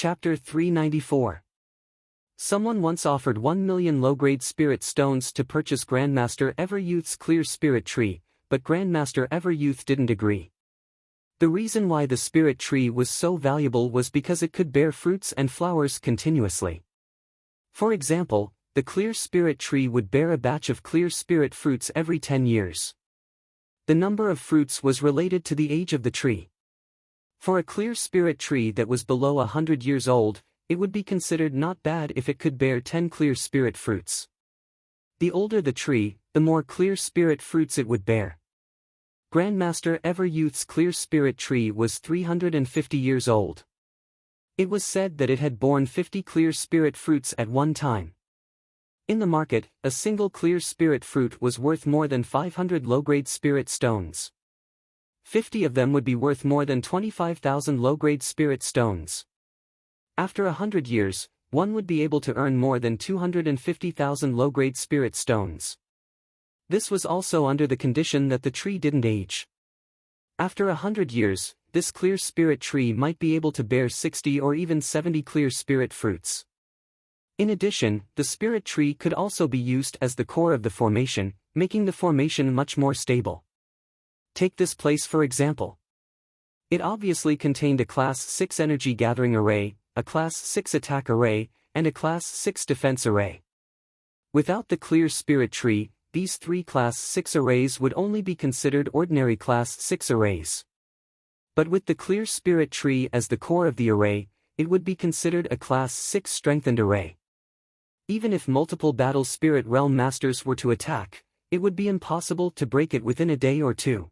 Chapter 394. Someone once offered 1,000,000 low-grade spirit stones to purchase Grandmaster Everyouth's clear spirit tree, but Grandmaster Everyouth didn't agree. The reason why the spirit tree was so valuable was because it could bear fruits and flowers continuously. For example, the clear spirit tree would bear a batch of clear spirit fruits every 10 years. The number of fruits was related to the age of the tree. For a clear spirit tree that was below 100 years old, it would be considered not bad if it could bear 10 clear spirit fruits. The older the tree, the more clear spirit fruits it would bear. Grandmaster Everyouth's clear spirit tree was 350 years old. It was said that it had borne 50 clear spirit fruits at one time. In the market, a single clear spirit fruit was worth more than 500 low-grade spirit stones. 50 of them would be worth more than 25,000 low-grade spirit stones. After 100 years, one would be able to earn more than 250,000 low-grade spirit stones. This was also under the condition that the tree didn't age. After 100 years, this clear spirit tree might be able to bear 60 or even 70 clear spirit fruits. In addition, the spirit tree could also be used as the core of the formation, making the formation much more stable. Take this place for example. It obviously contained a Class 6 energy gathering array, a Class 6 attack array, and a Class 6 defense array. Without the clear spirit tree, these three Class 6 arrays would only be considered ordinary Class 6 arrays. But with the clear spirit tree as the core of the array, it would be considered a Class 6 strengthened array. Even if multiple battle spirit realm masters were to attack, it would be impossible to break it within a day or two.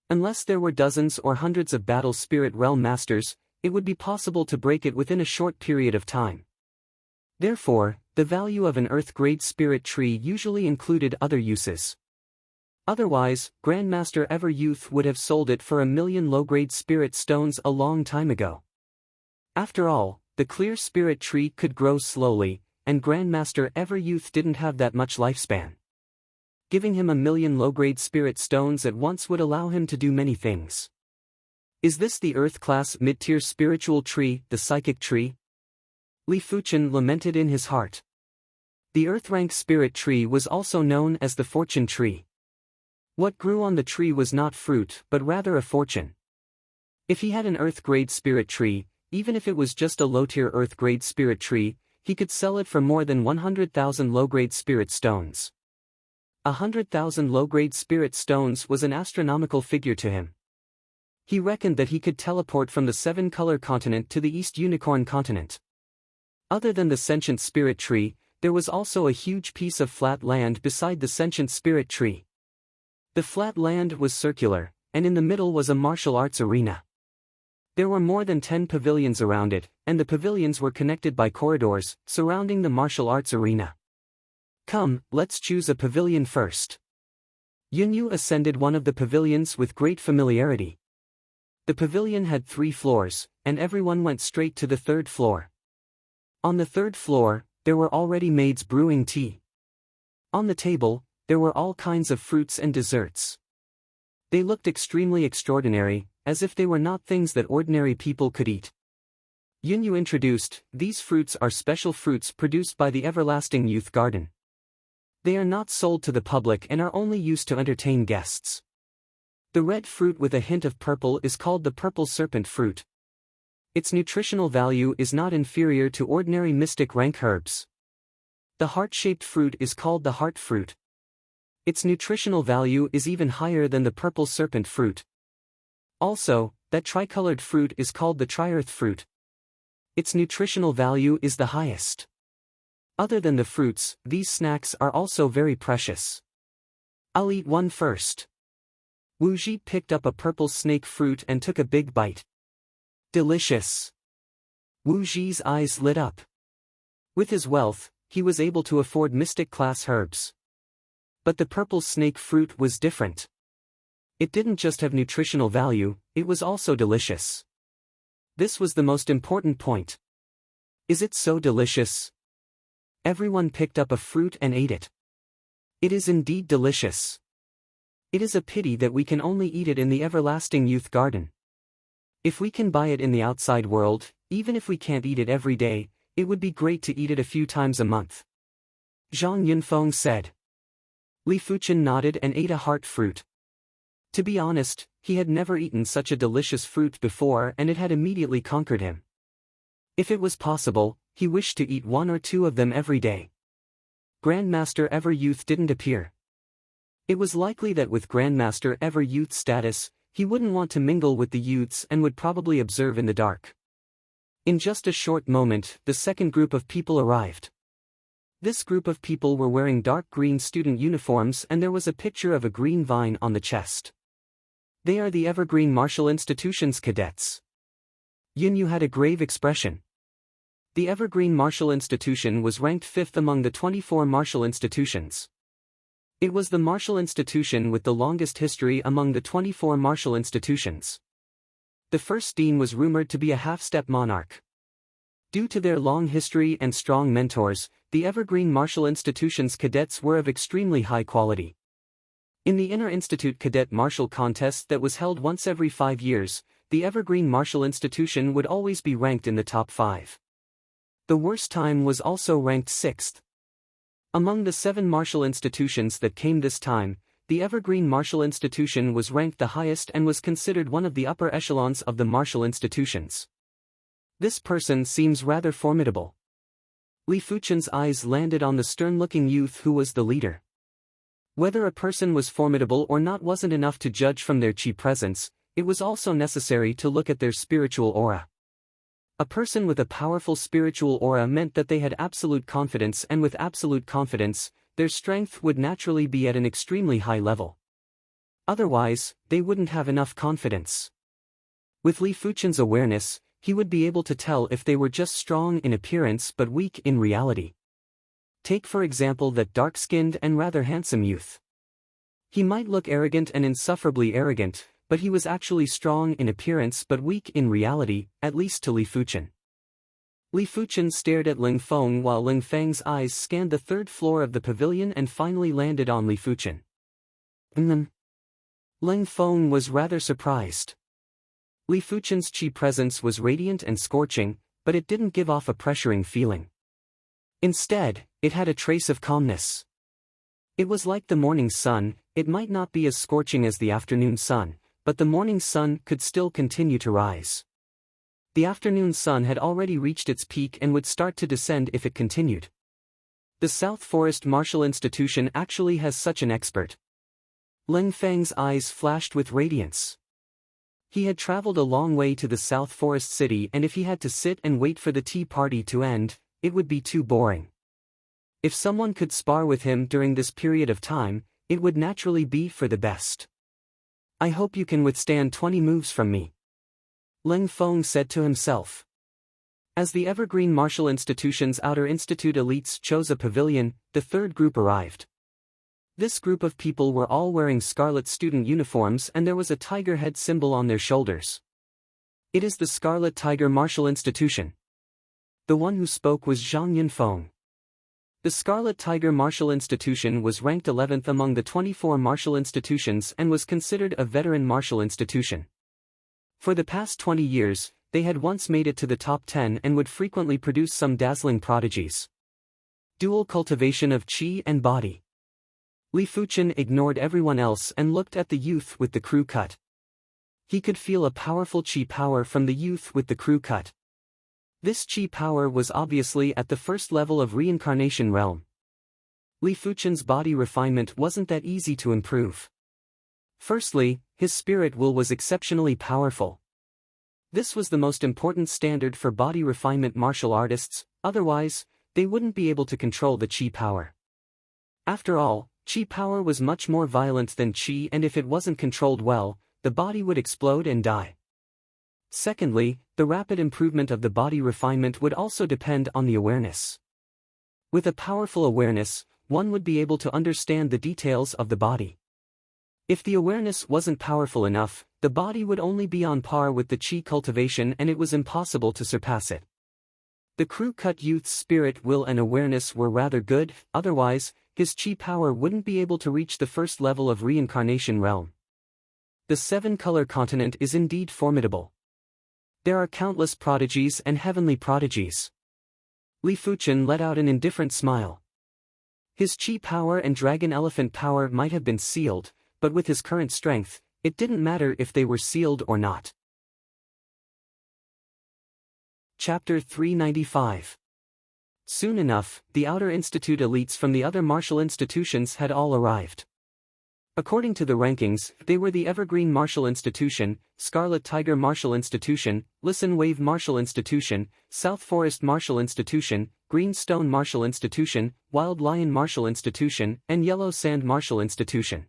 Unless there were dozens or hundreds of battle spirit realm masters, it would be possible to break it within a short period of time. Therefore, the value of an Earth-grade spirit tree usually included other uses. Otherwise, Grandmaster Everyouth would have sold it for 1,000,000 low-grade spirit stones a long time ago. After all, the clear spirit tree could grow slowly, and Grandmaster Everyouth didn't have that much lifespan. Giving him 1,000,000 low-grade spirit stones at once would allow him to do many things. Is this the Earth-class mid-tier spiritual tree, the psychic tree? Li Fuchen lamented in his heart. The Earth-rank spirit tree was also known as the fortune tree. What grew on the tree was not fruit but rather a fortune. If he had an Earth-grade spirit tree, even if it was just a low-tier Earth-grade spirit tree, he could sell it for more than 100,000 low-grade spirit stones. 100,000 low-grade spirit stones was an astronomical figure to him. He reckoned that he could teleport from the seven-color continent to the East Unicorn continent. Other than the sentient spirit tree, there was also a huge piece of flat land beside the sentient spirit tree. The flat land was circular, and in the middle was a martial arts arena. There were more than 10 pavilions around it, and the pavilions were connected by corridors, surrounding the martial arts arena. Come, let's choose a pavilion first. Yunyu ascended one of the pavilions with great familiarity. The pavilion had 3 floors, and everyone went straight to the 3rd floor. On the 3rd floor, there were already maids brewing tea. On the table, there were all kinds of fruits and desserts. They looked extremely extraordinary, as if they were not things that ordinary people could eat. Yunyu introduced, these fruits are special fruits produced by the Everlasting Youth Garden. They are not sold to the public and are only used to entertain guests. The red fruit with a hint of purple is called the purple serpent fruit. Its nutritional value is not inferior to ordinary mystic rank herbs. The heart-shaped fruit is called the heart fruit. Its nutritional value is even higher than the purple serpent fruit. Also, that tricolored fruit is called the tri-earth fruit. Its nutritional value is the highest. Other than the fruits, these snacks are also very precious. I'll eat one first. Wu Ji picked up a purple snake fruit and took a big bite. Delicious. Wu Ji's eyes lit up. With his wealth, he was able to afford mystic class herbs. But the purple snake fruit was different. It didn't just have nutritional value, it was also delicious. This was the most important point. Is it so delicious? Everyone picked up a fruit and ate it. It is indeed delicious. It is a pity that we can only eat it in the Everlasting Youth Garden. If we can buy it in the outside world, Even if we can't eat it every day, it would be great to eat it a few times a month. Zhang Yunfeng said. Li Fuchen nodded and ate a heart fruit. To be honest, he had never eaten such a delicious fruit before and it had immediately conquered him. If it was possible, he wished to eat 1 or 2 of them every day. Grandmaster Ever Youth didn't appear. It was likely that with Grandmaster Ever Youth's status, he wouldn't want to mingle with the youths and would probably observe in the dark. In just a short moment, the second group of people arrived. This group of people were wearing dark green student uniforms and there was a picture of a green vine on the chest. They are the Evergreen Martial Institution's cadets. Yunyu had a grave expression. The Evergreen Martial Institution was ranked 5th among the 24 martial institutions. It was the martial institution with the longest history among the 24 martial institutions. The first dean was rumored to be a half-step monarch. Due to their long history and strong mentors, the Evergreen Martial Institution's cadets were of extremely high quality. In the Inter-Institute Cadet Martial Contest that was held once every 5 years, the Evergreen Martial Institution would always be ranked in the top 5. The worst time was also ranked 6th. Among the 7 martial institutions that came this time, the Evergreen Martial Institution was ranked the highest and was considered one of the upper echelons of the martial institutions. This person seems rather formidable. Li Fuchen's eyes landed on the stern-looking youth who was the leader. Whether a person was formidable or not wasn't enough to judge from their chi presence, it was also necessary to look at their spiritual aura. A person with a powerful spiritual aura meant that they had absolute confidence, and with absolute confidence, their strength would naturally be at an extremely high level. Otherwise, they wouldn't have enough confidence. With Li Fuchen's awareness, he would be able to tell if they were just strong in appearance but weak in reality. Take for example that dark-skinned and rather handsome youth. He might look arrogant and insufferably arrogant, but he was actually strong in appearance but weak in reality, at least to Li Fuchen. Li Fuchen stared at Ling Feng while Ling Feng's eyes scanned the 3rd floor of the pavilion and finally landed on Li Fuchen. Ling Feng was rather surprised. Li Fuchen's chi presence was radiant and scorching, but it didn't give off a pressuring feeling. Instead, it had a trace of calmness. It was like the morning sun. It might not be as scorching as the afternoon sun, but the morning sun could still continue to rise. The afternoon sun had already reached its peak and would start to descend if it continued. The South Forest Martial Institution actually has such an expert. Ling Feng's eyes flashed with radiance. He had traveled a long way to the South Forest City, and if he had to sit and wait for the tea party to end, it would be too boring. If someone could spar with him during this period of time, it would naturally be for the best. I hope you can withstand 20 moves from me, Ling Feng said to himself. As the Evergreen Martial Institution's Outer Institute elites chose a pavilion, the 3rd group arrived. This group of people were all wearing scarlet student uniforms and there was a tiger head symbol on their shoulders. It is the Scarlet Tiger Martial Institution. The one who spoke was Zhang Yunfeng. The Scarlet Tiger Martial Institution was ranked 11th among the 24 martial institutions and was considered a veteran martial institution. For the past 20 years, they had once made it to the top 10 and would frequently produce some dazzling prodigies. Dual cultivation of chi and body. Li Fuchen ignored everyone else and looked at the youth with the crew cut. He could feel a powerful chi power from the youth with the crew cut. This chi power was obviously at the 1st level of reincarnation realm. Li Fuchen's body refinement wasn't that easy to improve. Firstly, his spirit will was exceptionally powerful. This was the most important standard for body refinement martial artists, otherwise, they wouldn't be able to control the chi power. After all, chi power was much more violent than chi, and if it wasn't controlled well, the body would explode and die. Secondly, the rapid improvement of the body refinement would also depend on the awareness. With a powerful awareness, one would be able to understand the details of the body. If the awareness wasn't powerful enough, the body would only be on par with the chi cultivation and it was impossible to surpass it. The crew-cut youth's spirit, will and awareness were rather good, otherwise, his chi power wouldn't be able to reach the 1st level of reincarnation realm. The 7-color continent is indeed formidable. There are countless prodigies and heavenly prodigies. Li Fuchen let out an indifferent smile. His chi power and dragon elephant power might have been sealed, but with his current strength, it didn't matter if they were sealed or not. Chapter 395. Soon enough, the Outer Institute elites from the other martial institutions had all arrived. According to the rankings, they were the Evergreen Martial Institution, Scarlet Tiger Martial Institution, Listen Wave Martial Institution, South Forest Martial Institution, Green Stone Martial Institution, Wild Lion Martial Institution, and Yellow Sand Martial Institution.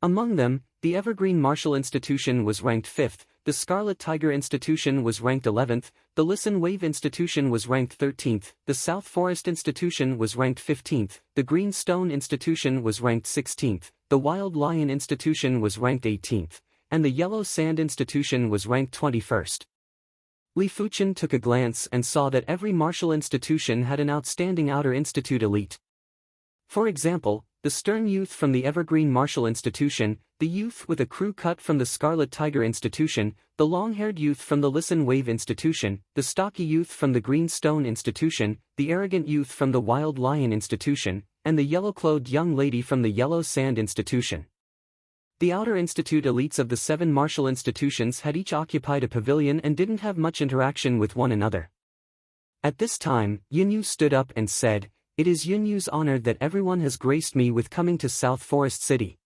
Among them, the Evergreen Martial Institution was ranked 5th, the Scarlet Tiger Institution was ranked 11th, the Listen Wave Institution was ranked 13th, the South Forest Institution was ranked 15th, the Green Stone Institution was ranked 16th, the Wild Lion Institution was ranked 18th, and the Yellow Sand Institution was ranked 21st. Li Fuchen took a glance and saw that every martial institution had an outstanding Outer Institute elite. For example, the stern youth from the Evergreen Martial Institution, the youth with a crew cut from the Scarlet Tiger Institution, the long-haired youth from the Listen Wave Institution, the stocky youth from the Green Stone Institution, the arrogant youth from the Wild Lion Institution, and the yellow-clothed young lady from the Yellow Sand Institution. The Outer Institute elites of the 7 martial institutions had each occupied a pavilion and didn't have much interaction with one another. At this time, Yunyu stood up and said, "It is Yunyu's honor that everyone has graced me with coming to South Forest City.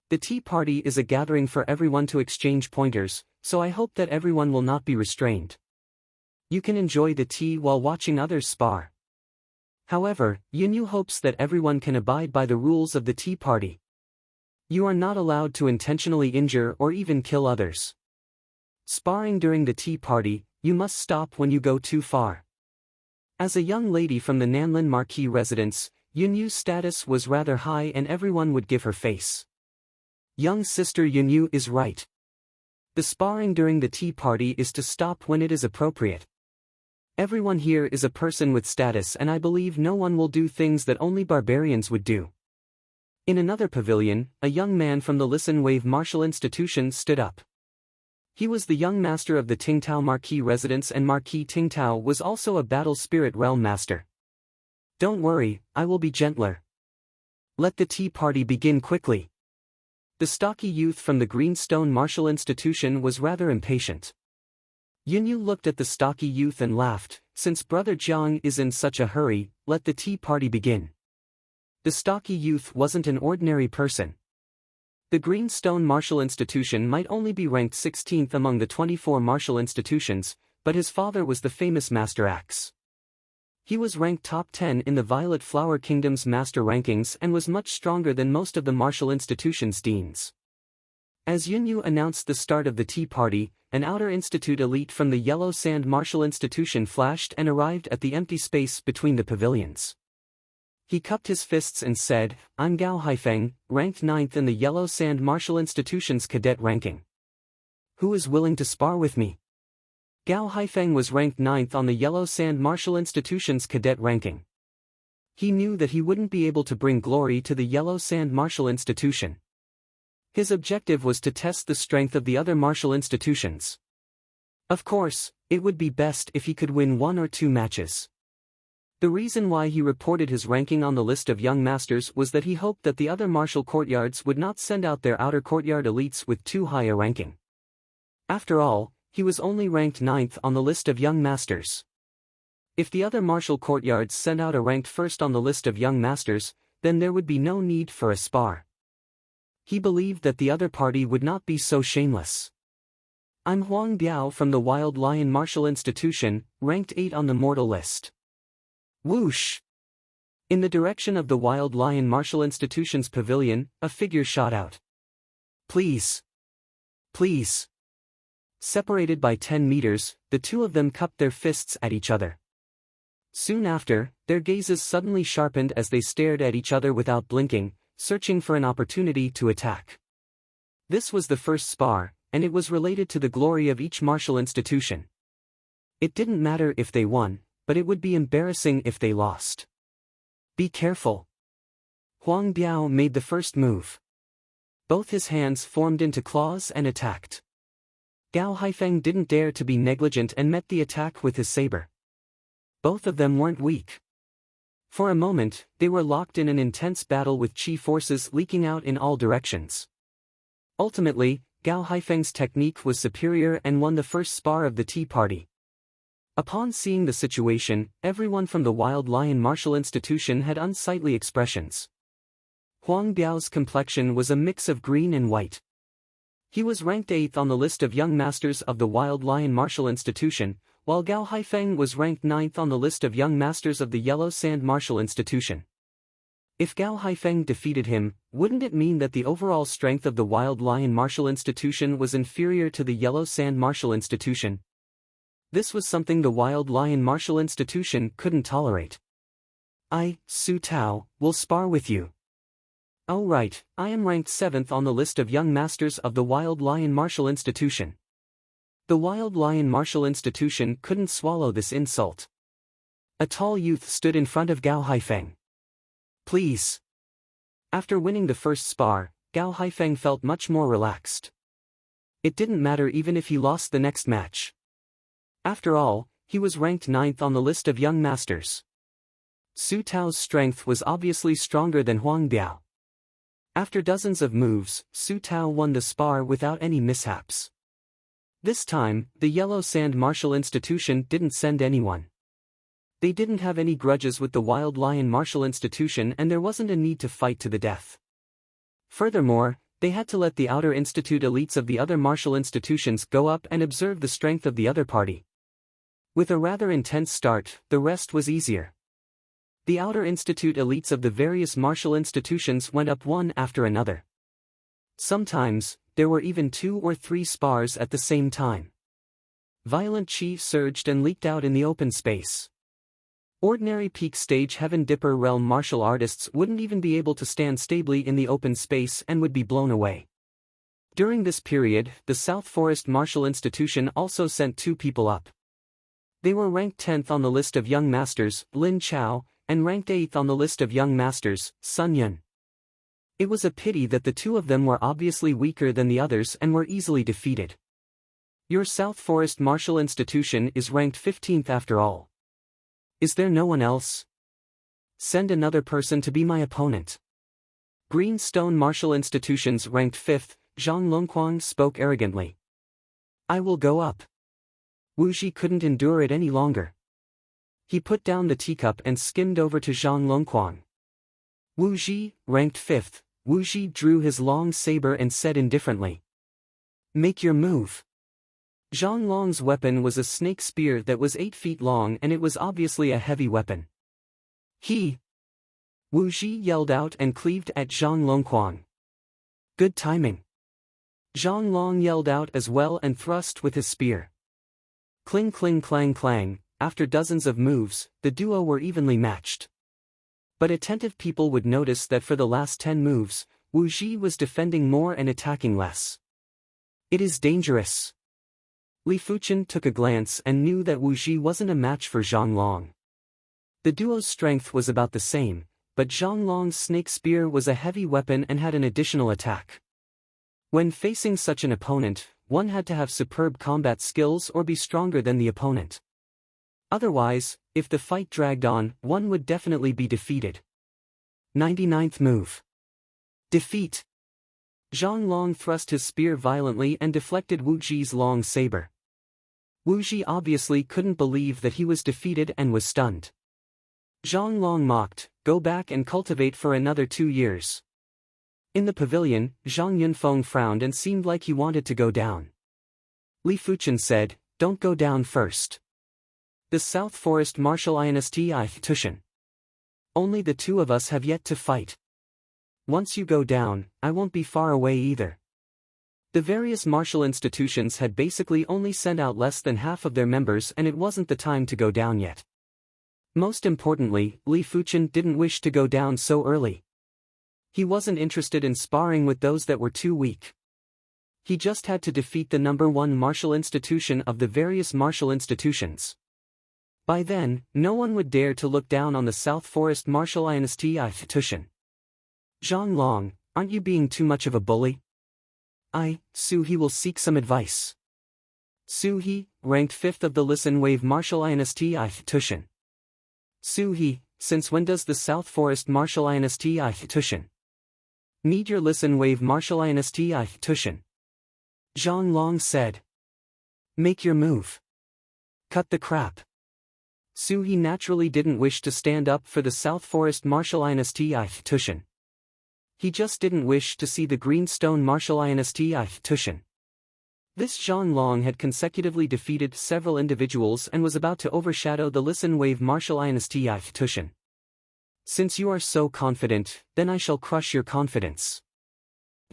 The tea party is a gathering for everyone to exchange pointers, so I hope that everyone will not be restrained. You can enjoy the tea while watching others spar. However, Yunyu hopes that everyone can abide by the rules of the tea party. You are not allowed to intentionally injure or even kill others. Sparring during the tea party, you must stop when you go too far." As a young lady from the Nanlin Marquis residence, Yunyu's status was rather high and everyone would give her face. Young sister Yunyu is right. The sparring during the tea party is to stop when it is appropriate. Everyone here is a person with status and I believe no one will do things that only barbarians would do. In another pavilion, a young man from the Listen Wave Martial Institution stood up. He was the young master of the Tingtao Marquis residence and Marquis Tingtao was also a battle spirit realm master. "Don't worry, I will be gentler. Let the tea party begin quickly." The stocky youth from the Green Stone Martial Institution was rather impatient. Yunyu looked at the stocky youth and laughed, "Since Brother Jiang is in such a hurry, let the tea party begin." The stocky youth wasn't an ordinary person. The Green Stone Martial Institution might only be ranked 16th among the 24 martial institutions, but his father was the famous Master Axe. He was ranked top 10 in the Violet Flower Kingdom's master rankings and was much stronger than most of the martial institution's deans. As Yunyu announced the start of the tea party, an Outer Institute elite from the Yellow Sand Martial Institution flashed and arrived at the empty space between the pavilions. He cupped his fists and said, "I'm Gao Haifeng, ranked 9th in the Yellow Sand Martial Institution's cadet ranking. Who is willing to spar with me?" Gao Haifeng was ranked 9th on the Yellow Sand Martial Institution's cadet ranking. He knew that he wouldn't be able to bring glory to the Yellow Sand Martial Institution. His objective was to test the strength of the other martial institutions. Of course, it would be best if he could win 1 or 2 matches. The reason why he reported his ranking on the list of young masters was that he hoped that the other martial courtyards would not send out their outer courtyard elites with too high a ranking. After all, he was only ranked 9th on the list of young masters. If the other martial courtyards sent out a ranked 1st on the list of young masters, then there would be no need for a spar. He believed that the other party would not be so shameless. "I'm Huang Biao from the Wild Lion Martial Institution, ranked 8 on the mortal list." Whoosh! In the direction of the Wild Lion Martial Institution's pavilion, a figure shot out. "Please! Please!" Separated by 10 meters, the two of them cupped their fists at each other. Soon after, their gazes suddenly sharpened as they stared at each other without blinking, searching for an opportunity to attack. This was the first spar, and it was related to the glory of each martial institution. It didn't matter if they won, but it would be embarrassing if they lost. "Be careful." Huang Biao made the first move. Both his hands formed into claws and attacked. Gao Haifeng didn't dare to be negligent and met the attack with his saber. Both of them weren't weak. For a moment, they were locked in an intense battle with qi forces leaking out in all directions. Ultimately, Gao Haifeng's technique was superior and won the first spar of the tea party. Upon seeing the situation, everyone from the Wild Lion Martial Institution had unsightly expressions. Huang Biao's complexion was a mix of green and white. He was ranked 8th on the list of young masters of the Wild Lion Martial Institution, while Gao Haifeng was ranked 9th on the list of young masters of the Yellow Sand Martial Institution. If Gao Haifeng defeated him, wouldn't it mean that the overall strength of the Wild Lion Martial Institution was inferior to the Yellow Sand Martial Institution? This was something the Wild Lion Martial Institution couldn't tolerate. I, Su Tao, will spar with you. Oh right, I am ranked 7th on the list of young masters of the Wild Lion Martial Institution. The Wild Lion Martial Institution couldn't swallow this insult. A tall youth stood in front of Gao Haifeng. Please. After winning the first spar, Gao Haifeng felt much more relaxed. It didn't matter even if he lost the next match. After all, he was ranked 9th on the list of young masters. Su Tao's strength was obviously stronger than Huang Biao. After dozens of moves, Su Tao won the spar without any mishaps. This time, the Yellow Sand Martial Institution didn't send anyone. They didn't have any grudges with the Wild Lion Martial Institution and there wasn't a need to fight to the death. Furthermore, they had to let the outer institute elites of the other martial institutions go up and observe the strength of the other party. With a rather intense start, the rest was easier. The outer institute elites of the various martial institutions went up one after another. Sometimes, there were even 2 or 3 spars at the same time. Violent qi surged and leaked out in the open space. Ordinary peak stage Heaven Dipper realm martial artists wouldn't even be able to stand stably in the open space and would be blown away. During this period, the South Forest Martial Institution also sent 2 people up. They were ranked 10th on the list of young masters, Lin Chao, and ranked 8th on the list of young masters, Sun Yun. It was a pity that the 2 of them were obviously weaker than the others and were easily defeated. Your South Forest Martial Institution is ranked 15th after all. Is there no one else? Send another person to be my opponent. Green Stone Martial Institutions ranked 5th, Zhang Longquang spoke arrogantly. I will go up. Wu Ji couldn't endure it any longer. He put down the teacup and skimmed over to Zhang Longquang. Wu Ji, ranked 5th, Wu Ji drew his long saber and said indifferently. Make your move. Zhang Long's weapon was a snake spear that was 8 feet long and it was obviously a heavy weapon. Wu Ji yelled out and cleaved at Zhang Longquang. Good timing. Zhang Long yelled out as well and thrust with his spear. Cling cling clang clang, after dozens of moves, the duo were evenly matched. But attentive people would notice that for the last 10 moves, Wu Ji was defending more and attacking less. It is dangerous. Li Fuchen took a glance and knew that Wu Ji wasn't a match for Zhang Long. The duo's strength was about the same, but Zhang Long's snake spear was a heavy weapon and had an additional attack. When facing such an opponent, one had to have superb combat skills or be stronger than the opponent. Otherwise, if the fight dragged on, one would definitely be defeated. 99th move. Defeat. Zhang Long thrust his spear violently and deflected Wu Ji's long saber. Wu Ji obviously couldn't believe that he was defeated and was stunned. Zhang Long mocked, go back and cultivate for another 2 years. In the pavilion, Zhang Yunfeng frowned and seemed like he wanted to go down. Li Fuchen said, don't go down first. The South Forest Martial Institution. Only the 2 of us have yet to fight. Once you go down, I won't be far away either. The various martial institutions had basically only sent out less than half of their members and it wasn't the time to go down yet. Most importantly, Li Fuchen didn't wish to go down so early. He wasn't interested in sparring with those that were too weak. He just had to defeat the number 1 martial institution of the various martial institutions. By then, no one would dare to look down on the South Forest Martial Institution. Zhang Long, aren't you being too much of a bully? Su he will seek some advice. Suhi, ranked 5th of the Listen Wave Martial INSTI Tushin. Suhi, since when does the South Forest Martial INSTI Tushin? Need your Listen Wave Martial INSTI Tushin. Zhang Long said. Make your move. Cut the crap. Suhi naturally didn't wish to stand up for the South Forest Martial INSTI Tushin. He just didn't wish to see the Greenstone Martial INSTI Tushin. This Zhang Long had consecutively defeated several individuals and was about to overshadow the Listen Wave Martial INSTI Tushin. Since you are so confident, then I shall crush your confidence.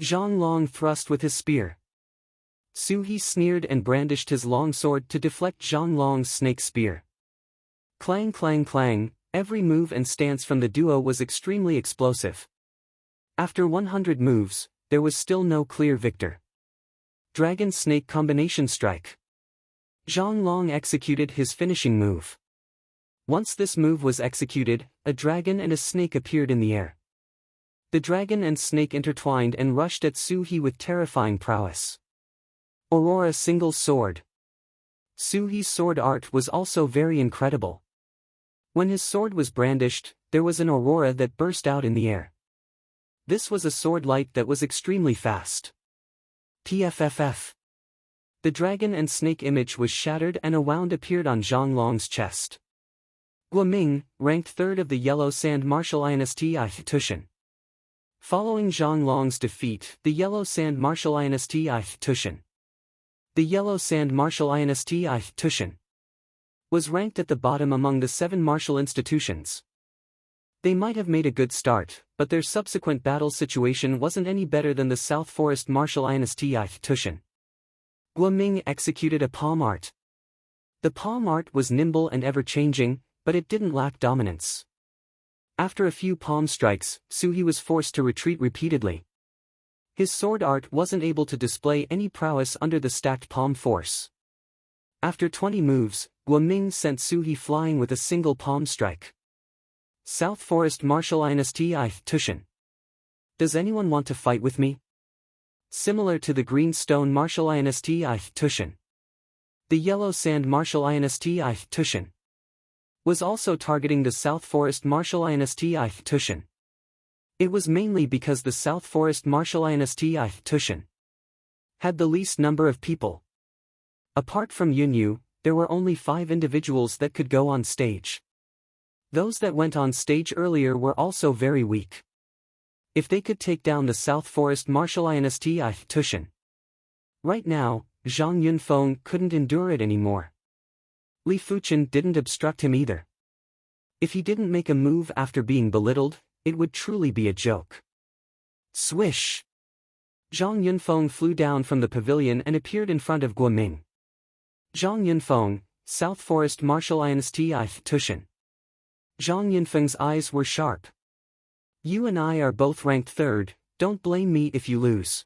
Zhang Long thrust with his spear. Suhi sneered and brandished his long sword to deflect Zhang Long's snake spear. Clang clang clang, every move and stance from the duo was extremely explosive. After 100 moves, there was still no clear victor. Dragon-snake combination strike. Zhang Long executed his finishing move. Once this move was executed, a dragon and a snake appeared in the air. The dragon and snake intertwined and rushed at Suhi with terrifying prowess. Aurora single sword. Suhi's sword art was also very incredible. When his sword was brandished, there was an aurora that burst out in the air. This was a sword light that was extremely fast. TFFF. The dragon and snake image was shattered and a wound appeared on Zhang Long's chest. Guoming, ranked 3rd of the Yellow Sand Martial INSTI Tushin. Following Zhang Long's defeat, the Yellow Sand Martial INSTI Tushin. The Yellow Sand Martial INSTI Tushin was ranked at the bottom among the 7 martial institutions. They might have made a good start, but their subsequent battle situation wasn't any better than the South Forest Martial INSTI Tushin. Guoming executed a palm art. The palm art was nimble and ever-changing, but it didn't lack dominance. After a few palm strikes, Suhi was forced to retreat repeatedly. His sword art wasn't able to display any prowess under the stacked palm force. After 20 moves, Guoming sent Suhi flying with a single palm strike. South Forest Martial INSTI Tushin. Does anyone want to fight with me? Similar to the Greenstone Martial INSTI Tushin. The Yellow Sand Martial INSTI Tushin was also targeting the South Forest Martial INSTI Tushin. It was mainly because the South Forest Martial INSTI Tushin had the least number of people. Apart from Yunyu, there were only 5 individuals that could go on stage. Those that went on stage earlier were also very weak. If they could take down the South Forest Martial INSTI Tushin. Right now, Zhang Yunfeng couldn't endure it anymore. Li Fuchen didn't obstruct him either. If he didn't make a move after being belittled, it would truly be a joke. Swish! Zhang Yunfeng flew down from the pavilion and appeared in front of Guoming. Zhang Yunfeng, South Forest Martial INSTI Tushin. Zhang Yunfeng's eyes were sharp. You and I are both ranked 3rd, don't blame me if you lose.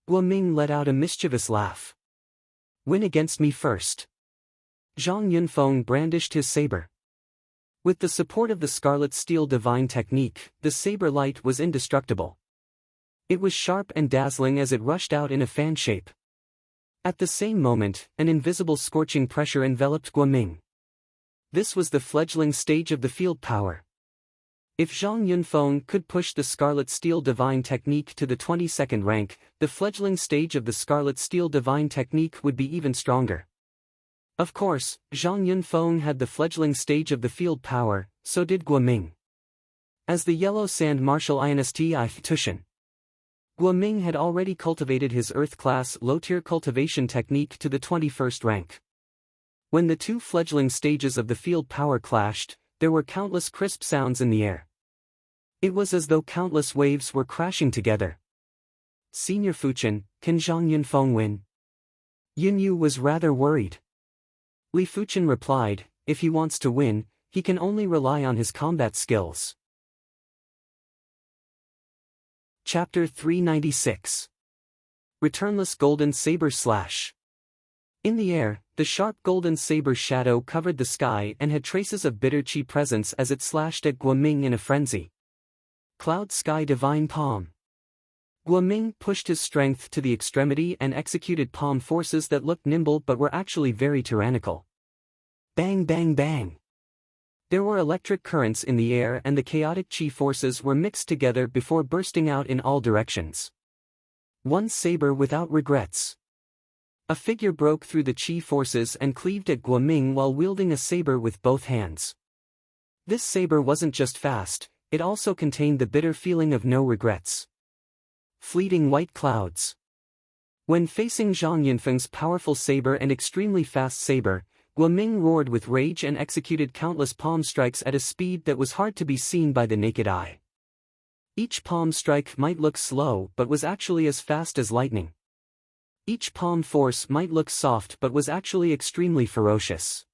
Guoming let out a mischievous laugh. Win against me first. Zhang Yunfeng brandished his saber. With the support of the Scarlet Steel Divine Technique, the saber light was indestructible. It was sharp and dazzling as it rushed out in a fan shape. At the same moment, an invisible scorching pressure enveloped Guoming. This was the fledgling stage of the field power. If Zhang Yunfeng could push the Scarlet Steel Divine Technique to the 22nd rank, the fledgling stage of the Scarlet Steel Divine Technique would be even stronger. Of course, Zhang Yunfeng had the fledgling stage of the field power, so did Guoming. As the Yellow Sand Martial INSTI Tushin, Guoming had already cultivated his Earth-class low-tier cultivation technique to the 21st rank. When the 2 fledgling stages of the field power clashed, there were countless crisp sounds in the air. It was as though countless waves were crashing together. Senior Fuchen, can Zhang Yunfeng win? Yunyu was rather worried. Li Fuchen replied, if he wants to win, he can only rely on his combat skills. Chapter 396. Returnless Golden Saber Slash. In the air, the sharp golden saber shadow covered the sky and had traces of bitter chi presence as it slashed at Guoming in a frenzy. Cloud Sky Divine Palm. Guoming pushed his strength to the extremity and executed palm forces that looked nimble but were actually very tyrannical. Bang bang bang! There were electric currents in the air and the chaotic chi forces were mixed together before bursting out in all directions. One saber without regrets. A figure broke through the chi forces and cleaved at Guoming while wielding a saber with both hands. This saber wasn't just fast, it also contained the bitter feeling of no regrets. Fleeting white clouds. When facing Zhang Yunfeng's powerful saber and extremely fast saber, Guoming roared with rage and executed countless palm strikes at a speed that was hard to be seen by the naked eye. Each palm strike might look slow but was actually as fast as lightning. Each palm force might look soft but was actually extremely ferocious.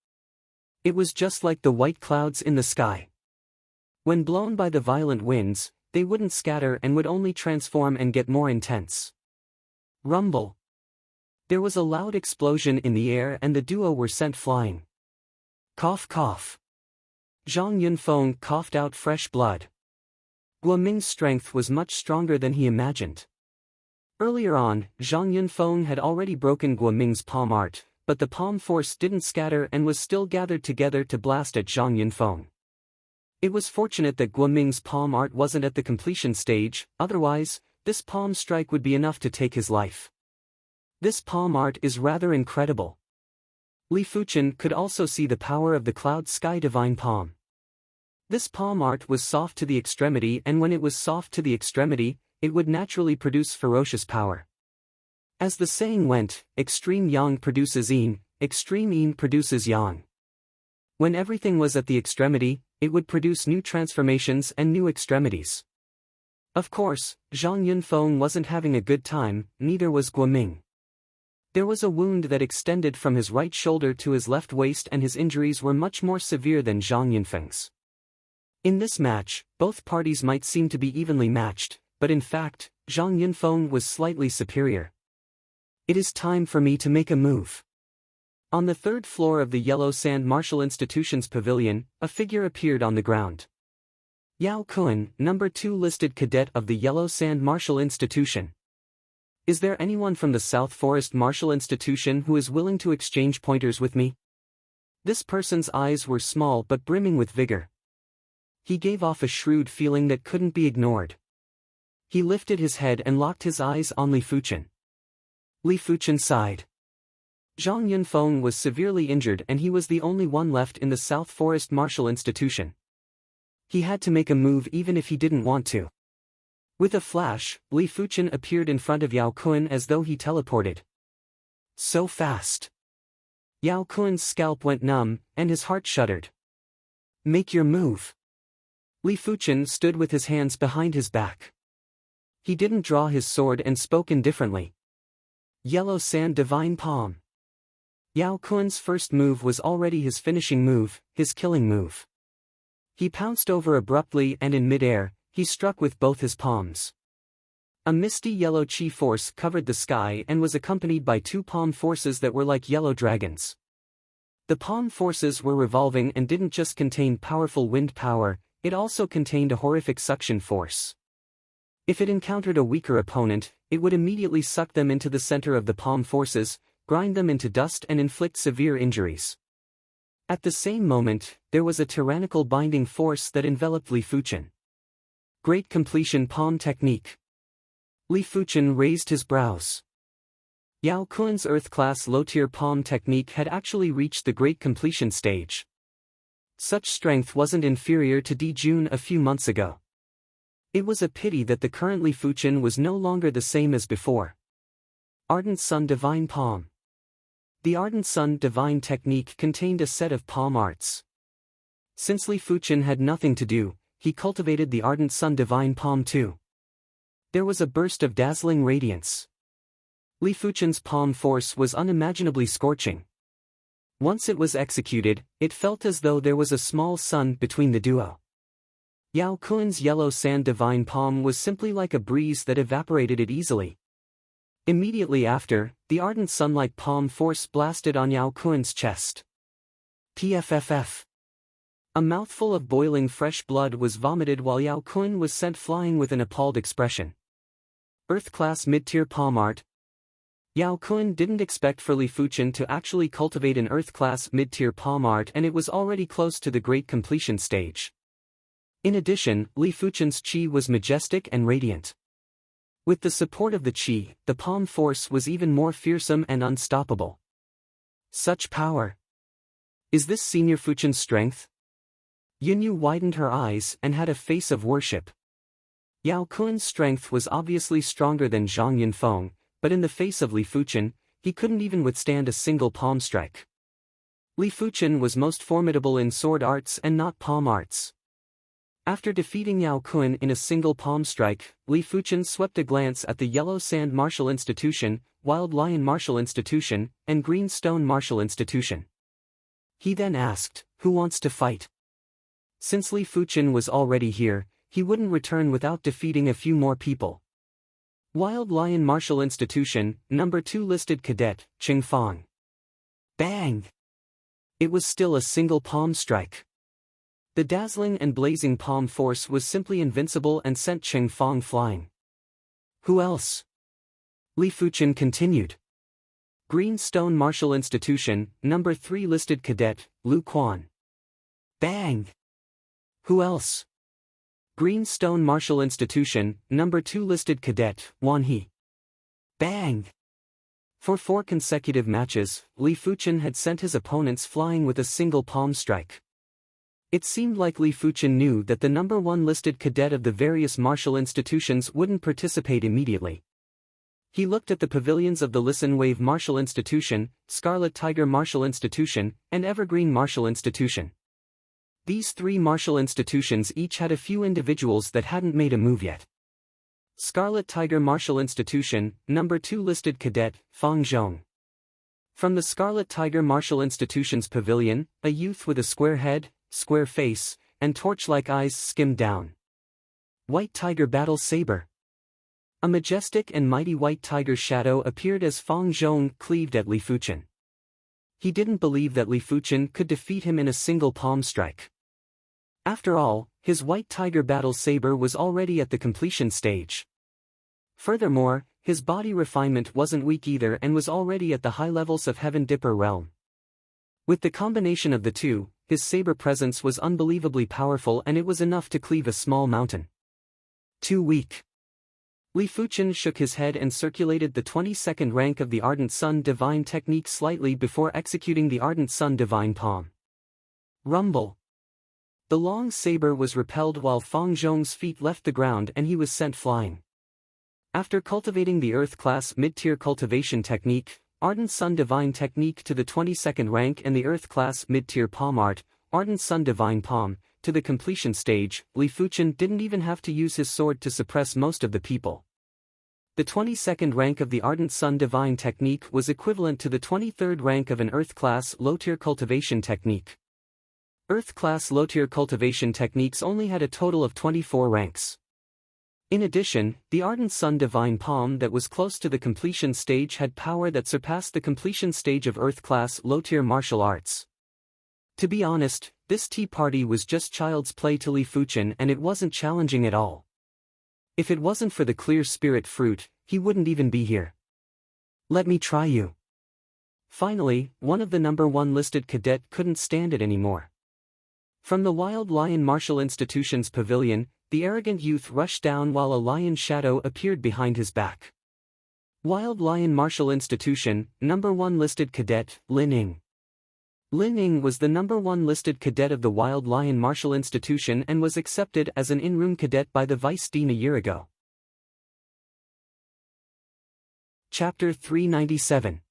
It was just like the white clouds in the sky. When blown by the violent winds, they wouldn't scatter and would only transform and get more intense. Rumble. There was a loud explosion in the air and the duo were sent flying. Cough cough. Zhang Yunfeng coughed out fresh blood. Guoming's strength was much stronger than he imagined. Earlier on, Zhang Yunfeng had already broken Guoming's palm art, but the palm force didn't scatter and was still gathered together to blast at Zhang Yunfeng. It was fortunate that Guoming's palm art wasn't at the completion stage, otherwise, this palm strike would be enough to take his life. This palm art is rather incredible. Li Fuchen could also see the power of the Cloud Sky Divine Palm. This palm art was soft to the extremity and when it was soft to the extremity, it would naturally produce ferocious power. As the saying went, extreme yang produces yin, extreme yin produces yang. When everything was at the extremity, it would produce new transformations and new extremities. Of course, Zhang Yunfeng wasn't having a good time, neither was Guoming. There was a wound that extended from his right shoulder to his left waist and his injuries were much more severe than Zhang Yunfeng's. In this match, both parties might seem to be evenly matched, but in fact, Zhang Yunfeng was slightly superior. It is time for me to make a move. On the third floor of the Yellow Sand Martial Institution's pavilion, a figure appeared on the ground. Yao Kun, number 2 listed cadet of the Yellow Sand Martial Institution. Is there anyone from the South Forest Martial Institution who is willing to exchange pointers with me? This person's eyes were small but brimming with vigor. He gave off a shrewd feeling that couldn't be ignored. He lifted his head and locked his eyes on Li Fuchen. Li Fuchen sighed. Zhang Yunfeng was severely injured and he was the only one left in the South Forest Martial Institution. He had to make a move even if he didn't want to. With a flash, Li Fuchen appeared in front of Yao Kun as though he teleported. So fast. Yao Kun's scalp went numb, and his heart shuddered. Make your move. Li Fuchen stood with his hands behind his back. He didn't draw his sword and spoke indifferently. Yellow Sand Divine Palm. Yao Kun's first move was already his finishing move, his killing move. He pounced over abruptly and in mid-air, he struck with both his palms. A misty yellow chi force covered the sky and was accompanied by 2 palm forces that were like yellow dragons. The palm forces were revolving and didn't just contain powerful wind power, it also contained a horrific suction force. If it encountered a weaker opponent, it would immediately suck them into the center of the palm forces, grind them into dust and inflict severe injuries. At the same moment, there was a tyrannical binding force that enveloped Li Fuchen. Great Completion Palm Technique. Li Fuchen raised his brows. Yao Kun's Earth-class low-tier palm technique had actually reached the Great Completion stage. Such strength wasn't inferior to Di Jun a few months ago. It was a pity that the current Li Fuchen was no longer the same as before. Ardent Sun Divine Palm. The Ardent Sun Divine technique contained a set of palm arts. Since Li Fuchen had nothing to do, he cultivated the Ardent Sun Divine Palm too. There was a burst of dazzling radiance. Li Fuchen's palm force was unimaginably scorching. Once it was executed, it felt as though there was a small sun between the duo. Yao Kun's Yellow Sand Divine Palm was simply like a breeze that evaporated it easily. Immediately after, the ardent sun-like palm force blasted on Yao Kun's chest. PFFF. A mouthful of boiling fresh blood was vomited while Yao Kun was sent flying with an appalled expression. Earth-class mid-tier palm art. Yao Kun didn't expect for Li Fuchen to actually cultivate an Earth-class mid-tier palm art, and it was already close to the great completion stage. In addition, Li Fuchen's qi was majestic and radiant. With the support of the qi, the palm force was even more fearsome and unstoppable. Such power! Is this Senior Fuchen's strength? Yunyu widened her eyes and had a face of worship. Yao Kun's strength was obviously stronger than Zhang Yunfeng, but in the face of Li Fuchen, he couldn't even withstand a single palm strike. Li Fuchen was most formidable in sword arts and not palm arts. After defeating Yao Kun in a single palm strike, Li Fuchen swept a glance at the Yellow Sand Martial Institution, Wild Lion Martial Institution, and Green Stone Martial Institution. He then asked, "Who wants to fight?" Since Li Fuchen was already here, he wouldn't return without defeating a few more people. Wild Lion Martial Institution, number 2 listed cadet, Qing Fang. Bang! It was still a single palm strike. The dazzling and blazing palm force was simply invincible and sent Qing Fang flying. Who else? Li Fuchen continued. Green Stone Martial Institution, number 3 listed cadet, Lu Quan. Bang! Who else? Green Stone Martial Institution, number 2 listed cadet, Wan He. Bang! For 4 consecutive matches, Li Fuchen had sent his opponents flying with a single palm strike. It seemed like Li Fuchen knew that the number 1 listed cadet of the various martial institutions wouldn't participate immediately. He looked at the pavilions of the Listen Wave Martial Institution, Scarlet Tiger Martial Institution, and Evergreen Martial Institution. These 3 martial institutions each had a few individuals that hadn't made a move yet. Scarlet Tiger Martial Institution, number 2 listed cadet, Fang Zhong. From the Scarlet Tiger Martial Institution's pavilion, a youth with a square head, square face, and torch-like eyes skimmed down. White Tiger Battle Saber. A majestic and mighty white tiger shadow appeared as Fang Zhong cleaved at Li Fuchen. He didn't believe that Li Fuchen could defeat him in a single palm strike. After all, his white tiger battle saber was already at the completion stage. Furthermore, his body refinement wasn't weak either and was already at the high levels of Heaven Dipper realm. With the combination of the two, his saber presence was unbelievably powerful, and it was enough to cleave a small mountain. Too weak. Li Fuchen shook his head and circulated the 22nd rank of the Ardent Sun Divine technique slightly before executing the Ardent Sun Divine Palm. Rumble. The long saber was repelled while Fang Zhong's feet left the ground and he was sent flying. After cultivating the Earth-class mid-tier cultivation technique, Ardent Sun Divine technique to the 22nd rank and the Earth-class mid-tier palm art, Ardent Sun Divine Palm, to the completion stage, Li Fuchen didn't even have to use his sword to suppress most of the people. The 22nd rank of the Ardent Sun Divine technique was equivalent to the 23rd rank of an Earth-class low-tier cultivation technique. Earth-class low-tier cultivation techniques only had a total of 24 ranks. In addition, the Ardent Sun Divine Palm that was close to the completion stage had power that surpassed the completion stage of Earth-class low-tier martial arts. To be honest, this tea party was just child's play to Li Fuchen, and it wasn't challenging at all. If it wasn't for the clear spirit fruit, he wouldn't even be here. Let me try you. Finally, one of the number 1 listed cadet couldn't stand it anymore. From the Wild Lion Martial Institution's pavilion, the arrogant youth rushed down while a lion shadow appeared behind his back. Wild Lion Martial Institution, number 1 listed cadet, Lin Ying. Lin Ying was the number 1 listed cadet of the Wild Lion Martial Institution and was accepted as an in-room cadet by the Vice Dean a year ago. Chapter 397.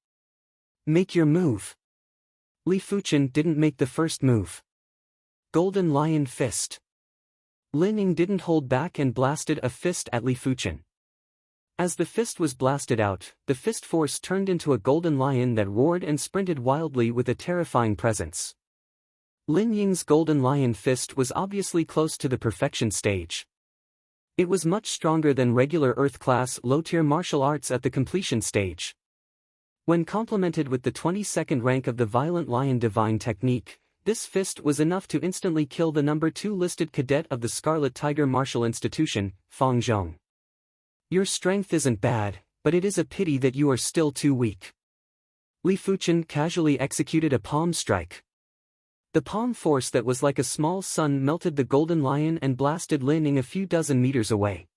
Make your move. Li Fuchen didn't make the first move. Golden Lion Fist. Lin Ying didn't hold back and blasted a fist at Li Fuchen. As the fist was blasted out, the fist force turned into a golden lion that roared and sprinted wildly with a terrifying presence. Lin Ying's golden lion fist was obviously close to the perfection stage. It was much stronger than regular Earth-class low-tier martial arts at the completion stage. When complemented with the 22nd rank of the Violent Lion Divine technique, this fist was enough to instantly kill the number 2 listed cadet of the Scarlet Tiger Martial Institution, Fang Zhong. Your strength isn't bad, but it is a pity that you are still too weak. Li Fuchen casually executed a palm strike. The palm force that was like a small sun melted the golden lion and blasted Lin Ning a few dozen meters away.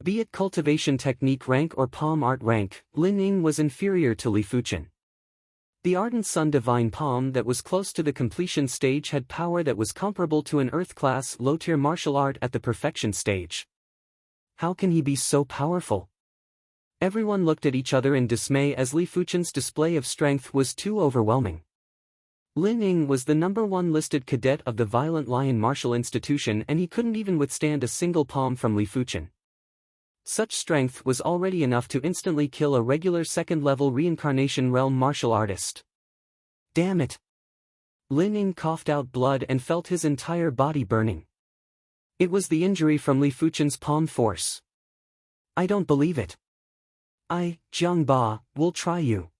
Be it cultivation technique rank or palm art rank, Lin Ning was inferior to Li Fuchen. The ardent sun divine palm that was close to the completion stage had power that was comparable to an earth-class low-tier martial art at the perfection stage. How can he be so powerful? Everyone looked at each other in dismay as Li Fuchen's display of strength was too overwhelming. Lin Ning was the #1 listed cadet of the Violent Lion Martial Institution and he couldn't even withstand a single palm from Li Fuchen. Such strength was already enough to instantly kill a regular second-level reincarnation realm martial artist. Damn it! Lin Ning coughed out blood and felt his entire body burning. It was the injury from Li Fuchen's palm force. I don't believe it. Jiang Ba, will try you.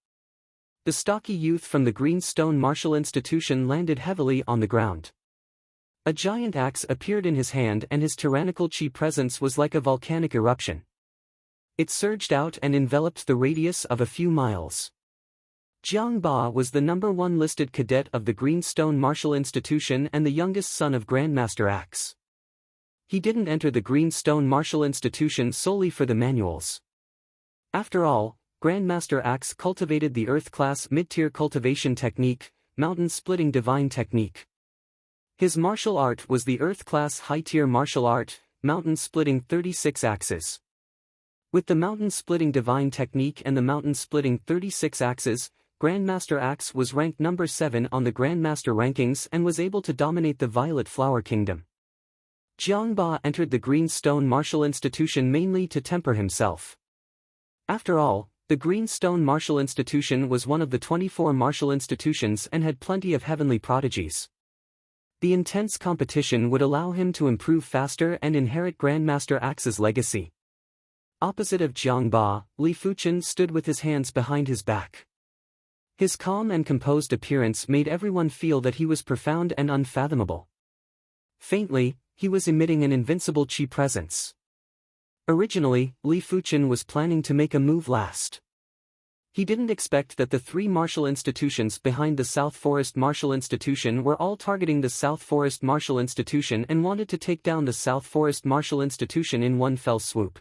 The stocky youth from the Green Stone Martial Institution landed heavily on the ground. A giant axe appeared in his hand and his tyrannical chi presence was like a volcanic eruption. It surged out and enveloped the radius of a few miles. Jiang Ba was the #1 listed cadet of the Green Stone Martial Institution and the youngest son of Grandmaster Axe. He didn't enter the Green Stone Martial Institution solely for the manuals. After all, Grandmaster Axe cultivated the Earth-class mid-tier cultivation technique, mountain-splitting divine technique. His martial art was the Earth-class high-tier martial art, mountain-splitting 36 axes. With the mountain-splitting divine technique and the mountain-splitting 36 axes, Grandmaster Axe was ranked #7 on the Grandmaster rankings and was able to dominate the Violet Flower Kingdom. Jiang Ba entered the Green Stone Martial Institution mainly to temper himself. After all, the Green Stone Martial Institution was one of the 24 martial institutions and had plenty of heavenly prodigies. The intense competition would allow him to improve faster and inherit Grandmaster Axe's legacy. Opposite of Jiang Ba, Li Fuchen stood with his hands behind his back. His calm and composed appearance made everyone feel that he was profound and unfathomable. Faintly, he was emitting an invincible chi presence. Originally, Li Fuchen was planning to make a move last. He didn't expect that the 3 martial institutions behind the South Forest Martial Institution were all targeting the South Forest Martial Institution and wanted to take down the South Forest Martial Institution in one fell swoop.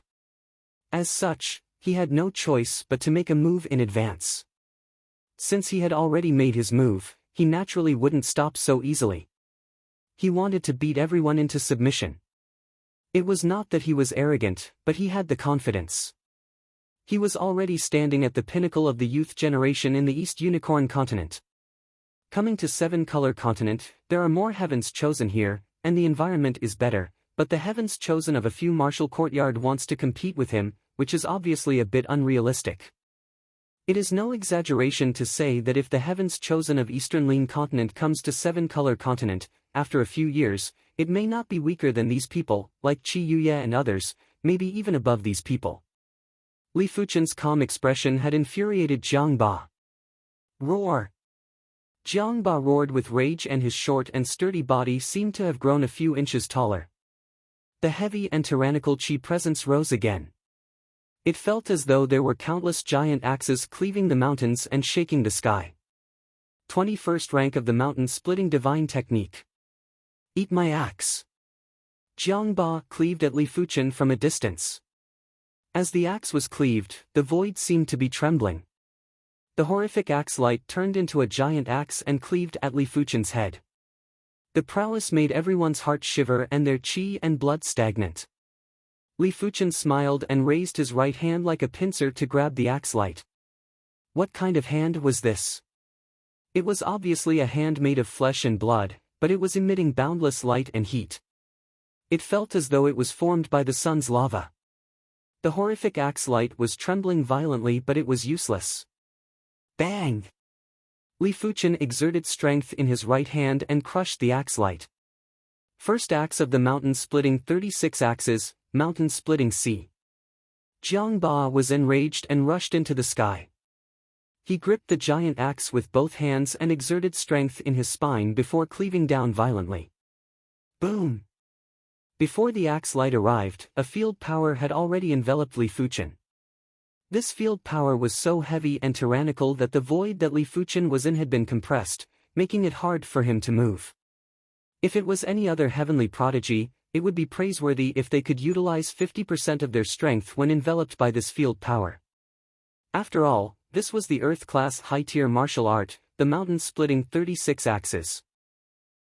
As such, he had no choice but to make a move in advance. Since he had already made his move, he naturally wouldn't stop so easily. He wanted to beat everyone into submission. It was not that he was arrogant, but he had the confidence. He was already standing at the pinnacle of the youth generation in the East Unicorn continent. Coming to 7-color continent, there are more heavens chosen here, and the environment is better, but the heavens chosen of a few martial courtyard wants to compete with him, which is obviously a bit unrealistic. It is no exaggeration to say that if the heavens chosen of Eastern Lean continent comes to 7-color continent, after a few years, it may not be weaker than these people, like Qi Yuye and others, maybe even above these people. Li Fuchen's calm expression had infuriated Jiang Ba. Roar! Jiang Ba roared with rage and his short and sturdy body seemed to have grown a few inches taller. The heavy and tyrannical chi presence rose again. It felt as though there were countless giant axes cleaving the mountains and shaking the sky. 21st rank of the mountain-splitting divine technique. Eat my axe. Jiang Ba cleaved at Li Fuchen from a distance. As the axe was cleaved, the void seemed to be trembling. The horrific axe light turned into a giant axe and cleaved at Li Fuchen's head. The prowess made everyone's heart shiver and their chi and blood stagnant. Li Fuchen smiled and raised his right hand like a pincer to grab the axe light. What kind of hand was this? It was obviously a hand made of flesh and blood, but it was emitting boundless light and heat. It felt as though it was formed by the sun's lava. The horrific axe light was trembling violently, but it was useless. Bang! Li Fuchen exerted strength in his right hand and crushed the axe light. First axe of the mountain-splitting 36 axes, mountain-splitting C. Jiang Ba was enraged and rushed into the sky. He gripped the giant axe with both hands and exerted strength in his spine before cleaving down violently. Boom! Before the axe light arrived, a field power had already enveloped Li Fuchen. This field power was so heavy and tyrannical that the void that Li Fuchen was in had been compressed, making it hard for him to move. If it was any other heavenly prodigy, it would be praiseworthy if they could utilize 50% of their strength when enveloped by this field power. After all, this was the Earth-class high-tier martial art, the mountain-splitting 36 axes.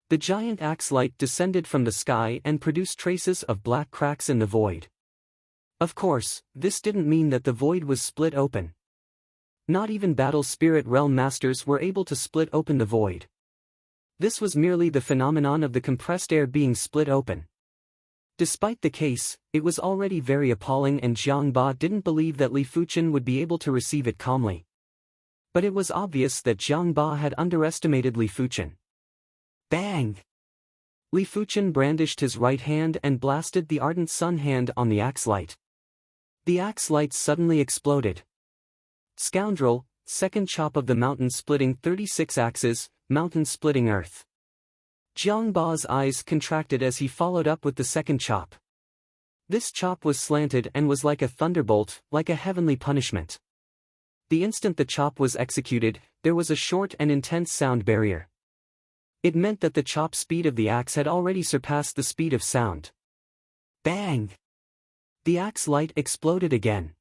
The giant axe light descended from the sky and produced traces of black cracks in the void. Of course, this didn't mean that the void was split open. Not even Battle Spirit Realm Masters were able to split open the void. This was merely the phenomenon of the compressed air being split open. Despite the case, it was already very appalling and Jiang Ba didn't believe that Li Fuchen would be able to receive it calmly. But it was obvious that Jiang Ba had underestimated Li Fuchen. Bang! Li Fuchen brandished his right hand and blasted the ardent sun hand on the axe light. The axe light suddenly exploded. Scoundrel, second chop of the mountain-splitting 36 axes, mountain-splitting earth. Jiang Ba's eyes contracted as he followed up with the second chop. This chop was slanted and was like a thunderbolt, like a heavenly punishment. The instant the chop was executed, there was a short and intense sound barrier. It meant that the chop speed of the axe had already surpassed the speed of sound. Bang! The axe light exploded again.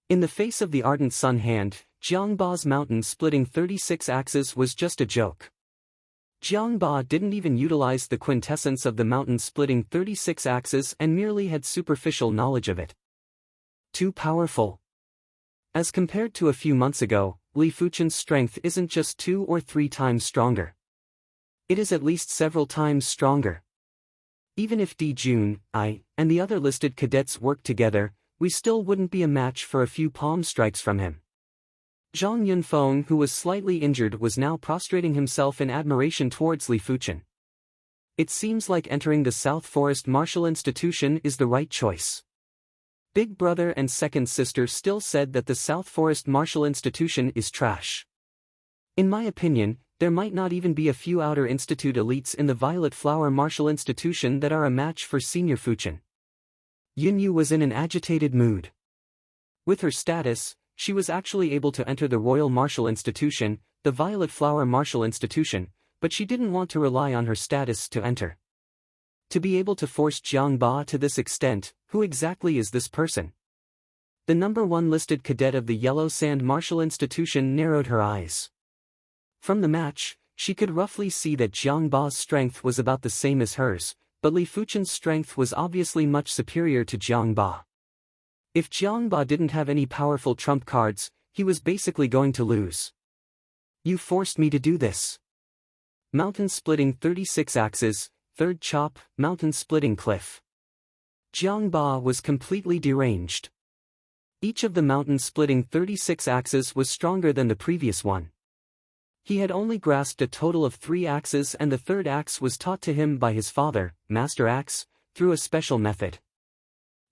In the face of the ardent sun hand, Jiang Ba's mountain-splitting 36 axes was just a joke. Jiang Ba didn't even utilize the quintessence of the mountain-splitting 36 axes and merely had superficial knowledge of it. Too powerful. As compared to a few months ago, Li Fuchen's strength isn't just 2 or 3 times stronger. It is at least several times stronger. Even if Di Jun, I, and the other listed cadets worked together, we still wouldn't be a match for a few palm strikes from him. Zhang Yunfeng, who was slightly injured, was now prostrating himself in admiration towards Li Fuchen. It seems like entering the South Forest Martial Institution is the right choice. Big brother and second sister still said that the South Forest Martial Institution is trash. In my opinion, there might not even be a few Outer Institute elites in the Violet Flower Martial Institution that are a match for Senior Fuchen. Yunyu was in an agitated mood. With her status, she was actually able to enter the Royal Martial Institution, the Violet Flower Martial Institution, but she didn't want to rely on her status to enter. To be able to force Jiang Ba to this extent, who exactly is this person? The number 1 listed cadet of the Yellow Sand Martial Institution narrowed her eyes. From the match, she could roughly see that Jiang Ba's strength was about the same as hers, but Li Fuchen's strength was obviously much superior to Jiang Ba. If Jiang Ba didn't have any powerful trump cards, he was basically going to lose. You forced me to do this. Mountain-splitting 36 axes, third chop, mountain-splitting cliff. Jiang Ba was completely deranged. Each of the mountain-splitting 36 axes was stronger than the previous one. He had only grasped a total of 3 axes and the third axe was taught to him by his father, Master Axe, through a special method.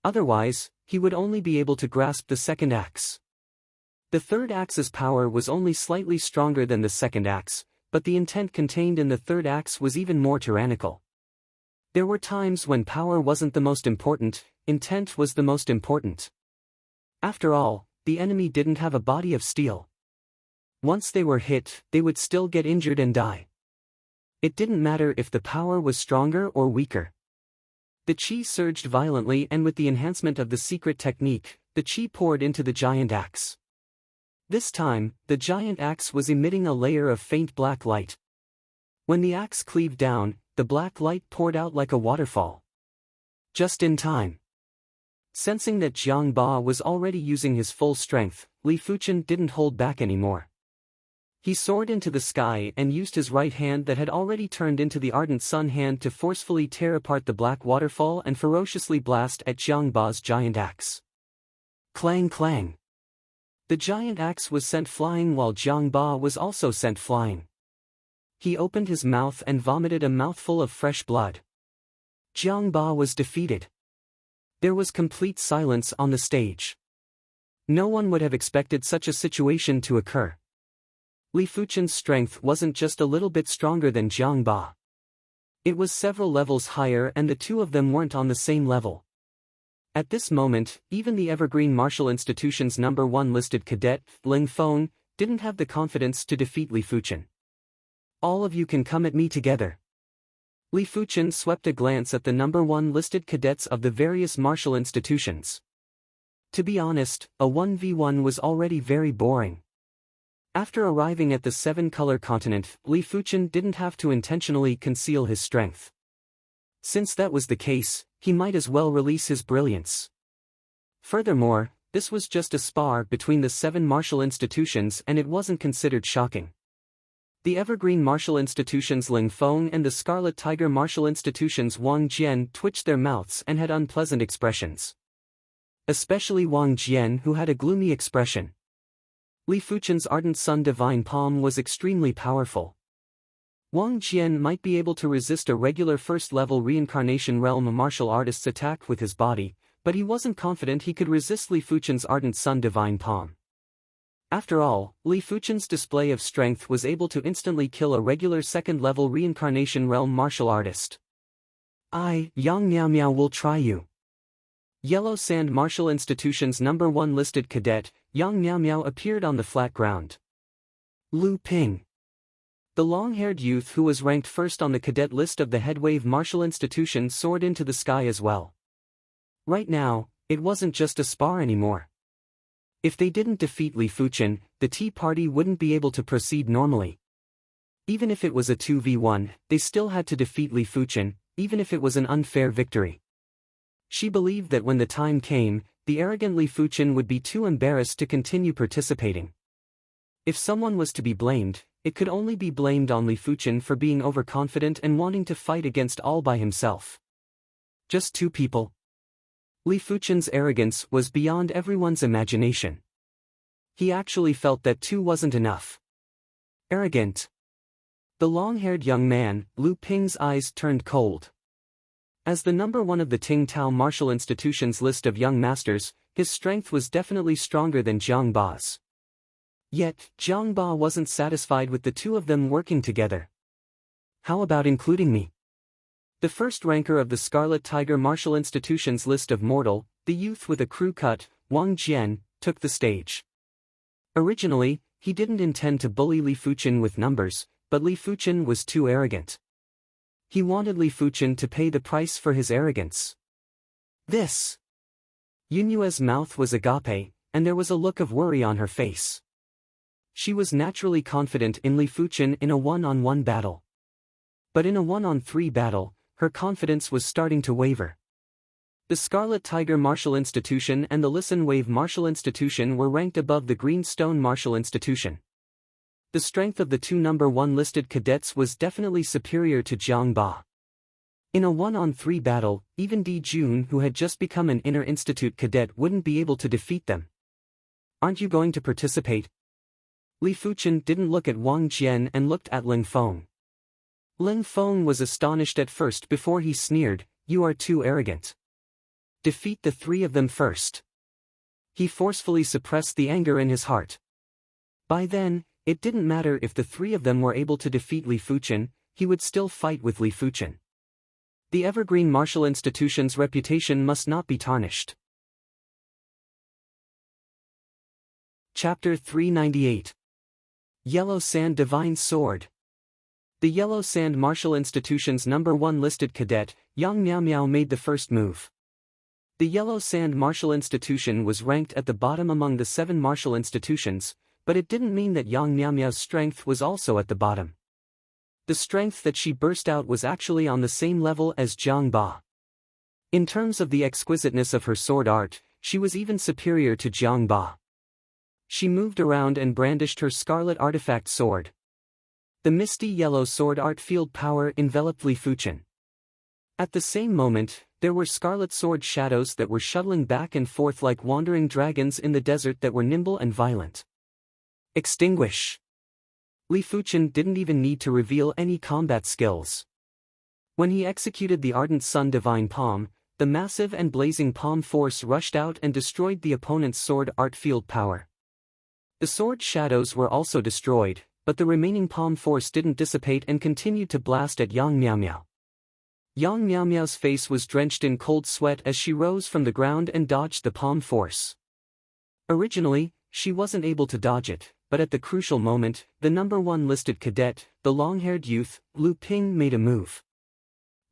Otherwise, he would only be able to grasp the second axe. The third axe's power was only slightly stronger than the second axe, but the intent contained in the third axe was even more tyrannical. There were times when power wasn't the most important, intent was the most important. After all, the enemy didn't have a body of steel. Once they were hit, they would still get injured and die. It didn't matter if the power was stronger or weaker. The chi surged violently and with the enhancement of the secret technique, the chi poured into the giant axe. This time, the giant axe was emitting a layer of faint black light. When the axe cleaved down, the black light poured out like a waterfall. Just in time. Sensing that Jiang Ba was already using his full strength, Li Fuchen didn't hold back anymore. He soared into the sky and used his right hand that had already turned into the ardent sun hand to forcefully tear apart the black waterfall and ferociously blast at Jiang Ba's giant axe. Clang clang. The giant axe was sent flying while Jiang Ba was also sent flying. He opened his mouth and vomited a mouthful of fresh blood. Jiang Ba was defeated. There was complete silence on the stage. No one would have expected such a situation to occur. Li Fuchen's strength wasn't just a little bit stronger than Jiang Ba. It was several levels higher and the two of them weren't on the same level. At this moment, even the Evergreen Martial Institution's #1 listed cadet, Ling Feng, didn't have the confidence to defeat Li Fuchen. All of you can come at me together. Li Fuchen swept a glance at the #1 listed cadets of the various martial institutions. To be honest, a 1v1 was already very boring. After arriving at the seven-color continent, Li Fuchen didn't have to intentionally conceal his strength. Since that was the case, he might as well release his brilliance. Furthermore, this was just a spar between the 7 martial institutions and it wasn't considered shocking. The Evergreen Martial Institution's Ling Feng and the Scarlet Tiger Martial Institution's Wang Jian twitched their mouths and had unpleasant expressions. Especially Wang Jian, who had a gloomy expression. Li Fuchen's Ardent Sun Divine Palm was extremely powerful. Wang Jian might be able to resist a regular first-level Reincarnation Realm martial artist's attack with his body, but he wasn't confident he could resist Li Fuchen's Ardent Sun Divine Palm. After all, Li Fuchen's display of strength was able to instantly kill a regular second-level Reincarnation Realm martial artist. Yang Miao Miao will try you. Yellow Sand Martial Institution's #1 listed cadet, Yang Miao Miao appeared on the flat ground. Lu Ping. The long-haired youth who was ranked first on the cadet list of the Headwave Martial Institution soared into the sky as well. Right now, it wasn't just a spar anymore. If they didn't defeat Li Fuchen, the Tea Party wouldn't be able to proceed normally. Even if it was a 2v1, they still had to defeat Li Fuchen, even if it was an unfair victory. She believed that when the time came, the arrogant Li Fuchen would be too embarrassed to continue participating. If someone was to be blamed, it could only be blamed on Li Fuchen for being overconfident and wanting to fight against all by himself. Just 2 people. Li Fuchen's arrogance was beyond everyone's imagination. He actually felt that 2 wasn't enough. Arrogant. The long-haired young man, Lu Ping's eyes turned cold. As the #1 of the Ting Tao Martial Institution's list of young masters, his strength was definitely stronger than Jiang Ba's. Yet, Jiang Ba wasn't satisfied with the 2 of them working together. How about including me? The first ranker of the Scarlet Tiger Martial Institution's list of mortal, the youth with a crew cut, Wang Jian, took the stage. Originally, he didn't intend to bully Li Fuchen with numbers, but Li Fuchen was too arrogant. He wanted Li Fuchen to pay the price for his arrogance. This. Yunyue's mouth was agape, and there was a look of worry on her face. She was naturally confident in Li Fuchen in a 1-on-1 battle. But in a 1-on-3 battle, her confidence was starting to waver. The Scarlet Tiger Martial Institution and the Listen Wave Martial Institution were ranked above the Green Stone Martial Institution. The strength of the 2 #1 listed cadets was definitely superior to Jiang Ba. In a 1-on-3 battle, even Di Jun, who had just become an Inner Institute cadet, wouldn't be able to defeat them. Aren't you going to participate? Li Fuchen didn't look at Wang Jian and looked at Ling Feng. Ling Feng was astonished at first before he sneered, "You are too arrogant. Defeat the 3 of them first." He forcefully suppressed the anger in his heart. By then, it didn't matter if the 3 of them were able to defeat Li Fuchen, he would still fight with Li Fuchen. The Evergreen Martial Institution's reputation must not be tarnished. Chapter 398. Yellow Sand Divine Sword. The Yellow Sand Martial Institution's #1 listed cadet, Yang Miao Miao, made the first move. The Yellow Sand Martial Institution was ranked at the bottom among the 7 martial institutions, but it didn't mean that Yang Miao Miao's strength was also at the bottom. The strength that she burst out was actually on the same level as Jiang Ba. In terms of the exquisiteness of her sword art, she was even superior to Jiang Ba. She moved around and brandished her scarlet artifact sword. The misty yellow sword art field power enveloped Li Fuchen. At the same moment, there were scarlet sword shadows that were shuttling back and forth like wandering dragons in the desert that were nimble and violent. Extinguish. Li Fuchen didn't even need to reveal any combat skills. When he executed the Ardent Sun Divine Palm, the massive and blazing palm force rushed out and destroyed the opponent's sword art field power. The sword shadows were also destroyed, but the remaining palm force didn't dissipate and continued to blast at Yang Miao Miao. Yang Miao Miao's face was drenched in cold sweat as she rose from the ground and dodged the palm force. Originally, she wasn't able to dodge it, but at the crucial moment, the number 1 listed cadet, the long-haired youth, Lu Ping, made a move.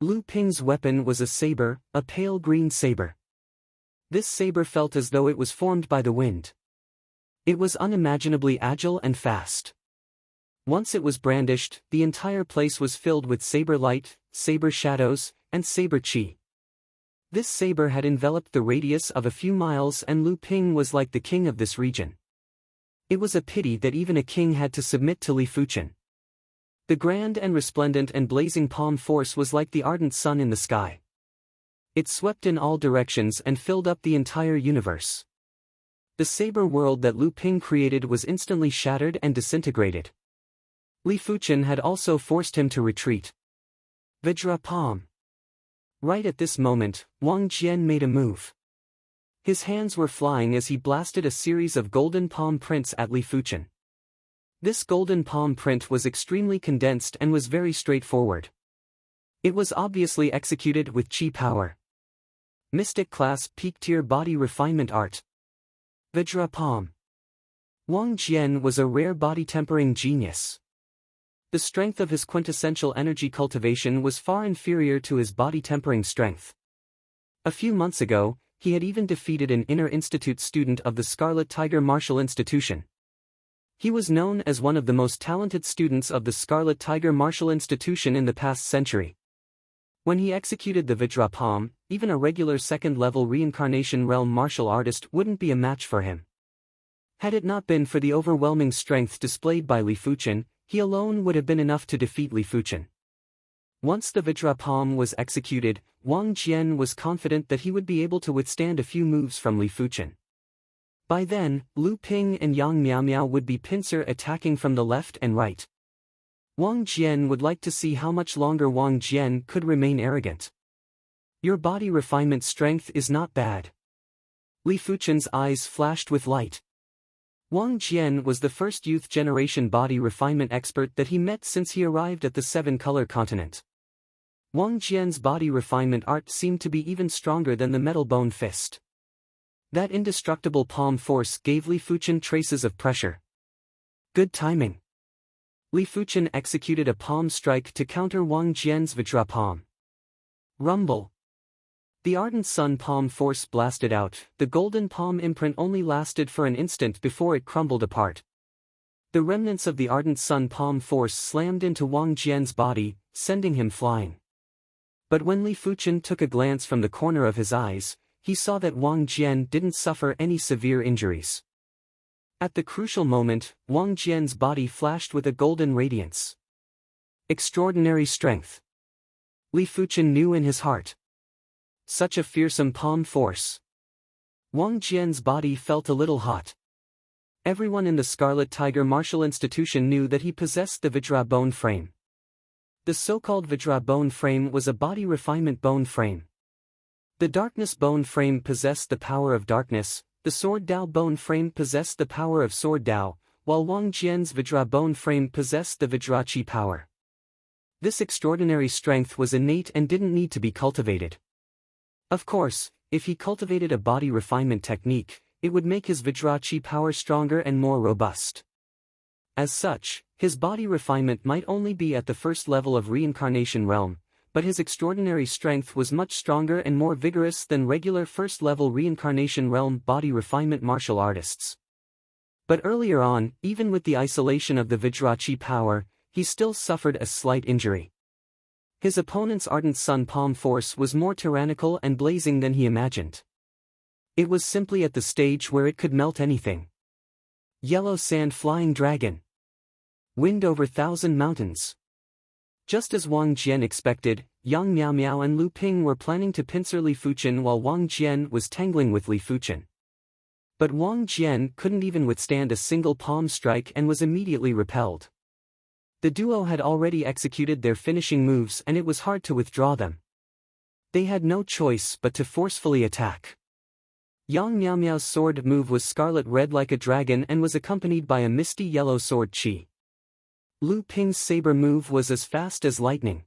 Lu Ping's weapon was a saber, a pale green saber. This saber felt as though it was formed by the wind. It was unimaginably agile and fast. Once it was brandished, the entire place was filled with saber light, saber shadows, and saber chi. This saber had enveloped the radius of a few miles, and Lu Ping was like the king of this region. It was a pity that even a king had to submit to Li Fuchen. The grand and resplendent and blazing palm force was like the ardent sun in the sky. It swept in all directions and filled up the entire universe. The saber world that Lu Ping created was instantly shattered and disintegrated. Li Fuchen had also forced him to retreat. Vajra palm. Right at this moment, Wang Jian made a move. His hands were flying as he blasted a series of golden palm prints at Li Fuchen. This golden palm print was extremely condensed and was very straightforward. It was obviously executed with chi power. Mystic class peak tier body refinement art. Vajra palm. Wang Jian was a rare body tempering genius. The strength of his quintessential energy cultivation was far inferior to his body tempering strength. A few months ago, he had even defeated an inner institute student of the Scarlet Tiger Martial Institution. He was known as one of the most talented students of the Scarlet Tiger Martial Institution in the past century. When he executed the Vajra palm, even a regular second-level reincarnation realm martial artist wouldn't be a match for him. Had it not been for the overwhelming strength displayed by Li Fuchen, he alone would have been enough to defeat Li Fuchen. Once the Vajra palm was executed, Wang Jian was confident that he would be able to withstand a few moves from Li Fuchen. By then, Lu Ping and Yang Miao Miao would be pincer attacking from the left and right. Wang Jian would like to see how much longer Wang Jian could remain arrogant. Your body refinement strength is not bad. Li Fuchen's eyes flashed with light. Wang Jian was the first youth generation body refinement expert that he met since he arrived at the 7-color continent. Wang Jian's body refinement art seemed to be even stronger than the metal bone fist. That indestructible palm force gave Li Fuchen traces of pressure. Good timing. Li Fuchen executed a palm strike to counter Wang Jian's Vajra palm. Rumble. The ardent sun palm force blasted out. The golden palm imprint only lasted for an instant before it crumbled apart. The remnants of the ardent sun palm force slammed into Wang Jian's body, sending him flying. But when Li Fuchen took a glance from the corner of his eyes, he saw that Wang Jian didn't suffer any severe injuries. At the crucial moment, Wang Jian's body flashed with a golden radiance. Extraordinary strength. Li Fuchen knew in his heart. Such a fearsome palm force. Wang Jian's body felt a little hot. Everyone in the Scarlet Tiger Martial Institution knew that he possessed the Vajra bone frame. The so-called Vajra bone frame was a body refinement bone frame. The darkness bone frame possessed the power of darkness, the sword Dao bone frame possessed the power of sword Dao, while Wang Jian's Vajra bone frame possessed the Vajra chi power. This extraordinary strength was innate and didn't need to be cultivated. Of course, if he cultivated a body refinement technique, it would make his Vajra chi power stronger and more robust. As such, his body refinement might only be at the first level of reincarnation realm, but his extraordinary strength was much stronger and more vigorous than regular first-level reincarnation realm body refinement martial artists. But earlier on, even with the isolation of the Vajra chi power, he still suffered a slight injury. His opponent's ardent sun palm force was more tyrannical and blazing than he imagined. It was simply at the stage where it could melt anything. Yellow sand flying dragon. Wind over 1,000 mountains. Just as Wang Jian expected, Yang Miao Miao and Lu Ping were planning to pincer Li Fuchen while Wang Jian was tangling with Li Fuchen. But Wang Jian couldn't even withstand a single palm strike and was immediately repelled. The duo had already executed their finishing moves and it was hard to withdraw them. They had no choice but to forcefully attack. Yang Miao Miao's sword move was scarlet red like a dragon and was accompanied by a misty yellow sword chi. Lu Ping's saber move was as fast as lightning.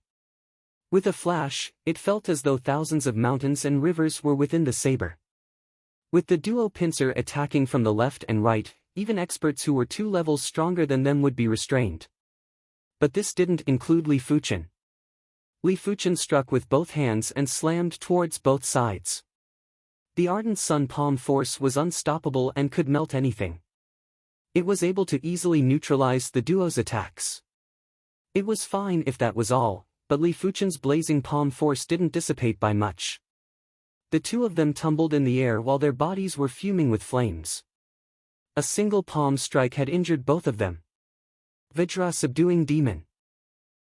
With a flash, it felt as though thousands of mountains and rivers were within the saber. With the duo pincer attacking from the left and right, even experts who were 2 levels stronger than them would be restrained. But this didn't include Li Fuchen. Li Fuchen struck with both hands and slammed towards both sides. The ardent sun palm force was unstoppable and could melt anything. It was able to easily neutralize the duo's attacks. It was fine if that was all, but Li Fuchen's blazing palm force didn't dissipate by much. The two of them tumbled in the air while their bodies were fuming with flames. A single palm strike had injured both of them. Vajra subduing demon.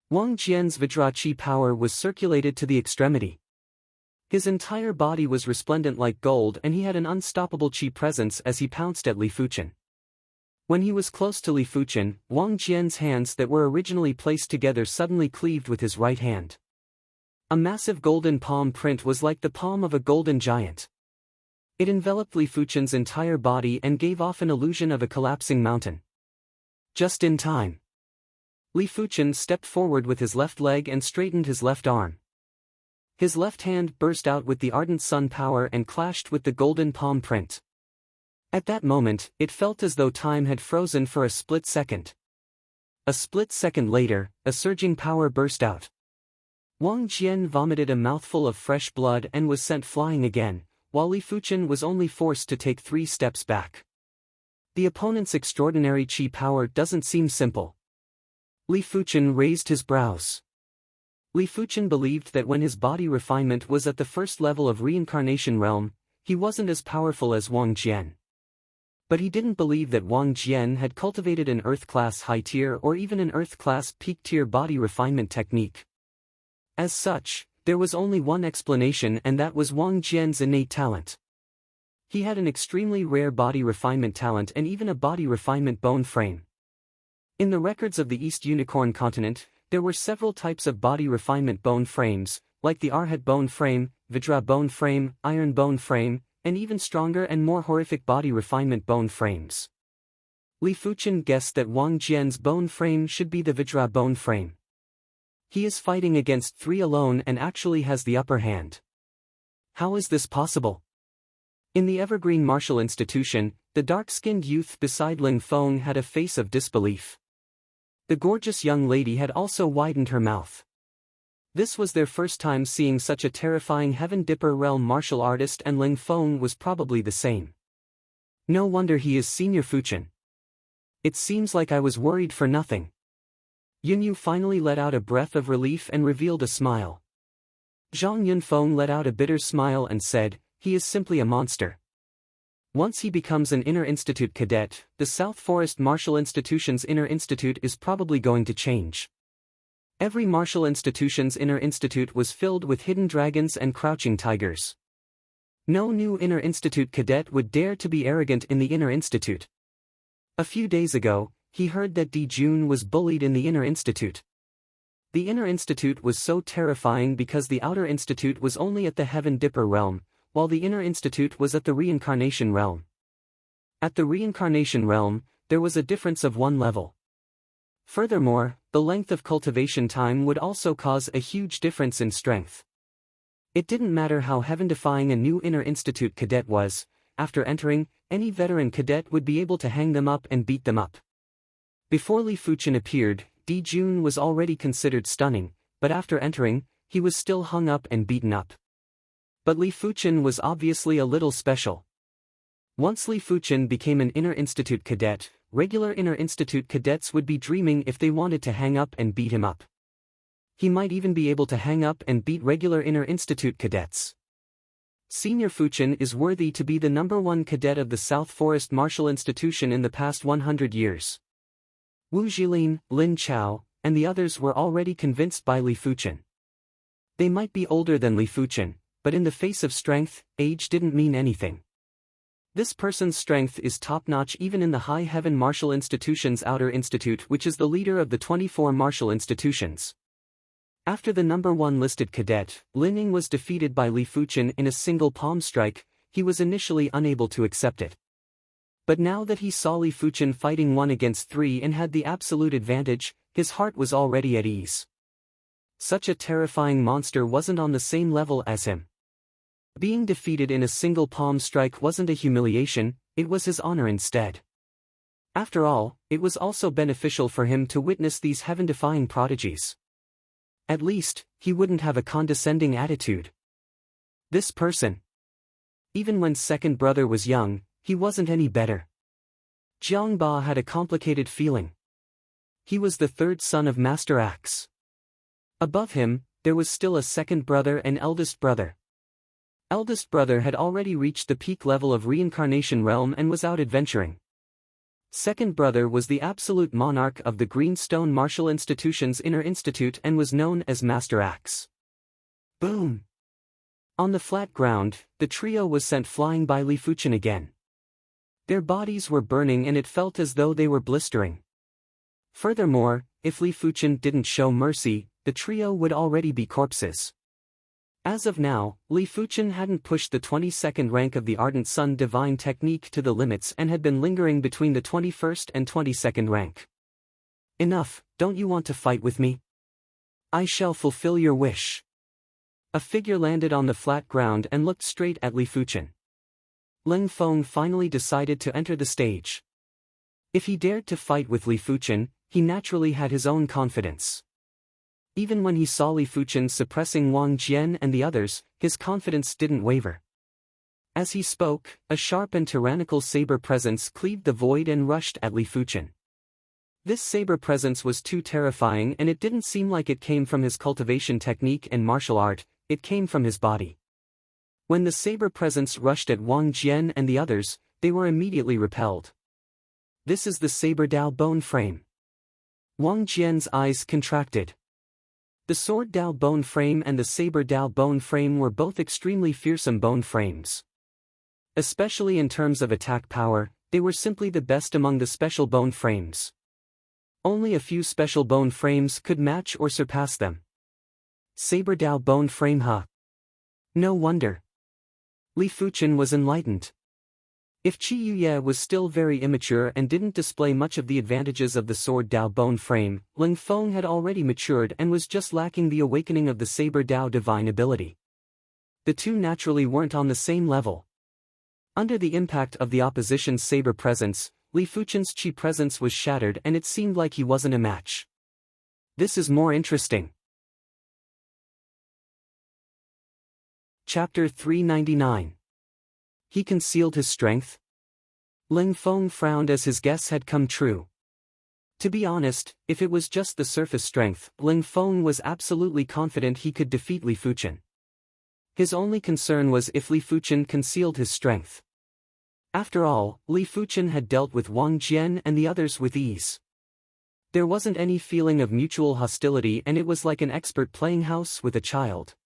Wang Jian's Vajra chi power was circulated to the extremity. His entire body was resplendent like gold and he had an unstoppable chi presence as he pounced at Li Fuchen. When he was close to Li Fuchen, Wang Jian's hands that were originally placed together suddenly cleaved with his right hand. A massive golden palm print was like the palm of a golden giant. It enveloped Li Fuchen's entire body and gave off an illusion of a collapsing mountain. Just in time. Li Fuchen stepped forward with his left leg and straightened his left arm. His left hand burst out with the ardent sun power and clashed with the golden palm print. At that moment, it felt as though time had frozen for a split second. A split second later, a surging power burst out. Wang Jian vomited a mouthful of fresh blood and was sent flying again, while Li Fuchen was only forced to take 3 steps back. The opponent's extraordinary chi power doesn't seem simple. Li Fuchen raised his brows. Li Fuchen believed that when his body refinement was at the first level of reincarnation realm, he wasn't as powerful as Wang Jian. But he didn't believe that Wang Jian had cultivated an Earth-class high-tier or even an Earth-class peak-tier body refinement technique. As such, there was only one explanation and that was Wang Jian's innate talent. He had an extremely rare body refinement talent and even a body refinement bone frame. In the records of the East Unicorn continent, there were several types of body refinement bone frames, like the Arhat bone frame, Vajra bone frame, Iron bone frame, and even stronger and more horrific body refinement bone frames. Li Fuchen guessed that Wang Jian's bone frame should be the Vajra bone frame. He is fighting against 3 alone and actually has the upper hand. How is this possible? In the Evergreen Martial Institution, the dark-skinned youth beside Ling Feng had a face of disbelief. The gorgeous young lady had also widened her mouth. This was their first time seeing such a terrifying Heaven Dipper realm martial artist and Ling Feng was probably the same. No wonder he is Senior Fuchen. It seems like I was worried for nothing. Yunyu finally let out a breath of relief and revealed a smile. Zhang Yunfeng let out a bitter smile and said, he is simply a monster. Once he becomes an Inner Institute cadet, the South Forest Martial Institution's Inner Institute is probably going to change. Every martial institution's Inner Institute was filled with hidden dragons and crouching tigers. No new Inner Institute cadet would dare to be arrogant in the Inner Institute. A few days ago, he heard that Di Jun was bullied in the Inner Institute. The Inner Institute was so terrifying because the Outer Institute was only at the Heaven Dipper realm, while the Inner Institute was at the Reincarnation realm. At the Reincarnation realm, there was a difference of 1 level. Furthermore, the length of cultivation time would also cause a huge difference in strength. It didn't matter how heaven-defying a new Inner Institute cadet was, after entering, any veteran cadet would be able to hang them up and beat them up. Before Li Fuchen appeared, Di Jun was already considered stunning, but after entering, he was still hung up and beaten up. But Li Fuchen was obviously a little special. Once Li Fuchen became an Inner Institute cadet, regular Inner Institute cadets would be dreaming if they wanted to hang up and beat him up. He might even be able to hang up and beat regular Inner Institute cadets. Senior Fuchen is worthy to be the #1 cadet of the South Forest Martial Institution in the past 100 years. Wu Jilin, Lin Chao, and the others were already convinced by Li Fuchen. They might be older than Li Fuchen, but in the face of strength, age didn't mean anything. This person's strength is top-notch even in the High Heaven Martial Institution's Outer Institute, which is the leader of the 24 martial institutions. After the #1 listed cadet, Lin Ying was defeated by Li Fuchen in a single palm strike, he was initially unable to accept it. But now that he saw Li Fuchen fighting 1 against 3 and had the absolute advantage, his heart was already at ease. such a terrifying monster wasn't on the same level as him. Being defeated in a single palm strike wasn't a humiliation, it was his honor instead. After all, it was also beneficial for him to witness these heaven-defying prodigies. At least, he wouldn't have a condescending attitude. This person. Even when second brother was young, he wasn't any better. Jiang Ba had a complicated feeling. He was the third son of Master Axe. Above him, there was still a second brother and eldest brother. Eldest brother had already reached the peak level of reincarnation realm and was out adventuring. Second brother was the absolute monarch of the Greenstone Martial Institution's Inner Institute and was known as Master Axe. Boom! On the flat ground, the trio was sent flying by Li Fuchen again. Their bodies were burning and it felt as though they were blistering. Furthermore, if Li Fuchen didn't show mercy, the trio would already be corpses. As of now, Li Fuchen hadn't pushed the 22nd rank of the Ardent Sun Divine Technique to the limits and had been lingering between the 21st and 22nd rank. Enough, don't you want to fight with me? I shall fulfill your wish. A figure landed on the flat ground and looked straight at Li Fuchen. Ling Feng finally decided to enter the stage. If he dared to fight with Li Fuchen, he naturally had his own confidence. Even when he saw Li Fuchen suppressing Wang Jian and the others, his confidence didn't waver. As he spoke, a sharp and tyrannical saber presence cleaved the void and rushed at Li Fuchen. This saber presence was too terrifying and it didn't seem like it came from his cultivation technique and martial art, it came from his body. When the saber presence rushed at Wang Jian and the others, they were immediately repelled. This is the saber Dao bone frame. Wang Jian's eyes contracted. The sword Dao bone frame and the saber Dao bone frame were both extremely fearsome bone frames. Especially in terms of attack power, they were simply the best among the special bone frames. Only a few special bone frames could match or surpass them. Saber Dao bone frame, huh? No wonder. Li Fuchen was enlightened. If Qi Yuye was still very immature and didn't display much of the advantages of the sword Dao bone frame, Ling Feng had already matured and was just lacking the awakening of the saber Dao divine ability. The two naturally weren't on the same level. Under the impact of the opposition's saber presence, Li Fuchen's Qi presence was shattered and it seemed like he wasn't a match. This is more interesting. Chapter 399. He concealed his strength? Ling Feng frowned as his guess had come true. To be honest, if it was just the surface strength, Ling Feng was absolutely confident he could defeat Li Fuchen. His only concern was if Li Fuchen concealed his strength. After all, Li Fuchen had dealt with Wang Jian and the others with ease. There wasn't any feeling of mutual hostility and it was like an expert playing house with a child.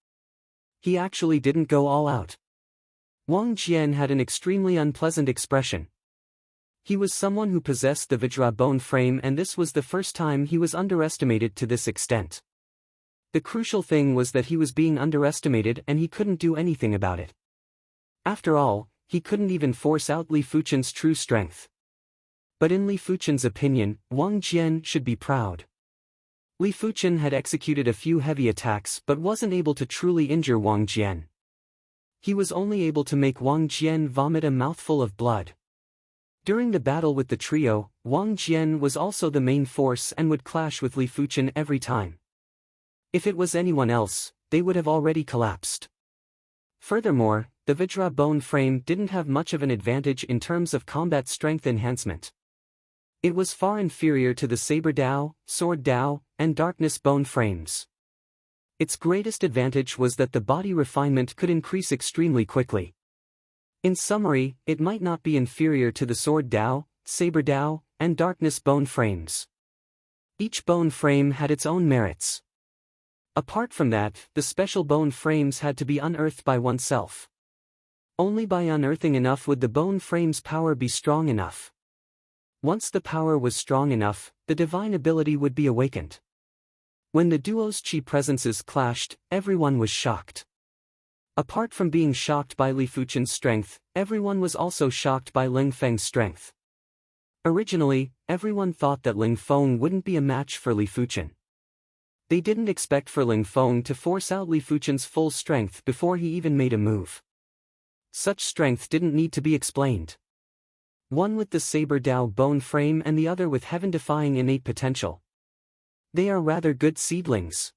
He actually didn't go all out. Wang Jian had an extremely unpleasant expression. He was someone who possessed the Vajra bone frame and this was the first time he was underestimated to this extent. The crucial thing was that he was being underestimated and he couldn't do anything about it. After all, he couldn't even force out Li Fuchen's true strength. But in Li Fuchen's opinion, Wang Jian should be proud. Li Fuchen had executed a few heavy attacks but wasn't able to truly injure Wang Jian. He was only able to make Wang Jian vomit a mouthful of blood. During the battle with the trio, Wang Jian was also the main force and would clash with Li Fuchen every time. If it was anyone else, they would have already collapsed. Furthermore, the Vajra bone frame didn't have much of an advantage in terms of combat strength enhancement. It was far inferior to the Saber Dao, Sword Dao, and Darkness bone frames. Its greatest advantage was that the body refinement could increase extremely quickly. In summary, it might not be inferior to the Sword Dao, Saber Dao, and Darkness bone frames. Each bone frame had its own merits. Apart from that, the special bone frames had to be unearthed by oneself. Only by unearthing enough would the bone frame's power be strong enough. Once the power was strong enough, the divine ability would be awakened. When the duo's Qi presences clashed, everyone was shocked. Apart from being shocked by Li Fuchen's strength, everyone was also shocked by Ling Feng's strength. Originally, everyone thought that Ling Feng wouldn't be a match for Li Fuchen. They didn't expect for Ling Feng to force out Li Fuchen's full strength before he even made a move. Such strength didn't need to be explained. One with the saber Dao bone frame and the other with heaven-defying innate potential. They are rather good seedlings.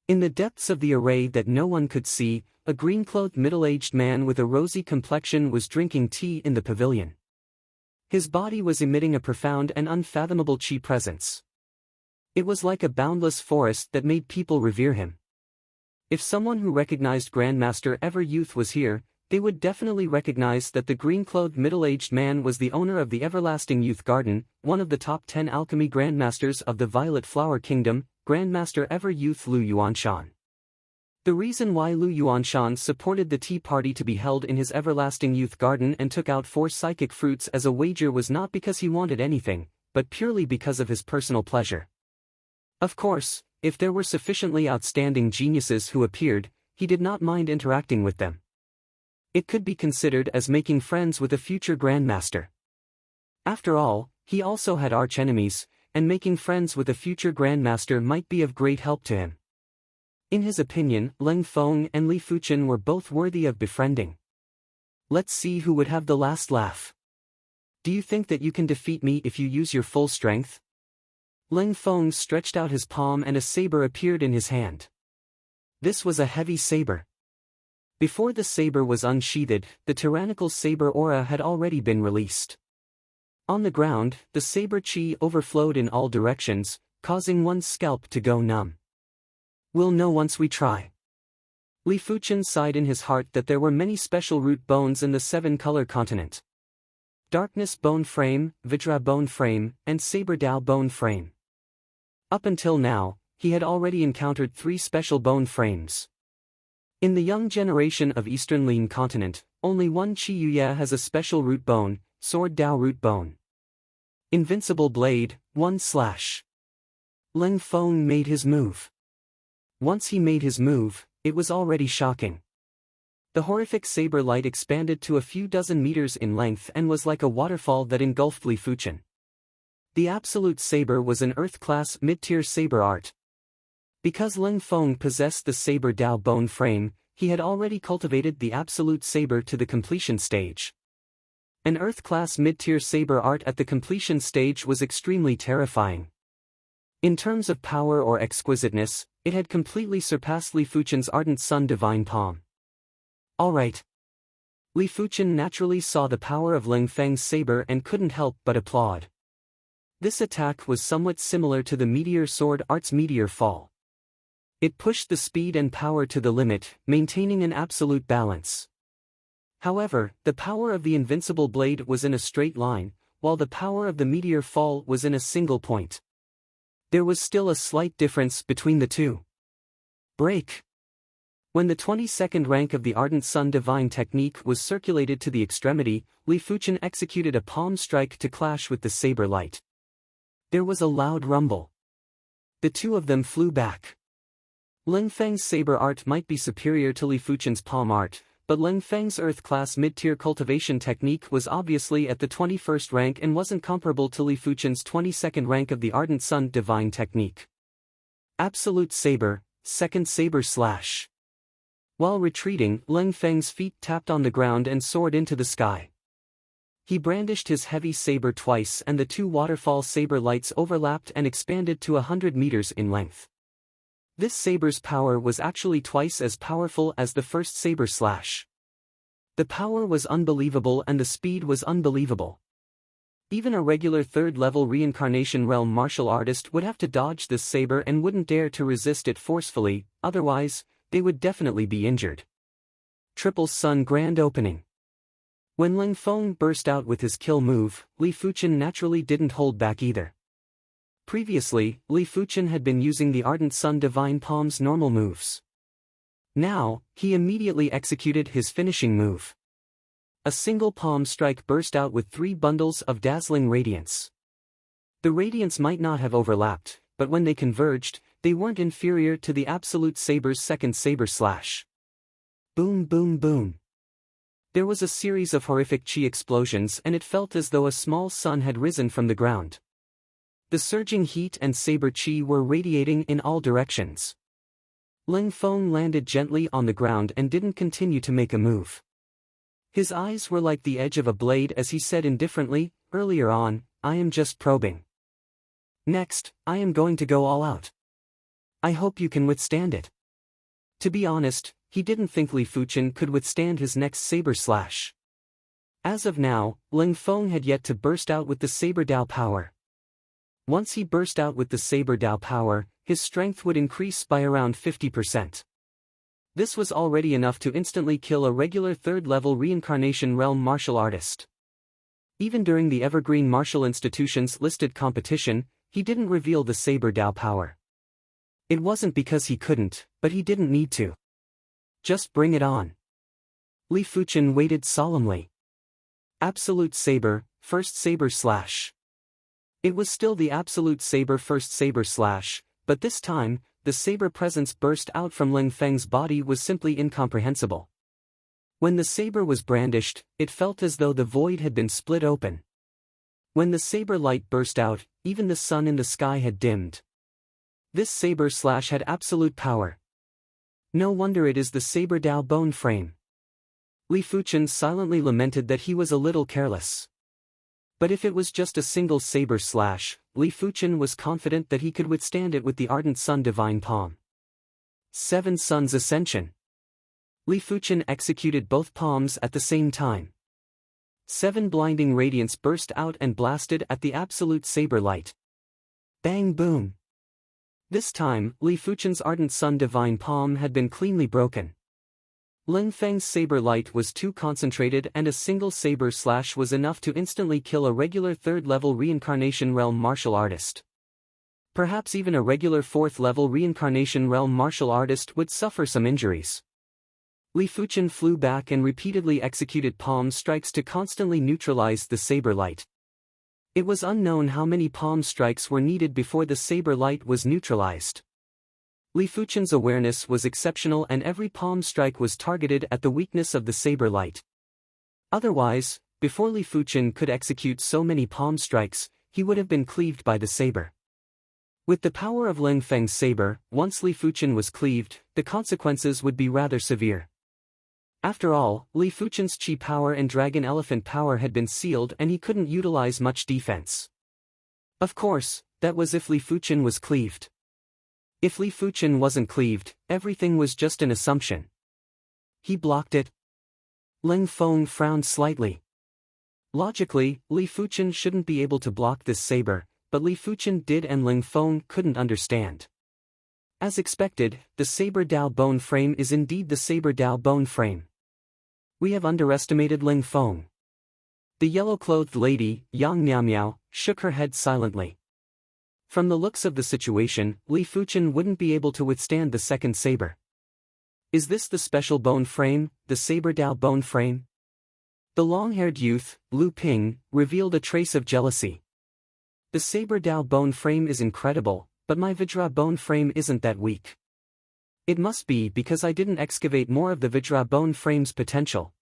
In the depths of the array that no one could see, a green-clothed middle-aged man with a rosy complexion was drinking tea in the pavilion. His body was emitting a profound and unfathomable chi presence. It was like a boundless forest that made people revere him. If someone who recognized Grandmaster Ever Youth was here, they would definitely recognize that the green-clothed middle-aged man was the owner of the Everlasting Youth Garden, one of the top 10 alchemy grandmasters of the Violet Flower Kingdom, Grandmaster Ever Youth Lu Yuanshan. The reason why Lu Yuanshan supported the tea party to be held in his Everlasting Youth Garden and took out 4 psychic fruits as a wager was not because he wanted anything, but purely because of his personal pleasure. Of course, if there were sufficiently outstanding geniuses who appeared, he did not mind interacting with them. It could be considered as making friends with a future grandmaster. After all, he also had arch-enemies, and making friends with a future grandmaster might be of great help to him. In his opinion, Ling Feng and Li Fuchen were both worthy of befriending. Let's see who would have the last laugh. Do you think that you can defeat me if you use your full strength? Ling Feng stretched out his palm and a saber appeared in his hand. This was a heavy saber. Before the saber was unsheathed, the tyrannical saber aura had already been released. On the ground, the saber chi overflowed in all directions, causing one's scalp to go numb. We'll know once we try. Li Fuchen sighed in his heart that there were many special root bones in the 7-color continent. Darkness bone frame, Vajra bone frame, and Saber Dao bone frame. Up until now, he had already encountered 3 special bone frames. In the young generation of Eastern Lin continent, only one Qi Yuya has a special root bone, Sword Dao root bone. Invincible blade, 1 slash. Ling Feng made his move. Once he made his move, it was already shocking. The horrific saber light expanded to a few dozen meters in length and was like a waterfall that engulfed Li Fuchen. The absolute saber was an Earth-class mid-tier saber art. Because Ling Feng possessed the saber Dao bone frame, he had already cultivated the absolute saber to the completion stage. An Earth-class mid-tier saber art at the completion stage was extremely terrifying. In terms of power or exquisiteness, it had completely surpassed Li Fuchen's ardent sun divine palm. Alright. Li Fuchen naturally saw the power of Ling Feng's saber and couldn't help but applaud. This attack was somewhat similar to the Meteor Sword Art's Meteor Fall. It pushed the speed and power to the limit, maintaining an absolute balance. However, the power of the invincible blade was in a straight line, while the power of the Meteor Fall was in a single point. There was still a slight difference between the two. Break. When the 22nd rank of the Ardent Sun Divine technique was circulated to the extremity, Li Fuchen executed a palm strike to clash with the saber light. There was a loud rumble. The two of them flew back. Ling Feng's saber art might be superior to Li Fuchen's palm art, but Ling Feng's Earth-class mid-tier cultivation technique was obviously at the 21st rank and wasn't comparable to Li Fuchen's 22nd rank of the Ardent Sun Divine technique. Absolute Saber, Second Saber Slash. While retreating, Ling Feng's feet tapped on the ground and soared into the sky. He brandished his heavy saber twice and the 2 waterfall saber lights overlapped and expanded to 100 meters in length. This saber's power was actually twice as powerful as the first saber slash. The power was unbelievable and the speed was unbelievable. Even a regular 3rd-level reincarnation realm martial artist would have to dodge this saber and wouldn't dare to resist it forcefully, otherwise, they would definitely be injured. Triple Sun Grand Opening. When Ling Feng burst out with his kill move, Li Fuchen naturally didn't hold back either. Previously, Li Fuchen had been using the Ardent Sun Divine Palm's normal moves. Now, he immediately executed his finishing move. A single palm strike burst out with 3 bundles of dazzling radiance. The radiance might not have overlapped, but when they converged, they weren't inferior to the Absolute Saber's second saber slash. Boom boom boom. There was a series of horrific chi explosions and it felt as though a small sun had risen from the ground. The surging heat and saber chi were radiating in all directions. Ling Feng landed gently on the ground and didn't continue to make a move. His eyes were like the edge of a blade as he said indifferently, "Earlier on, I am just probing. Next, I am going to go all out. I hope you can withstand it." To be honest, he didn't think Li Fuchen could withstand his next saber slash. As of now, Ling Feng had yet to burst out with the saber Dao power. Once he burst out with the saber Dao power, his strength would increase by around 50%. This was already enough to instantly kill a regular third-level reincarnation realm martial artist. Even during the Evergreen Martial Institution's listed competition, he didn't reveal the saber Dao power. It wasn't because he couldn't, but he didn't need to. Just bring it on. Li Fuchen waited solemnly. Absolute Saber, First Saber Slash. It was still the Absolute Saber First Saber Slash, but this time, the saber presence burst out from Ling Feng's body was simply incomprehensible. When the saber was brandished, it felt as though the void had been split open. When the saber light burst out, even the sun in the sky had dimmed. This saber slash had absolute power. No wonder it is the saber Dao bone frame. Li Fuchen silently lamented that he was a little careless. But if it was just a single saber slash, Li Fuchen was confident that he could withstand it with the Ardent Sun Divine Palm. 7 Suns Ascension. Li Fuchen executed both palms at the same time. 7 blinding radiance burst out and blasted at the absolute saber light. Bang boom. This time, Li Fuchen's Ardent Sun Divine Palm had been cleanly broken. Ling Feng's saber light was too concentrated and a single saber slash was enough to instantly kill a regular third-level reincarnation realm martial artist. Perhaps even a regular fourth-level reincarnation realm martial artist would suffer some injuries. Li Fuchen flew back and repeatedly executed palm strikes to constantly neutralize the saber light. It was unknown how many palm strikes were needed before the saber light was neutralized. Li Fuchen's awareness was exceptional and every palm strike was targeted at the weakness of the saber light. Otherwise, before Li Fuchen could execute so many palm strikes, he would have been cleaved by the saber. With the power of Ling Feng's saber, once Li Fuchen was cleaved, the consequences would be rather severe. After all, Li Fuchen's Qi power and Dragon Elephant power had been sealed and he couldn't utilize much defense. Of course, that was if Li Fuchen was cleaved. If Li Fuchen wasn't cleaved, everything was just an assumption. He blocked it. Ling Feng frowned slightly. Logically, Li Fuchen shouldn't be able to block this saber, but Li Fuchen did and Ling Feng couldn't understand. As expected, the saber Dao bone frame is indeed the saber Dao bone frame. We have underestimated Ling Feng. The yellow-clothed lady, Yang Miao, shook her head silently. From the looks of the situation, Li Fuchen wouldn't be able to withstand the second saber. Is this the special bone frame, the saber Dao bone frame? The long-haired youth, Lu Ping, revealed a trace of jealousy. The saber Dao bone frame is incredible, but my Vajra bone frame isn't that weak. It must be because I didn't excavate more of the Vajra bone frame's potential.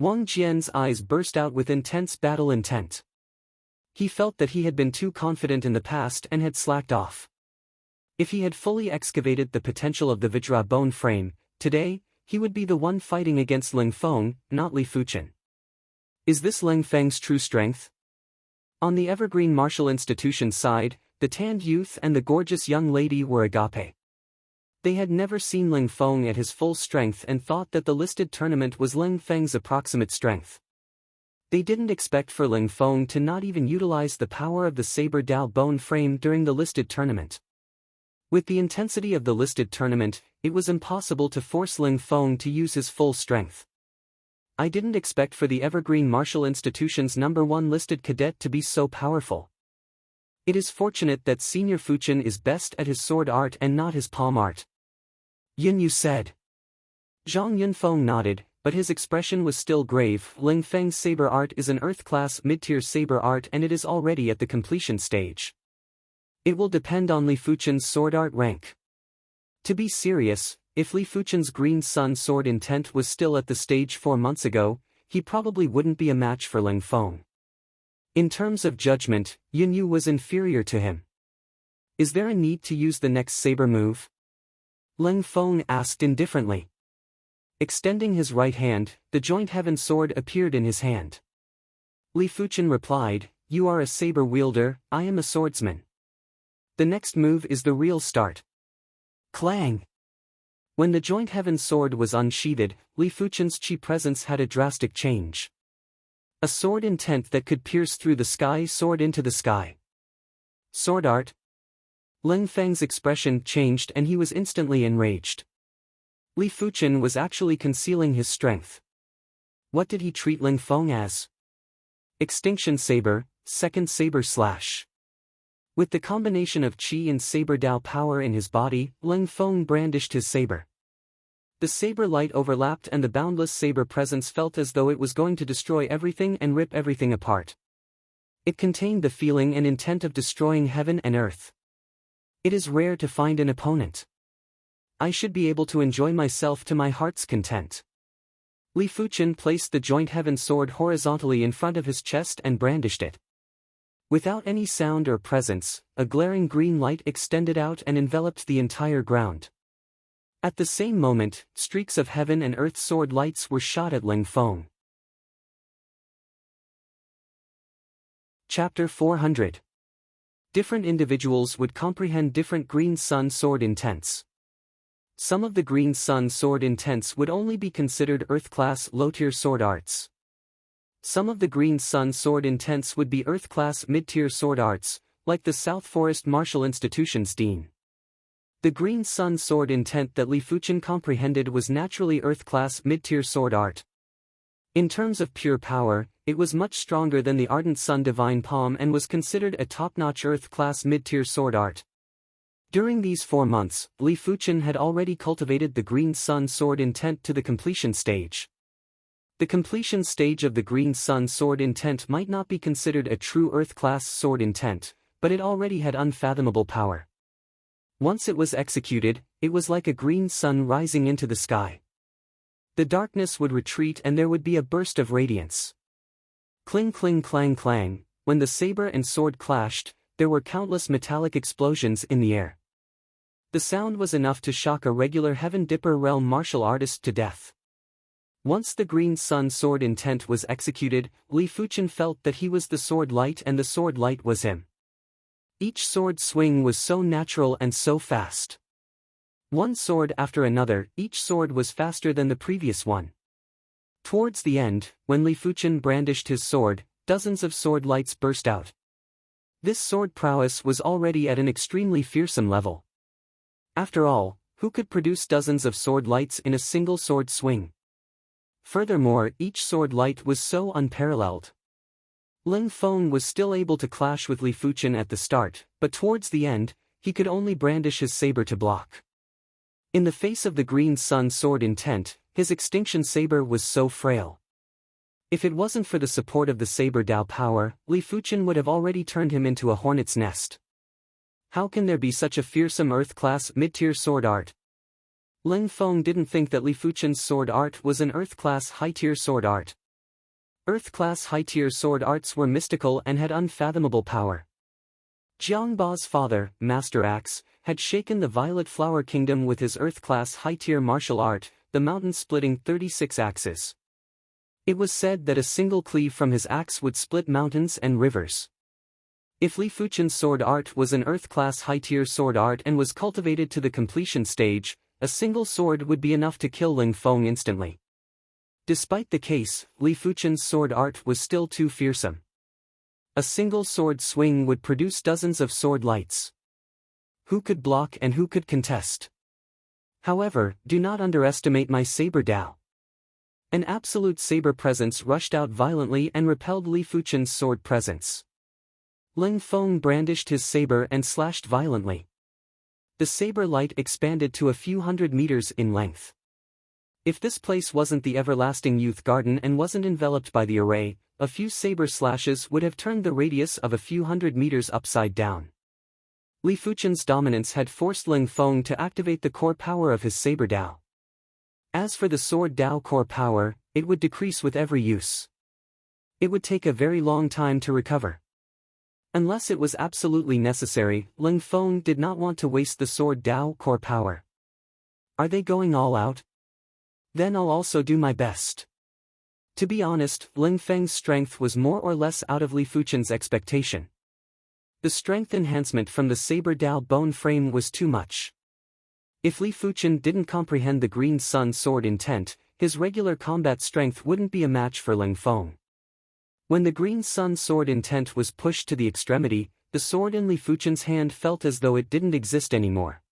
Wang Jian's eyes burst out with intense battle intent. He felt that he had been too confident in the past and had slacked off. If he had fully excavated the potential of the Vajra bone frame, today, he would be the one fighting against Ling Feng, not Li Fuchen. Is this Ling Feng's true strength? On the Evergreen Martial Institution side, the tanned youth and the gorgeous young lady were agape. They had never seen Ling Feng at his full strength and thought that the listed tournament was Ling Feng's approximate strength. They didn't expect for Ling Feng to not even utilize the power of the saber Dao bone frame during the listed tournament. With the intensity of the listed tournament, it was impossible to force Ling Feng to use his full strength. I didn't expect for the Evergreen Martial Institution's #1 listed cadet to be so powerful. It is fortunate that Senior Fuchen is best at his sword art and not his palm art. Yun Yu said. Zhang Yunfeng nodded, but his expression was still grave. Ling Feng's saber art is an Earth-class mid-tier saber art and it is already at the completion stage. It will depend on Li Fuchen's sword art rank. To be serious, if Li Fuchen's Green Sun sword intent was still at the stage 4 months ago, he probably wouldn't be a match for Ling Feng. In terms of judgment, Yunyu was inferior to him. Is there a need to use the next saber move? Ling Feng asked indifferently. Extending his right hand, the joint heaven sword appeared in his hand. Li Fuchen replied, "You are a saber wielder, I am a swordsman. The next move is the real start." Clang! When the joint heaven sword was unsheathed, Li Fuchen's chi presence had a drastic change. A sword intent that could pierce through the sky soared into the sky. Sword art? Ling Feng's expression changed and he was instantly enraged. Li Fuchen was actually concealing his strength. What did he treat Ling Feng as? Extinction Saber, Second Saber Slash. With the combination of Qi and Saber Dao power in his body, Ling Feng brandished his saber. The saber light overlapped and the boundless saber presence felt as though it was going to destroy everything and rip everything apart. It contained the feeling and intent of destroying heaven and earth. It is rare to find an opponent. I should be able to enjoy myself to my heart's content. Li Fuchen placed the joint heaven sword horizontally in front of his chest and brandished it. Without any sound or presence, a glaring green light extended out and enveloped the entire ground. At the same moment, streaks of heaven and earth sword lights were shot at Ling Feng. Chapter 400. Different individuals would comprehend different green sun sword intents. Some of the green sun sword intents would only be considered earth-class low-tier sword arts. Some of the green sun sword intents would be earth-class mid-tier sword arts, like the South Forest Martial Institution's Dean. The green sun sword intent that Li Fuchen comprehended was naturally earth-class mid-tier sword art. In terms of pure power, it was much stronger than the Ardent Sun Divine Palm and was considered a top-notch earth-class mid-tier sword art. During these 4 months, Li Fuchen had already cultivated the green sun sword intent to the completion stage. The completion stage of the green sun sword intent might not be considered a true earth-class sword intent, but it already had unfathomable power. Once it was executed, it was like a green sun rising into the sky. The darkness would retreat and there would be a burst of radiance. Cling cling clang clang, when the saber and sword clashed, there were countless metallic explosions in the air. The sound was enough to shock a regular Heaven Dipper realm martial artist to death. Once the green sun sword intent was executed, Li Fuchen felt that he was the sword light and the sword light was him. Each sword swing was so natural and so fast. One sword after another, each sword was faster than the previous one. Towards the end, when Li Fuchen brandished his sword, dozens of sword lights burst out. This sword prowess was already at an extremely fearsome level. After all, who could produce dozens of sword lights in a single sword swing? Furthermore, each sword light was so unparalleled. Ling Feng was still able to clash with Li Fuchen at the start, but towards the end, he could only brandish his saber to block. In the face of the green sun sword intent, his extinction saber was so frail. If it wasn't for the support of the saber Dao power, Li Fuchen would have already turned him into a hornet's nest. How can there be such a fearsome earth-class mid-tier sword art? Ling Feng didn't think that Li Fuchen's sword art was an earth-class high-tier sword art. Earth-class high-tier sword arts were mystical and had unfathomable power. Jiangba's father, Master Axe, had shaken the Violet Flower Kingdom with his earth-class high-tier martial art, the mountain-splitting 36 axes. It was said that a single cleave from his axe would split mountains and rivers. If Li Fuchen's sword art was an earth-class high-tier sword art and was cultivated to the completion stage, a single sword would be enough to kill Ling Feng instantly. Despite the case, Li Fuchen's sword art was still too fearsome. A single sword swing would produce dozens of sword lights. Who could block and who could contest? However, do not underestimate my saber Dao. An absolute saber presence rushed out violently and repelled Li Fuchen's sword presence. Ling Feng brandished his saber and slashed violently. The saber light expanded to a few hundred meters in length. If this place wasn't the everlasting youth garden and wasn't enveloped by the array, a few saber slashes would have turned the radius of a few hundred meters upside down. Li Fuchen's dominance had forced Ling Feng to activate the core power of his saber Dao. As for the sword Dao core power, it would decrease with every use. It would take a very long time to recover. Unless it was absolutely necessary, Ling Feng did not want to waste the sword Dao core power. Are they going all out? Then I'll also do my best. To be honest, Ling Feng's strength was more or less out of Li Fuchen's expectation. The strength enhancement from the Saber Dao bone frame was too much. If Li Fuchen didn't comprehend the Green Sun sword intent, his regular combat strength wouldn't be a match for Ling Feng. When the Green Sun sword intent was pushed to the extremity, the sword in Li Fuchen's hand felt as though it didn't exist anymore.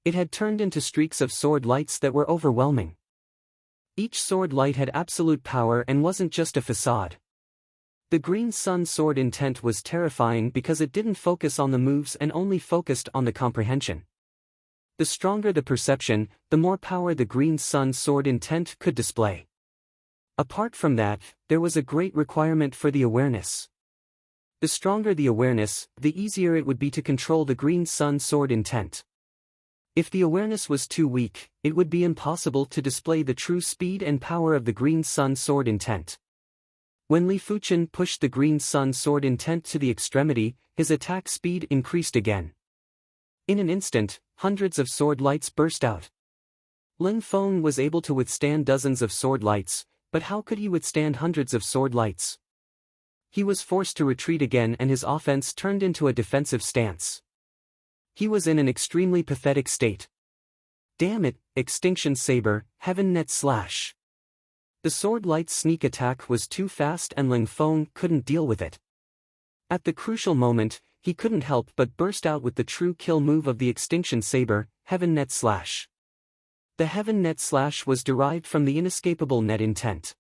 It had turned into streaks of sword lights that were overwhelming. Each sword light had absolute power and wasn't just a facade. The Green Sun sword intent was terrifying because it didn't focus on the moves and only focused on the comprehension. The stronger the perception, the more power the Green Sun sword intent could display. Apart from that, there was a great requirement for the awareness. The stronger the awareness, the easier it would be to control the Green Sun sword intent. If the awareness was too weak, it would be impossible to display the true speed and power of the Green Sun sword intent. When Li Fuchen pushed the Green Sun sword intent to the extremity, his attack speed increased again. In an instant, hundreds of sword lights burst out. Ling Feng was able to withstand dozens of sword lights, but how could he withstand hundreds of sword lights? He was forced to retreat again and his offense turned into a defensive stance. He was in an extremely pathetic state. Damn it, Extinction Saber, Heaven Net Slash. The sword light's sneak attack was too fast and Ling Feng couldn't deal with it. At the crucial moment, he couldn't help but burst out with the true kill move of the Extinction Saber, Heaven Net Slash. The Heaven Net Slash was derived from the inescapable net intent.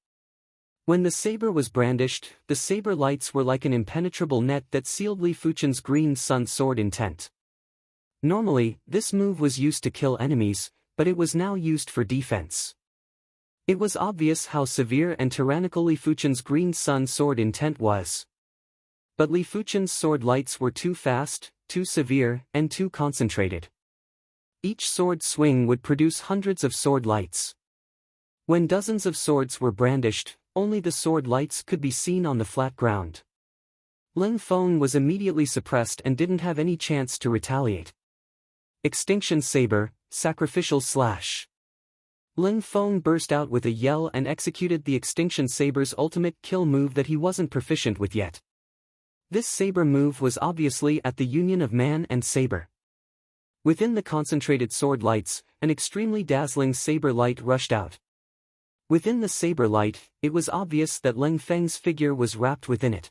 When the saber was brandished, the saber lights were like an impenetrable net that sealed Li Fuchen's Green Sun sword intent. Normally, this move was used to kill enemies, but it was now used for defense. It was obvious how severe and tyrannical Li Fuchen's Green Sun sword intent was. But Li Fuchen's sword lights were too fast, too severe, and too concentrated. Each sword swing would produce hundreds of sword lights. When dozens of swords were brandished, only the sword lights could be seen on the flat ground. Ling Feng was immediately suppressed and didn't have any chance to retaliate. Extinction Saber, Sacrificial Slash. Ling Feng burst out with a yell and executed the Extinction Saber's ultimate kill move that he wasn't proficient with yet. This saber move was obviously at the union of man and saber. Within the concentrated sword lights, an extremely dazzling saber light rushed out. Within the saber light, it was obvious that Ling Feng's figure was wrapped within it.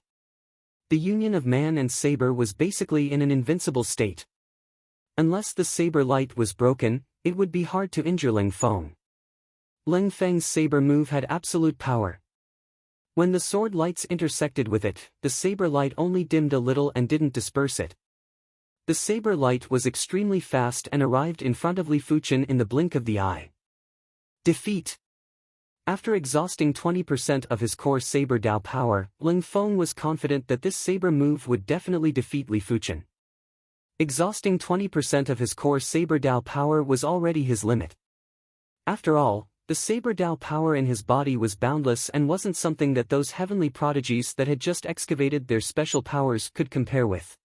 The union of man and saber was basically in an invincible state. Unless the saber light was broken, it would be hard to injure Ling Feng. Ling Feng's saber move had absolute power. When the sword lights intersected with it, the saber light only dimmed a little and didn't disperse it. The saber light was extremely fast and arrived in front of Li Fuchen in the blink of the eye. Defeat. After exhausting 20% of his core Saber Dao power, Ling Feng was confident that this saber move would definitely defeat Li Fuchen. Exhausting 20% of his core Saber Dao power was already his limit. After all, the Saber Dao power in his body was boundless and wasn't something that those heavenly prodigies that had just excavated their special powers could compare with.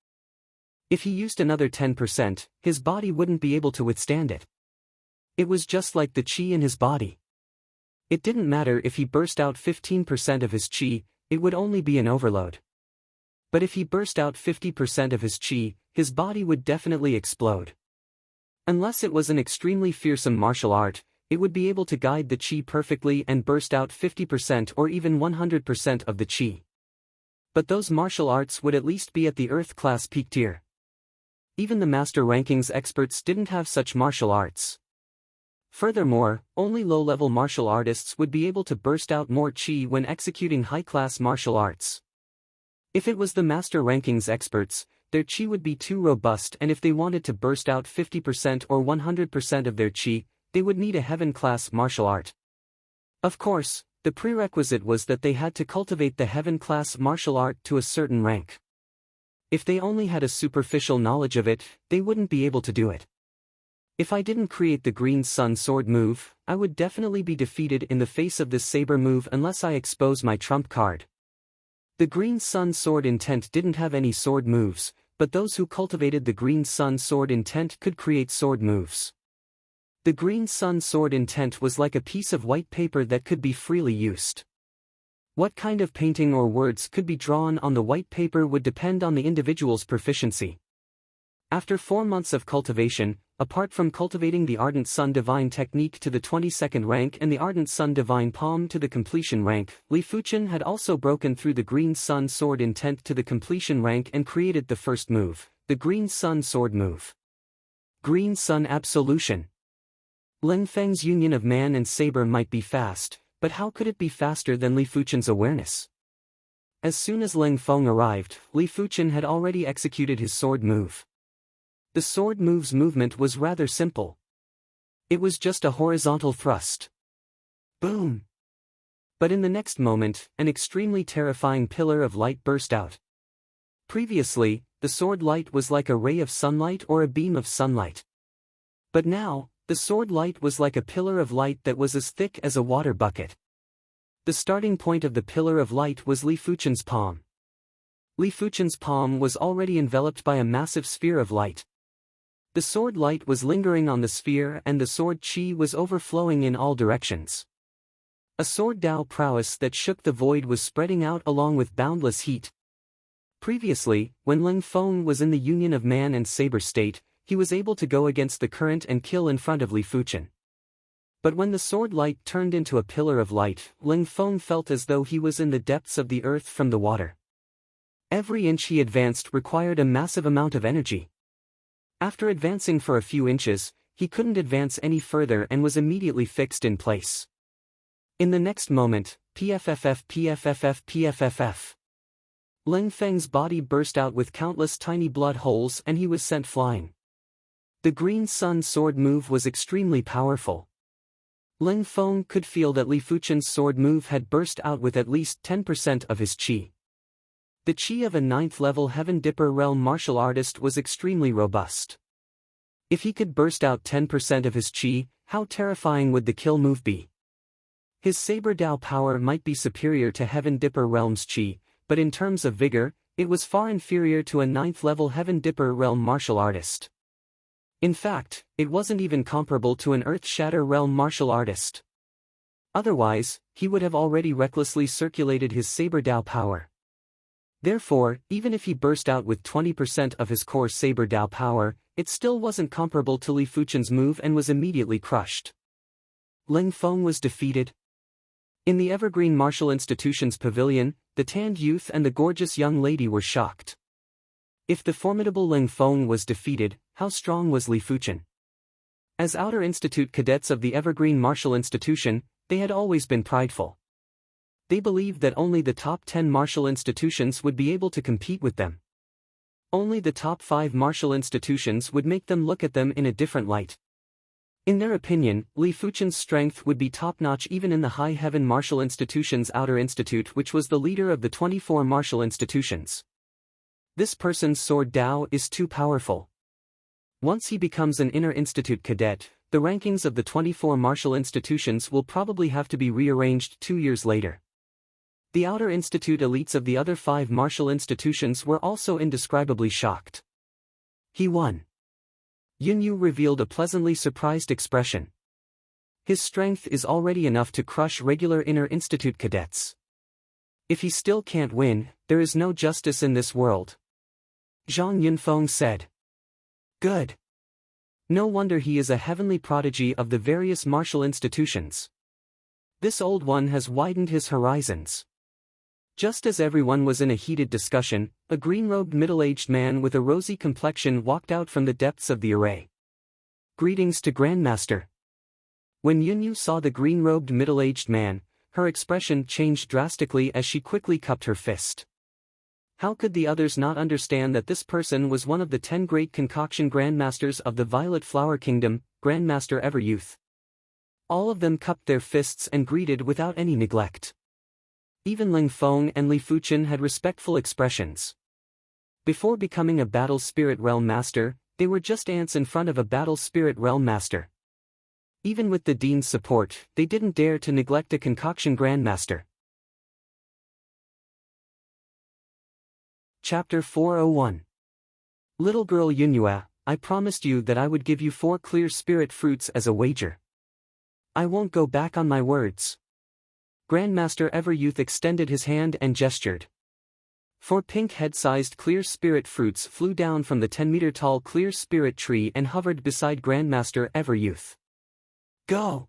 If he used another 10%, his body wouldn't be able to withstand it. It was just like the chi in his body. It didn't matter if he burst out 15% of his chi, it would only be an overload. But if he burst out 50% of his chi, his body would definitely explode. Unless it was an extremely fearsome martial art, it would be able to guide the chi perfectly and burst out 50% or even 100% of the chi. But those martial arts would at least be at the Earth-class peak tier. Even the master rankings experts didn't have such martial arts. Furthermore, only low-level martial artists would be able to burst out more chi when executing high-class martial arts. If it was the master rankings experts, their chi would be too robust, and if they wanted to burst out 50% or 100% of their chi, they would need a heaven-class martial art. Of course, the prerequisite was that they had to cultivate the heaven-class martial art to a certain rank. If they only had a superficial knowledge of it, they wouldn't be able to do it. If I didn't create the Green Sun sword move, I would definitely be defeated in the face of this saber move unless I expose my trump card. The Green Sun Sword Intent didn't have any sword moves, but those who cultivated the Green Sun Sword Intent could create sword moves. The Green Sun Sword Intent was like a piece of white paper that could be freely used. What kind of painting or words could be drawn on the white paper would depend on the individual's proficiency. After 4 months of cultivation, apart from cultivating the Ardent Sun Divine Technique to the 22nd rank and the Ardent Sun Divine Palm to the completion rank, Li Fuchen had also broken through the Green Sun Sword Intent to the completion rank and created the first move, the Green Sun Sword move. Green Sun Absolution. Ling Feng's union of man and saber might be fast, but how could it be faster than Li Fuchen's awareness? As soon as Ling Feng arrived, Li Fuchen had already executed his sword move. The sword move's movement was rather simple. It was just a horizontal thrust. Boom! But in the next moment, an extremely terrifying pillar of light burst out. Previously, the sword light was like a ray of sunlight or a beam of sunlight. But now, the sword light was like a pillar of light that was as thick as a water bucket. The starting point of the pillar of light was Li Fuchen's palm. Li Fuchen's palm was already enveloped by a massive sphere of light. The sword light was lingering on the sphere and the sword qi was overflowing in all directions. A sword Dao prowess that shook the void was spreading out along with boundless heat. Previously, when Ling Feng was in the union of man and saber state, he was able to go against the current and kill in front of Li Fuchen. But when the sword light turned into a pillar of light, Ling Feng felt as though he was in the depths of the earth from the water. Every inch he advanced required a massive amount of energy. After advancing for a few inches, he couldn't advance any further and was immediately fixed in place. In the next moment, PFFF. Ling Feng's body burst out with countless tiny blood holes and he was sent flying. The Green Sun sword move was extremely powerful. Ling Feng could feel that Li Fuchen's sword move had burst out with at least 10% of his qi. The qi of a 9th-level Heaven Dipper realm martial artist was extremely robust. If he could burst out 10% of his qi, how terrifying would the kill move be? His saber Dao power might be superior to Heaven Dipper realm's qi, but in terms of vigor, it was far inferior to a 9th-level Heaven Dipper realm martial artist. In fact, it wasn't even comparable to an Earth Shatter realm martial artist. Otherwise, he would have already recklessly circulated his saber Dao power. Therefore, even if he burst out with 20% of his core saber Dao power, it still wasn't comparable to Li Fuchen's move and was immediately crushed. Ling Feng was defeated. In the Evergreen Martial Institution's pavilion, the tanned youth and the gorgeous young lady were shocked. If the formidable Ling Feng was defeated, how strong was Li Fuchen? As Outer Institute cadets of the Evergreen Martial Institution, they had always been prideful. They believed that only the top 10 martial institutions would be able to compete with them. Only the top 5 martial institutions would make them look at them in a different light. In their opinion, Li Fuchen's strength would be top-notch even in the High Heaven Martial Institution's Outer Institute, which was the leader of the 24 martial institutions. This person's sword Dao is too powerful. Once he becomes an Inner Institute cadet, the rankings of the 24 martial institutions will probably have to be rearranged 2 years later. The Outer Institute elites of the other 5 martial institutions were also indescribably shocked. He won. Yunyu revealed a pleasantly surprised expression. His strength is already enough to crush regular Inner Institute cadets. If he still can't win, there is no justice in this world. Zhang Yunfeng said. Good. No wonder he is a heavenly prodigy of the various martial institutions. This old one has widened his horizons. Just as everyone was in a heated discussion, a green-robed middle-aged man with a rosy complexion walked out from the depths of the array. Greetings to Grandmaster. When Yunyu saw the green-robed middle-aged man, her expression changed drastically as she quickly cupped her fist. How could the others not understand that this person was one of the 10 great concoction grandmasters of the Violet Flower Kingdom, Grandmaster Everyouth? All of them cupped their fists and greeted without any neglect. Even Ling Feng and Li Fuchen had respectful expressions. Before becoming a Battle Spirit Realm Master, they were just ants in front of a Battle Spirit Realm Master. Even with the Dean's support, they didn't dare to neglect a Concoction Grandmaster. Chapter 401. Little girl Yunyue, I promised you that I would give you 4 clear spirit fruits as a wager. I won't go back on my words. Grandmaster Everyouth extended his hand and gestured. 4 pink head-sized clear spirit fruits flew down from the 10-meter-tall clear spirit tree and hovered beside Grandmaster Everyouth. Go!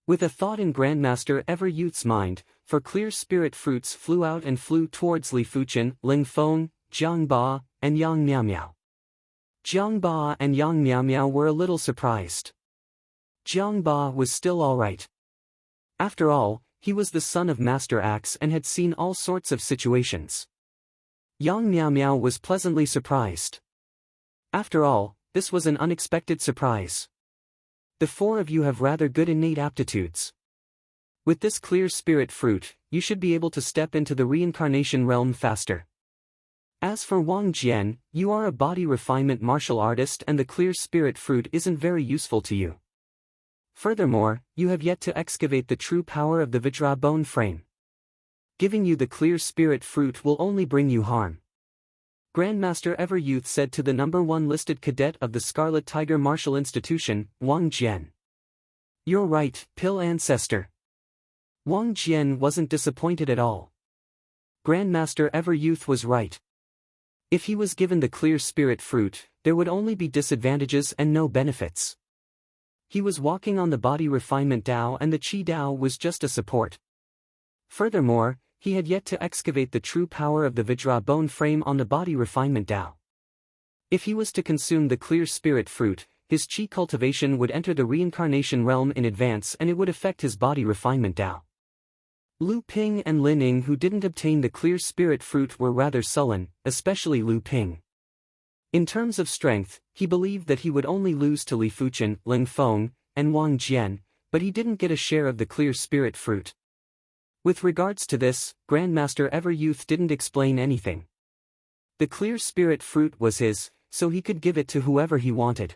With a thought in Grandmaster Everyouth's mind, 4 clear spirit fruits flew out and flew towards Li Fuchen, Ling Feng, Jiang Ba, and Yang Miao. Jiang Ba and Yang Miao were a little surprised. Jiang Ba was still alright. After all, he was the son of Master Axe and had seen all sorts of situations. Yang Miao was pleasantly surprised. After all, this was an unexpected surprise. The 4 of you have rather good innate aptitudes. With this clear spirit fruit, you should be able to step into the reincarnation realm faster. As for Wang Jian, you are a body refinement martial artist and the clear spirit fruit isn't very useful to you. Furthermore, you have yet to excavate the true power of the Vajra bone frame. Giving you the clear spirit fruit will only bring you harm. Grandmaster Everyouth said to the number 1 listed cadet of the Scarlet Tiger Martial Institution, Wang Jian. You're right, Pill Ancestor. Wang Jian wasn't disappointed at all. Grandmaster Everyouth was right. If he was given the clear spirit fruit, there would only be disadvantages and no benefits. He was walking on the body refinement Dao and the Qi Dao was just a support. Furthermore, he had yet to excavate the true power of the Vajra bone frame on the body refinement Dao. If he was to consume the clear spirit fruit, his Qi cultivation would enter the reincarnation realm in advance and it would affect his body refinement Dao. Lu Ping and Lin Ying who didn't obtain the clear spirit fruit were rather sullen, especially Lu Ping. In terms of strength, he believed that he would only lose to Li Fuchen, Ling Feng, and Wang Jian, but he didn't get a share of the clear spirit fruit. With regards to this, Grandmaster Everyouth didn't explain anything. The clear spirit fruit was his, so he could give it to whoever he wanted.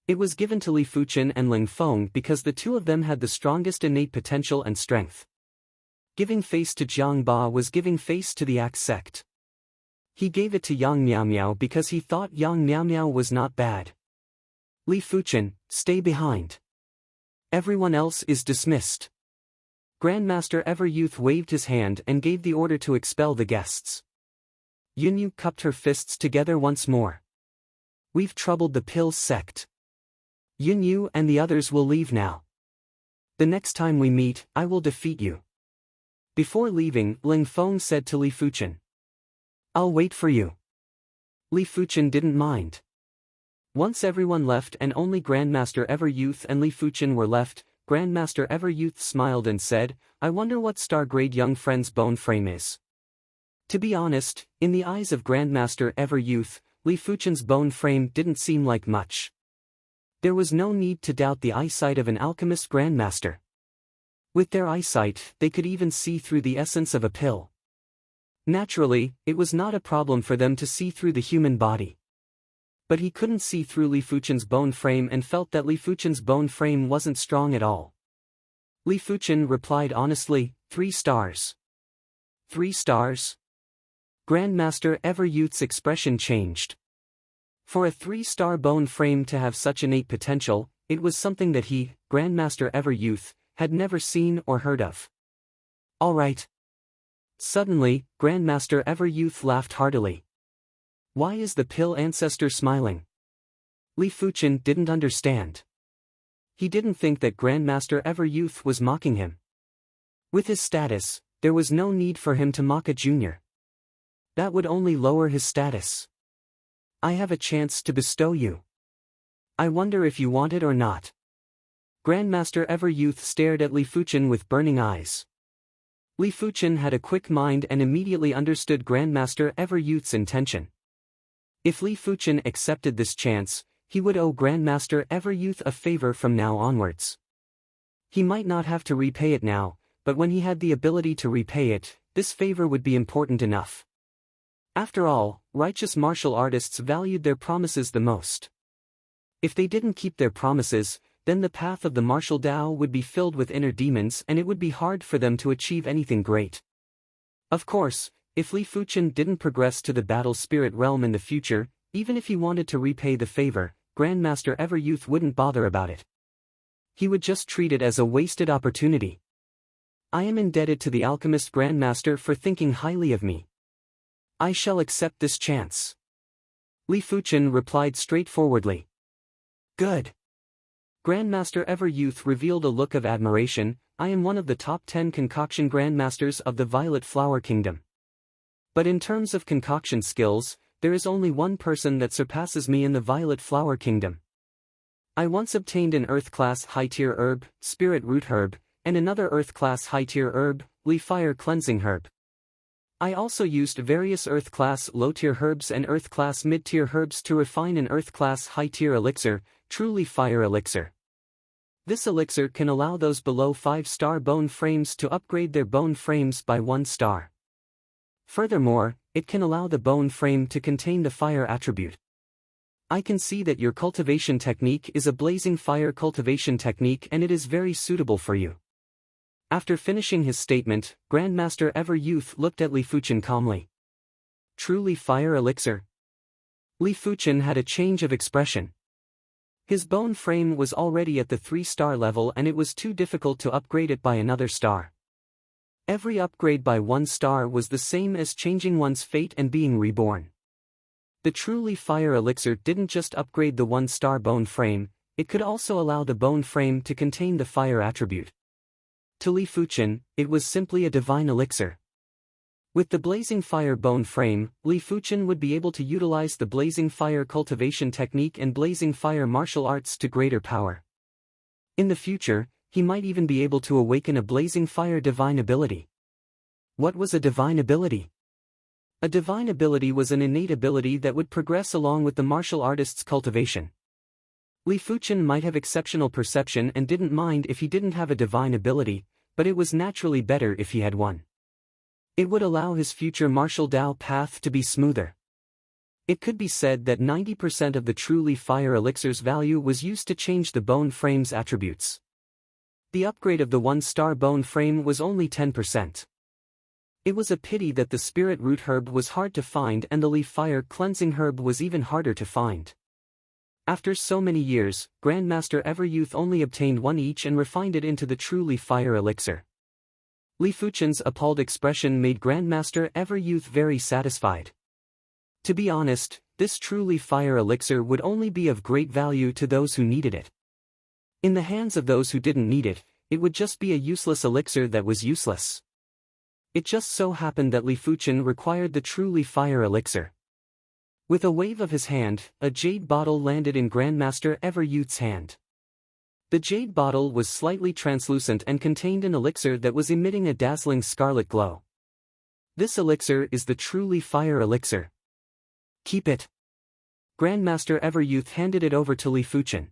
It was given to Li Fuchen and Ling Feng because the 2 of them had the strongest innate potential and strength. Giving face to Jiang Ba was giving face to the Axe sect. He gave it to Yang Miao because he thought Yang Miao was not bad. Li Fuchen, stay behind. Everyone else is dismissed. Grandmaster Everyouth waved his hand and gave the order to expel the guests. Yunyu cupped her fists together once more. We've troubled the Pill sect. Yunyu and the others will leave now. The next time we meet, I will defeat you. Before leaving, Ling Feng said to Li Fuchen. I'll wait for you. Li Fuchen didn't mind. Once everyone left and only Grandmaster Everyouth and Li Fuchen were left, Grandmaster Everyouth smiled and said, I wonder what star-grade young friend's bone frame is. To be honest, in the eyes of Grandmaster Everyouth, Li Fuchen's bone frame didn't seem like much. There was no need to doubt the eyesight of an alchemist Grandmaster. With their eyesight, they could even see through the essence of a pill. Naturally, it was not a problem for them to see through the human body. But he couldn't see through Li Fuchen's bone frame and felt that Li Fuchen's bone frame wasn't strong at all. Li Fuchen replied honestly, 3 stars. 3 stars? Grandmaster Everyouth's expression changed. For a 3-star bone frame to have such innate potential, it was something that he, Grandmaster Everyouth, had never seen or heard of. All right. Suddenly, Grandmaster Everyouth laughed heartily. Why is the Pill Ancestor smiling? Li Fuchen didn't understand. He didn't think that Grandmaster Everyouth was mocking him. With his status, there was no need for him to mock a junior. That would only lower his status. I have a chance to bestow you. I wonder if you want it or not. Grandmaster Everyouth stared at Li Fuchen with burning eyes. Li Fuchen had a quick mind and immediately understood Grandmaster Everyouth's intention. If Li Fuchen accepted this chance, he would owe Grandmaster Everyouth a favor from now onwards. He might not have to repay it now, but when he had the ability to repay it, this favor would be important enough. After all, righteous martial artists valued their promises the most. If they didn't keep their promises, then the path of the martial Dao would be filled with inner demons and it would be hard for them to achieve anything great. Of course, If Li Fuchen didn't progress to the battle spirit realm in the future, even if he wanted to repay the favor, Grandmaster Everyouth wouldn't bother about it. He would just treat it as a wasted opportunity. I am indebted to the alchemist Grandmaster for thinking highly of me. I shall accept this chance. Li Fuchen replied straightforwardly. Good. Grandmaster Everyouth revealed a look of admiration. I am one of the top 10 concoction grandmasters of the Violet Flower Kingdom. But in terms of concoction skills, there is only one person that surpasses me in the Violet Flower Kingdom. I once obtained an Earth-class high-tier herb, Spirit Root Herb, and another Earth-class high-tier herb, Leaf Fire Cleansing Herb. I also used various Earth-class low-tier herbs and Earth-class mid-tier herbs to refine an Earth-class high-tier elixir, Truly Fire Elixir. This elixir can allow those below 5-star bone frames to upgrade their bone frames by 1 star. Furthermore, it can allow the bone frame to contain the fire attribute. I can see that your cultivation technique is a blazing fire cultivation technique and it is very suitable for you. After finishing his statement, Grandmaster Everyouth looked at Li Fuchen calmly. Truly Fire Elixir? Li Fuchen had a change of expression. His bone frame was already at the 3-star level and it was too difficult to upgrade it by another star. Every upgrade by 1 star was the same as changing one's fate and being reborn. The Truly Fire Elixir didn't just upgrade the 1-star bone frame, it could also allow the bone frame to contain the fire attribute. To Li Fuchen, it was simply a divine elixir. With the Blazing Fire bone frame, Li Fuchen would be able to utilize the Blazing Fire cultivation technique and Blazing Fire martial arts to greater power. In the future, he might even be able to awaken a Blazing Fire divine ability. What was a divine ability? A divine ability was an innate ability that would progress along with the martial artist's cultivation. Li Fuchen might have exceptional perception and didn't mind if he didn't have a divine ability, but it was naturally better if he had one. It would allow his future martial Dao path to be smoother. It could be said that 90% of the Truly Fire Elixir's value was used to change the bone frame's attributes. The upgrade of the 1-star bone frame was only 10%. It was a pity that the Spirit Root Herb was hard to find and the Leaf Fire Cleansing Herb was even harder to find. After so many years, Grandmaster Everyouth only obtained one each and refined it into the Truly Fire Elixir. Li Fuchen's appalled expression made Grandmaster Everyouth very satisfied. To be honest, this Truly Fire Elixir would only be of great value to those who needed it. In the hands of those who didn't need it, it would just be a useless elixir that was useless. It just so happened that Li Fuchen required the Truly Fire Elixir. With a wave of his hand, a jade bottle landed in Grandmaster Everyouth's hand. The jade bottle was slightly translucent and contained an elixir that was emitting a dazzling scarlet glow. This elixir is the Truly Fire Elixir. Keep it. Grandmaster Everyouth handed it over to Li Fuchen.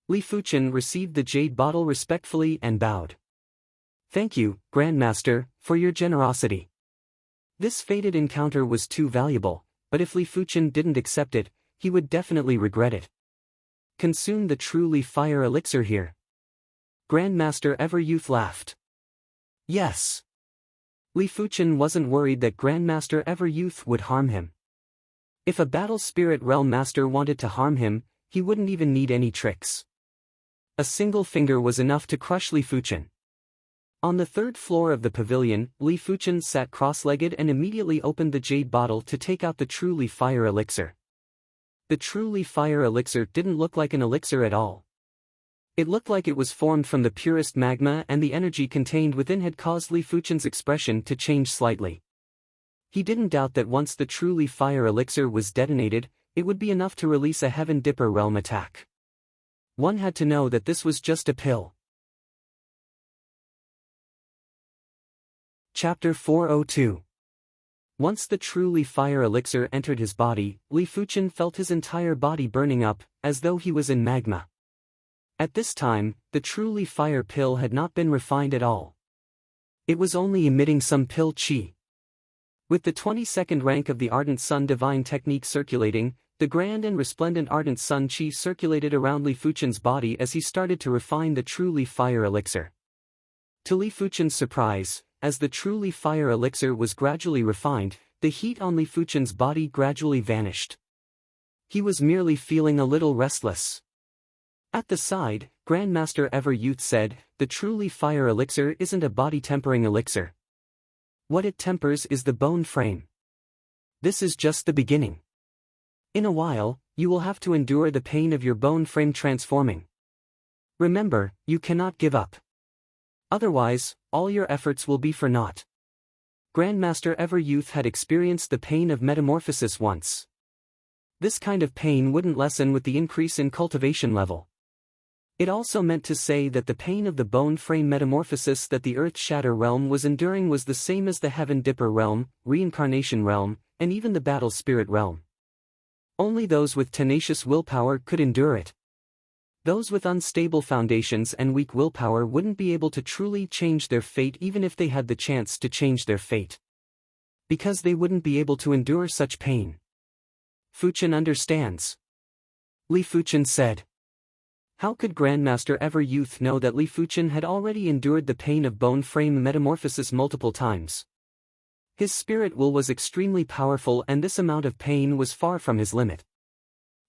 Li Fuchen received the jade bottle respectfully and bowed. Thank you, Grandmaster, for your generosity. This fated encounter was too valuable, but if Li Fuchen didn't accept it, he would definitely regret it. Consume the Truly Fire Elixir here. Grandmaster Everyouth laughed. Yes. Li Fuchen wasn't worried that Grandmaster Everyouth would harm him. If a Battle Spirit Realm Master wanted to harm him, he wouldn't even need any tricks. A single finger was enough to crush Li Fuchen. On the 3rd floor of the pavilion, Li Fuchen sat cross-legged and immediately opened the jade bottle to take out the Truly Fire Elixir. The Truly Fire Elixir didn't look like an elixir at all. It looked like it was formed from the purest magma and the energy contained within had caused Li Fuchen's expression to change slightly. He didn't doubt that once the Truly Fire Elixir was detonated, it would be enough to release a Heaven Dipper realm attack. One had to know that this was just a pill. Chapter 402. Once the Truly Fire Elixir entered his body, Li Fuchen felt his entire body burning up, as though he was in magma. At this time, the Truly Fire pill had not been refined at all. It was only emitting some pill chi. With the 22nd rank of the Ardent Sun Divine Technique circulating, the grand and resplendent Ardent Sun Chi circulated around Li Fuchen's body as he started to refine the Truly Fire Elixir. To Li Fuchen's surprise, as the truly fire elixir was gradually refined, the heat on Li Fuchen's body gradually vanished. He was merely feeling a little restless. At the side, Grandmaster Ever Youth said, "The truly fire elixir isn't a body-tempering elixir. What it tempers is the bone frame. This is just the beginning. In a while, you will have to endure the pain of your bone frame transforming. Remember, you cannot give up. Otherwise, all your efforts will be for naught." Grandmaster Ever Youth had experienced the pain of metamorphosis once. This kind of pain wouldn't lessen with the increase in cultivation level. It also meant to say that the pain of the bone frame metamorphosis that the Earth Shatter realm was enduring was the same as the Heaven Dipper realm, Reincarnation realm, and even the Battle Spirit realm. Only those with tenacious willpower could endure it. Those with unstable foundations and weak willpower wouldn't be able to truly change their fate even if they had the chance to change their fate. Because they wouldn't be able to endure such pain. Fuchen understands. Li Fuchen said. How could Grandmaster Ever Youth know that Li Fuchen had already endured the pain of bone frame metamorphosis multiple times? His spirit will was extremely powerful and this amount of pain was far from his limit.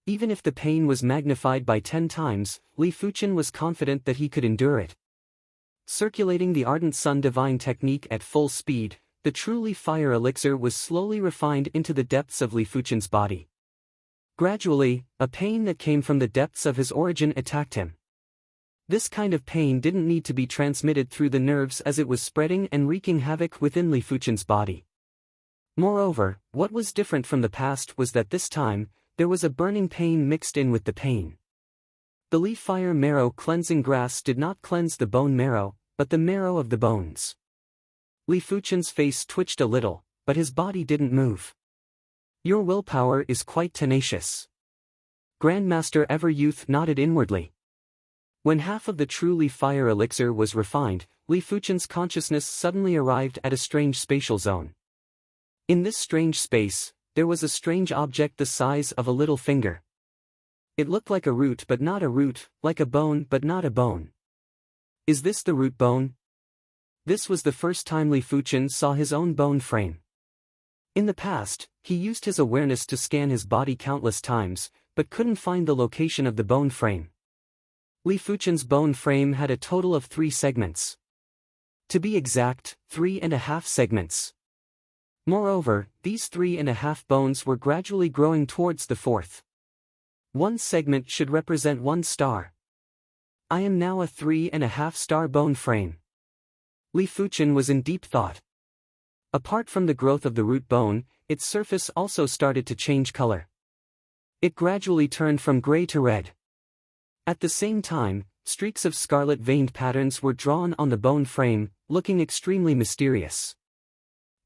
Even if the pain was magnified by 10 times, Li Fuchen was confident that he could endure it. Circulating the Ardent Sun Divine technique at full speed, the truly fire elixir was slowly refined into the depths of Li Fuchen's body. Gradually, a pain that came from the depths of his origin attacked him. This kind of pain didn't need to be transmitted through the nerves as it was spreading and wreaking havoc within Li Fuchen's body. Moreover, what was different from the past was that this time, there was a burning pain mixed in with the pain. The Li Fire Marrow cleansing grass did not cleanse the bone marrow, but the marrow of the bones. Li Fuchen's face twitched a little, but his body didn't move. Your willpower is quite tenacious. Grandmaster Ever Youth nodded inwardly. When half of the truly fire elixir was refined, Li Fuchen's consciousness suddenly arrived at a strange spatial zone. In this strange space, there was a strange object the size of a little finger. It looked like a root but not a root, like a bone but not a bone. Is this the root bone? This was the first time Li Fuchen saw his own bone frame. In the past, he used his awareness to scan his body countless times, but couldn't find the location of the bone frame. Li Fuchen's bone frame had a total of 3 segments. To be exact, 3.5 segments. Moreover, these 3.5 bones were gradually growing towards the 4th. One segment should represent 1 star. I am now a 3.5 star bone frame. Li Fuchen was in deep thought. Apart from the growth of the root bone, its surface also started to change color. It gradually turned from gray to red. At the same time, streaks of scarlet veined patterns were drawn on the bone frame, looking extremely mysterious.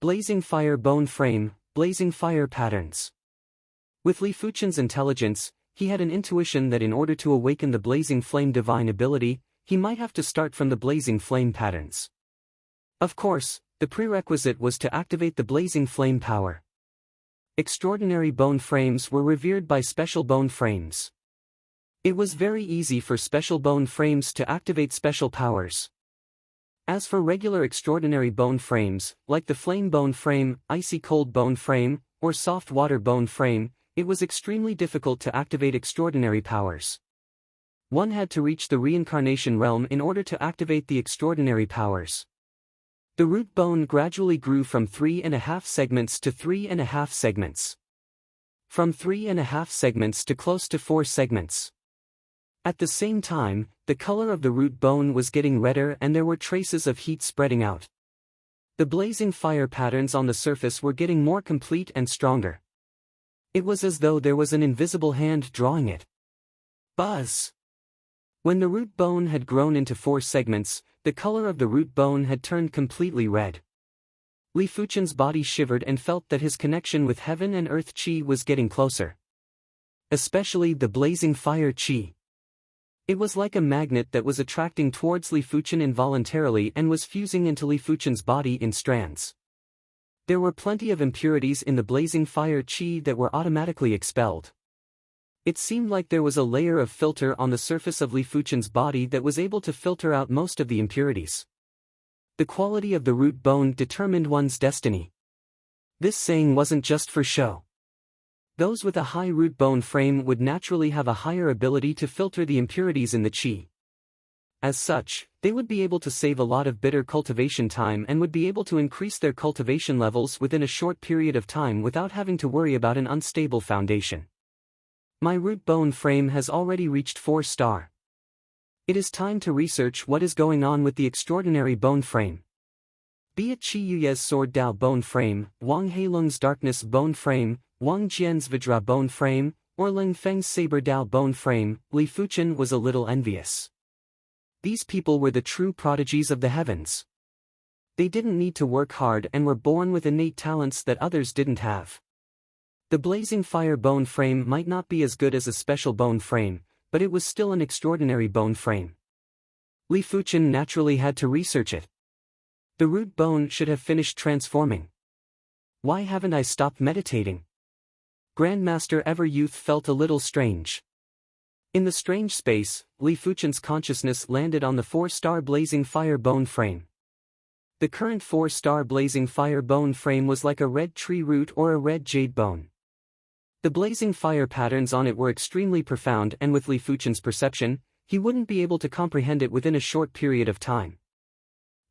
Blazing fire bone frame, blazing fire patterns. With Li Fuchen's intelligence, he had an intuition that in order to awaken the blazing flame divine ability, he might have to start from the blazing flame patterns. Of course, the prerequisite was to activate the blazing flame power. Extraordinary bone frames were revered by special bone frames. It was very easy for special bone frames to activate special powers. As for regular extraordinary bone frames, like the flame bone frame, icy cold bone frame, or soft water bone frame, it was extremely difficult to activate extraordinary powers. One had to reach the reincarnation realm in order to activate the extraordinary powers. The root bone gradually grew from 3.5 segments to 3.5 segments. From 3.5 segments to close to 4 segments. At the same time, the color of the root bone was getting redder and there were traces of heat spreading out. The blazing fire patterns on the surface were getting more complete and stronger. It was as though there was an invisible hand drawing it. Buzz! When the root bone had grown into 4 segments, the color of the root bone had turned completely red. Li Fuchen's body shivered and felt that his connection with heaven and earth chi was getting closer. Especially the blazing fire chi. It was like a magnet that was attracting towards Li Fuchen involuntarily and was fusing into Li Fuchen's body in strands. There were plenty of impurities in the blazing fire chi that were automatically expelled. It seemed like there was a layer of filter on the surface of Li Fuchen's body that was able to filter out most of the impurities. The quality of the root bone determined one's destiny. This saying wasn't just for show. Those with a high root bone frame would naturally have a higher ability to filter the impurities in the qi. As such, they would be able to save a lot of bitter cultivation time and would be able to increase their cultivation levels within a short period of time without having to worry about an unstable foundation. My root bone frame has already reached 4-star. It is time to research what is going on with the extraordinary bone frame. Be it Qi Yuye's sword Dao bone frame, Wang Heilung's darkness bone frame, Wang Jian's Vajra bone frame, or Ling Feng's saber Dao bone frame, Li Fuchen was a little envious. These people were the true prodigies of the heavens. They didn't need to work hard and were born with innate talents that others didn't have. The blazing fire bone frame might not be as good as a special bone frame, but it was still an extraordinary bone frame. Li Fuchen naturally had to research it. The root bone should have finished transforming. Why haven't I stopped meditating? Grandmaster Everyouth felt a little strange. In the strange space, Li Fuchen's consciousness landed on the 4-star blazing fire bone frame. The current 4-star blazing fire bone frame was like a red tree root or a red jade bone. The blazing fire patterns on it were extremely profound, and with Li Fuchen's perception, he wouldn't be able to comprehend it within a short period of time.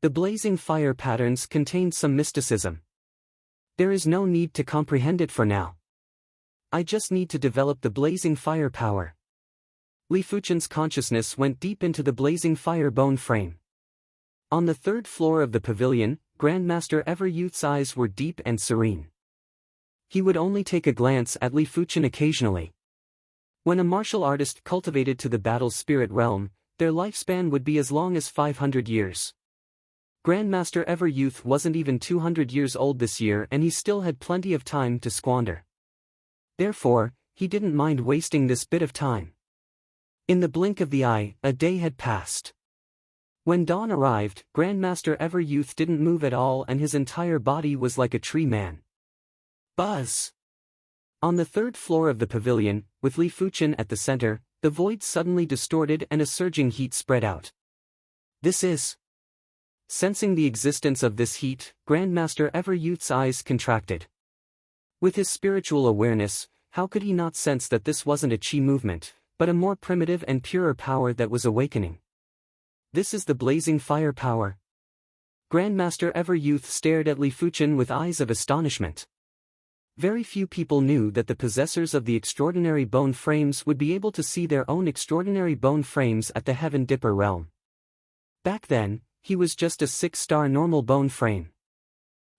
The blazing fire patterns contained some mysticism. There is no need to comprehend it for now. I just need to develop the blazing fire power. Li Fuchen's consciousness went deep into the blazing fire bone frame. On the 3rd floor of the pavilion, Grandmaster Everyouth's eyes were deep and serene. He would only take a glance at Li Fuchen occasionally. When a martial artist cultivated to the battle spirit realm, their lifespan would be as long as 500 years. Grandmaster Everyouth wasn't even 200 years old this year, and he still had plenty of time to squander. Therefore, he didn't mind wasting this bit of time. In the blink of the eye, a day had passed. When dawn arrived, Grandmaster Everyouth didn't move at all, and his entire body was like a tree man. Buzz! On the 3rd floor of the pavilion, with Li Fuchen at the center, the void suddenly distorted and a surging heat spread out. This is... Sensing the existence of this heat, Grandmaster Everyouth's eyes contracted. With his spiritual awareness, how could he not sense that this wasn't a qi movement, but a more primitive and purer power that was awakening? This is the blazing fire power. Grandmaster Everyouth stared at Li Fuchen with eyes of astonishment. Very few people knew that the possessors of the extraordinary bone frames would be able to see their own extraordinary bone frames at the Heaven Dipper realm. Back then, he was just a 6-star normal bone frame.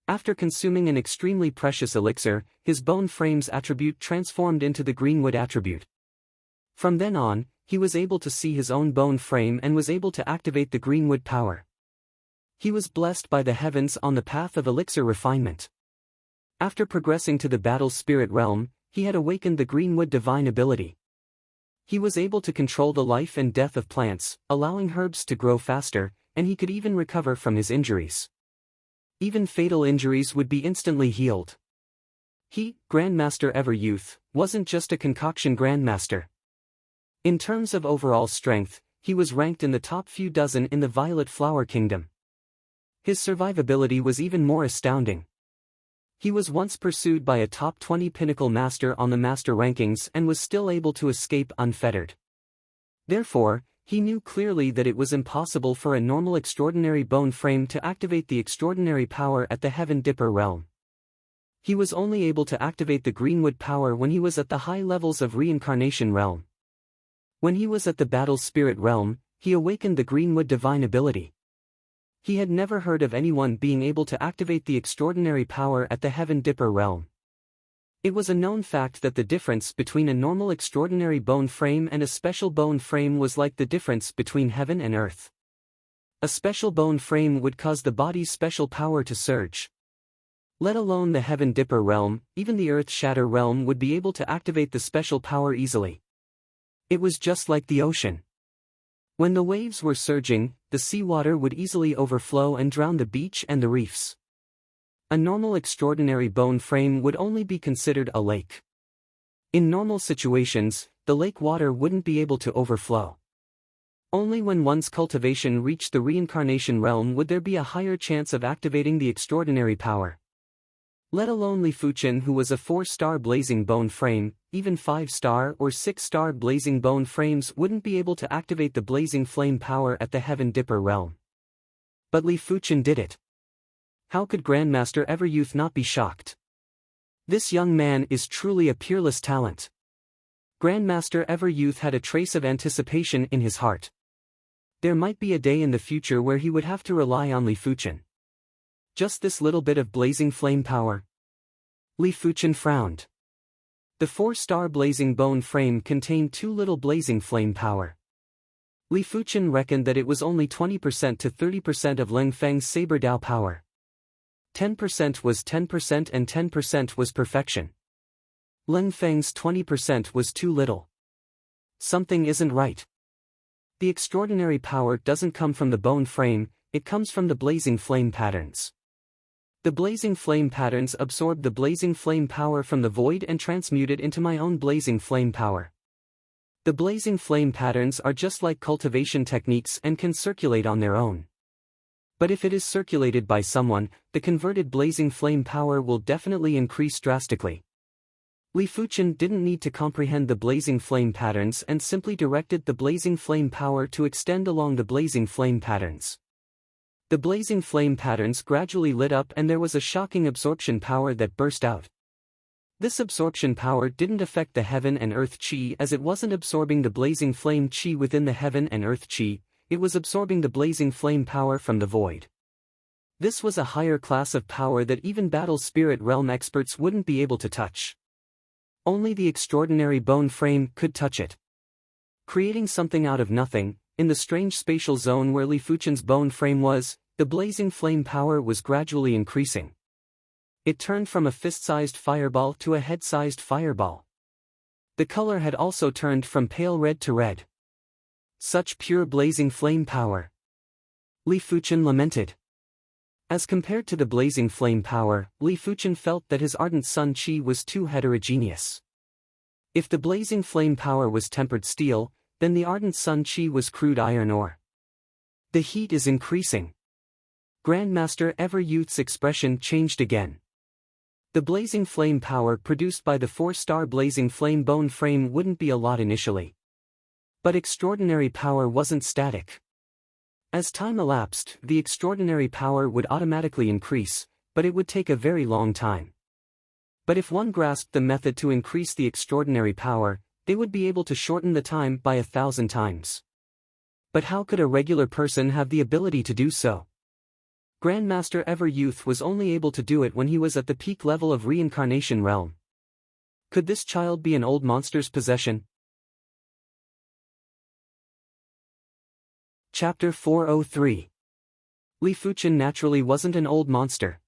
After consuming an extremely precious elixir, his bone frame's attribute transformed into the greenwood attribute. From then on, he was able to see his own bone frame and was able to activate the greenwood power. He was blessed by the heavens on the path of elixir refinement. After progressing to the battle spirit realm, he had awakened the greenwood divine ability. He was able to control the life and death of plants, allowing herbs to grow faster, and he could even recover from his injuries. Even fatal injuries would be instantly healed. He, Grandmaster Everyouth, wasn't just a concoction grandmaster. In terms of overall strength, he was ranked in the top few dozen in the Violet Flower Kingdom. His survivability was even more astounding. He was once pursued by a top 20 pinnacle master on the master rankings and was still able to escape unfettered. Therefore, he knew clearly that it was impossible for a normal extraordinary bone frame to activate the extraordinary power at the Heaven Dipper realm. He was only able to activate the greenwood power when he was at the high levels of reincarnation realm. When he was at the battle spirit realm, he awakened the greenwood divine ability. He had never heard of anyone being able to activate the extraordinary power at the Heaven Dipper realm. It was a known fact that the difference between a normal extraordinary bone frame and a special bone frame was like the difference between heaven and earth. A special bone frame would cause the body's special power to surge. Let alone the Heaven Dipper realm, even the Earth Shatter realm would be able to activate the special power easily. It was just like the ocean. When the waves were surging, the seawater would easily overflow and drown the beach and the reefs. A normal extraordinary bone frame would only be considered a lake. In normal situations, the lake water wouldn't be able to overflow. Only when one's cultivation reached the reincarnation realm would there be a higher chance of activating the extraordinary power. Let alone Li Fuchen, who was a 4-star blazing bone frame, even 5-star or 6-star blazing bone frames wouldn't be able to activate the blazing flame power at the Heaven Dipper realm. But Li Fuchen did it. How could Grandmaster Everyouth not be shocked? This young man is truly a peerless talent. Grandmaster Everyouth had a trace of anticipation in his heart. There might be a day in the future where he would have to rely on Li Fuchen. Just this little bit of blazing flame power? Li Fuchen frowned. The 4-star blazing bone frame contained too little blazing flame power. Li Fuchen reckoned that it was only 20% to 30% of Leng Feng's Saber Dao power. 10% was 10% and 10% was perfection. Leng Feng's 20% was too little. Something isn't right. The extraordinary power doesn't come from the bone frame, it comes from the blazing flame patterns. The blazing flame patterns absorb the blazing flame power from the void and transmute it into my own blazing flame power. The blazing flame patterns are just like cultivation techniques and can circulate on their own. But if it is circulated by someone, the converted blazing flame power will definitely increase drastically. Li Fuchen didn't need to comprehend the blazing flame patterns and simply directed the blazing flame power to extend along the blazing flame patterns. The blazing flame patterns gradually lit up and there was a shocking absorption power that burst out. This absorption power didn't affect the heaven and earth chi, as it wasn't absorbing the blazing flame chi within the heaven and earth chi, it was absorbing the blazing flame power from the void. This was a higher class of power that even battle spirit realm experts wouldn't be able to touch. Only the extraordinary bone frame could touch it. Creating something out of nothing, in the strange spatial zone where Li Fuchen's bone frame was, the blazing flame power was gradually increasing. It turned from a fist-sized fireball to a head-sized fireball. The color had also turned from pale red to red. Such pure blazing flame power. Li Fuchen lamented. As compared to the blazing flame power, Li Fuchen felt that his ardent sun chi was too heterogeneous. If the blazing flame power was tempered steel, then the ardent sun chi was crude iron ore. The heat is increasing. Grandmaster Everyouth's expression changed again. The blazing flame power produced by the 4-star blazing flame bone frame wouldn't be a lot initially. But extraordinary power wasn't static. As time elapsed, the extraordinary power would automatically increase, but it would take a very long time. But if one grasped the method to increase the extraordinary power, they would be able to shorten the time by 1,000 times. But how could a regular person have the ability to do so? Grandmaster Everyouth was only able to do it when he was at the peak level of reincarnation realm. Could this child be an old monster's possession? Chapter 403. Li Fuchen naturally wasn't an old monster.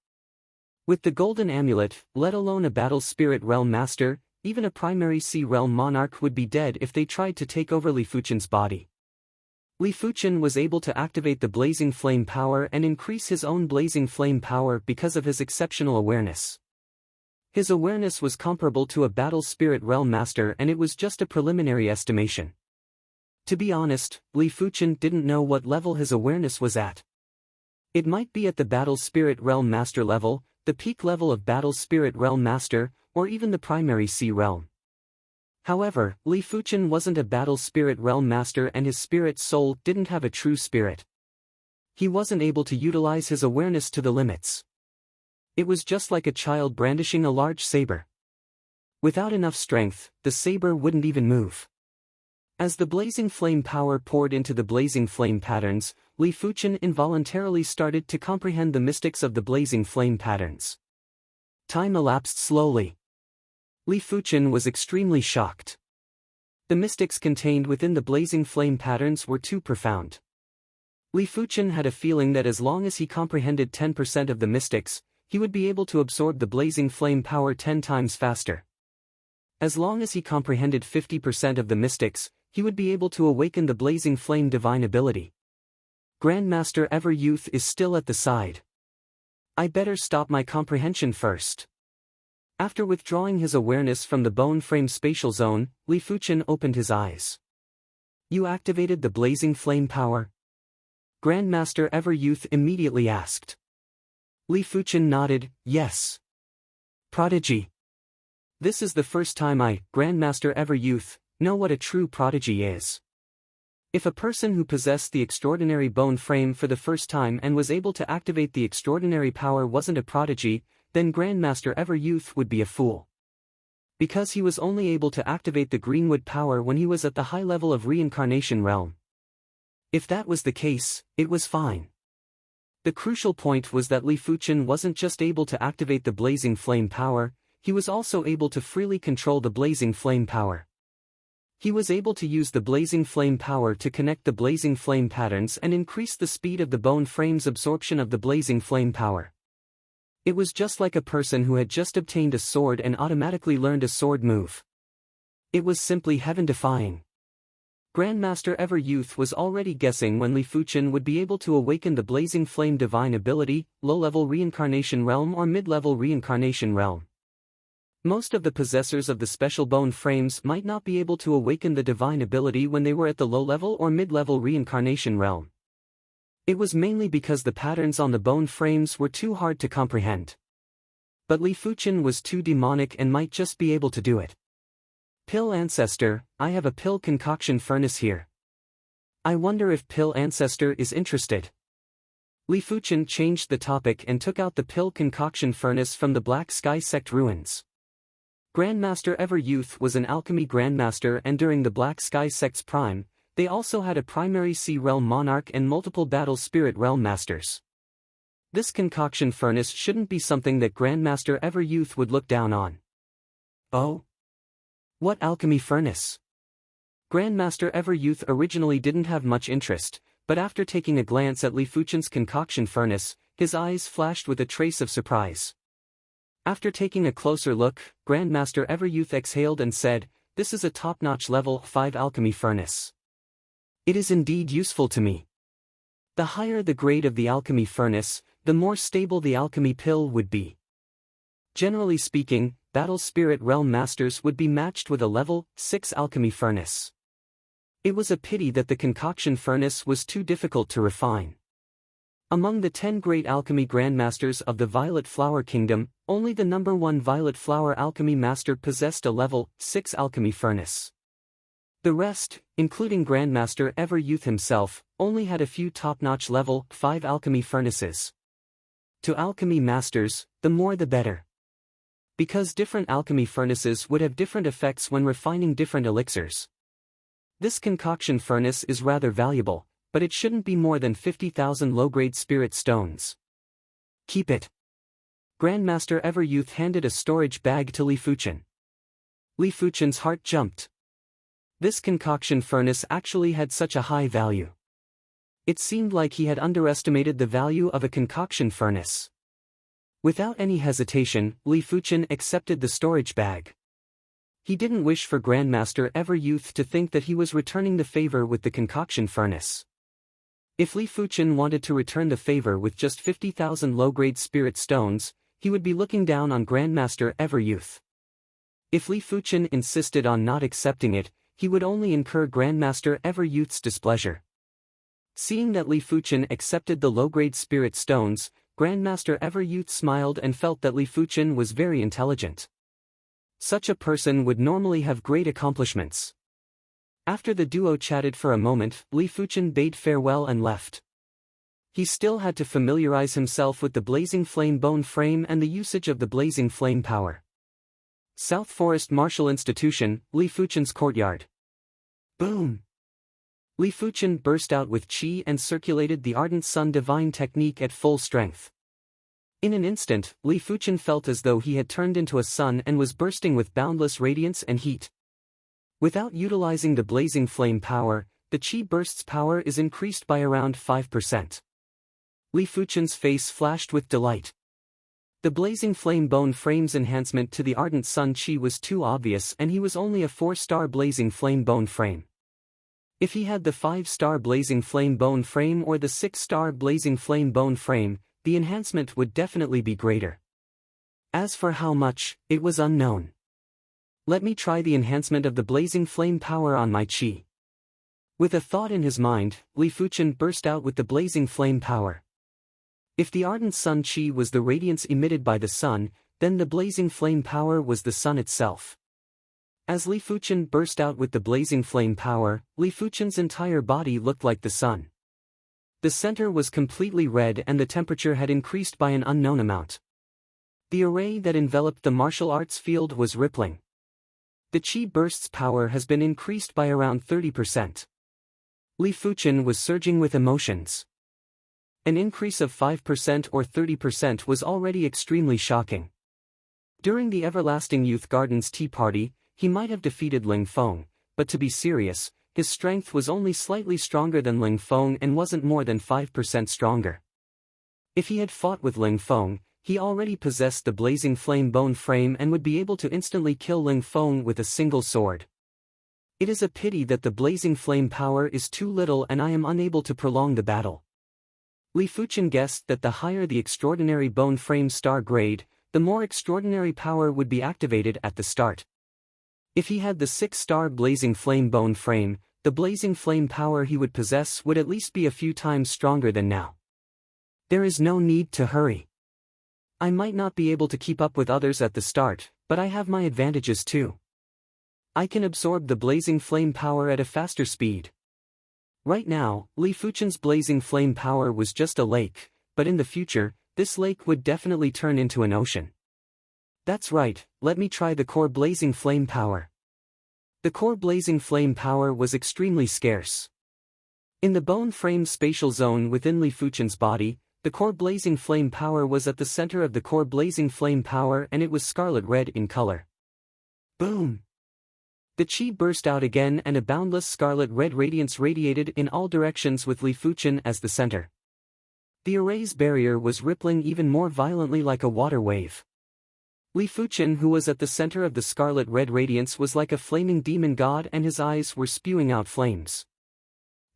With the golden amulet, let alone a battle spirit realm master, even a primary sea realm monarch would be dead if they tried to take over Li Fuchen's body. Li Fuchen was able to activate the blazing flame power and increase his own blazing flame power because of his exceptional awareness. His awareness was comparable to a battle spirit realm master, and it was just a preliminary estimation. To be honest, Li Fuchen didn't know what level his awareness was at. It might be at the battle spirit realm master level, the peak level of battle spirit realm master, or even the primary sea realm. However, Li Fuchen wasn't a battle spirit realm master and his spirit soul didn't have a true spirit. He wasn't able to utilize his awareness to the limits. It was just like a child brandishing a large saber. Without enough strength, the saber wouldn't even move. As the blazing flame power poured into the blazing flame patterns, Li Fuchen involuntarily started to comprehend the mystics of the blazing flame patterns. Time elapsed slowly. Li Fuchen was extremely shocked. The mystics contained within the blazing flame patterns were too profound. Li Fuchen had a feeling that as long as he comprehended 10% of the mystics, he would be able to absorb the blazing flame power 10 times faster. As long as he comprehended 50% of the mystics, he would be able to awaken the blazing flame divine ability. Grandmaster Everyouth is still at the side. I better stop my comprehension first. After withdrawing his awareness from the bone frame spatial zone, Li Fuchen opened his eyes. You activated the blazing flame power? Grandmaster Everyouth immediately asked. Li Fuchen nodded, yes. Prodigy. This is the first time I, Grandmaster Everyouth, know what a true prodigy is. If a person who possessed the extraordinary bone frame for the first time and was able to activate the extraordinary power wasn't a prodigy, then Grandmaster Everyouth would be a fool. Because he was only able to activate the Greenwood power when he was at the high level of reincarnation realm. If that was the case, it was fine. The crucial point was that Li Fuchen wasn't just able to activate the blazing flame power, he was also able to freely control the blazing flame power. He was able to use the blazing flame power to connect the blazing flame patterns and increase the speed of the bone frame's absorption of the blazing flame power. It was just like a person who had just obtained a sword and automatically learned a sword move. It was simply heaven-defying. Grandmaster Everyouth was already guessing when Li Fuchen would be able to awaken the blazing flame divine ability, low-level reincarnation realm or mid-level reincarnation realm. Most of the possessors of the special bone frames might not be able to awaken the divine ability when they were at the low-level or mid-level reincarnation realm. It was mainly because the patterns on the bone frames were too hard to comprehend. But Li Fuchen was too demonic and might just be able to do it. Pill Ancestor, I have a pill concoction furnace here. I wonder if Pill Ancestor is interested. Li Fuchen changed the topic and took out the pill concoction furnace from the Black Sky Sect ruins. Grandmaster Everyouth was an alchemy grandmaster, and during the Black Sky Sect's prime, they also had a primary Sea Realm monarch and multiple battle spirit realm masters. This concoction furnace shouldn't be something that Grandmaster Everyouth would look down on. Oh? What alchemy furnace? Grandmaster Everyouth originally didn't have much interest, but after taking a glance at Li Fuchen's concoction furnace, his eyes flashed with a trace of surprise. After taking a closer look, Grandmaster Everyouth exhaled and said, "This is a top-notch level 5 alchemy furnace. It is indeed useful to me. The higher the grade of the alchemy furnace, the more stable the alchemy pill would be. Generally speaking, battle spirit realm masters would be matched with a level 6 alchemy furnace. It was a pity that the concoction furnace was too difficult to refine. Among the 10 great alchemy grandmasters of the Violet Flower Kingdom, only the number 1 Violet Flower alchemy master possessed a level 6 alchemy furnace. The rest, including Grandmaster Everyouth himself, only had a few top-notch level 5 alchemy furnaces. To alchemy masters, the more the better. Because different alchemy furnaces would have different effects when refining different elixirs. This concoction furnace is rather valuable, but it shouldn't be more than 50,000 low-grade spirit stones. Keep it. Grandmaster Everyouth handed a storage bag to Li Fuchen. Li Fuchen's heart jumped. This concoction furnace actually had such a high value. It seemed like he had underestimated the value of a concoction furnace. Without any hesitation, Li Fuchen accepted the storage bag. He didn't wish for Grandmaster Everyouth to think that he was returning the favor with the concoction furnace. If Li Fuchen wanted to return the favor with just 50,000 low-grade spirit stones, he would be looking down on Grandmaster Everyouth. If Li Fuchen insisted on not accepting it, he would only incur Grandmaster Everyouth's displeasure. Seeing that Li Fuchen accepted the low-grade spirit stones, Grandmaster Everyouth smiled and felt that Li Fuchen was very intelligent. Such a person would normally have great accomplishments. After the duo chatted for a moment, Li Fuchen bade farewell and left. He still had to familiarize himself with the Blazing Flame bone frame and the usage of the Blazing Flame power. South Forest Martial Institution, Li Fuchen's courtyard. Boom! Li Fuchen burst out with chi and circulated the Ardent Sun divine technique at full strength. In an instant, Li Fuchen felt as though he had turned into a sun and was bursting with boundless radiance and heat. Without utilizing the Blazing Flame power, the chi burst's power is increased by around 5%. Li Fuchen's face flashed with delight. The Blazing Flame bone frame's enhancement to the Ardent Sun chi was too obvious, and he was only a 4-star Blazing Flame bone frame. If he had the 5-star Blazing Flame bone frame or the 6-star Blazing Flame bone frame, the enhancement would definitely be greater. As for how much, it was unknown. Let me try the enhancement of the Blazing Flame power on my chi. With a thought in his mind, Li Fuchen burst out with the blazing flame power. If the ardent sun chi was the radiance emitted by the sun, then the blazing flame power was the sun itself. As Li Fuchen burst out with the blazing flame power, Li Fuchen's entire body looked like the sun. The center was completely red and the temperature had increased by an unknown amount. The array that enveloped the martial arts field was rippling. The chi burst's power has been increased by around 30%. Li Fuchen was surging with emotions. An increase of 5% or 30% was already extremely shocking. During the Everlasting Youth Garden's tea party, he might have defeated Ling Feng, but to be serious, his strength was only slightly stronger than Ling Feng and wasn't more than 5% stronger. If he had fought with Ling Feng, he already possessed the blazing flame bone frame and would be able to instantly kill Ling Feng with a single sword. It is a pity that the blazing flame power is too little and I am unable to prolong the battle. Li Fuchen guessed that the higher the extraordinary bone frame star grade, the more extraordinary power would be activated at the start. If he had the 6-star blazing flame bone frame, the blazing flame power he would possess would at least be a few times stronger than now. There is no need to hurry. I might not be able to keep up with others at the start, but I have my advantages too. I can absorb the blazing flame power at a faster speed. Right now, Li Fuchen's blazing flame power was just a lake, but in the future, this lake would definitely turn into an ocean. That's right, let me try the core blazing flame power. The core blazing flame power was extremely scarce. In the bone frame spatial zone within Li Fuchen's body, the core blazing flame power was at the center of the core blazing flame power and it was scarlet red in color. Boom! The chi burst out again and a boundless scarlet red radiance radiated in all directions with Li Fuchen as the center. The array's barrier was rippling even more violently like a water wave. Li Fuchen, who was at the center of the scarlet red radiance, was like a flaming demon god and his eyes were spewing out flames.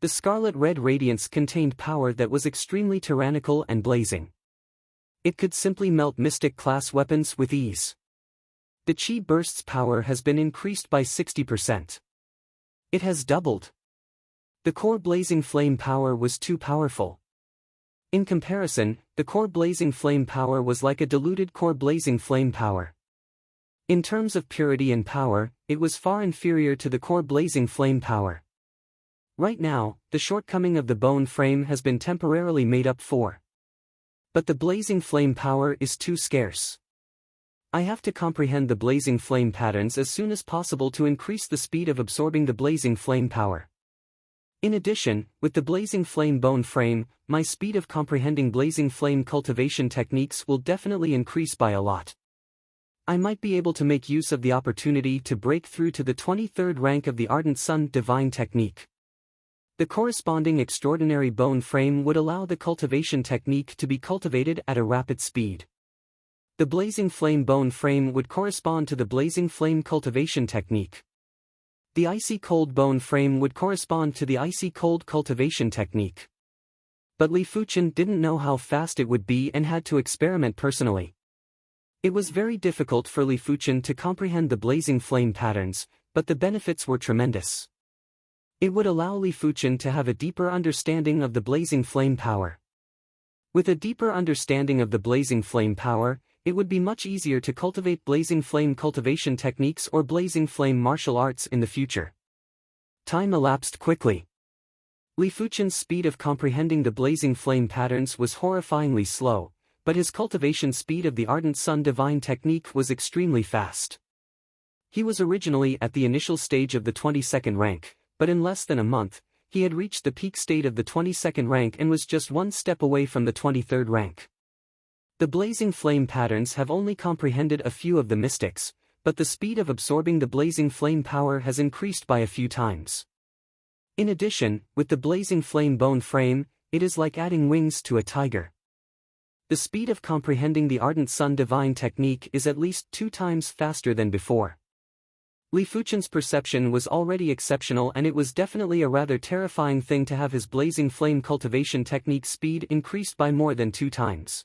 The scarlet red radiance contained power that was extremely tyrannical and blazing. It could simply melt mystic class weapons with ease. The chi burst's power has been increased by 60%. It has doubled. The core blazing flame power was too powerful. In comparison, the core blazing flame power was like a diluted core blazing flame power. In terms of purity and power, it was far inferior to the core blazing flame power. Right now, the shortcoming of the bone frame has been temporarily made up for. But the blazing flame power is too scarce. I have to comprehend the blazing flame patterns as soon as possible to increase the speed of absorbing the blazing flame power. In addition, with the blazing flame bone frame, my speed of comprehending blazing flame cultivation techniques will definitely increase by a lot. I might be able to make use of the opportunity to break through to the 23rd rank of the Ardent Sun Divine Technique. The corresponding extraordinary bone frame would allow the cultivation technique to be cultivated at a rapid speed. The blazing flame bone frame would correspond to the blazing flame cultivation technique. The icy cold bone frame would correspond to the icy cold cultivation technique. But Li Fuchen didn't know how fast it would be and had to experiment personally. It was very difficult for Li Fuchen to comprehend the blazing flame patterns, but the benefits were tremendous. It would allow Li Fuchen to have a deeper understanding of the blazing flame power. With a deeper understanding of the blazing flame power, it would be much easier to cultivate blazing flame cultivation techniques or blazing flame martial arts in the future. Time elapsed quickly. Li Fuchen's speed of comprehending the blazing flame patterns was horrifyingly slow, but his cultivation speed of the Ardent Sun Divine Technique was extremely fast. He was originally at the initial stage of the 22nd rank, but in less than a month, he had reached the peak state of the 22nd rank and was just one step away from the 23rd rank. The blazing flame patterns have only comprehended a few of the mystics, but the speed of absorbing the blazing flame power has increased by a few times. In addition, with the blazing flame bone frame, it is like adding wings to a tiger. The speed of comprehending the Ardent Sun Divine Technique is at least 2 times faster than before. Li Fuchen's perception was already exceptional and it was definitely a rather terrifying thing to have his blazing flame cultivation technique speed increased by more than 2 times.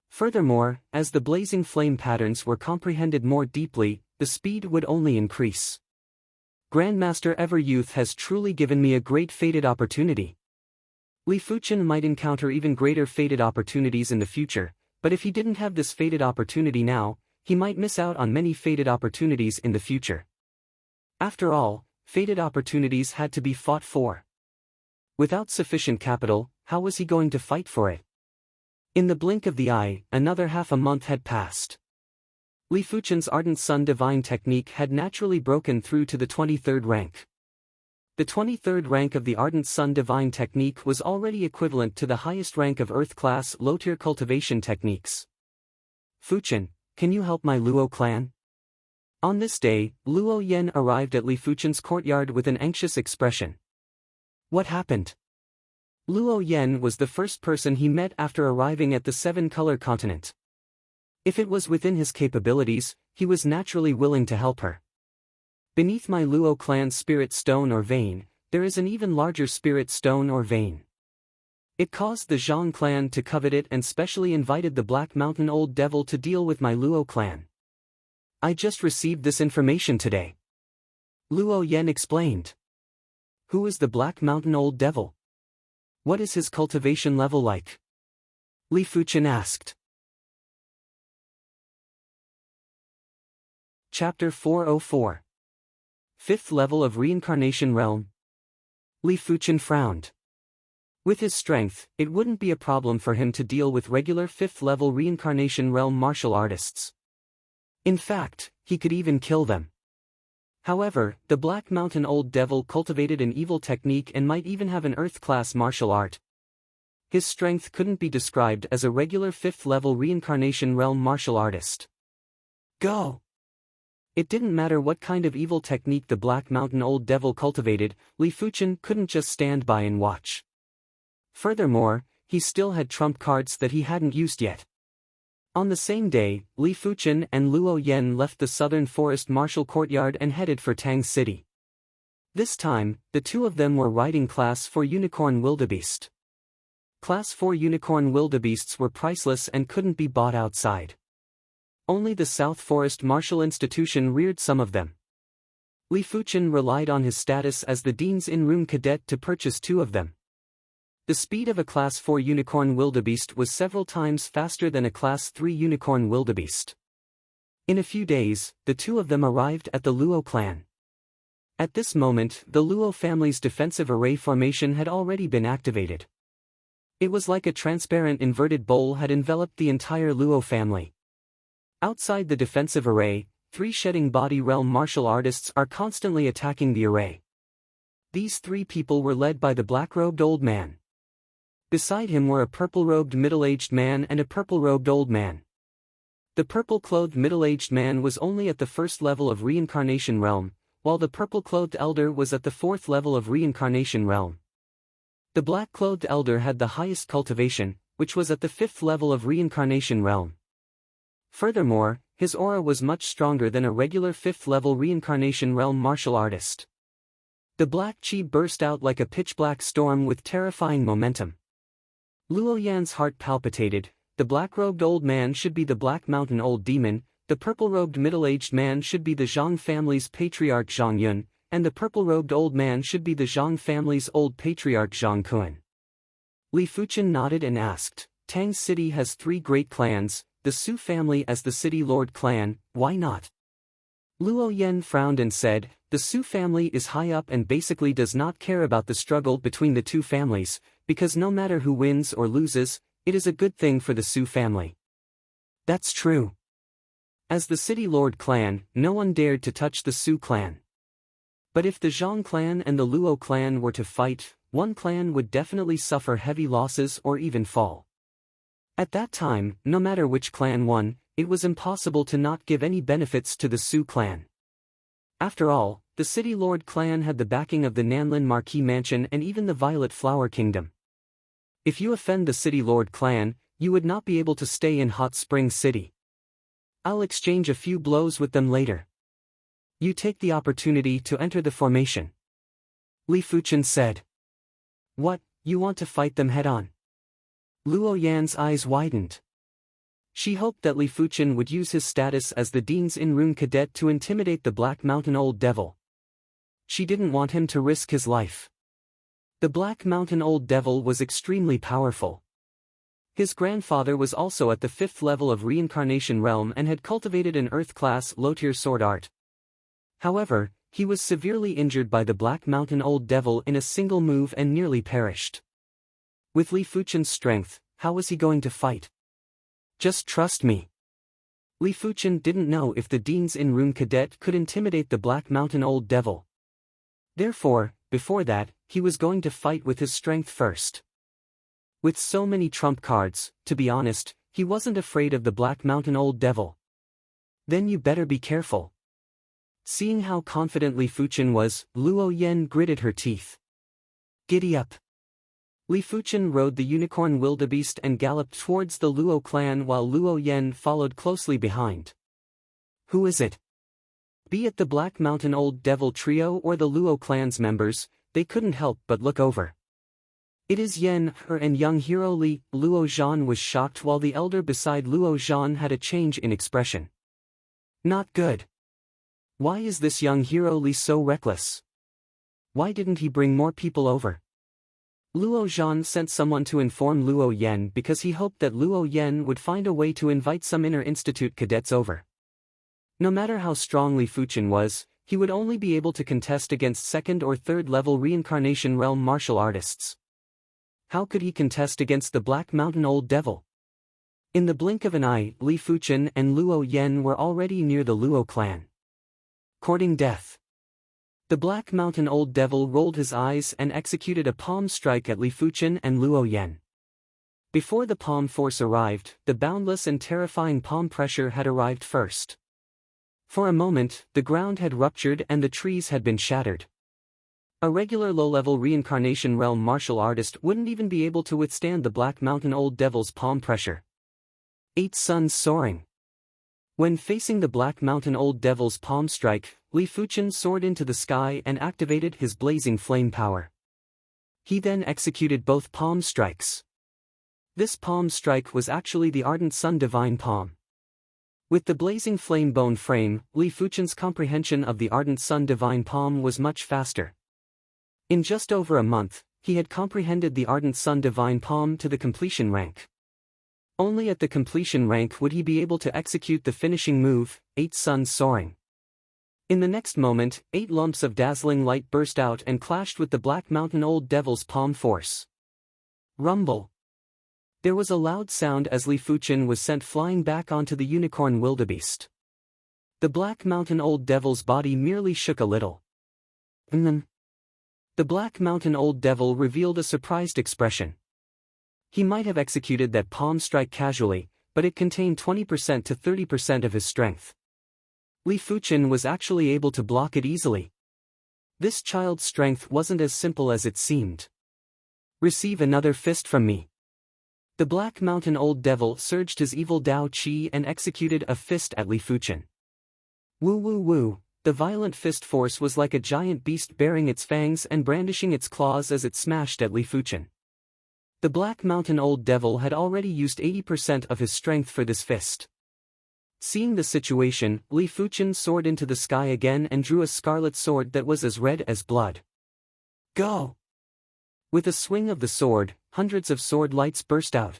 Furthermore, as the blazing flame patterns were comprehended more deeply, the speed would only increase. Grandmaster Everyouth has truly given me a great fated opportunity. Li Fuchen might encounter even greater fated opportunities in the future, but if he didn't have this fated opportunity now, he might miss out on many fated opportunities in the future. After all, fated opportunities had to be fought for. Without sufficient capital, how was he going to fight for it? In the blink of the eye, another half a month had passed. Li Fuchen's Ardent Sun Divine Technique had naturally broken through to the 23rd rank. The 23rd rank of the Ardent Sun Divine Technique was already equivalent to the highest rank of Earth-class low-tier cultivation techniques. Fuchen, can you help my Luo clan? On this day, Luo Yan arrived at Li Fuchen's courtyard with an anxious expression. What happened? Luo Yan was the first person he met after arriving at the Seven-Color Continent. If it was within his capabilities, he was naturally willing to help her. Beneath my Luo clan's spirit stone or vein, there is an even larger spirit stone or vein. It caused the Zhang clan to covet it and specially invited the Black Mountain Old Devil to deal with my Luo clan. I just received this information today. Luo Yan explained. Who is the Black Mountain Old Devil? What is his cultivation level like? Li Fuchen asked. Chapter 404. Fifth Level of Reincarnation Realm. Li Fuchen frowned. With his strength, it wouldn't be a problem for him to deal with regular fifth-level Reincarnation Realm martial artists. In fact, he could even kill them. However, the Black Mountain Old Devil cultivated an evil technique and might even have an Earth-class martial art. His strength couldn't be described as a regular fifth-level Reincarnation Realm martial artist. Go! It didn't matter what kind of evil technique the Black Mountain Old Devil cultivated, Li Fuchen couldn't just stand by and watch. Furthermore, he still had trump cards that he hadn't used yet. On the same day, Li Fuchen and Luo Yan left the Southern Forest Martial Courtyard and headed for Tang City. This time, the two of them were riding Class 4 Unicorn Wildebeest. Class 4 Unicorn Wildebeests were priceless and couldn't be bought outside. Only the South Forest Martial Institution reared some of them. Li Fuchen relied on his status as the Dean's in-room cadet to purchase two of them. The speed of a Class 4 Unicorn Wildebeest was several times faster than a Class 3 Unicorn Wildebeest. In a few days, the two of them arrived at the Luo clan. At this moment, the Luo family's defensive array formation had already been activated. It was like a transparent inverted bowl had enveloped the entire Luo family. Outside the defensive array, three shedding body realm martial artists are constantly attacking the array. These three people were led by the black-robed old man. Beside him were a purple-robed middle-aged man and a purple-robed old man. The purple-clothed middle-aged man was only at the first level of Reincarnation Realm, while the purple-clothed elder was at the fourth level of Reincarnation Realm. The black-clothed elder had the highest cultivation, which was at the fifth level of Reincarnation Realm. Furthermore, his aura was much stronger than a regular fifth-level Reincarnation Realm martial artist. The black chi burst out like a pitch-black storm with terrifying momentum. Luo Yan's heart palpitated. The black-robed old man should be the Black Mountain Old Demon, the purple-robed middle-aged man should be the Zhang family's patriarch Zhang Yun, and the purple-robed old man should be the Zhang family's old patriarch Zhang Kun. Li Fuchen nodded and asked, Tang City has three great clans, the Su family as the City Lord clan, why not? Luo Yan frowned and said, the Su family is high up and basically does not care about the struggle between the two families, because no matter who wins or loses, it is a good thing for the Su family. That's true. As the City Lord clan, no one dared to touch the Su clan. But if the Zhang clan and the Luo clan were to fight, one clan would definitely suffer heavy losses or even fall. At that time, no matter which clan won, it was impossible to not give any benefits to the Su clan. After all, the City Lord clan had the backing of the Nanlin Marquis Mansion and even the Violet Flower Kingdom. If you offend the City Lord clan, you would not be able to stay in Hot Spring City. I'll exchange a few blows with them later. You take the opportunity to enter the formation. Li Fuchen said. What, you want to fight them head-on? Luo Yan's eyes widened. She hoped that Li Fuchen would use his status as the Dean's in-room cadet to intimidate the Black Mountain Old Devil. She didn't want him to risk his life. The Black Mountain Old Devil was extremely powerful. His grandfather was also at the 5th level of reincarnation realm and had cultivated an Earth-class low-tier sword art. However, he was severely injured by the Black Mountain Old Devil in a single move and nearly perished. With Li Fuchen's strength, how was he going to fight? Just trust me. Li Fuchen didn't know if the Dean's in-room cadet could intimidate the Black Mountain Old Devil. Therefore, before that, he was going to fight with his strength first. With so many trump cards, to be honest, he wasn't afraid of the Black Mountain Old Devil. Then you better be careful. Seeing how confident Li Fuchen was, Luo Yan gritted her teeth. Giddy up. Li Fuchen rode the unicorn wildebeest and galloped towards the Luo clan while Luo Yan followed closely behind. Who is it? Be it the Black Mountain Old Devil trio or the Luo clan's members, they couldn't help but look over. It is Yan, her and young hero Li. Luo Zhan was shocked while the elder beside Luo Zhan had a change in expression. Not good. Why is this young hero Li so reckless? Why didn't he bring more people over? Luo Zhan sent someone to inform Luo Yan because he hoped that Luo Yan would find a way to invite some inter-institute cadets over. No matter how strong Li Fuchen was, he would only be able to contest against 2nd or 3rd level reincarnation realm martial artists. How could he contest against the Black Mountain Old Devil? In the blink of an eye, Li Fuchen and Luo Yan were already near the Luo clan. Courting death. The Black Mountain Old Devil rolled his eyes and executed a palm strike at Li Fuchen and Luo Yan. Before the palm force arrived, the boundless and terrifying palm pressure had arrived first. For a moment, the ground had ruptured and the trees had been shattered. A regular low-level reincarnation realm martial artist wouldn't even be able to withstand the Black Mountain Old Devil's palm pressure. 8 suns soaring. When facing the Black Mountain Old Devil's palm strike, Li Fuchen soared into the sky and activated his blazing flame power. He then executed both palm strikes. This palm strike was actually the Ardent Sun Divine Palm. With the blazing flame bone frame, Li Fuchen's comprehension of the Ardent Sun Divine Palm was much faster. In just over a month, he had comprehended the Ardent Sun Divine Palm to the completion rank. Only at the completion rank would he be able to execute the finishing move, 8 suns soaring. In the next moment, 8 lumps of dazzling light burst out and clashed with the Black Mountain Old Devil's palm force. Rumble. There was a loud sound as Li Fuchen was sent flying back onto the unicorn wildebeest. The Black Mountain Old Devil's body merely shook a little. The Black Mountain Old Devil revealed a surprised expression. He might have executed that palm strike casually, but it contained 20% to 30% of his strength. Li Fuchen was actually able to block it easily. This child's strength wasn't as simple as it seemed. Receive another fist from me. The Black Mountain Old Devil surged his evil Dao Qi and executed a fist at Li Fuchen. Woo woo woo. The violent fist force was like a giant beast baring its fangs and brandishing its claws as it smashed at Li Fuchen. The Black Mountain Old Devil had already used 80% of his strength for this fist. Seeing the situation, Li Fuchen soared into the sky again and drew a scarlet sword that was as red as blood. Go! With a swing of the sword, hundreds of sword lights burst out.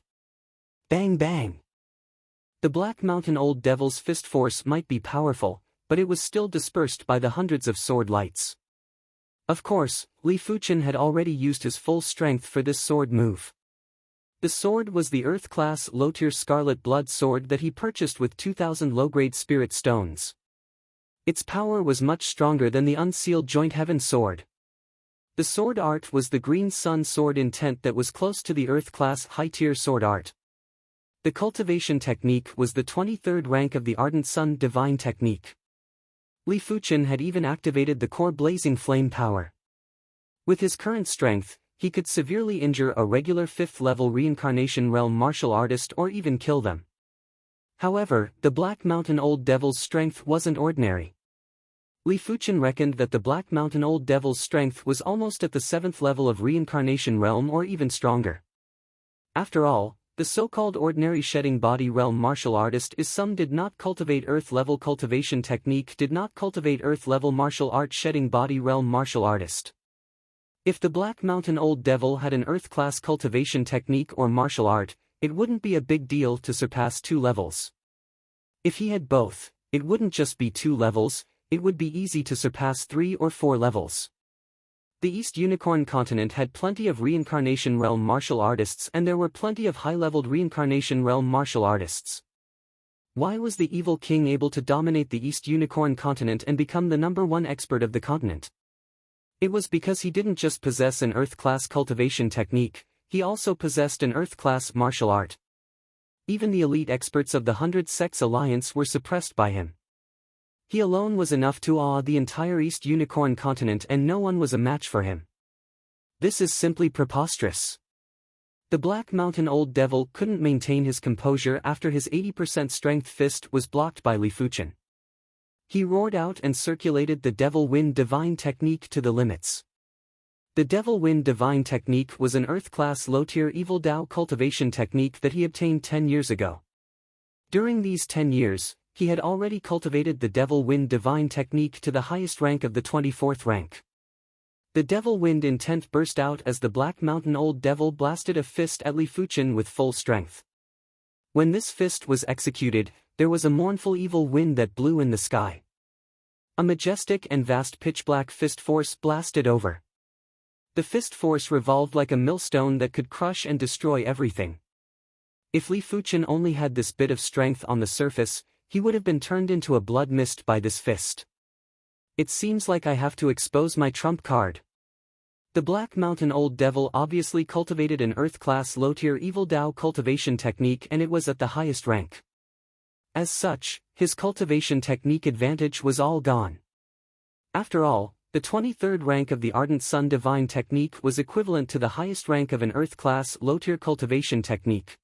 Bang bang! The Black Mountain Old Devil's fist force might be powerful, but it was still dispersed by the hundreds of sword lights. Of course, Li Fuchen had already used his full strength for this sword move. The sword was the Earth-class low-tier Scarlet Blood sword that he purchased with 2,000 low-grade spirit stones. Its power was much stronger than the unsealed Joint Heaven sword. The sword art was the Green Sun sword intent that was close to the Earth-class high-tier sword art. The cultivation technique was the 23rd rank of the Ardent Sun Divine technique. Li Fuchen had even activated the core blazing flame power. With his current strength, he could severely injure a regular 5th-level reincarnation realm martial artist or even kill them. However, the Black Mountain Old Devil's strength wasn't ordinary. Li Fuchen reckoned that the Black Mountain Old Devil's strength was almost at the 7th level of reincarnation realm or even stronger. After all, The so-called ordinary shedding body realm martial artist is some did not cultivate earth-level cultivation technique did not cultivate earth-level martial art shedding body realm martial artist. If the Black Mountain Old Devil had an earth-class cultivation technique or martial art, it wouldn't be a big deal to surpass 2 levels. If he had both, it wouldn't just be 2 levels, it would be easy to surpass 3 or 4 levels. The East Unicorn continent had plenty of reincarnation realm martial artists and there were plenty of high-leveled reincarnation realm martial artists. Why was the evil king able to dominate the East Unicorn continent and become the #1 expert of the continent? It was because he didn't just possess an earth-class cultivation technique, he also possessed an earth-class martial art. Even the elite experts of the 100 Sects Alliance were suppressed by him. He alone was enough to awe the entire East Unicorn continent and no one was a match for him. This is simply preposterous. The Black Mountain Old Devil couldn't maintain his composure after his 80% strength fist was blocked by Li Fuchen. He roared out and circulated the Devil Wind Divine Technique to the limits. The Devil Wind Divine Technique was an Earth-class low-tier Evil Dao cultivation technique that he obtained 10 years ago. During these 10 years, he had already cultivated the Devil Wind Divine Technique to the highest rank of the 24th rank. The Devil Wind intent burst out as the Black Mountain Old Devil blasted a fist at Li Fuchen with full strength. When this fist was executed, there was a mournful evil wind that blew in the sky. A majestic and vast pitch-black fist force blasted over. The fist force revolved like a millstone that could crush and destroy everything. If Li Fuchen only had this bit of strength on the surface, he would have been turned into a blood mist by this fist. It seems like I have to expose my trump card. The Black Mountain Old Devil obviously cultivated an Earth-class low-tier Evil Dao cultivation technique and it was at the highest rank. As such, his cultivation technique advantage was all gone. After all, the 23rd rank of the Ardent Sun Divine Technique was equivalent to the highest rank of an Earth-class low-tier cultivation technique.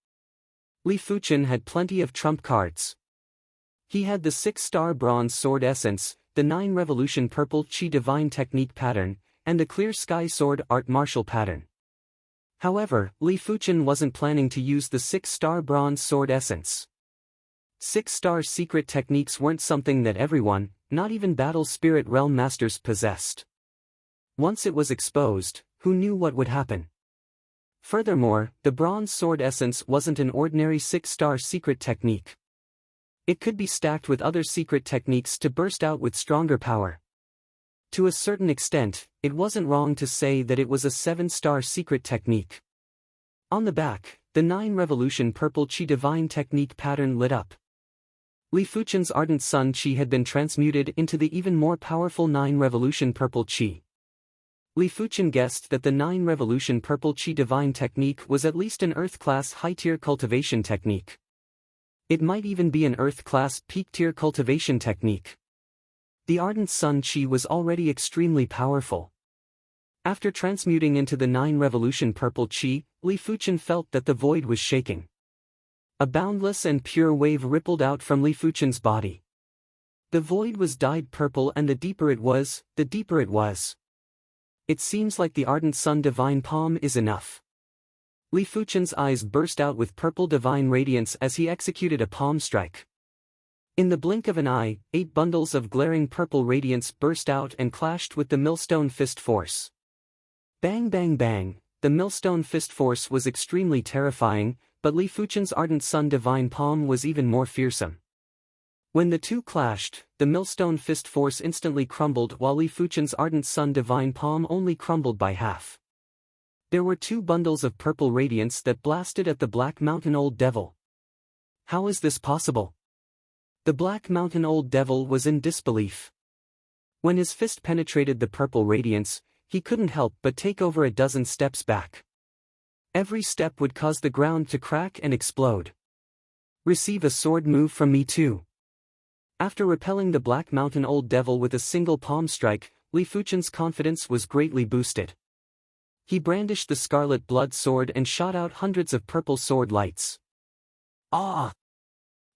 Li Fuchen had plenty of trump cards. He had the 6-star Bronze Sword Essence, the 9-Revolution Purple Chi Divine Technique pattern, and the Clear Sky Sword Art Martial pattern. However, Li Fuchen wasn't planning to use the 6-star Bronze Sword Essence. 6-star secret techniques weren't something that everyone, not even Battle Spirit Realm Masters, possessed. Once it was exposed, who knew what would happen? Furthermore, the Bronze Sword Essence wasn't an ordinary 6-star secret technique. It could be stacked with other secret techniques to burst out with stronger power. To a certain extent, it wasn't wrong to say that it was a 7-star secret technique. On the back, the 9-Revolution Purple Chi Divine Technique pattern lit up. Li Fuchen's Ardent Sun Chi had been transmuted into the even more powerful 9-Revolution Purple Chi. Li Fuchen guessed that the 9-Revolution Purple Chi Divine Technique was at least an Earth-class high-tier cultivation technique. It might even be an Earth-class peak-tier cultivation technique. The Ardent Sun Chi was already extremely powerful. After transmuting into the 9-Revolution Purple Chi, Li Fuchen felt that the void was shaking. A boundless and pure wave rippled out from Li Fuchen's body. The void was dyed purple and the deeper it was, the deeper it was. It seems like the Ardent Sun Divine Palm is enough. Li Fuchen's eyes burst out with purple divine radiance as he executed a palm strike. In the blink of an eye, 8 bundles of glaring purple radiance burst out and clashed with the millstone fist force. Bang bang bang, the millstone fist force was extremely terrifying, but Li Fuchen's Ardent Sun Divine Palm was even more fearsome. When the two clashed, the millstone fist force instantly crumbled while Li Fuchen's Ardent Sun Divine Palm only crumbled by half. There were 2 bundles of purple radiance that blasted at the Black Mountain Old Devil. How is this possible? The Black Mountain Old Devil was in disbelief. When his fist penetrated the purple radiance, he couldn't help but take over a dozen steps back. Every step would cause the ground to crack and explode. Receive a sword move from me too. After repelling the Black Mountain Old Devil with a single palm strike, Li Fuchen's confidence was greatly boosted. He brandished the scarlet blood sword and shot out hundreds of purple sword lights. Ah!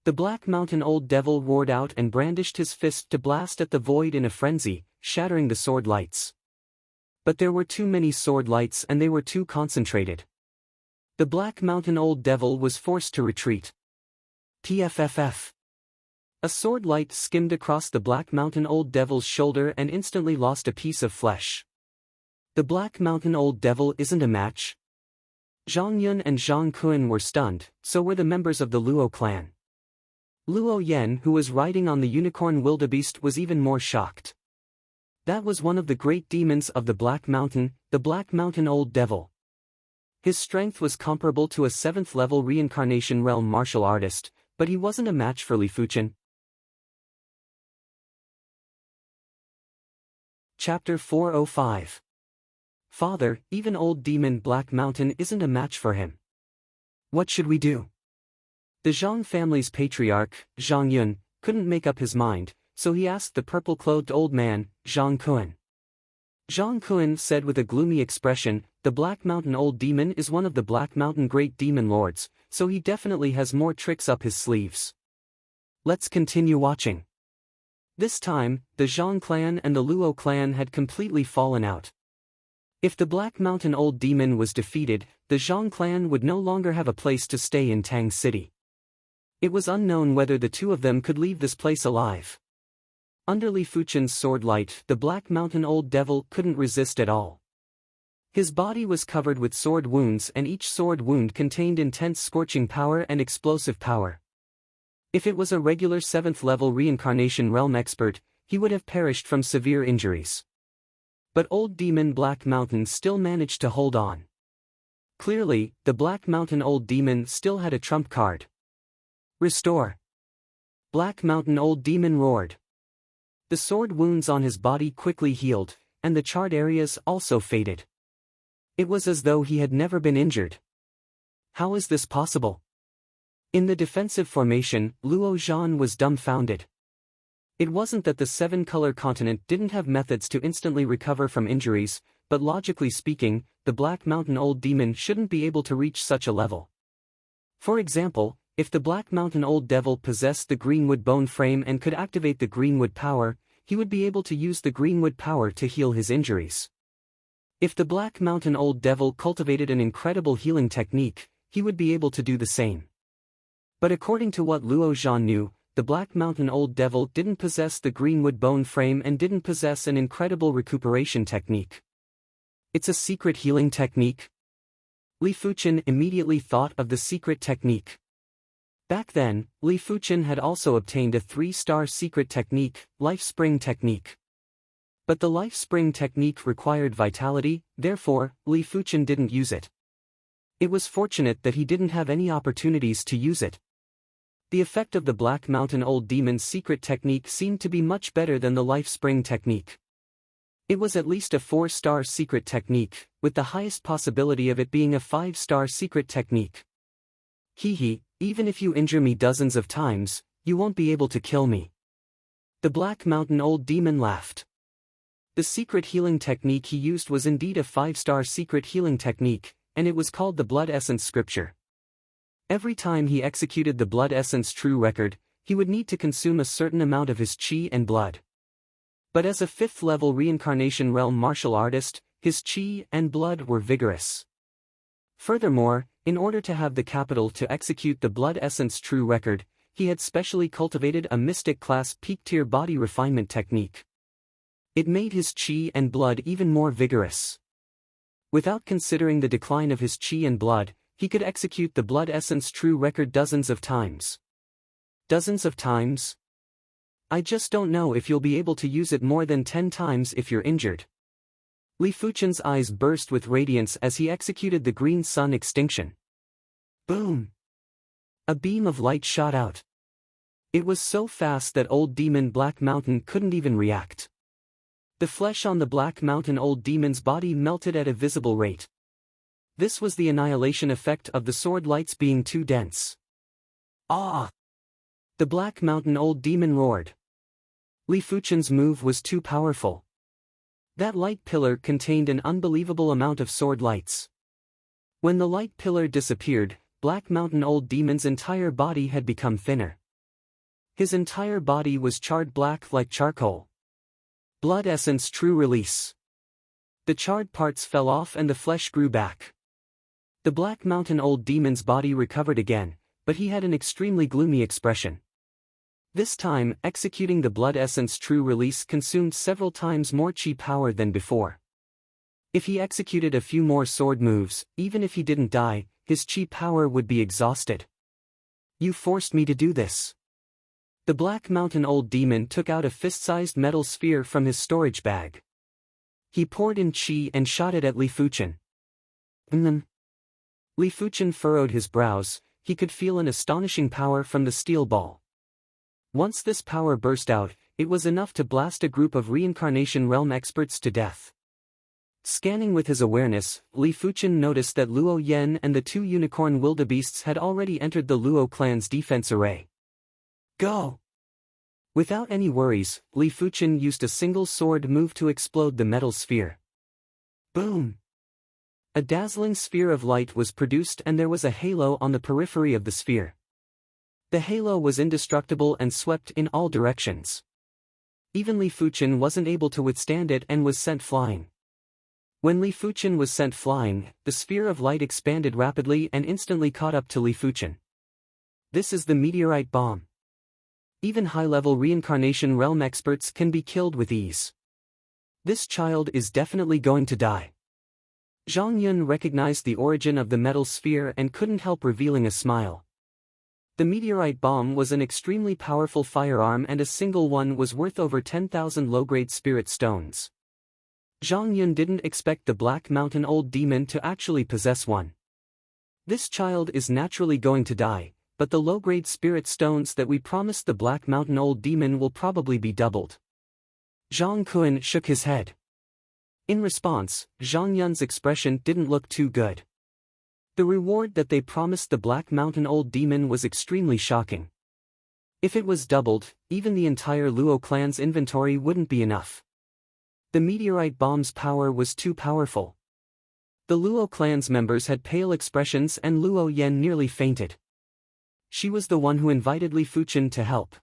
The Black Mountain Old Devil roared out and brandished his fist to blast at the void in a frenzy, shattering the sword lights. But there were too many sword lights and they were too concentrated. The Black Mountain Old Devil was forced to retreat. TFFF. A sword light skimmed across the Black Mountain Old Devil's shoulder and instantly lost a piece of flesh. The Black Mountain Old Devil isn't a match. Zhang Yun and Zhang Kun were stunned, so were the members of the Luo clan. Luo Yen, who was riding on the unicorn wildebeest, was even more shocked. That was one of the great demons of the Black Mountain, the Black Mountain Old Devil. His strength was comparable to a 7th-level reincarnation realm martial artist, but he wasn't a match for Li Fuchen. Chapter 405. Father, even old demon Black Mountain isn't a match for him. What should we do? The Zhang family's patriarch, Zhang Yun, couldn't make up his mind, so he asked the purple-clothed old man, Zhang Kun. Zhang Kun said with a gloomy expression, "The Black Mountain Old Demon is one of the Black Mountain Great Demon Lords, so he definitely has more tricks up his sleeves. Let's continue watching." This time, the Zhang clan and the Luo clan had completely fallen out. If the Black Mountain Old Demon was defeated, the Zhang clan would no longer have a place to stay in Tang City. It was unknown whether the two of them could leave this place alive. Under Li Fuchen's sword light, the Black Mountain Old Devil couldn't resist at all. His body was covered with sword wounds, and each sword wound contained intense scorching power and explosive power. If it was a regular 7th-level reincarnation realm expert, he would have perished from severe injuries. But old demon Black Mountain still managed to hold on. Clearly, the Black Mountain Old Demon still had a trump card. Restore. Black Mountain Old Demon roared. The sword wounds on his body quickly healed, and the charred areas also faded. It was as though he had never been injured. How is this possible? In the defensive formation, Luo Zhan was dumbfounded. It wasn't that the 7-color continent didn't have methods to instantly recover from injuries, but logically speaking, the Black Mountain Old Demon shouldn't be able to reach such a level. For example, if the Black Mountain Old Devil possessed the Greenwood Bone Frame and could activate the Greenwood Power, he would be able to use the Greenwood Power to heal his injuries. If the Black Mountain Old Devil cultivated an incredible healing technique, he would be able to do the same. But according to what Luo Zhan knew, the Black Mountain Old Devil didn't possess the Greenwood Bone Frame and didn't possess an incredible recuperation technique. It's a secret healing technique? Li Fuchen immediately thought of the secret technique. Back then, Li Fuchen had also obtained a 3-star secret technique, Life Spring Technique. But the Life Spring Technique required vitality, therefore, Li Fuchen didn't use it. It was fortunate that he didn't have any opportunities to use it. The effect of the Black Mountain Old Demon's secret technique seemed to be much better than the Life Spring Technique. It was at least a 4-star secret technique, with the highest possibility of it being a 5-star secret technique. Hehe, even if you injure me dozens of times, you won't be able to kill me. The Black Mountain Old Demon laughed. The secret healing technique he used was indeed a 5-star secret healing technique, and it was called the Blood Essence Scripture. Every time he executed the Blood Essence True Record, he would need to consume a certain amount of his chi and blood. But as a 5th-level reincarnation realm martial artist, his chi and blood were vigorous. Furthermore, in order to have the capital to execute the Blood Essence True Record, he had specially cultivated a Mystic-class peak-tier body refinement technique. It made his chi and blood even more vigorous. Without considering the decline of his chi and blood, he could execute the Blood Essence True Record dozens of times. Dozens of times? I just don't know if you'll be able to use it more than 10 times if you're injured. Li Fuchen's eyes burst with radiance as he executed the Green Sun Extinction. Boom! A beam of light shot out. It was so fast that old demon Black Mountain couldn't even react. The flesh on the Black Mountain Old Demon's body melted at a visible rate. This was the annihilation effect of the sword lights being too dense. Ah! The Black Mountain Old Demon roared. Li Fuchen's move was too powerful. That light pillar contained an unbelievable amount of sword lights. When the light pillar disappeared, Black Mountain Old Demon's entire body had become thinner. His entire body was charred black like charcoal. Blood Essence True Release. The charred parts fell off and the flesh grew back. The Black Mountain Old Demon's body recovered again, but he had an extremely gloomy expression. This time, executing the blood essence true release consumed several times more chi power than before. If he executed a few more sword moves, even if he didn't die, his chi power would be exhausted. You forced me to do this. The Black Mountain Old Demon took out a fist-sized metal sphere from his storage bag. He poured in chi and shot it at Li Fuchen. Li Fuchen furrowed his brows. He could feel an astonishing power from the steel ball. Once this power burst out, it was enough to blast a group of reincarnation realm experts to death. Scanning with his awareness, Li Fuchen noticed that Luo Yen and the two unicorn wildebeests had already entered the Luo clan's defense array. Go! Without any worries, Li Fuchen used a single sword move to explode the metal sphere. Boom! A dazzling sphere of light was produced and there was a halo on the periphery of the sphere. The halo was indestructible and swept in all directions. Even Li Fuchen wasn't able to withstand it and was sent flying. When Li Fuchen was sent flying, the sphere of light expanded rapidly and instantly caught up to Li Fuchen. This is the meteorite bomb. Even high-level reincarnation realm experts can be killed with ease. This child is definitely going to die. Zhang Yun recognized the origin of the metal sphere and couldn't help revealing a smile. The meteorite bomb was an extremely powerful firearm and a single one was worth over 10,000 low-grade spirit stones. Zhang Yun didn't expect the Black Mountain Old Demon to actually possess one. This child is naturally going to die, but the low-grade spirit stones that we promised the Black Mountain Old Demon will probably be doubled. Zhang Kun shook his head. In response, Zhang Yun's expression didn't look too good. The reward that they promised the Black Mountain Old Demon was extremely shocking. If it was doubled, even the entire Luo clan's inventory wouldn't be enough. The meteorite bomb's power was too powerful. The Luo clan's members had pale expressions and Luo Yen nearly fainted. She was the one who invited Li Fuchen to help.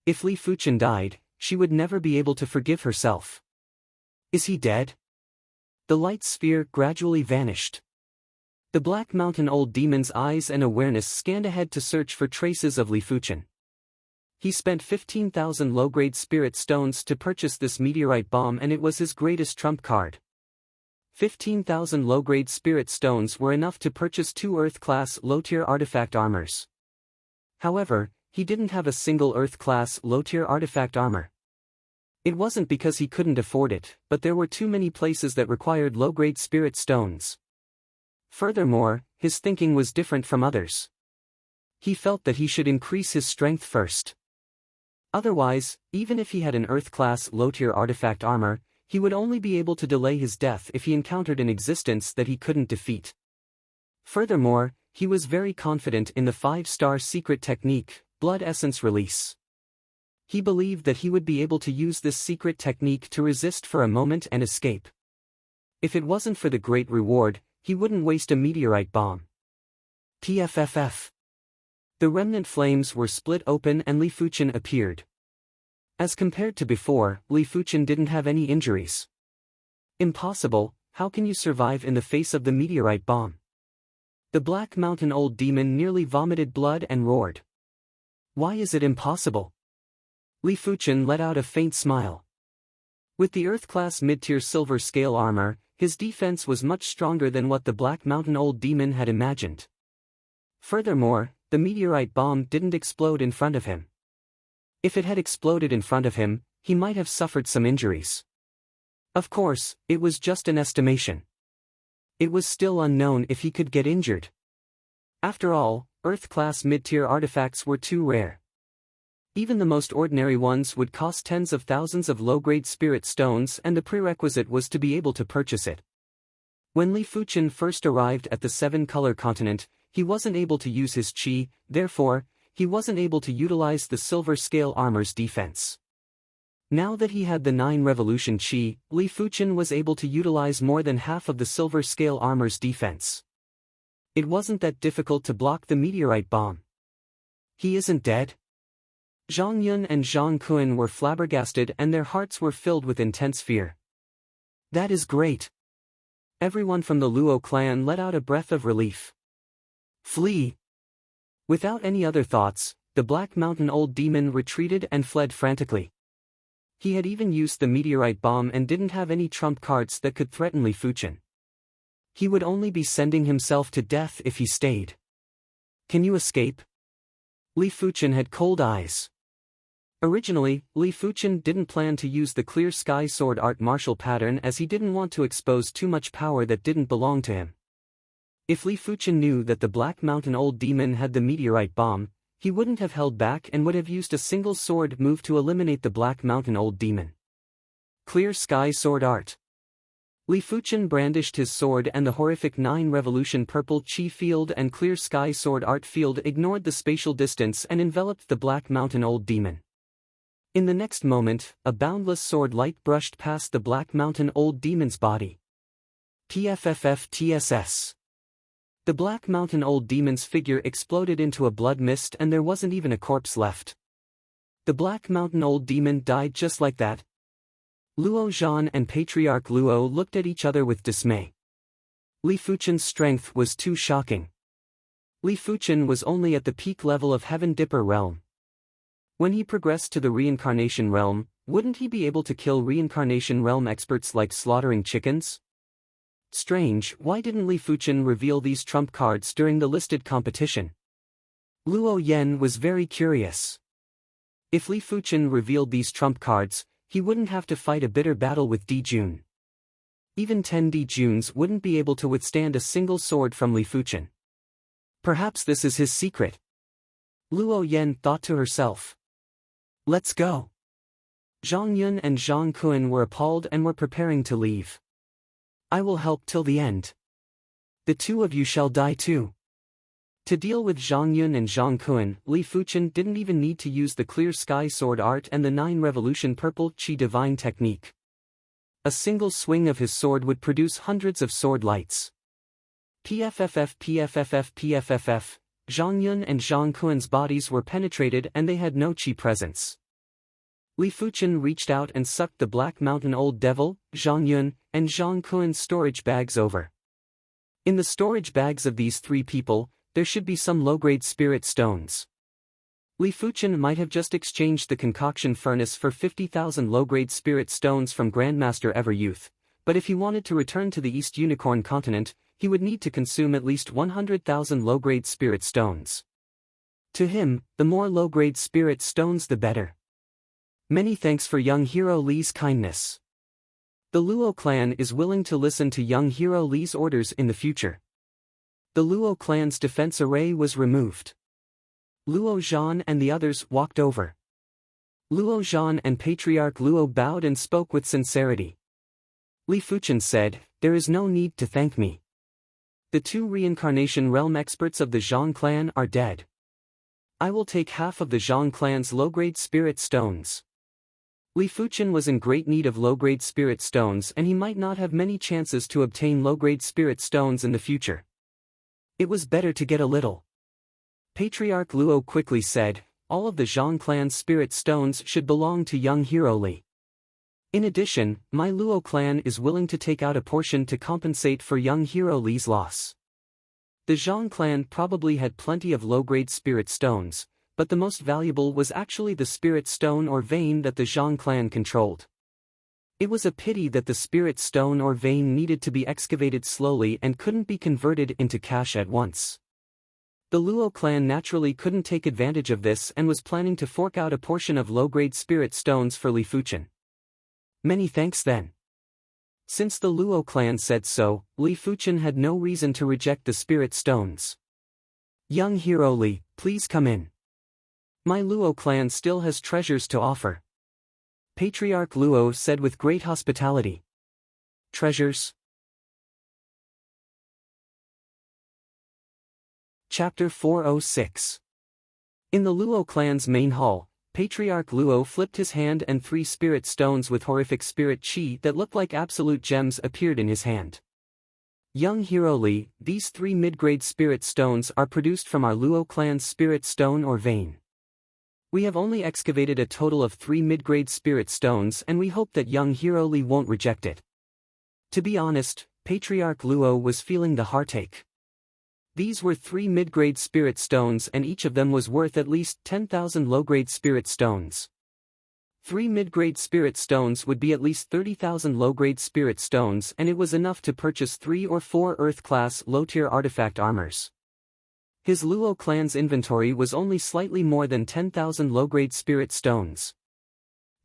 If Li Fuchen died, she would never be able to forgive herself. Is he dead? The light sphere gradually vanished. The Black Mountain Old Demon's eyes and awareness scanned ahead to search for traces of Li Fuchen. He spent 15,000 low-grade spirit stones to purchase this meteorite bomb and it was his greatest trump card. 15,000 low-grade spirit stones were enough to purchase 2 Earth-class low-tier artifact armors. However, he didn't have a single Earth-class low-tier artifact armor. It wasn't because he couldn't afford it, but there were too many places that required low-grade spirit stones. Furthermore, his thinking was different from others. He felt that he should increase his strength first. Otherwise, even if he had an Earth-class low-tier artifact armor, he would only be able to delay his death if he encountered an existence that he couldn't defeat. Furthermore, he was very confident in the 5-star secret technique, blood essence release. He believed that he would be able to use this secret technique to resist for a moment and escape. If it wasn't for the great reward, he wouldn't waste a meteorite bomb. PFFF. The remnant flames were split open and Li Fuchen appeared. As compared to before, Li Fuchen didn't have any injuries. Impossible, how can you survive in the face of the meteorite bomb? The Black Mountain Old Demon nearly vomited blood and roared. Why is it impossible? Li Fuchen let out a faint smile. With the Earth-class mid-tier silver scale armor, his defense was much stronger than what the Black Mountain Old Demon had imagined. Furthermore, the meteorite bomb didn't explode in front of him. If it had exploded in front of him, he might have suffered some injuries. Of course, it was just an estimation. It was still unknown if he could get injured. After all, Earth-class mid-tier artifacts were too rare. Even the most ordinary ones would cost tens of thousands of low-grade spirit stones and the prerequisite was to be able to purchase it. When Li Fuchen first arrived at the 7-color continent, he wasn't able to use his chi, therefore, he wasn't able to utilize the silver scale armor's defense. Now that he had the 9 revolution chi, Li Fuchen was able to utilize more than half of the silver scale armor's defense. It wasn't that difficult to block the meteorite bomb. He isn't dead? Zhang Yun and Zhang Kun were flabbergasted and their hearts were filled with intense fear. That is great. Everyone from the Luo clan let out a breath of relief. Flee! Without any other thoughts, the Black Mountain Old Demon retreated and fled frantically. He had even used the meteorite bomb and didn't have any trump cards that could threaten Li Fuchen. He would only be sending himself to death if he stayed. Can you escape? Li Fuchen had cold eyes. Originally, Li Fuchen didn't plan to use the clear sky sword art martial pattern as he didn't want to expose too much power that didn't belong to him. If Li Fuchen knew that the Black Mountain Old Demon had the meteorite bomb, he wouldn't have held back and would have used a single sword move to eliminate the Black Mountain Old Demon. Clear sky sword art. Li Fuchen brandished his sword and the horrific 9 revolution purple chi field and clear sky sword art field ignored the spatial distance and enveloped the Black Mountain Old Demon. In the next moment, a boundless sword light brushed past the Black Mountain Old Demon's body. TFFF-TSS. The Black Mountain Old Demon's figure exploded into a blood mist and there wasn't even a corpse left. The Black Mountain Old Demon died just like that. Luo Zhan and Patriarch Luo looked at each other with dismay. Li Fuchen's strength was too shocking. Li Fuchen was only at the peak level of Heaven Dipper realm. When he progressed to the Reincarnation realm, wouldn't he be able to kill Reincarnation realm experts like slaughtering chickens? Strange, why didn't Li Fuchen reveal these trump cards during the listed competition? Luo Yen was very curious. If Li Fuchen revealed these trump cards, he wouldn't have to fight a bitter battle with Di Jun. Even 10 Di Juns wouldn't be able to withstand a single sword from Li Fuchen. Perhaps this is his secret. Luo Yen thought to herself. Let's go. Zhang Yun and Zhang Kun were appalled and were preparing to leave. I will help till the end. The two of you shall die too. To deal with Zhang Yun and Zhang Kun, Li Fuchen didn't even need to use the clear sky sword art and the 9 revolution purple chi divine technique. A single swing of his sword would produce hundreds of sword lights. PFFF PFFF PFFF, Zhang Yun and Zhang Kun's bodies were penetrated and they had no chi presence. Li Fuchen reached out and sucked the Black Mountain Old Devil, Zhang Yun, and Zhang Kun's storage bags over. In the storage bags of these 3 people, there should be some low-grade spirit stones. Li Fuchen might have just exchanged the concoction furnace for 50,000 low-grade spirit stones from Grandmaster Everyouth, but if he wanted to return to the East Unicorn continent, he would need to consume at least 100,000 low-grade spirit stones. To him, the more low-grade spirit stones the better. Many thanks for young hero Li's kindness. The Luo clan is willing to listen to young hero Li's orders in the future. The Luo clan's defense array was removed. Luo Zhan and the others walked over. Luo Zhan and Patriarch Luo bowed and spoke with sincerity. Li Fuchen said, "There is no need to thank me. The 2 reincarnation realm experts of the Zhang clan are dead. I will take half of the Zhang clan's low-grade spirit stones." Li Fuchen was in great need of low-grade spirit stones and he might not have many chances to obtain low-grade spirit stones in the future. It was better to get a little. Patriarch Luo quickly said, all of the Zhang clan's spirit stones should belong to young hero Li. In addition, my Luo clan is willing to take out a portion to compensate for young hero Li's loss. The Zhang clan probably had plenty of low-grade spirit stones, but the most valuable was actually the spirit stone or vein that the Zhang clan controlled. It was a pity that the spirit stone or vein needed to be excavated slowly and couldn't be converted into cash at once. The Luo clan naturally couldn't take advantage of this and was planning to fork out a portion of low-grade spirit stones for Li Fuchen. Many thanks then. Since the Luo clan said so, Li Fuchen had no reason to reject the spirit stones. Young hero Li, please come in. My Luo clan still has treasures to offer. Patriarch Luo said with great hospitality. Treasures? Chapter 406. In the Luo clan's main hall, Patriarch Luo flipped his hand and 3 spirit stones with horrific spirit chi that looked like absolute gems appeared in his hand. Young hero Li, these 3 mid-grade spirit stones are produced from our Luo clan's spirit stone or vein. We have only excavated a total of 3 mid-grade spirit stones and we hope that young hero Li won't reject it. To be honest, Patriarch Luo was feeling the heartache. These were 3 mid-grade spirit stones and each of them was worth at least 10,000 low-grade spirit stones. 3 mid-grade spirit stones would be at least 30,000 low-grade spirit stones, and it was enough to purchase 3 or 4 Earth-class low-tier artifact armors. His Luo clan's inventory was only slightly more than 10,000 low-grade spirit stones.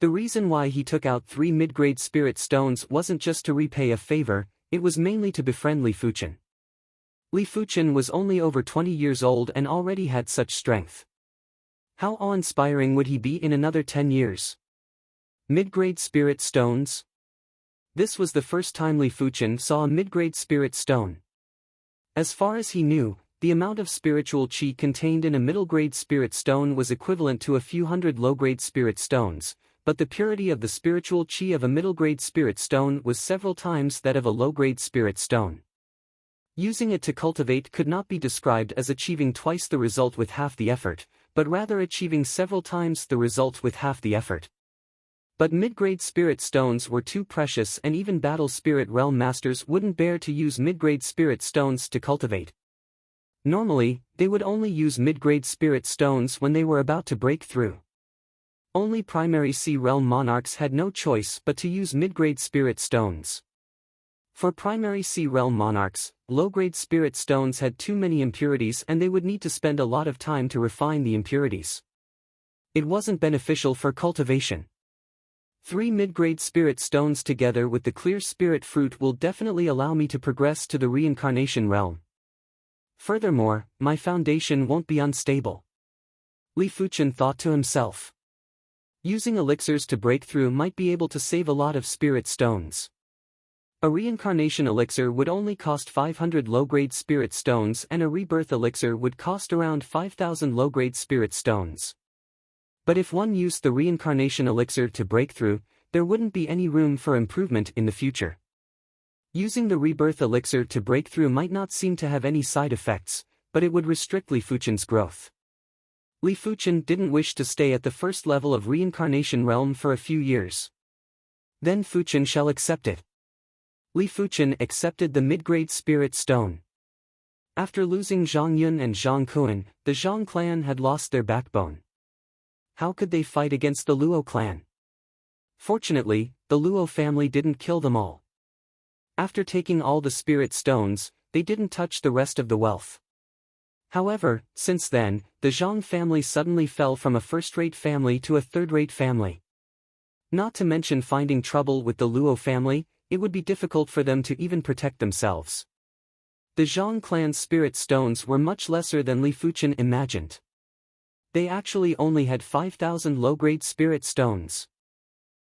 The reason why he took out 3 mid-grade spirit stones wasn't just to repay a favor, it was mainly to befriend Li Fuchen. Li Fuchen was only over 20 years old and already had such strength. How awe-inspiring would he be in another 10 years? Mid-grade spirit stones? This was the first time Li Fuchen saw a mid-grade spirit stone. As far as he knew, the amount of spiritual qi contained in a middle-grade spirit stone was equivalent to a few hundred low-grade spirit stones, but the purity of the spiritual qi of a middle-grade spirit stone was several times that of a low-grade spirit stone. Using it to cultivate could not be described as achieving twice the result with half the effort, but rather achieving several times the result with half the effort. But mid-grade spirit stones were too precious, and even battle spirit realm masters wouldn't bear to use mid-grade spirit stones to cultivate. Normally, they would only use mid-grade spirit stones when they were about to break through. Only primary sea realm monarchs had no choice but to use mid-grade spirit stones. For primary sea realm monarchs, low-grade spirit stones had too many impurities and they would need to spend a lot of time to refine the impurities. It wasn't beneficial for cultivation. 3 mid-grade spirit stones together with the clear spirit fruit will definitely allow me to progress to the reincarnation realm. Furthermore, my foundation won't be unstable. Li Fuchen thought to himself. Using elixirs to break through might be able to save a lot of spirit stones. A reincarnation elixir would only cost 500 low-grade spirit stones and a rebirth elixir would cost around 5,000 low-grade spirit stones. But if one used the reincarnation elixir to break through, there wouldn't be any room for improvement in the future. Using the rebirth elixir to break through might not seem to have any side effects, but it would restrict Li Fuchen's growth. Li Fuchen didn't wish to stay at the first level of reincarnation realm for a few years. Then Fuchen shall accept it. Li Fuchen accepted the mid-grade spirit stone. After losing Zhang Yun and Zhang Kuan, the Zhang clan had lost their backbone. How could they fight against the Luo clan? Fortunately, the Luo family didn't kill them all. After taking all the spirit stones, they didn't touch the rest of the wealth. However, since then, the Zhang family suddenly fell from a first-rate family to a third-rate family. Not to mention finding trouble with the Luo family, it would be difficult for them to even protect themselves. The Zhang clan's spirit stones were much lesser than Li Fuchen imagined. They actually only had 5,000 low-grade spirit stones.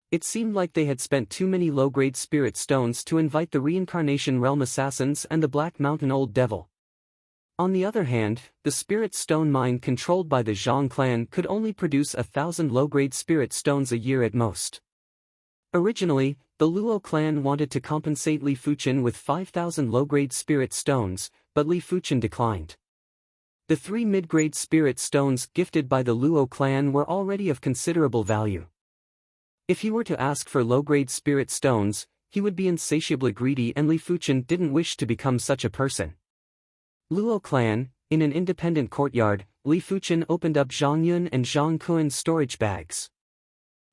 It seemed like they had spent too many low-grade spirit stones to invite the reincarnation realm assassins and the Black Mountain Old Devil. On the other hand, the spirit stone mine controlled by the Zhang clan could only produce 1,000 low-grade spirit stones a year at most. Originally, the Luo clan wanted to compensate Li Fuchen with 5,000 low-grade spirit stones, but Li Fuchen declined. The 3 mid-grade spirit stones gifted by the Luo clan were already of considerable value. If he were to ask for low-grade spirit stones, he would be insatiably greedy, and Li Fuchen didn't wish to become such a person. Luo clan, in an independent courtyard, Li Fuchen opened up Zhang Yun and Zhang Kuan's storage bags.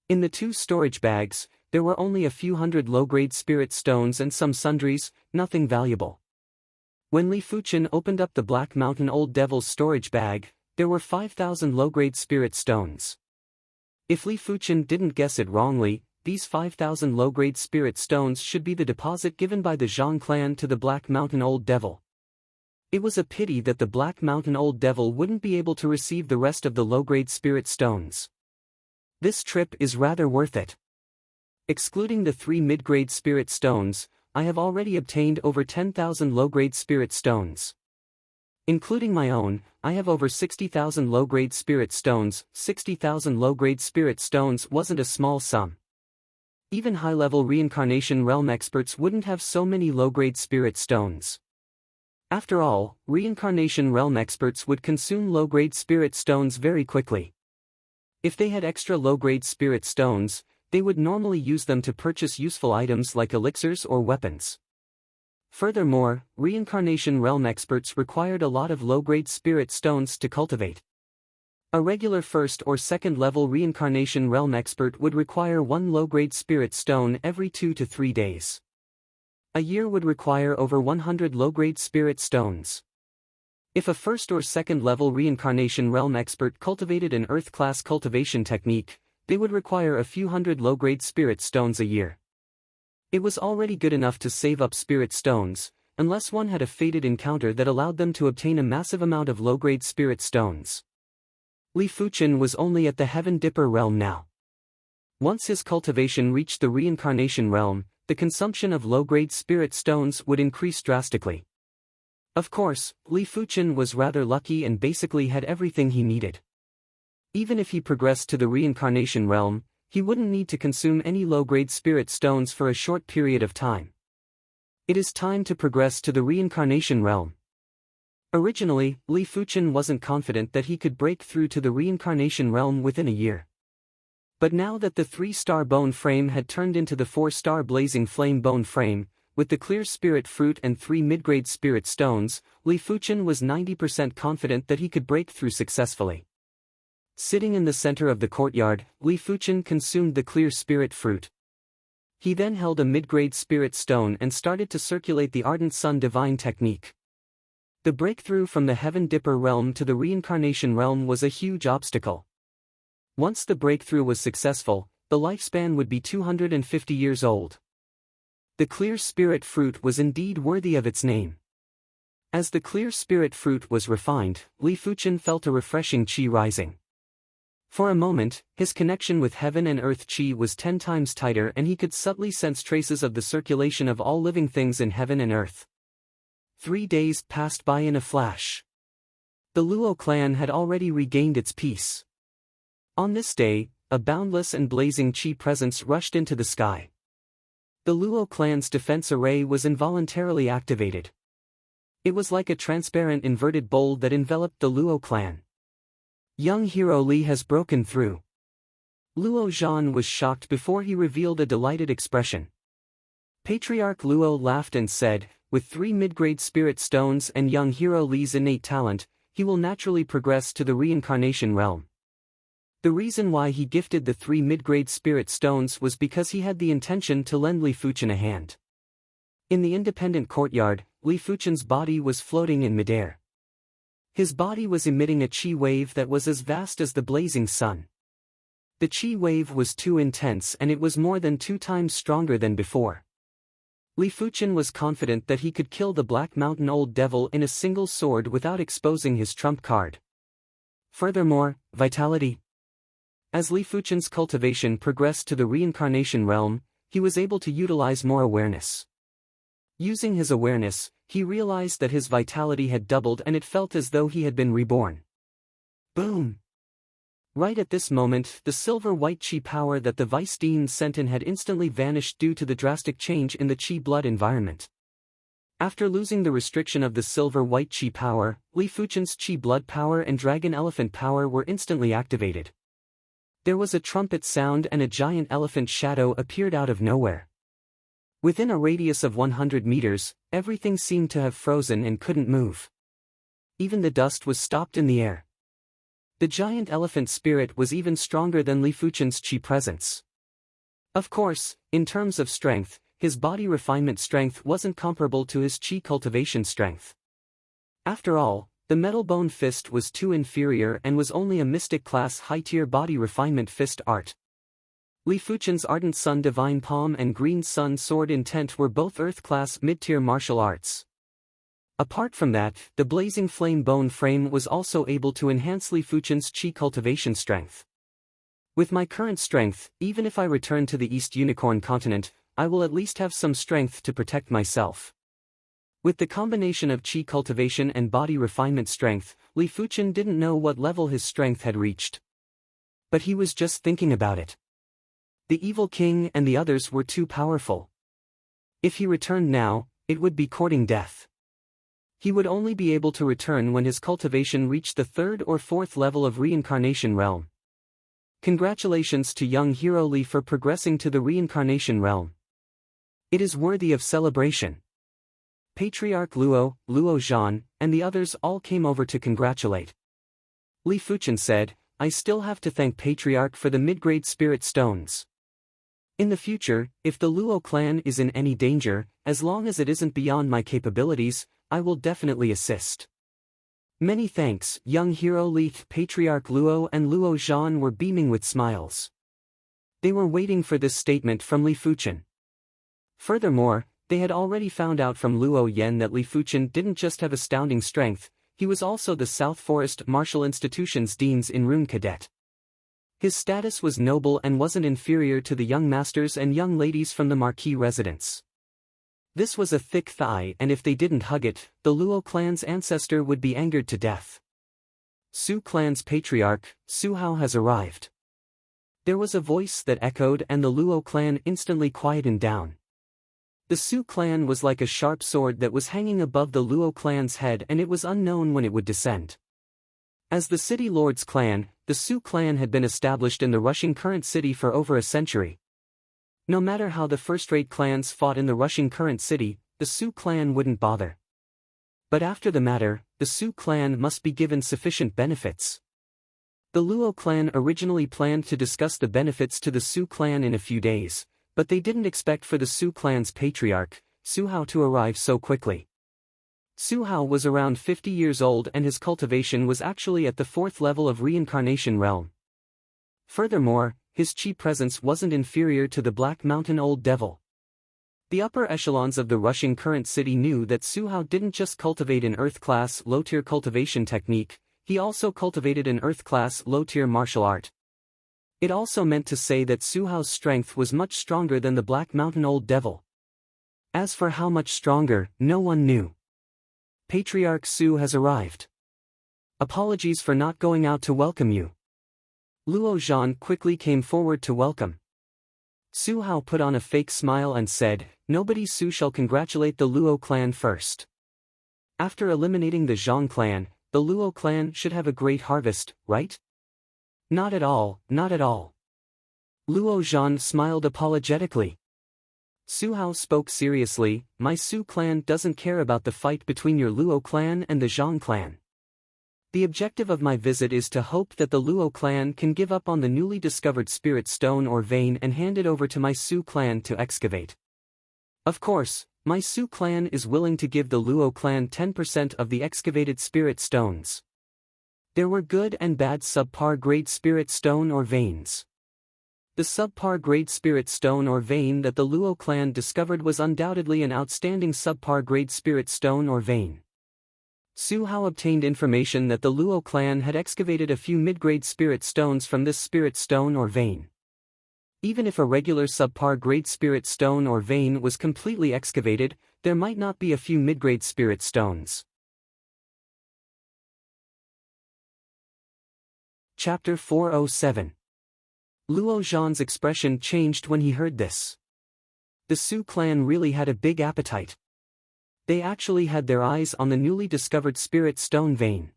In the 2 storage bags, there were only a few hundred low-grade spirit stones and some sundries, nothing valuable. When Li Fuchen opened up the Black Mountain Old Devil's storage bag, there were 5,000 low-grade spirit stones. If Li Fuchen didn't guess it wrongly, these 5,000 low-grade spirit stones should be the deposit given by the Zhang clan to the Black Mountain Old Devil. It was a pity that the Black Mountain Old Devil wouldn't be able to receive the rest of the low-grade spirit stones. This trip is rather worth it. Excluding the 3 mid-grade spirit stones, I have already obtained over 10,000 low-grade spirit stones. Including my own, I have over 60,000 low-grade spirit stones. 60,000 low-grade spirit stones wasn't a small sum. Even high-level reincarnation realm experts wouldn't have so many low-grade spirit stones. After all, reincarnation realm experts would consume low-grade spirit stones very quickly. If they had extra low-grade spirit stones, they would normally use them to purchase useful items like elixirs or weapons. Furthermore, reincarnation realm experts required a lot of low-grade spirit stones to cultivate. A regular first or second level reincarnation realm expert would require one low-grade spirit stone every 2 to 3 days. A year would require over 100 low-grade spirit stones. If a first or second level reincarnation realm expert cultivated an earth-class cultivation technique, they would require a few hundred low-grade spirit stones a year. It was already good enough to save up spirit stones, unless one had a fated encounter that allowed them to obtain a massive amount of low-grade spirit stones. Li Fuchen was only at the Heaven Dipper realm now. Once his cultivation reached the reincarnation realm, the consumption of low-grade spirit stones would increase drastically. Of course, Li Fuchen was rather lucky and basically had everything he needed. Even if he progressed to the reincarnation realm, he wouldn't need to consume any low-grade spirit stones for a short period of time. It is time to progress to the reincarnation realm. Originally, Li Fuchen wasn't confident that he could break through to the reincarnation realm within a year. But now that the 3-star bone frame had turned into the 4-star blazing flame bone frame, with the clear spirit fruit and 3 mid-grade spirit stones, Li Fuchen was 90% confident that he could break through successfully. Sitting in the center of the courtyard, Li Fuchen consumed the clear spirit fruit. He then held a mid-grade spirit stone and started to circulate the Ardent Sun Divine technique. The breakthrough from the Heaven Dipper realm to the reincarnation realm was a huge obstacle. Once the breakthrough was successful, the lifespan would be 250 years old. The clear spirit fruit was indeed worthy of its name. As the clear spirit fruit was refined, Li Fuchen felt a refreshing qi rising. For a moment, his connection with heaven and earth qi was 10 times tighter and he could subtly sense traces of the circulation of all living things in heaven and earth. 3 days passed by in a flash. The Luo clan had already regained its peace. On this day, a boundless and blazing qi presence rushed into the sky. The Luo clan's defense array was involuntarily activated. It was like a transparent inverted bowl that enveloped the Luo clan. Young hero Li has broken through. Luo Zhan was shocked before he revealed a delighted expression. Patriarch Luo laughed and said, with 3 mid-grade spirit stones and young hero Li's innate talent, he will naturally progress to the reincarnation realm. The reason why he gifted the 3 mid-grade spirit stones was because he had the intention to lend Li Fuchen a hand. In the independent courtyard, Li Fuchen's body was floating in midair. His body was emitting a qi wave that was as vast as the blazing sun. The qi wave was too intense and it was more than 2 times stronger than before. Li Fuchen was confident that he could kill the Black Mountain Old Devil in a single sword without exposing his trump card. Furthermore, vitality. As Li Fuchen's cultivation progressed to the reincarnation realm, he was able to utilize more awareness. Using his awareness, he realized that his vitality had doubled and it felt as though he had been reborn. Boom! Right at this moment, the silver-white qi power that the Vice Dean sent in had instantly vanished due to the drastic change in the qi blood environment. After losing the restriction of the silver-white qi power, Li Fuchen's qi blood power and dragon elephant power were instantly activated. There was a trumpet sound and a giant elephant shadow appeared out of nowhere. Within a radius of 100 meters, everything seemed to have frozen and couldn't move. Even the dust was stopped in the air. The giant elephant spirit was even stronger than Li Fuchen's qi presence. Of course, in terms of strength, his body refinement strength wasn't comparable to his qi cultivation strength. After all, the metal bone fist was too inferior and was only a mystic class high-tier body refinement fist art. Li Fuchen's Ardent Sun Divine Palm and Green Sun Sword Intent were both Earth-class mid-tier martial arts. Apart from that, the Blazing Flame Bone Frame was also able to enhance Li Fuchen's qi cultivation strength. With my current strength, even if I return to the East Unicorn continent, I will at least have some strength to protect myself. With the combination of qi cultivation and body refinement strength, Li Fuchen didn't know what level his strength had reached. But he was just thinking about it. The Evil King and the others were too powerful. If he returned now, it would be courting death. He would only be able to return when his cultivation reached the 3rd or 4th level of reincarnation realm. Congratulations to young hero Li for progressing to the reincarnation realm. It is worthy of celebration. Patriarch Luo, Luo Zhan, and the others all came over to congratulate. Li Fuchen said, I still have to thank Patriarch for the mid-grade spirit stones. In the future, if the Luo clan is in any danger, as long as it isn't beyond my capabilities, I will definitely assist. Many thanks, young hero Li. Patriarch Luo and Luo Zhan were beaming with smiles. They were waiting for this statement from Li Fuchen. Furthermore, they had already found out from Luo Yan that Li Fuchen didn't just have astounding strength, he was also the South Forest Martial Institution's deans in Rune Cadet. His status was noble and wasn't inferior to the young masters and young ladies from the Marquis residence. This was a thick thigh, and if they didn't hug it, the Luo clan's ancestor would be angered to death. Su clan's patriarch, Su Hao has arrived. There was a voice that echoed and the Luo clan instantly quietened down. The Su clan was like a sharp sword that was hanging above the Luo clan's head, and it was unknown when it would descend. As the city lord's clan, the Su clan had been established in the rushing current city for over a century. No matter how the first-rate clans fought in the rushing current city, the Su clan wouldn't bother. But after the matter, the Su clan must be given sufficient benefits. The Luo clan originally planned to discuss the benefits to the Su clan in a few days, but they didn't expect for the Su clan's patriarch, Su Hao, to arrive so quickly. Su Hao was around 50 years old and his cultivation was actually at the 4th level of reincarnation realm. Furthermore, his chi presence wasn't inferior to the Black Mountain Old Devil. The upper echelons of the rushing current city knew that Su Hao didn't just cultivate an Earth-class low-tier cultivation technique, he also cultivated an Earth-class low-tier martial art. It also meant to say that Su Hao's strength was much stronger than the Black Mountain Old Devil. As for how much stronger, no one knew. Patriarch Su has arrived. Apologies for not going out to welcome you. Luo Zhan quickly came forward to welcome. Su Hao put on a fake smile and said, nobody Su shall congratulate the Luo clan first. After eliminating the Zhang clan, the Luo clan should have a great harvest, right? Not at all, not at all. Luo Zhan smiled apologetically. Su Hao spoke seriously, my Su clan doesn't care about the fight between your Luo clan and the Zhang clan. The objective of my visit is to hope that the Luo clan can give up on the newly discovered spirit stone or vein and hand it over to my Su clan to excavate. Of course, my Su clan is willing to give the Luo clan 10% of the excavated spirit stones. There were good and bad subpar grade spirit stone or veins. The subpar grade spirit stone or vein that the Luo clan discovered was undoubtedly an outstanding subpar grade spirit stone or vein. Su Hao obtained information that the Luo clan had excavated a few mid-grade spirit stones from this spirit stone or vein. Even if a regular subpar grade spirit stone or vein was completely excavated, there might not be a few mid-grade spirit stones. Chapter 407. Luo Zhan's expression changed when he heard this. The Su clan really had a big appetite. They actually had their eyes on the newly discovered spirit stone vein.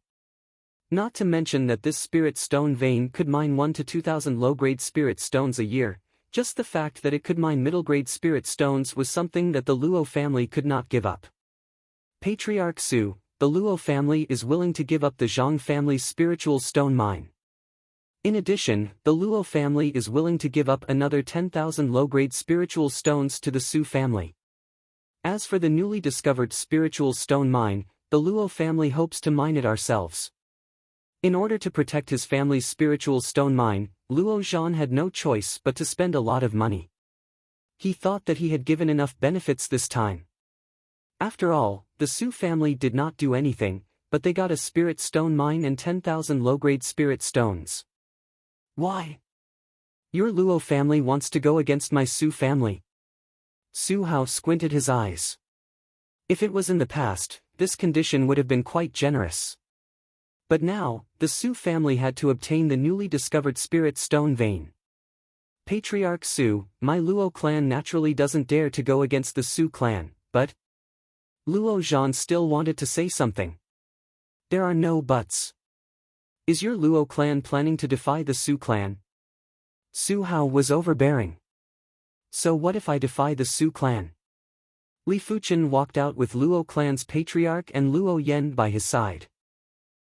Not to mention that this spirit stone vein could mine 1 to 2,000 low-grade spirit stones a year, just the fact that it could mine middle-grade spirit stones was something that the Luo family could not give up. Patriarch Su, the Luo family is willing to give up the Zhang family's spiritual stone mine. In addition, the Luo family is willing to give up another 10,000 low-grade spiritual stones to the Su family. As for the newly discovered spiritual stone mine, the Luo family hopes to mine it ourselves. In order to protect his family's spiritual stone mine, Luo Zhan had no choice but to spend a lot of money. He thought that he had given enough benefits this time. After all, the Su family did not do anything, but they got a spirit stone mine and 10,000 low-grade spirit stones. Why? Your Luo family wants to go against my Su family. Su Hao squinted his eyes. If it was in the past, this condition would have been quite generous. But now, the Su family had to obtain the newly discovered spirit stone vein. Patriarch Su, my Luo clan naturally doesn't dare to go against the Su clan, but... Luo Zhan still wanted to say something. There are no buts. Is your Luo clan planning to defy the Su clan? Su Hao was overbearing. So what if I defy the Su clan? Li Fuchen walked out with Luo clan's patriarch and Luo Yen by his side.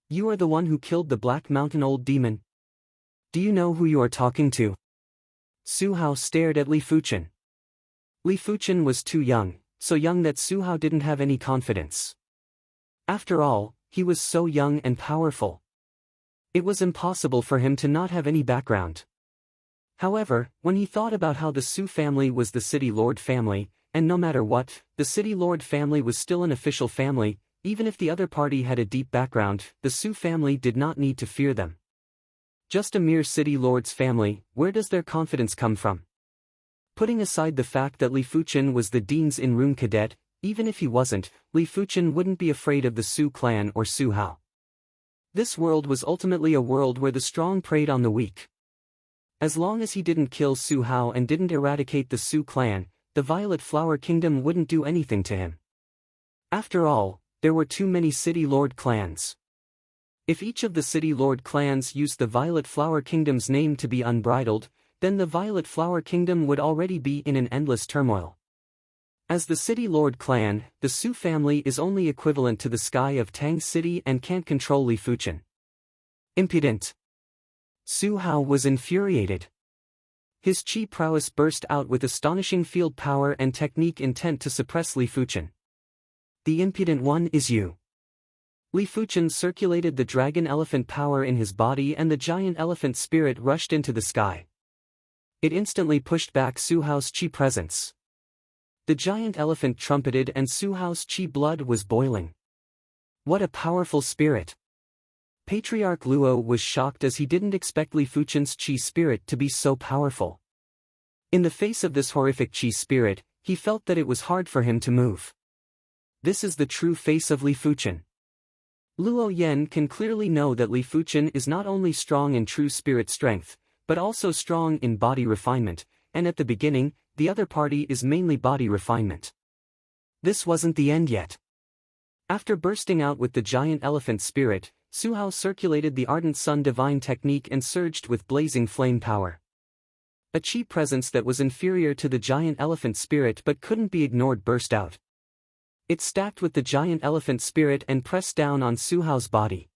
You are the one who killed the Black Mountain Old Demon. Do you know who you are talking to? Su Hao stared at Li Fuchen. Li Fuchen was too young, so young that Su Hao didn't have any confidence. After all, he was so young and powerful. It was impossible for him to not have any background. However, when he thought about how the Su family was the City Lord family, and no matter what, the City Lord family was still an official family, even if the other party had a deep background, the Su family did not need to fear them. Just a mere City Lord's family, where does their confidence come from? Putting aside the fact that Li Fuchen was the Dean's in-room cadet, even if he wasn't, Li Fuchen wouldn't be afraid of the Su clan or Su Hao. This world was ultimately a world where the strong preyed on the weak. As long as he didn't kill Su Hao and didn't eradicate the Su clan, the Violet Flower Kingdom wouldn't do anything to him. After all, there were too many City Lord clans. If each of the City Lord clans used the Violet Flower Kingdom's name to be unbridled, then the Violet Flower Kingdom would already be in an endless turmoil. As the City Lord clan, the Su family is only equivalent to the sky of Tang City and can't control Li Fuchen. Impudent! Su Hao was infuriated. His chi prowess burst out with astonishing field power and technique intent to suppress Li Fuchen. The impudent one is you. Li Fuchen circulated the dragon elephant power in his body and the giant elephant spirit rushed into the sky. It instantly pushed back Su Hao's chi presence. The giant elephant trumpeted and Su Hao's chi blood was boiling. What a powerful spirit! Patriarch Luo was shocked as he didn't expect Li Fuchen's chi spirit to be so powerful. In the face of this horrific chi spirit, he felt that it was hard for him to move. This is the true face of Li Fuchen. Luo Yen can clearly know that Li Fuchen is not only strong in true spirit strength, but also strong in body refinement, and at the beginning, the other party is mainly body refinement. This wasn't the end yet. After bursting out with the giant elephant spirit, Su Hao circulated the Ardent Sun Divine technique and surged with blazing flame power. A chi presence that was inferior to the giant elephant spirit but couldn't be ignored burst out. It stacked with the giant elephant spirit and pressed down on Su Hao's body.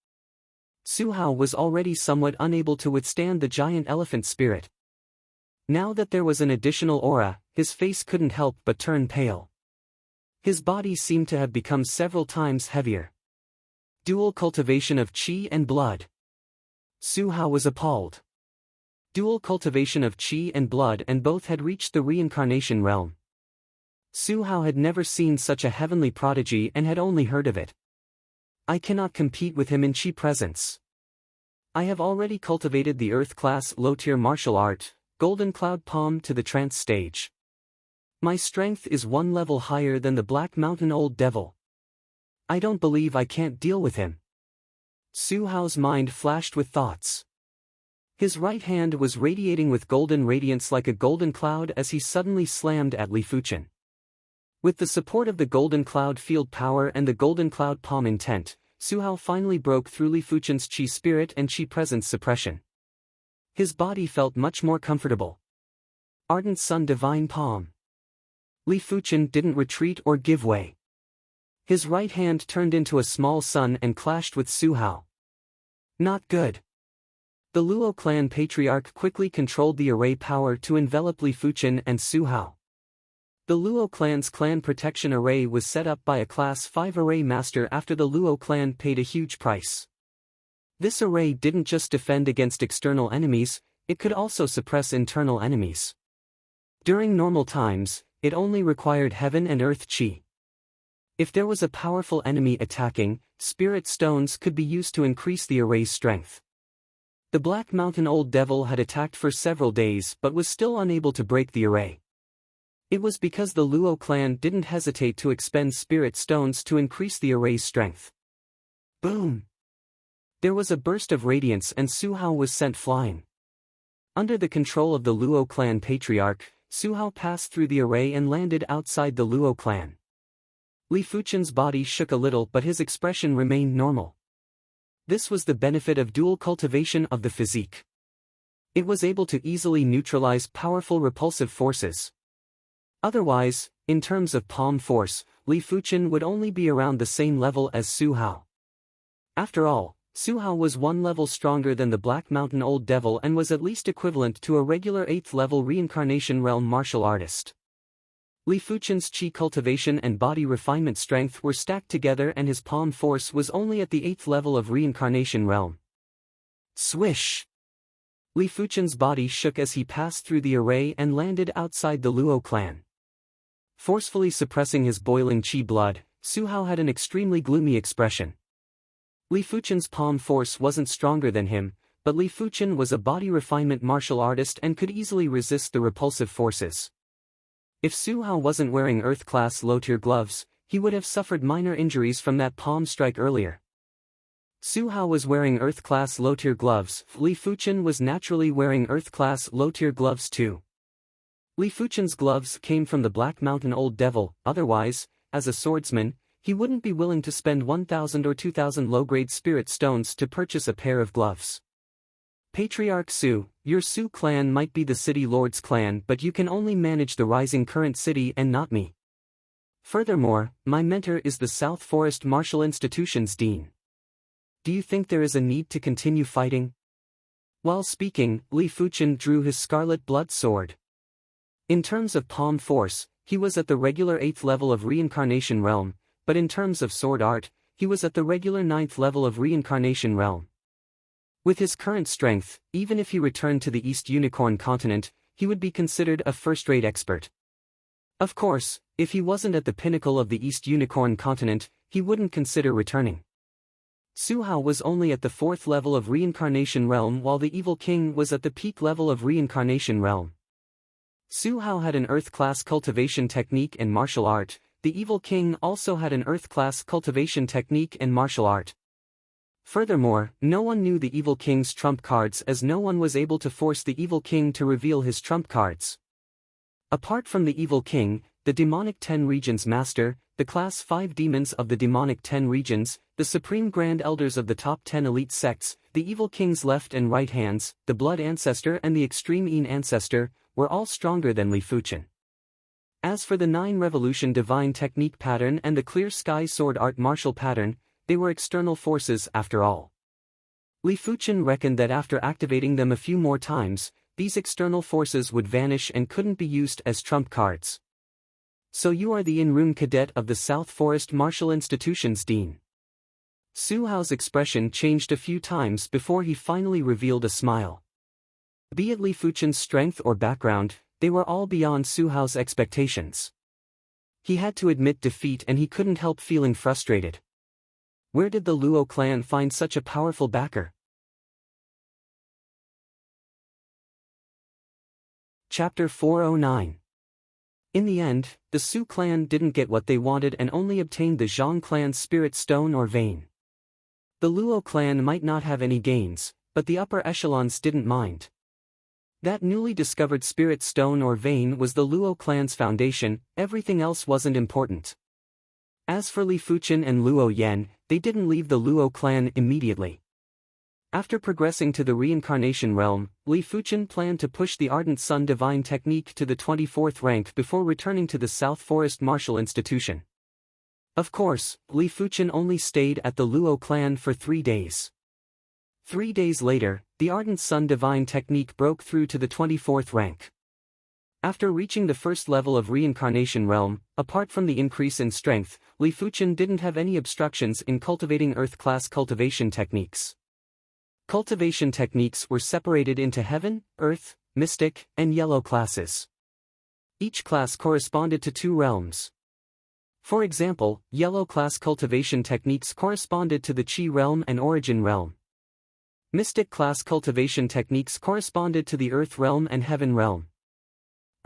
Su Hao was already somewhat unable to withstand the giant elephant spirit. Now that there was an additional aura, his face couldn't help but turn pale. His body seemed to have become several times heavier. Dual cultivation of chi and blood. Su Hao was appalled. Dual cultivation of chi and blood, and both had reached the reincarnation realm. Su Hao had never seen such a heavenly prodigy and had only heard of it. I cannot compete with him in chi presence. I have already cultivated the Earth-class low-tier martial art, Golden Cloud Palm to the trance stage. My strength is one level higher than the Black Mountain Old Devil. I don't believe I can't deal with him. Su Hao's mind flashed with thoughts. His right hand was radiating with golden radiance like a golden cloud as he suddenly slammed at Li Fuchen. With the support of the Golden Cloud field power and the Golden Cloud Palm intent, Su Hao finally broke through Li Fuchen's chi spirit and chi presence suppression. His body felt much more comfortable. Ardent Sun Divine Palm. Li Fuchen didn't retreat or give way. His right hand turned into a small sun and clashed with Su Hao. Not good. The Luo clan patriarch quickly controlled the array power to envelop Li Fuchen and Su Hao. The Luo clan's clan protection array was set up by a Class 5 array master after the Luo clan paid a huge price. This array didn't just defend against external enemies, it could also suppress internal enemies. During normal times, it only required heaven and earth chi. If there was a powerful enemy attacking, spirit stones could be used to increase the array's strength. The Black Mountain Old Devil had attacked for several days but was still unable to break the array. It was because the Luo clan didn't hesitate to expend spirit stones to increase the array's strength. Boom! There was a burst of radiance and Su Hao was sent flying. Under the control of the Luo clan patriarch, Su Hao passed through the array and landed outside the Luo clan. Li Fuchen's body shook a little but his expression remained normal. This was the benefit of dual cultivation of the physique. It was able to easily neutralize powerful repulsive forces. Otherwise, In terms of palm force, Li Fuchen would only be around the same level as Su Hao. After all, Su Hao was one level stronger than the Black Mountain Old Devil and was at least equivalent to a regular 8th level reincarnation realm martial artist. Li Fuchen's chi cultivation and body refinement strength were stacked together, and his palm force was only at the 8th level of reincarnation realm. Swish! Li Fuchen's body shook as he passed through the array and landed outside the Luo clan. Forcefully suppressing his boiling chi blood, Su Hao had an extremely gloomy expression. Li Fuchen's palm force wasn't stronger than him, but Li Fuchen was a body refinement martial artist and could easily resist the repulsive forces. If Su Hao wasn't wearing Earth-class low-tier gloves, he would have suffered minor injuries from that palm strike earlier. Su Hao was wearing Earth-class low-tier gloves. Li Fuchen was naturally wearing Earth-class low-tier gloves too. Li Fuchen's gloves came from the Black Mountain Old Devil, otherwise, as a swordsman, he wouldn't be willing to spend 1,000 or 2,000 low-grade spirit stones to purchase a pair of gloves. Patriarch Su, your Su clan might be the city lord's clan, but you can only manage the rising current city and not me. Furthermore, my mentor is the South Forest Martial Institution's dean. Do you think there is a need to continue fighting? While speaking, Li Fuchen drew his scarlet blood sword. In terms of palm force, he was at the regular 8th level of reincarnation realm, but in terms of sword art, he was at the regular 9th level of reincarnation realm. With his current strength, even if he returned to the East Unicorn continent, he would be considered a first-rate expert. Of course, if he wasn't at the pinnacle of the East Unicorn continent, he wouldn't consider returning. Su Hao was only at the 4th level of reincarnation realm, while the Evil King was at the peak level of reincarnation realm. Su Hao had an Earth-class cultivation technique and martial art. The Evil King also had an Earth-class cultivation technique and martial art. Furthermore, no one knew the Evil King's trump cards, as no one was able to force the Evil King to reveal his trump cards. Apart from the Evil King, the Demonic 10 Regions Master, the Class 5 Demons of the Demonic 10 Regions, the Supreme Grand Elders of the top 10 elite sects, the Evil King's left and right hands, the Blood Ancestor and the Extreme Yin Ancestor, were all stronger than Li Fuchen. As for the 9 Revolution Divine Technique pattern and the Clear Sky Sword Art martial pattern, they were external forces after all. Li Fuchen reckoned that after activating them a few more times, these external forces would vanish and couldn't be used as trump cards. So you are the in-room cadet of the South Forest Martial Institution's dean. Su Hao's expression changed a few times before he finally revealed a smile. Be it Li Fuchen's strength or background, they were all beyond Su Hao's expectations. He had to admit defeat and he couldn't help feeling frustrated. Where did the Luo clan find such a powerful backer? Chapter 409. In the end, the Su clan didn't get what they wanted and only obtained the Zhang clan's spirit stone or vein. The Luo clan might not have any gains, but the upper echelons didn't mind. That newly discovered spirit stone or vein was the Luo clan's foundation, everything else wasn't important. As for Li Fuchen and Luo Yan, they didn't leave the Luo clan immediately. After progressing to the reincarnation realm, Li Fuchen planned to push the Ardent Sun Divine Technique to the 24th rank before returning to the South Forest Martial Institution. Of course, Li Fuchen only stayed at the Luo clan for 3 days. 3 days later, the Ardent Sun Divine Technique broke through to the 24th rank. After reaching the first level of reincarnation realm, apart from the increase in strength, Li Fuchen didn't have any obstructions in cultivating Earth-class cultivation techniques. Cultivation techniques were separated into Heaven, Earth, Mystic, and Yellow classes. Each class corresponded to 2 realms. For example, Yellow class cultivation techniques corresponded to the Qi realm and Origin realm. Mystic class cultivation techniques corresponded to the Earth realm and Heaven realm.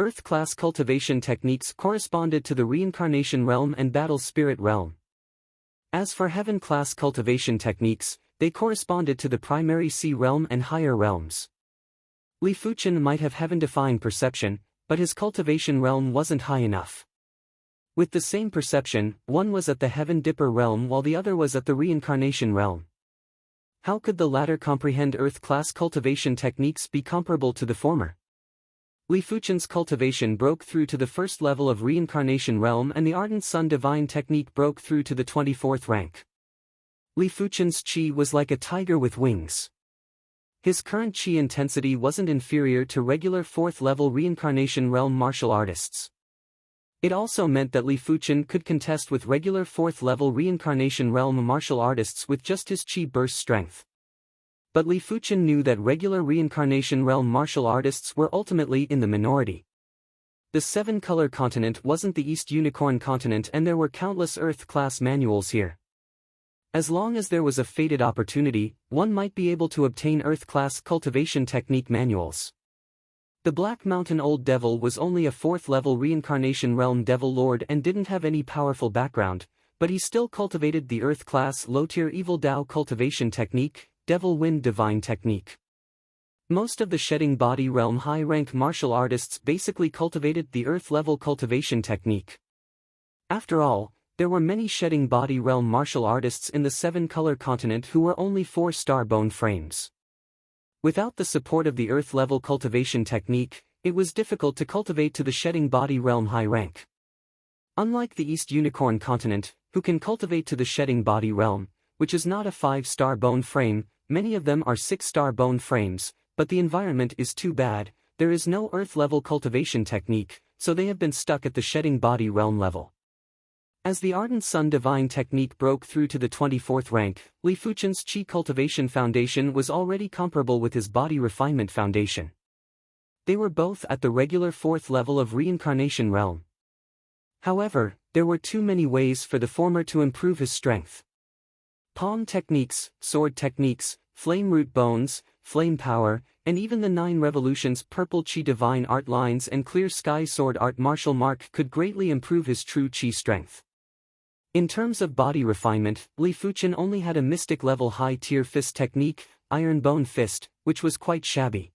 Earth class cultivation techniques corresponded to the Reincarnation realm and Battle Spirit realm. As for Heaven class cultivation techniques, they corresponded to the primary Sea realm and higher realms. Li Fuchen might have heaven-defying perception, but his cultivation realm wasn't high enough. With the same perception, one was at the Heaven Dipper realm while the other was at the Reincarnation realm. How could the latter comprehend Earth-class cultivation techniques be comparable to the former? Li Fuchen's cultivation broke through to the first level of reincarnation realm, and the ardent sun divine technique broke through to the 24th rank. Li Fuchen's qi was like a tiger with wings. His current qi intensity wasn't inferior to regular 4th level reincarnation realm martial artists. It also meant that Li Fuchen could contest with regular 4th level reincarnation realm martial artists with just his qi burst strength. But Li Fuchen knew that regular reincarnation realm martial artists were ultimately in the minority. The 7-color continent wasn't the East Unicorn continent, and there were countless Earth-class manuals here. As long as there was a fated opportunity, one might be able to obtain Earth-class cultivation technique manuals. The Black Mountain Old Devil was only a 4th-level reincarnation realm devil lord and didn't have any powerful background, but he still cultivated the Earth-class low-tier Evil Dao cultivation technique, Devil Wind Divine technique. Most of the Shedding Body realm high-rank martial artists basically cultivated the Earth-level cultivation technique. After all, there were many Shedding Body realm martial artists in the 7-color continent who were only 4-star bone frames. Without the support of the Earth-level cultivation technique, it was difficult to cultivate to the Shedding Body realm high rank. Unlike the East Unicorn continent, who can cultivate to the Shedding Body realm, which is not a 5-star bone frame, many of them are 6-star bone frames, but the environment is too bad, there is no Earth-level cultivation technique, so they have been stuck at the Shedding Body realm level. As the Ardent Sun Divine technique broke through to the 24th rank, Li Fuchen's Qi Cultivation Foundation was already comparable with his Body Refinement Foundation. They were both at the regular 4th level of Reincarnation Realm. However, there were too many ways for the former to improve his strength. Palm techniques, sword techniques, flame root bones, flame power, and even the 9 revolutions purple Qi divine art lines and clear sky sword art martial mark could greatly improve his true Qi strength. In terms of body refinement, Li Fuchen only had a mystic level high-tier fist technique, Iron Bone Fist, which was quite shabby.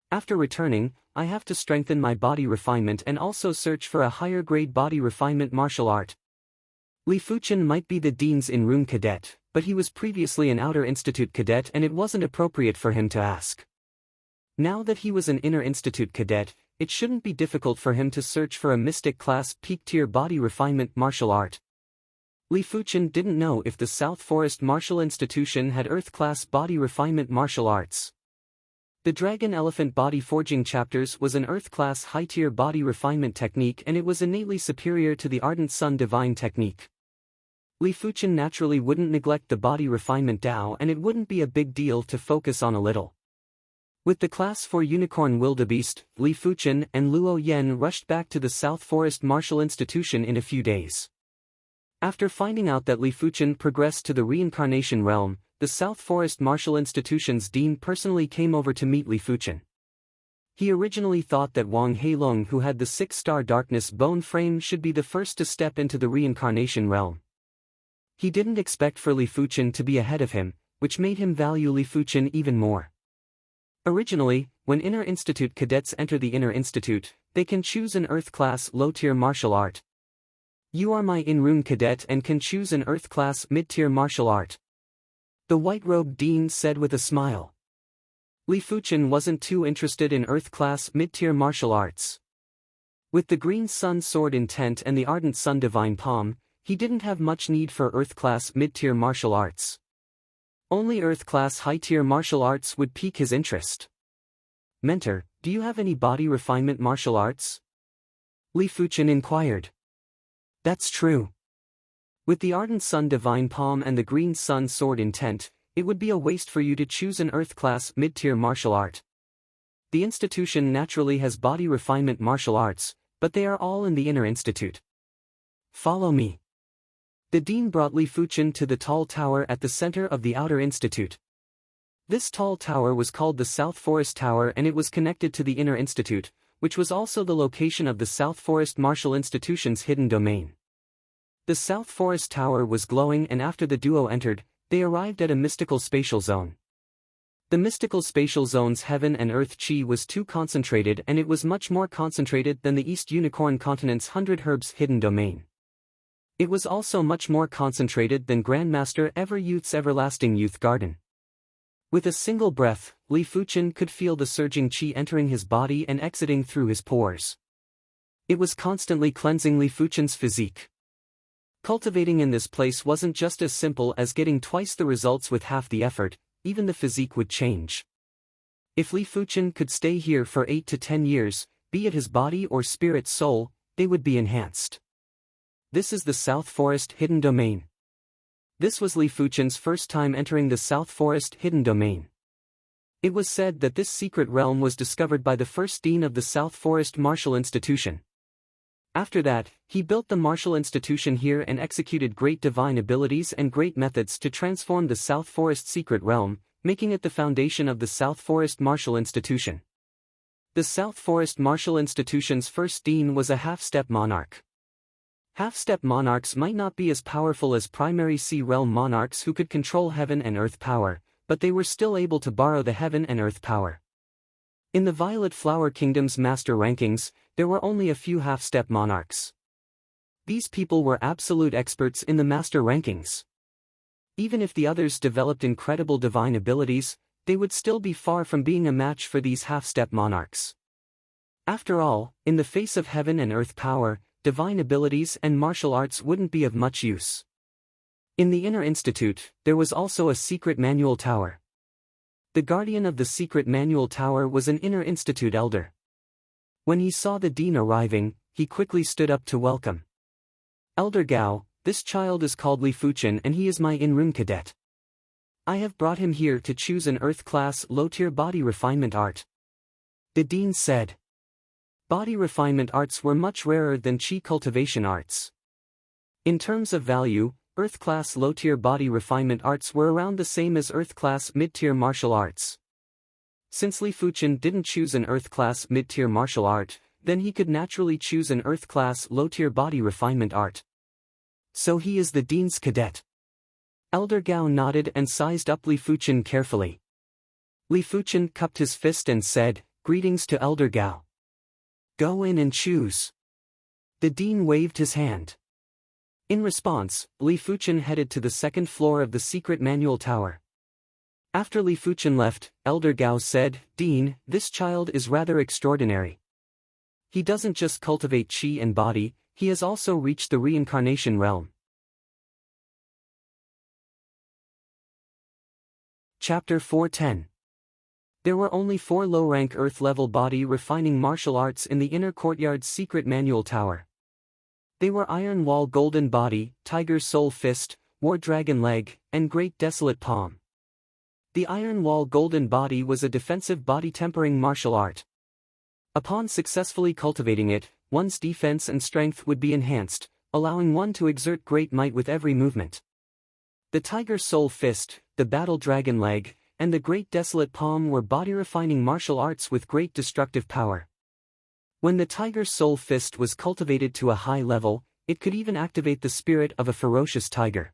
After returning, I have to strengthen my body refinement and also search for a higher grade body refinement martial art. Li Fuchen might be the Dean's in-room cadet, but he was previously an Outer Institute cadet and it wasn't appropriate for him to ask. Now that he was an Inner Institute cadet, it shouldn't be difficult for him to search for a mystic class peak-tier body refinement martial art. Li Fuchen didn't know if the South Forest Martial Institution had Earth-class body refinement martial arts. The Dragon Elephant Body Forging Chapters was an Earth-class high-tier body refinement technique and it was innately superior to the Ardent Sun Divine technique. Li Fuchen naturally wouldn't neglect the body refinement Dao and it wouldn't be a big deal to focus on a little. With the Class 4 Unicorn Wildebeest, Li Fuchen and Luo Yen rushed back to the South Forest Martial Institution in a few days. After finding out that Li Fuchen progressed to the reincarnation realm, the South Forest Martial Institution's dean personally came over to meet Li Fuchen. He originally thought that Wang Heilong, who had the 6-star darkness bone frame, should be the first to step into the reincarnation realm. He didn't expect for Li Fuchen to be ahead of him, which made him value Li Fuchen even more. Originally, when Inner Institute cadets enter the Inner Institute, they can choose an Earth-class low-tier martial art. You are my in-room cadet and can choose an Earth-class mid-tier martial art. The white-robed dean said with a smile. Li Fuchen wasn't too interested in Earth-class mid-tier martial arts. With the Green Sun Sword Intent and the Ardent Sun Divine Palm, he didn't have much need for Earth-class mid-tier martial arts. Only Earth-class high-tier martial arts would pique his interest. Mentor, do you have any body refinement martial arts? Li Fuchen inquired. That's true. With the Ardent Sun Divine Palm and the Green Sun Sword Intent, it would be a waste for you to choose an Earth-class mid-tier martial art. The institution naturally has body refinement martial arts, but they are all in the Inner Institute. Follow me. The dean brought Li Fuchen to the tall tower at the center of the Outer Institute. This tall tower was called the South Forest Tower and it was connected to the Inner Institute, which was also the location of the South Forest Martial Institution's hidden domain. The South Forest Tower was glowing and after the duo entered, they arrived at a mystical spatial zone. The mystical spatial zone's heaven and earth chi was too concentrated and it was much more concentrated than the East Unicorn continent's 100 Herbs hidden domain. It was also much more concentrated than Grandmaster Ever Youth's Everlasting Youth Garden. With a single breath, Li Fuchen could feel the surging qi entering his body and exiting through his pores. It was constantly cleansing Li Fuchen's physique. Cultivating in this place wasn't just as simple as getting twice the results with half the effort, even the physique would change. If Li Fuchen could stay here for 8 to 10 years, be it his body or spirit soul, they would be enhanced. This is the South Forest Hidden Domain. This was Li Fuchen's first time entering the South Forest Hidden Domain. It was said that this secret realm was discovered by the first dean of the South Forest Martial Institution. After that, he built the martial institution here and executed great divine abilities and great methods to transform the South Forest secret realm, making it the foundation of the South Forest Martial Institution. The South Forest Martial Institution's first dean was a half-step monarch. Half-step monarchs might not be as powerful as primary sea realm monarchs who could control heaven and earth power, but they were still able to borrow the heaven and earth power. In the Violet Flower Kingdom's master rankings, there were only a few half-step monarchs. These people were absolute experts in the master rankings. Even if the others developed incredible divine abilities, they would still be far from being a match for these half-step monarchs. After all, in the face of heaven and earth power, divine abilities and martial arts wouldn't be of much use. In the Inner Institute, there was also a secret manual tower. The guardian of the secret manual tower was an Inner Institute elder. When he saw the dean arriving, he quickly stood up to welcome. "Elder Gao, this child is called Li Fuchen and he is my in-room cadet. I have brought him here to choose an Earth-class low-tier body refinement art," the dean said. Body refinement arts were much rarer than qi cultivation arts. In terms of value, Earth-class low-tier body refinement arts were around the same as Earth-class mid-tier martial arts. Since Li Fuchen didn't choose an Earth-class mid-tier martial art, then he could naturally choose an Earth-class low-tier body refinement art. So he is the dean's cadet. Elder Gao nodded and sized up Li Fuchen carefully. Li Fuchen cupped his fist and said, "Greetings to Elder Gao. Go in and choose." The dean waved his hand. In response, Li Fuchen headed to the second floor of the secret manual tower. After Li Fuchen left, Elder Gao said, "Dean, this child is rather extraordinary. He doesn't just cultivate qi and body, he has also reached the reincarnation realm." Chapter 410. There were only 4 low-rank Earth-level body refining martial arts in the inner courtyard's secret manual tower. They were Iron Wall Golden Body, Tiger Soul Fist, War Dragon Leg, and Great Desolate Palm. The Iron Wall Golden Body was a defensive body-tempering martial art. Upon successfully cultivating it, one's defense and strength would be enhanced, allowing one to exert great might with every movement. The Tiger Soul Fist, the Battle Dragon Leg, and the Great Desolate Palm were body-refining martial arts with great destructive power. When the Tiger Soul Fist was cultivated to a high level, it could even activate the spirit of a ferocious tiger.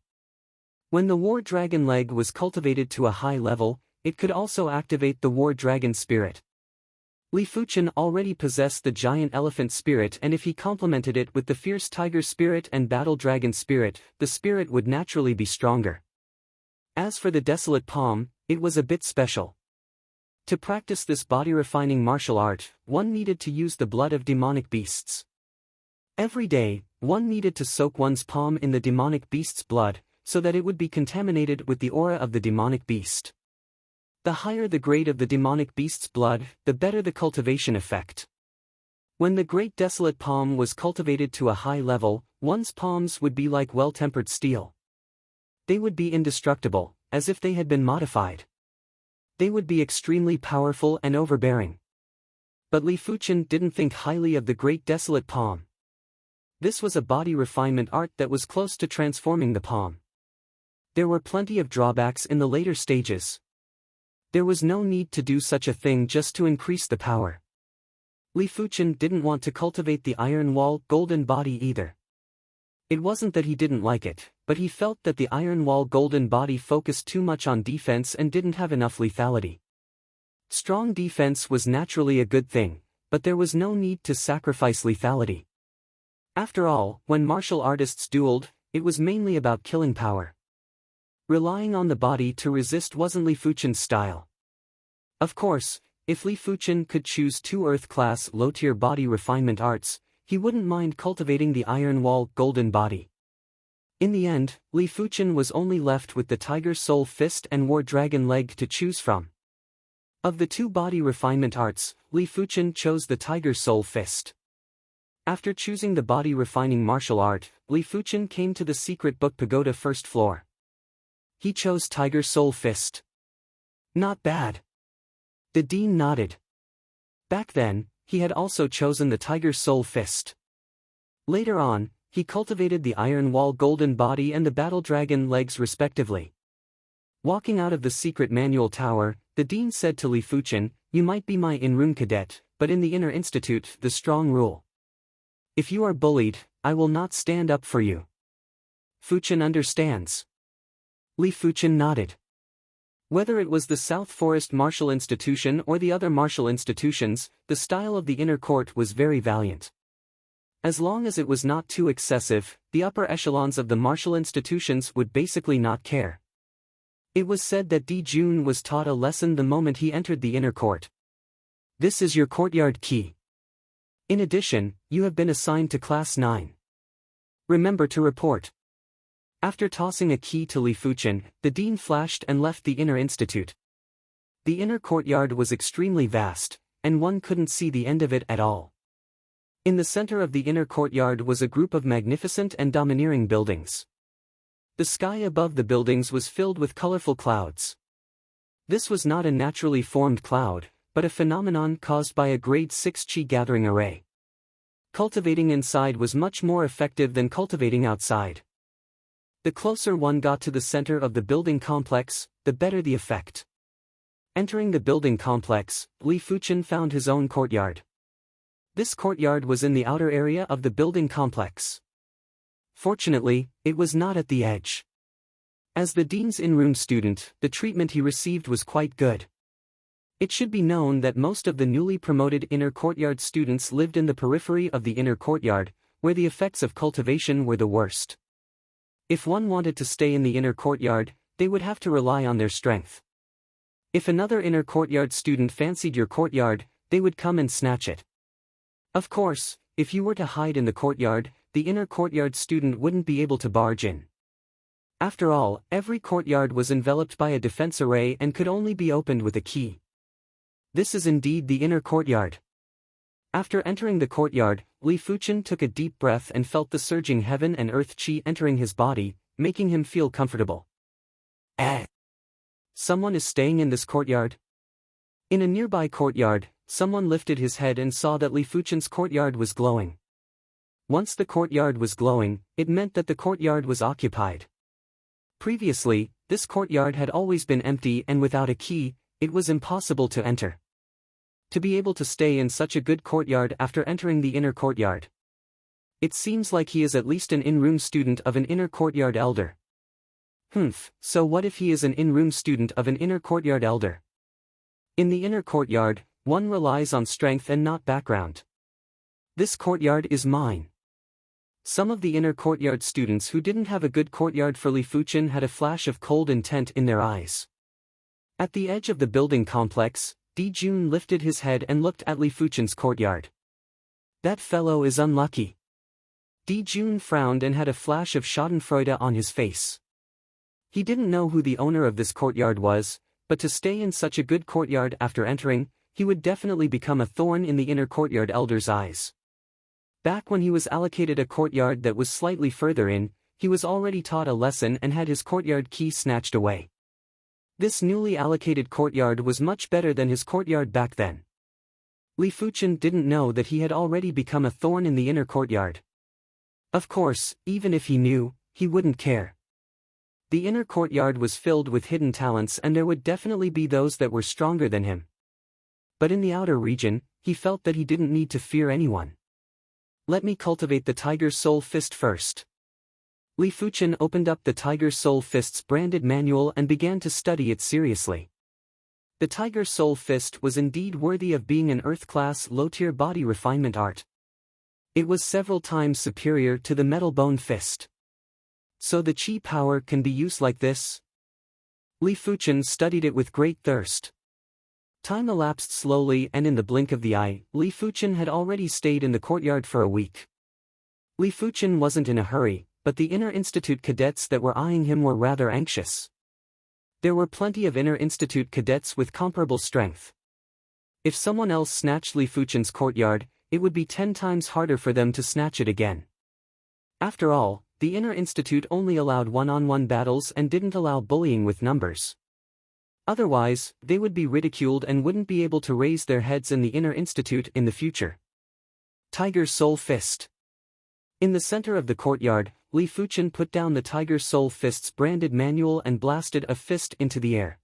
When the War Dragon Leg was cultivated to a high level, it could also activate the War Dragon spirit. Li Fuchen already possessed the Giant Elephant spirit, and if he complemented it with the Fierce Tiger spirit and Battle Dragon spirit, the spirit would naturally be stronger. As for the Desolate Palm, it was a bit special. To practice this body-refining martial art, one needed to use the blood of demonic beasts. Every day, one needed to soak one's palm in the demonic beast's blood, so that it would be contaminated with the aura of the demonic beast. The higher the grade of the demonic beast's blood, the better the cultivation effect. When the Great Desolate Palm was cultivated to a high level, one's palms would be like well-tempered steel. They would be indestructible, as if they had been modified. They would be extremely powerful and overbearing. But Li Fuchen didn't think highly of the Great Desolate Palm. This was a body refinement art that was close to transforming the palm. There were plenty of drawbacks in the later stages. There was no need to do such a thing just to increase the power. Li Fuchen didn't want to cultivate the Iron Wall Golden Body either. It wasn't that he didn't like it, but he felt that the Iron Wall Golden Body focused too much on defense and didn't have enough lethality. Strong defense was naturally a good thing, but there was no need to sacrifice lethality. After all, when martial artists dueled, it was mainly about killing power. Relying on the body to resist wasn't Li Fuchen's style. Of course, if Li Fuchen could choose two Earth-class low-tier body refinement arts, he wouldn't mind cultivating the Iron Wall Golden Body. In the end, Li Fuchen was only left with the Tiger Soul Fist and War Dragon Leg to choose from. Of the two body refinement arts, Li Fuchen chose the Tiger Soul Fist. After choosing the body refining martial art, Li Fuchen came to the secret book pagoda first floor. He chose Tiger Soul Fist. Not bad. The dean nodded. Back then, he had also chosen the Tiger Soul Fist. Later on, he cultivated the Iron Wall Golden Body and the Battle Dragon Legs respectively. Walking out of the secret manual tower, the dean said to Li Fuchen, "You might be my in-room cadet, but in the inner institute, the strong rule. If you are bullied, I will not stand up for you." Fuchen understands. Li Fuchen nodded. Whether it was the South Forest Martial Institution or the other martial institutions, the style of the inner court was very valiant. As long as it was not too excessive, the upper echelons of the martial institutions would basically not care. It was said that Di Jun was taught a lesson the moment he entered the inner court. This is your courtyard key. In addition, you have been assigned to Class 9. Remember to report. After tossing a key to Li Fuchen, the dean flashed and left the inner institute. The inner courtyard was extremely vast, and one couldn't see the end of it at all. In the center of the inner courtyard was a group of magnificent and domineering buildings. The sky above the buildings was filled with colorful clouds. This was not a naturally formed cloud, but a phenomenon caused by a grade 6 Qi gathering array. Cultivating inside was much more effective than cultivating outside. The closer one got to the center of the building complex, the better the effect. Entering the building complex, Li Fuchen found his own courtyard. This courtyard was in the outer area of the building complex. Fortunately, it was not at the edge. As the dean's in-room student, the treatment he received was quite good. It should be known that most of the newly promoted inner courtyard students lived in the periphery of the inner courtyard, where the effects of cultivation were the worst. If one wanted to stay in the inner courtyard, they would have to rely on their strength. If another inner courtyard student fancied your courtyard, they would come and snatch it. Of course, if you were to hide in the courtyard, the inner courtyard student wouldn't be able to barge in. After all, every courtyard was enveloped by a defense array and could only be opened with a key. This is indeed the inner courtyard. After entering the courtyard, Li Fuchen took a deep breath and felt the surging heaven and earth qi entering his body, making him feel comfortable. Someone is staying in this courtyard? In a nearby courtyard, someone lifted his head and saw that Li Fuchen's courtyard was glowing. Once the courtyard was glowing, it meant that the courtyard was occupied. Previously, this courtyard had always been empty and without a key, it was impossible to enter. To be able to stay in such a good courtyard after entering the inner courtyard. It seems like he is at least an in-room student of an inner courtyard elder. So what if he is an in-room student of an inner courtyard elder? In the inner courtyard, one relies on strength and not background. This courtyard is mine. Some of the inner courtyard students who didn't have a good courtyard for Li Fuchen had a flash of cold intent in their eyes. At the edge of the building complex, Di Jun lifted his head and looked at Li Fuchen's courtyard. That fellow is unlucky. Di Jun frowned and had a flash of schadenfreude on his face. He didn't know who the owner of this courtyard was, but to stay in such a good courtyard after entering, he would definitely become a thorn in the inner courtyard elder's eyes. Back when he was allocated a courtyard that was slightly further in, he was already taught a lesson and had his courtyard key snatched away. This newly allocated courtyard was much better than his courtyard back then. Li Fuchen didn't know that he had already become a thorn in the inner courtyard. Of course, even if he knew, he wouldn't care. The inner courtyard was filled with hidden talents and there would definitely be those that were stronger than him. But in the outer region, he felt that he didn't need to fear anyone. Let me cultivate the Tiger Soul Fist first. Li Fuchen opened up the Tiger Soul Fist's branded manual and began to study it seriously. The Tiger Soul Fist was indeed worthy of being an Earth-class low-tier body refinement art. It was several times superior to the Metal Bone Fist. So the Qi power can be used like this? Li Fuchen studied it with great thirst. Time elapsed slowly, and in the blink of the eye, Li Fuchen had already stayed in the courtyard for a week. Li Fuchen wasn't in a hurry, but the inner institute cadets that were eyeing him were rather anxious. There were plenty of inner institute cadets with comparable strength. If someone else snatched Li Fuchen's courtyard, it would be 10 times harder for them to snatch it again. After all, the inner institute only allowed one-on-one battles and didn't allow bullying with numbers. Otherwise, they would be ridiculed and wouldn't be able to raise their heads in the inner institute in the future. Tiger's Soul Fist. In the center of the courtyard, Li Fuchen put down the Tiger Soul Fist's branded manual and blasted a fist into the air.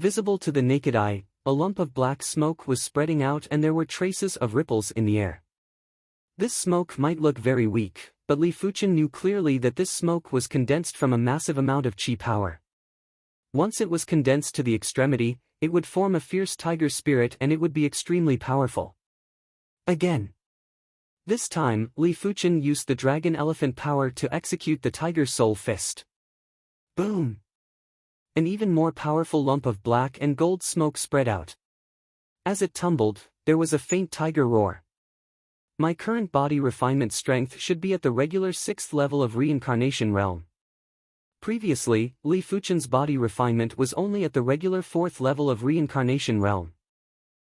Visible to the naked eye, a lump of black smoke was spreading out and there were traces of ripples in the air. This smoke might look very weak, but Li Fuchen knew clearly that this smoke was condensed from a massive amount of chi power. Once it was condensed to the extremity, it would form a fierce tiger spirit and it would be extremely powerful. Again. This time, Li Fuchen used the dragon elephant power to execute the Tiger Soul Fist. Boom! An even more powerful lump of black and gold smoke spread out. As it tumbled, there was a faint tiger roar. My current body refinement strength should be at the regular 6th level of reincarnation realm. Previously, Li Fuchen's body refinement was only at the regular 4th level of reincarnation realm.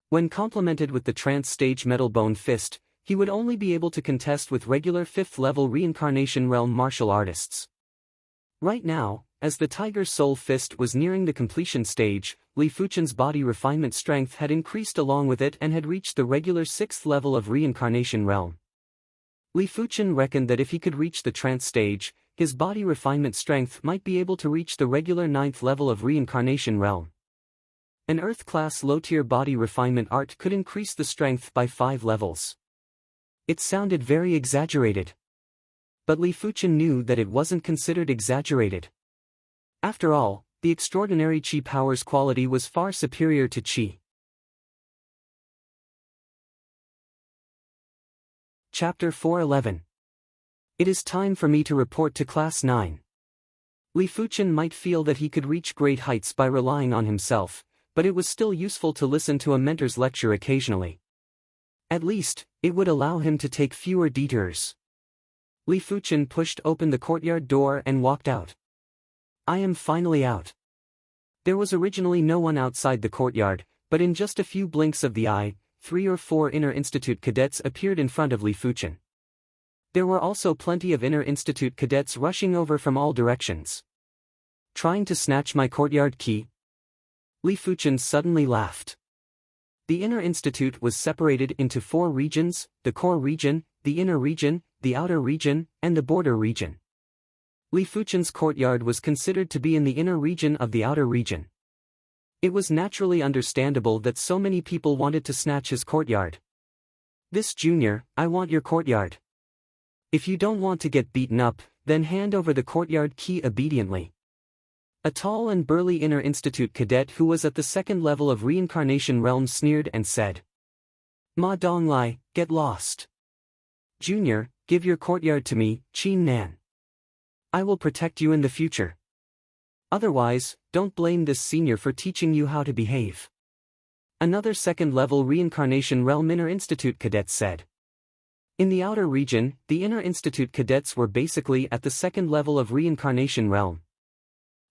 When complemented with the trance stage metal bone fist, he would only be able to contest with regular 5th level reincarnation realm martial artists. Right now, as the Tiger Soul Fist was nearing the completion stage, Li Fuchen's body refinement strength had increased along with it and had reached the regular 6th level of reincarnation realm. Li Fuchen reckoned that if he could reach the trance stage, his body refinement strength might be able to reach the regular 9th level of reincarnation realm. An Earth-class low-tier body refinement art could increase the strength by 5 levels. It sounded very exaggerated. But Li Fuchen knew that it wasn't considered exaggerated. After all, the extraordinary chi power's quality was far superior to chi. Chapter 411. It is time for me to report to Class 9. Li Fuchen might feel that he could reach great heights by relying on himself, but it was still useful to listen to a mentor's lecture occasionally. At least, it would allow him to take fewer detours. Li Fuchen pushed open the courtyard door and walked out. I am finally out. There was originally no one outside the courtyard, but in just a few blinks of the eye, 3 or 4 inner institute cadets appeared in front of Li Fuchen. There were also plenty of inner institute cadets rushing over from all directions. Trying to snatch my courtyard key? Li Fuchen suddenly laughed. The inner institute was separated into 4 regions: the core region, the inner region, the outer region, and the border region. Li Fuchen's courtyard was considered to be in the inner region of the outer region. It was naturally understandable that so many people wanted to snatch his courtyard. This junior, I want your courtyard. If you don't want to get beaten up, then hand over the courtyard key obediently. A tall and burly inner institute cadet who was at the 2nd level of reincarnation realm sneered and said, Ma Donglai, get lost. Junior, give your courtyard to me, Qin Nan. I will protect you in the future. Otherwise, don't blame this senior for teaching you how to behave. Another 2nd level reincarnation realm inner institute cadet said. In the outer region, the inner institute cadets were basically at the 2nd level of reincarnation realm.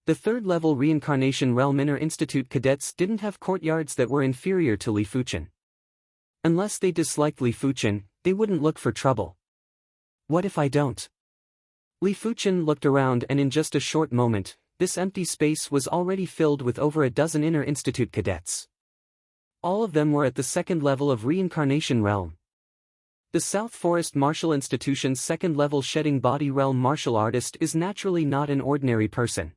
The 3rd level reincarnation realm inner institute cadets didn't have courtyards that were inferior to Li Fuchen. Unless they disliked Li Fuchen, they wouldn't look for trouble. What if I don't? Li Fuchen looked around and in just a short moment, this empty space was already filled with over a dozen inner institute cadets. All of them were at the 2nd level of reincarnation realm. The South Forest Martial Institution's 2nd level shedding body realm martial artist is naturally not an ordinary person.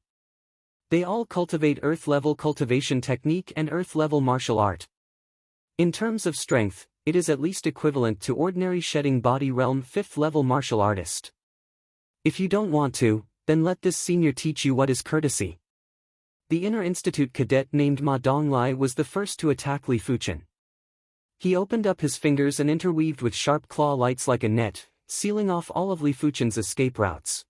They all cultivate Earth-level cultivation technique and Earth-level martial art. In terms of strength, it is at least equivalent to ordinary shedding body realm 5th level martial artist. If you don't want to, then let this senior teach you what is courtesy. The inner institute cadet named Ma Donglai was the first to attack Li Fuchen. He opened up his fingers and interweaved with sharp claw lights like a net, sealing off all of Li Fuchen's escape routes.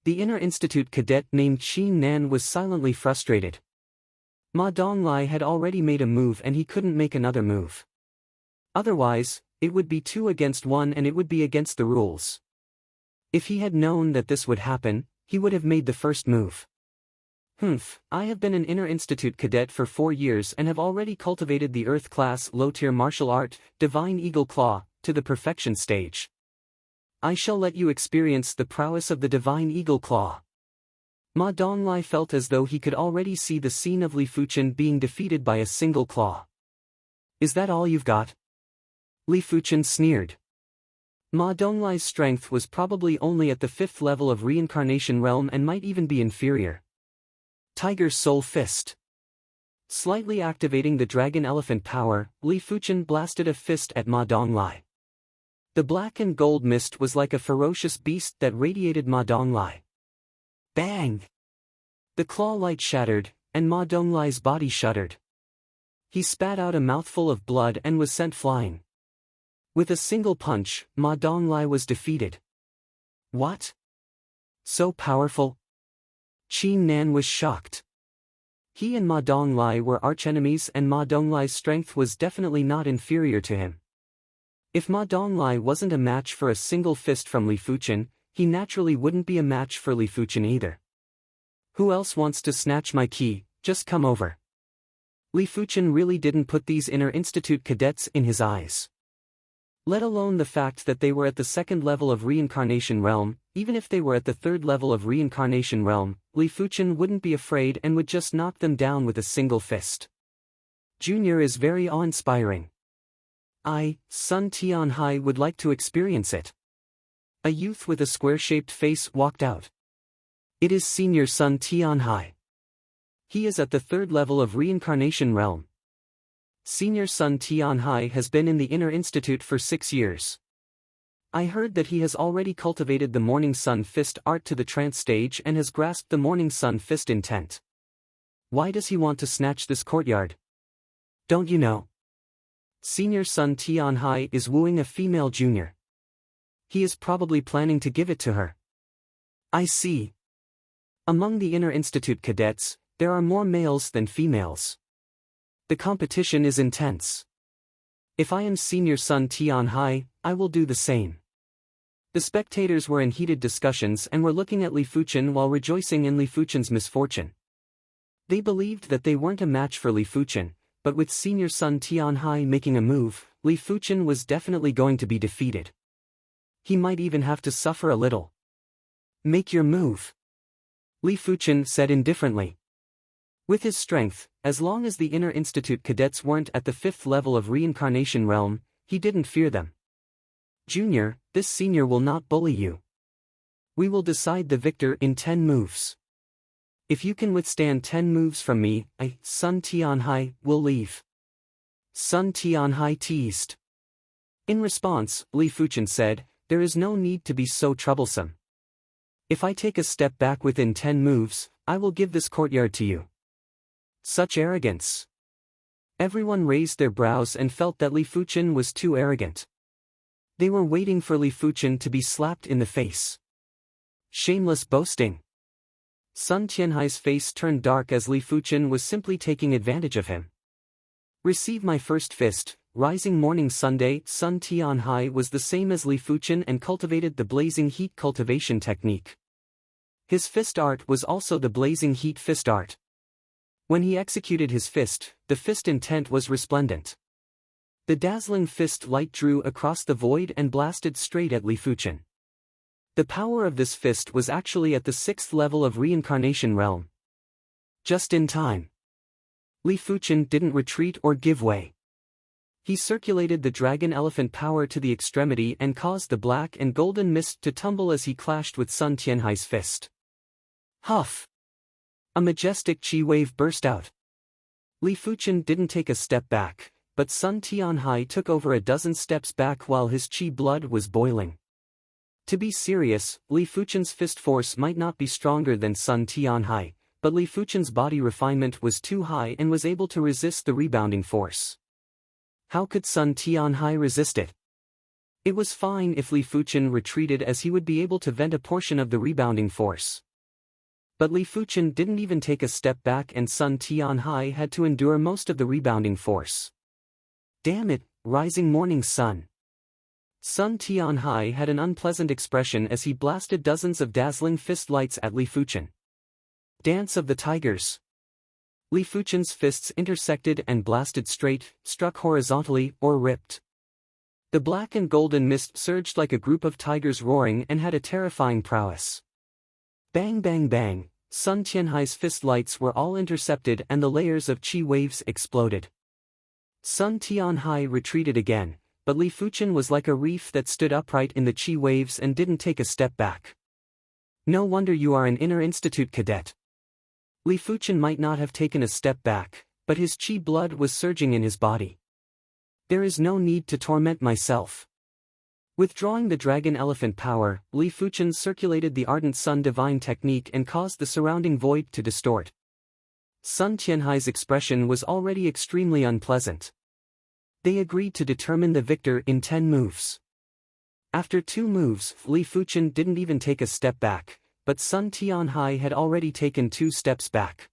The inner institute cadet named Qin Nan was silently frustrated. Ma Donglai had already made a move and he couldn't make another move. Otherwise, it would be 2 against 1 and it would be against the rules. If he had known that this would happen, he would have made the first move. I have been an inner institute cadet for 4 years and have already cultivated the Earth-class low-tier martial art, Divine Eagle Claw, to the perfection stage. I shall let you experience the prowess of the Divine Eagle Claw. Ma Donglai felt as though he could already see the scene of Li Fuchen being defeated by a single claw. Is that all you've got? Li Fuchen sneered. Ma Donglai's strength was probably only at the 5th level of reincarnation realm and might even be inferior. Tiger's Soul Fist. Slightly activating the dragon elephant power, Li Fuchen blasted a fist at Ma Donglai. The black and gold mist was like a ferocious beast that radiated Ma Donglai. Bang! The claw light shattered, and Ma Donglai's body shuddered. He spat out a mouthful of blood and was sent flying. With a single punch, Ma Donglai was defeated. What? So powerful? Qin Nan was shocked. He and Ma Donglai were archenemies and Ma Donglai's strength was definitely not inferior to him. If Ma Donglai wasn't a match for a single fist from Li Fuchen, he naturally wouldn't be a match for Li Fuchen either. Who else wants to snatch my key? Just come over. Li Fuchen really didn't put these inner institute cadets in his eyes. Let alone the fact that they were at the 2nd level of reincarnation realm. Even if they were at the 3rd level of reincarnation realm, Li Fuchen wouldn't be afraid and would just knock them down with a single fist. Junior is very awe-inspiring. I, Sun Tianhai, would like to experience it. A youth with a square-shaped face walked out. It is Senior Sun Tianhai. He is at the 3rd level of reincarnation realm. Senior Sun Tianhai has been in the Inner Institute for 6 years. I heard that he has already cultivated the Morning Sun Fist art to the trance stage and has grasped the Morning Sun Fist intent. Why does he want to snatch this courtyard? Don't you know? Senior Sun Tianhai is wooing a female junior. He is probably planning to give it to her. I see. Among the Inner Institute cadets, there are more males than females. The competition is intense. If I am Senior Sun Tianhai, I will do the same. The spectators were in heated discussions and were looking at Li Fuchen while rejoicing in Li Fuchen's misfortune. They believed that they weren't a match for Li Fuchen, but with Senior Sun Tianhai making a move, Li Fuchen was definitely going to be defeated. He might even have to suffer a little. Make your move. Li Fuchen said indifferently. With his strength, as long as the Inner Institute cadets weren't at the 5th level of reincarnation realm, he didn't fear them. Junior, this senior will not bully you. We will decide the victor in 10 moves. If you can withstand 10 moves from me, I, Sun Tianhai, will leave. Sun Tianhai teased. In response, Li Fuchen said, there is no need to be so troublesome. If I take a step back within 10 moves, I will give this courtyard to you. Such arrogance. Everyone raised their brows and felt that Li Fuchen was too arrogant. They were waiting for Li Fuchen to be slapped in the face. Shameless boasting. Sun Tianhai's face turned dark as Li Fuchen was simply taking advantage of him. Receive my first fist. Rising Morning Sunday. Sun Tianhai was the same as Li Fuchen and cultivated the blazing heat cultivation technique. His fist art was also the blazing heat fist art. When he executed his fist, the fist intent was resplendent. The dazzling fist light drew across the void and blasted straight at Li Fuchen. The power of this fist was actually at the 6th level of reincarnation realm. Just in time. Li Fuchen didn't retreat or give way. He circulated the dragon elephant power to the extremity and caused the black and golden mist to tumble as he clashed with Sun Tianhai's fist. Huff! A majestic chi wave burst out. Li Fuchen didn't take a step back, but Sun Tianhai took over a dozen steps back while his chi blood was boiling. To be serious, Li Fuchen's fist force might not be stronger than Sun Tianhai, but Li Fuchen's body refinement was too high and was able to resist the rebounding force. How could Sun Tianhai resist it? It was fine if Li Fuchen retreated, as he would be able to vent a portion of the rebounding force. But Li Fuchen didn't even take a step back, and Sun Tianhai had to endure most of the rebounding force. Damn it, rising morning sun. Sun Tianhai had an unpleasant expression as he blasted dozens of dazzling fist lights at Li Fuchen. Dance of the Tigers. Li Fuchen's fists intersected and blasted straight, struck horizontally, or ripped. The black and golden mist surged like a group of tigers roaring and had a terrifying prowess. Bang bang bang, Sun Tianhai's fist lights were all intercepted and the layers of chi waves exploded. Sun Tianhai retreated again, but Li Fuchen was like a reef that stood upright in the chi waves and didn't take a step back. No wonder you are an inner institute cadet. Li Fuchen might not have taken a step back, but his chi blood was surging in his body. There is no need to torment myself. Withdrawing the dragon elephant power, Li Fuchen circulated the ardent sun divine technique and caused the surrounding void to distort. Sun Tianhai's expression was already extremely unpleasant. They agreed to determine the victor in 10 moves. After 2 moves, Li Fuchen didn't even take a step back, but Sun Tianhai had already taken 2 steps back.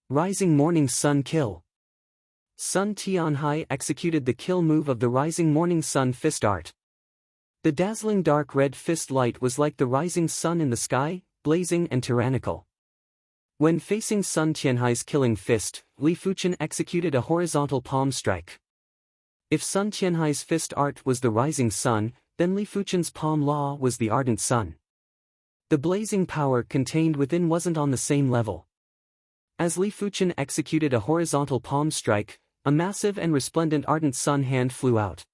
Rising morning sun kill. Sun Tianhai executed the kill move of the rising morning sun fist art. The dazzling dark red fist light was like the rising sun in the sky, blazing and tyrannical. When facing Sun Tianhai's killing fist, Li Fuchen executed a horizontal palm strike. If Sun Tianhai's fist art was the rising sun, then Li Fuchen's palm law was the ardent sun. The blazing power contained within wasn't on the same level. As Li Fuchen executed a horizontal palm strike, a massive and resplendent ardent sun hand flew out.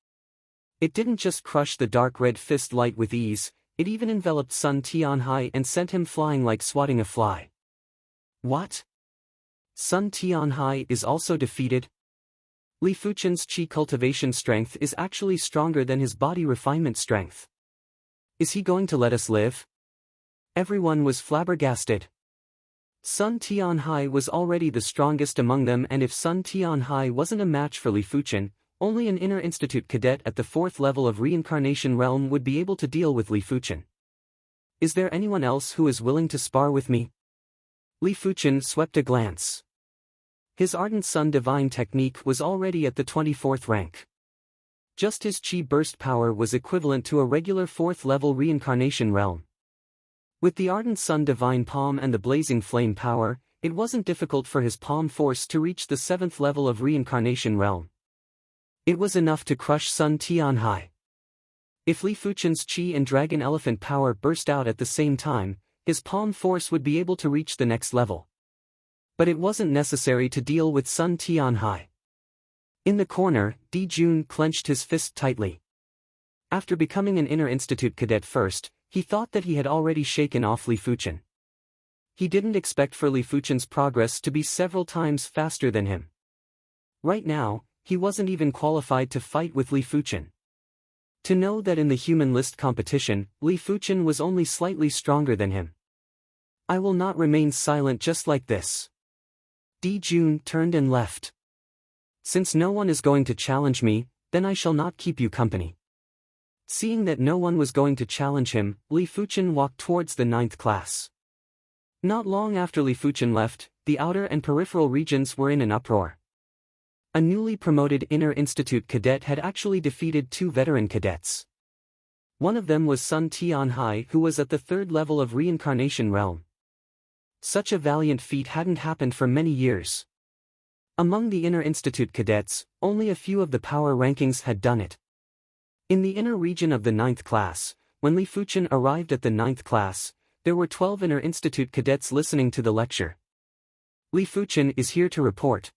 It didn't just crush the dark red fist light with ease, it even enveloped Sun Tianhai and sent him flying like swatting a fly. What? Sun Tianhai is also defeated? Li Fuchen's chi cultivation strength is actually stronger than his body refinement strength. Is he going to let us live? Everyone was flabbergasted. Sun Tianhai was already the strongest among them, and if Sun Tianhai wasn't a match for Li Fuchen, only an inner institute cadet at the 4th level of reincarnation realm would be able to deal with Li Fuchen. Is there anyone else who is willing to spar with me? Li Fuchen swept a glance. His ardent sun divine technique was already at the 24th rank. Just his chi burst power was equivalent to a regular 4th level reincarnation realm. With the ardent sun divine palm and the blazing flame power, it wasn't difficult for his palm force to reach the 7th level of reincarnation realm. It was enough to crush Sun Tianhai. If Li Fuchen's chi and dragon elephant power burst out at the same time, his palm force would be able to reach the next level. But it wasn't necessary to deal with Sun Tianhai. In the corner, Di Jun clenched his fist tightly. After becoming an inner institute cadet first, he thought that he had already shaken off Li Fuchen. He didn't expect for Li Fuchen's progress to be several times faster than him. Right now, he wasn't even qualified to fight with Li Fuchen. To know that in the human list competition, Li Fuchen was only slightly stronger than him. I will not remain silent just like this. Di Jun turned and left. Since no one is going to challenge me, then I shall not keep you company. Seeing that no one was going to challenge him, Li Fuchen walked towards the 9th class. Not long after Li Fuchen left, the outer and peripheral regions were in an uproar. A newly promoted inner institute cadet had actually defeated 2 veteran cadets. One of them was Sun Tianhai, who was at the 3rd level of reincarnation realm. Such a valiant feat hadn't happened for many years. Among the inner institute cadets, only a few of the power rankings had done it. In the inner region of the 9th class, when Li Fuchen arrived at the 9th class, there were 12 inner institute cadets listening to the lecture. Li Fuchen is here to report.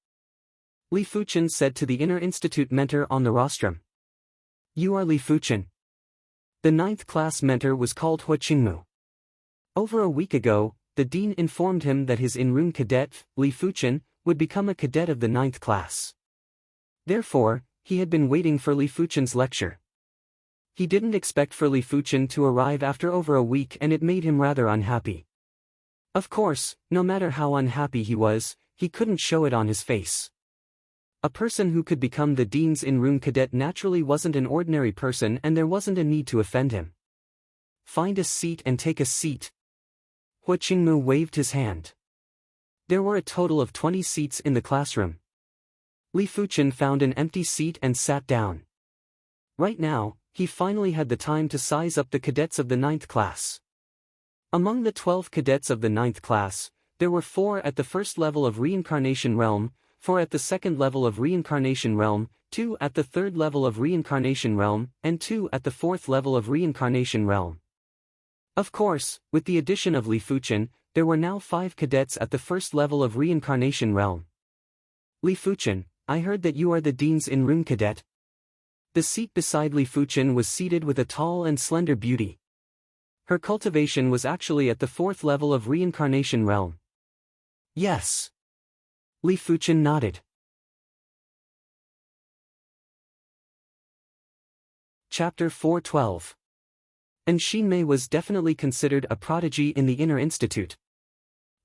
Li Fuchen said to the inner institute mentor on the rostrum. You are Li Fuchen. The 9th class mentor was called Hua Qingmu. Over a week ago, the dean informed him that his in-room cadet, Li Fuchen, would become a cadet of the 9th class. Therefore, he had been waiting for Li Fuchen's lecture. He didn't expect for Li Fuchen to arrive after over a week, and it made him rather unhappy. Of course, no matter how unhappy he was, he couldn't show it on his face. A person who could become the dean's in-room cadet naturally wasn't an ordinary person, and there wasn't a need to offend him. Find a seat and take a seat. Hua Qingmu waved his hand. There were a total of 20 seats in the classroom. Li Fuchen found an empty seat and sat down. Right now, he finally had the time to size up the cadets of the 9th class. Among the 12 cadets of the 9th class, there were 4 at the first level of Reincarnation Realm, 4 at the second level of Reincarnation Realm, 2 at the third level of Reincarnation Realm, and 2 at the fourth level of Reincarnation Realm. Of course, with the addition of Li Fuchen, there were now 5 cadets at the first level of Reincarnation Realm. Li Fuchen, I heard that you are the dean's in-room cadet. The seat beside Li Fuchen was seated with a tall and slender beauty. Her cultivation was actually at the 4th level of Reincarnation Realm. Yes. Li Fuchen nodded. Chapter 412. And Xinmei was definitely considered a prodigy in the Inner Institute.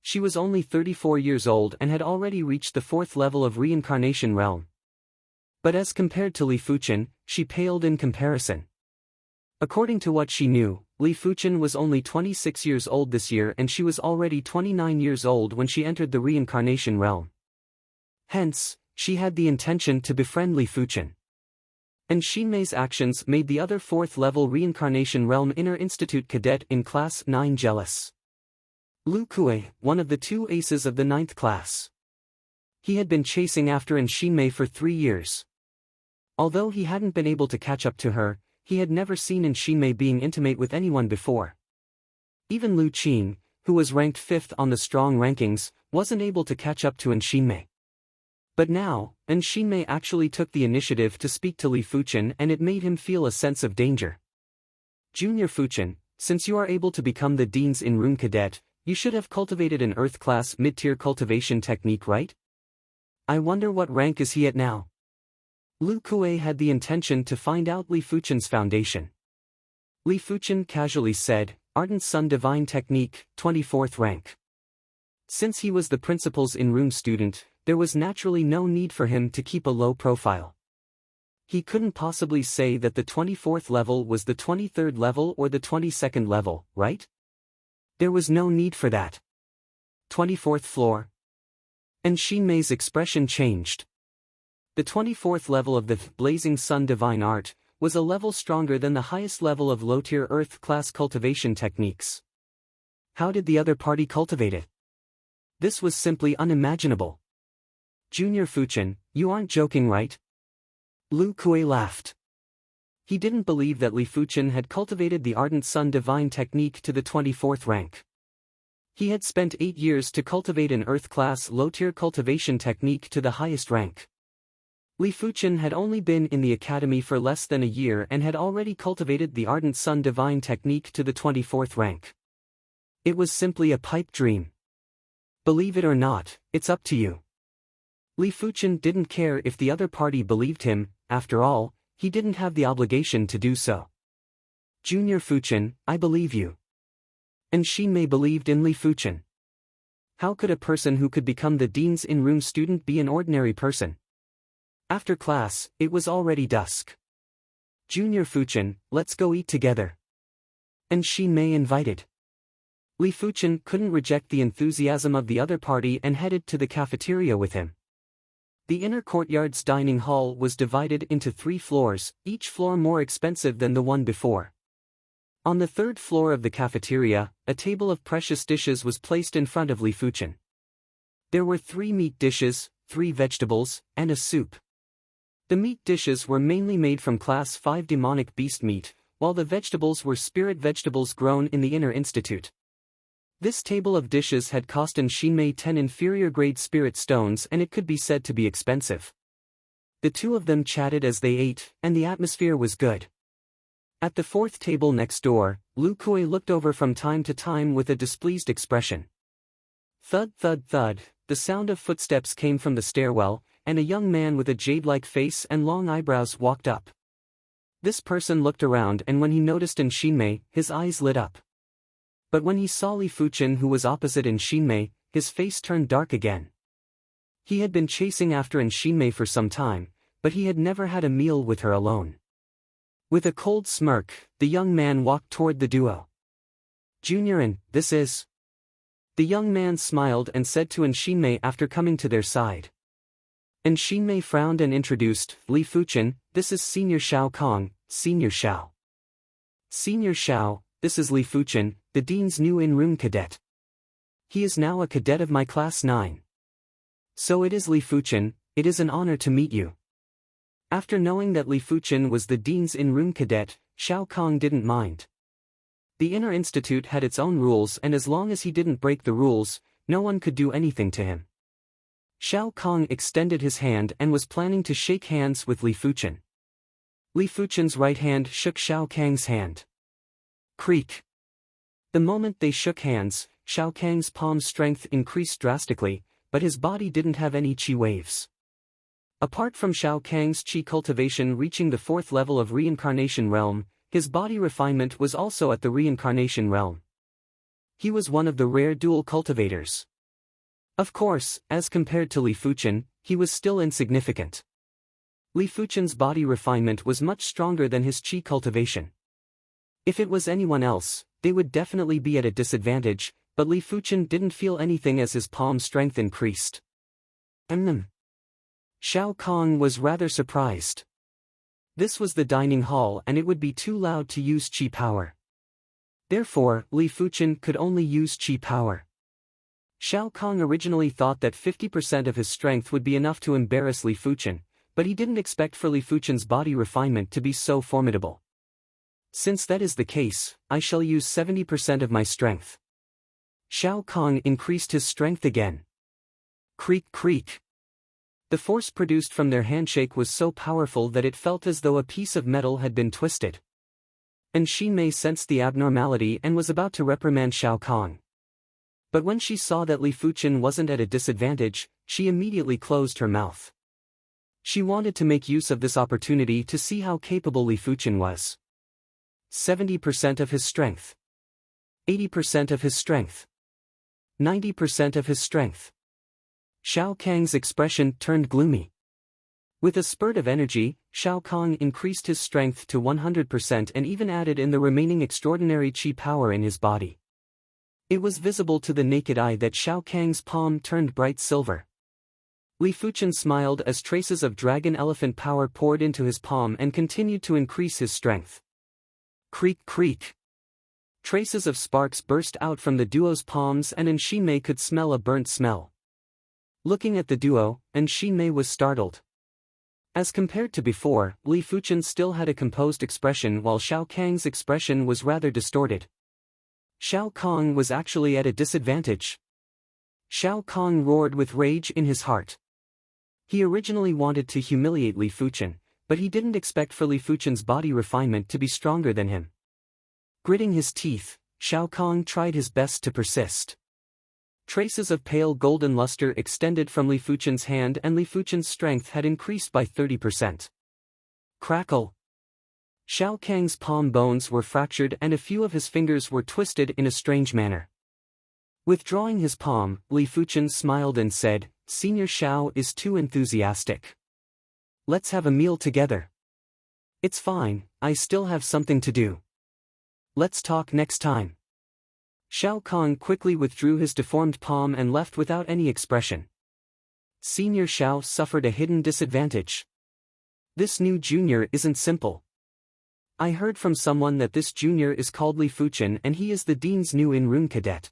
She was only 34 years old and had already reached the 4th level of Reincarnation Realm. But as compared to Li Fuchen, she paled in comparison. According to what she knew, Li Fuchen was only 26 years old this year, and she was already 29 years old when she entered the Reincarnation Realm. Hence, she had the intention to befriend Li Fuchen. And Xinmei's actions made the other 4th level Reincarnation Realm Inner Institute cadet in Class 9 jealous. Lu Kuei, one of the 2 aces of the 9th class. He had been chasing after Xinmei for 3 years. Although he hadn't been able to catch up to her, he had never seen Xinmei being intimate with anyone before. Even Lu Qing, who was ranked 5th on the strong rankings, wasn't able to catch up to Xinmei. But now, Xinmei actually took the initiative to speak to Li Fuchen, and it made him feel a sense of danger. Junior Fuchen, since you are able to become the dean's in-room cadet, you should have cultivated an Earth-class mid-tier cultivation technique, right? I wonder what rank is he at now? Lu Kuei had the intention to find out Li Fuchen's foundation. Li Fuchen casually said, Ardent Sun Divine Technique, 24th rank. Since he was the principal's in-room student, there was naturally no need for him to keep a low profile. He couldn't possibly say that the 24th level was the 23rd level or the 22nd level, right? There was no need for that. 24th floor. And Xinmei's expression changed. The 24th level of the Blazing Sun Divine Art was a level stronger than the highest level of low-tier Earth-class cultivation techniques. How did the other party cultivate it? This was simply unimaginable. Junior Fuchen, you aren't joking, right? Lu Kuei laughed. He didn't believe that Li Fuchen had cultivated the Ardent Sun Divine Technique to the 24th rank. He had spent 8 years to cultivate an Earth-class low-tier cultivation technique to the highest rank. Li Fuchen had only been in the academy for less than a year and had already cultivated the Ardent Sun Divine Technique to the 24th rank. It was simply a pipe dream. Believe it or not, it's up to you. Li Fuchen didn't care if the other party believed him. After all, he didn't have the obligation to do so. Junior Fuchen, I believe you. And Xinmei believed in Li Fuchen. How could a person who could become the dean's in-room student be an ordinary person? After class, it was already dusk. Junior Fuchen, let's go eat together. And Xinmei invited. Li Fuchen couldn't reject the enthusiasm of the other party and headed to the cafeteria with him. The inner courtyard's dining hall was divided into 3 floors, each floor more expensive than the one before. On the 3rd floor of the cafeteria, a table of precious dishes was placed in front of Li Fuchen. There were 3 meat dishes, 3 vegetables, and a soup. The meat dishes were mainly made from Class 5 demonic beast meat, while the vegetables were spirit vegetables grown in the Inner Institute. This table of dishes had cost Xinmei 10 inferior-grade spirit stones, and it could be said to be expensive. The 2 of them chatted as they ate, and the atmosphere was good. At the 4th table next door, Lu Kuei looked over from time to time with a displeased expression. Thud thud thud, the sound of footsteps came from the stairwell, and a young man with a jade-like face and long eyebrows walked up. This person looked around, and when he noticed Xinmei, his eyes lit up. But when he saw Li Fuchen, who was opposite Xinmei, his face turned dark again. He had been chasing after Shinmei for some time, but he had never had a meal with her alone. With a cold smirk, the young man walked toward the duo. Junior and, this is... The young man smiled and said to Shinmei after coming to their side. Shinmei frowned and introduced, Li Fuchen, this is Senior Shao Kong, Senior Shao. Senior Shao, this is Li Fuchen, the dean's new in-room cadet. He is now a cadet of my class 9. So it is Li Fuchen, it is an honor to meet you. After knowing that Li Fuchen was the dean's in-room cadet, Shao Kong didn't mind. The inner institute had its own rules, and as long as he didn't break the rules, no one could do anything to him. Shao Kong extended his hand and was planning to shake hands with Li Fuchen. Li Fuchen's right hand shook Shao Kang's hand. Creak. The moment they shook hands, Shao Kang's palm strength increased drastically, but his body didn't have any chi waves. Apart from Shao Kang's chi cultivation reaching the 4th level of reincarnation realm, his body refinement was also at the reincarnation realm. He was one of the rare dual cultivators. Of course, as compared to Li Fuchen, he was still insignificant. Li Fuchen's body refinement was much stronger than his chi cultivation. If it was anyone else, they would definitely be at a disadvantage, but Li Fuchen didn't feel anything as his palm strength increased. Shao Kong was rather surprised. This was the dining hall and it would be too loud to use chi power. Therefore, Li Fuchen could only use chi power. Shao Kong originally thought that 50% of his strength would be enough to embarrass Li Fuchen, but he didn't expect for Li Fuchen's body refinement to be so formidable. Since that is the case, I shall use 70% of my strength. Shao Kong increased his strength again. Creak creak. The force produced from their handshake was so powerful that it felt as though a piece of metal had been twisted. Shinmei sensed the abnormality and was about to reprimand Shao Kong. But when she saw that Li Fuchen wasn't at a disadvantage, she immediately closed her mouth. She wanted to make use of this opportunity to see how capable Li Fuchen was. 70% of his strength. 80% of his strength. 90% of his strength. Shao Kang's expression turned gloomy. With a spurt of energy, Shao Kong increased his strength to 100% and even added in the remaining extraordinary chi power in his body. It was visible to the naked eye that Shao Kang's palm turned bright silver. Li Fuchen smiled as traces of dragon elephant power poured into his palm and continued to increase his strength. Creak creak. Traces of sparks burst out from the duo's palms and Shinmei could smell a burnt smell. Looking at the duo, Shinmei was startled. As compared to before, Li Fuchen still had a composed expression while Shao Kang's expression was rather distorted. Shao Kong was actually at a disadvantage. Shao Kong roared with rage in his heart. He originally wanted to humiliate Li Fuchen, but he didn't expect for Li Fuchen's body refinement to be stronger than him. Gritting his teeth, Shao Kong tried his best to persist. Traces of pale golden luster extended from Li Fuchen's hand and Li Fuchen's strength had increased by 30%. Crackle. Shao Kang's palm bones were fractured and a few of his fingers were twisted in a strange manner. Withdrawing his palm, Li Fuchen smiled and said, Senior Shao is too enthusiastic. Let's have a meal together. It's fine, I still have something to do. Let's talk next time. Shao Kong quickly withdrew his deformed palm and left without any expression. Senior Shao suffered a hidden disadvantage. This new junior isn't simple. I heard from someone that this junior is called Li Fuchen and he is the dean's new in-room cadet.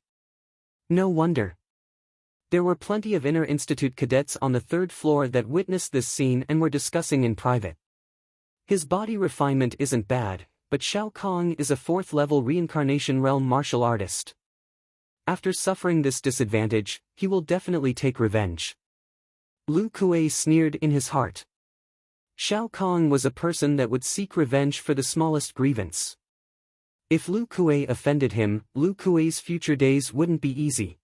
No wonder. There were plenty of inner institute cadets on the 3rd floor that witnessed this scene and were discussing in private. His body refinement isn't bad, but Shao Kong is a 4th-level reincarnation realm martial artist. After suffering this disadvantage, he will definitely take revenge. Lu Kuei sneered in his heart. Shao Kong was a person that would seek revenge for the smallest grievance. If Lu Kuei offended him, Lu Kuei's future days wouldn't be easy.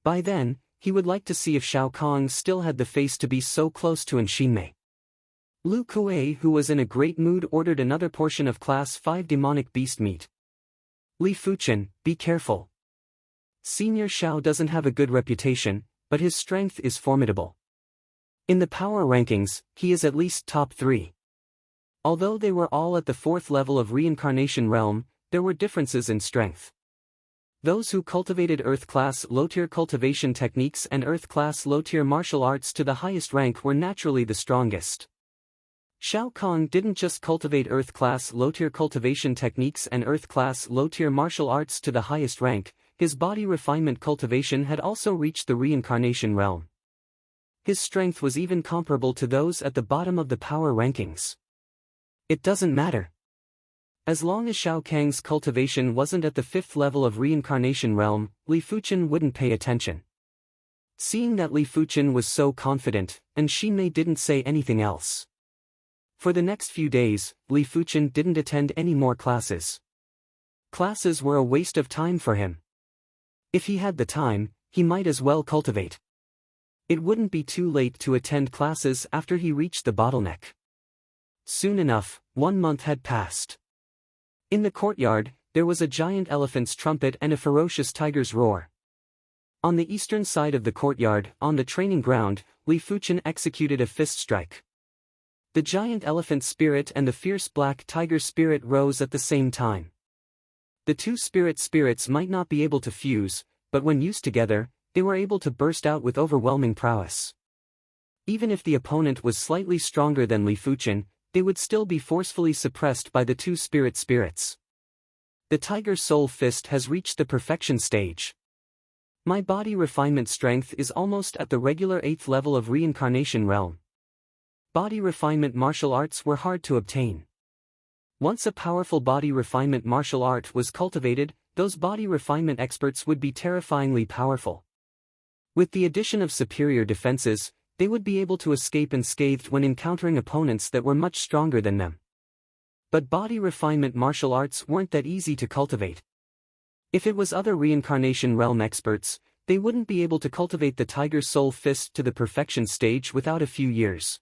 By then, he would like to see if Shao Kong still had the face to be so close to Shinmei. Lu Kuei, who was in a great mood, ordered another portion of Class 5 demonic beast meat. Li Fuchen, be careful. Senior Shao doesn't have a good reputation, but his strength is formidable. In the power rankings, he is at least top 3. Although they were all at the 4th level of reincarnation realm, there were differences in strength. Those who cultivated Earth-class low-tier cultivation techniques and Earth-class low-tier martial arts to the highest rank were naturally the strongest. Shao Kahn didn't just cultivate Earth-class low-tier cultivation techniques and Earth-class low-tier martial arts to the highest rank, his body refinement cultivation had also reached the reincarnation realm. His strength was even comparable to those at the bottom of the power rankings. It doesn't matter. As long as Shao Kang's cultivation wasn't at the 5th level of reincarnation realm, Li Fuchen wouldn't pay attention. Seeing that Li Fuchen was so confident, and Xinmei didn't say anything else. For the next few days, Li Fuchen didn't attend any more classes. Classes were a waste of time for him. If he had the time, he might as well cultivate. It wouldn't be too late to attend classes after he reached the bottleneck. Soon enough, 1 month had passed. In the courtyard, there was a giant elephant's trumpet and a ferocious tiger's roar. On the eastern side of the courtyard, on the training ground, Li Fuchen executed a fist strike. The giant elephant spirit and the fierce black tiger spirit rose at the same time. The two spirits might not be able to fuse, but when used together, they were able to burst out with overwhelming prowess. Even if the opponent was slightly stronger than Li Fuchen, they would still be forcefully suppressed by the two spirits. The Tiger Soul Fist has reached the perfection stage. My body refinement strength is almost at the regular 8th level of reincarnation realm. Body refinement martial arts were hard to obtain. Once a powerful body refinement martial art was cultivated, those body refinement experts would be terrifyingly powerful. With the addition of superior defenses, they would be able to escape unscathed when encountering opponents that were much stronger than them. But body refinement martial arts weren't that easy to cultivate. If it was other reincarnation realm experts, they wouldn't be able to cultivate the Tiger Soul Fist to the perfection stage without a few years.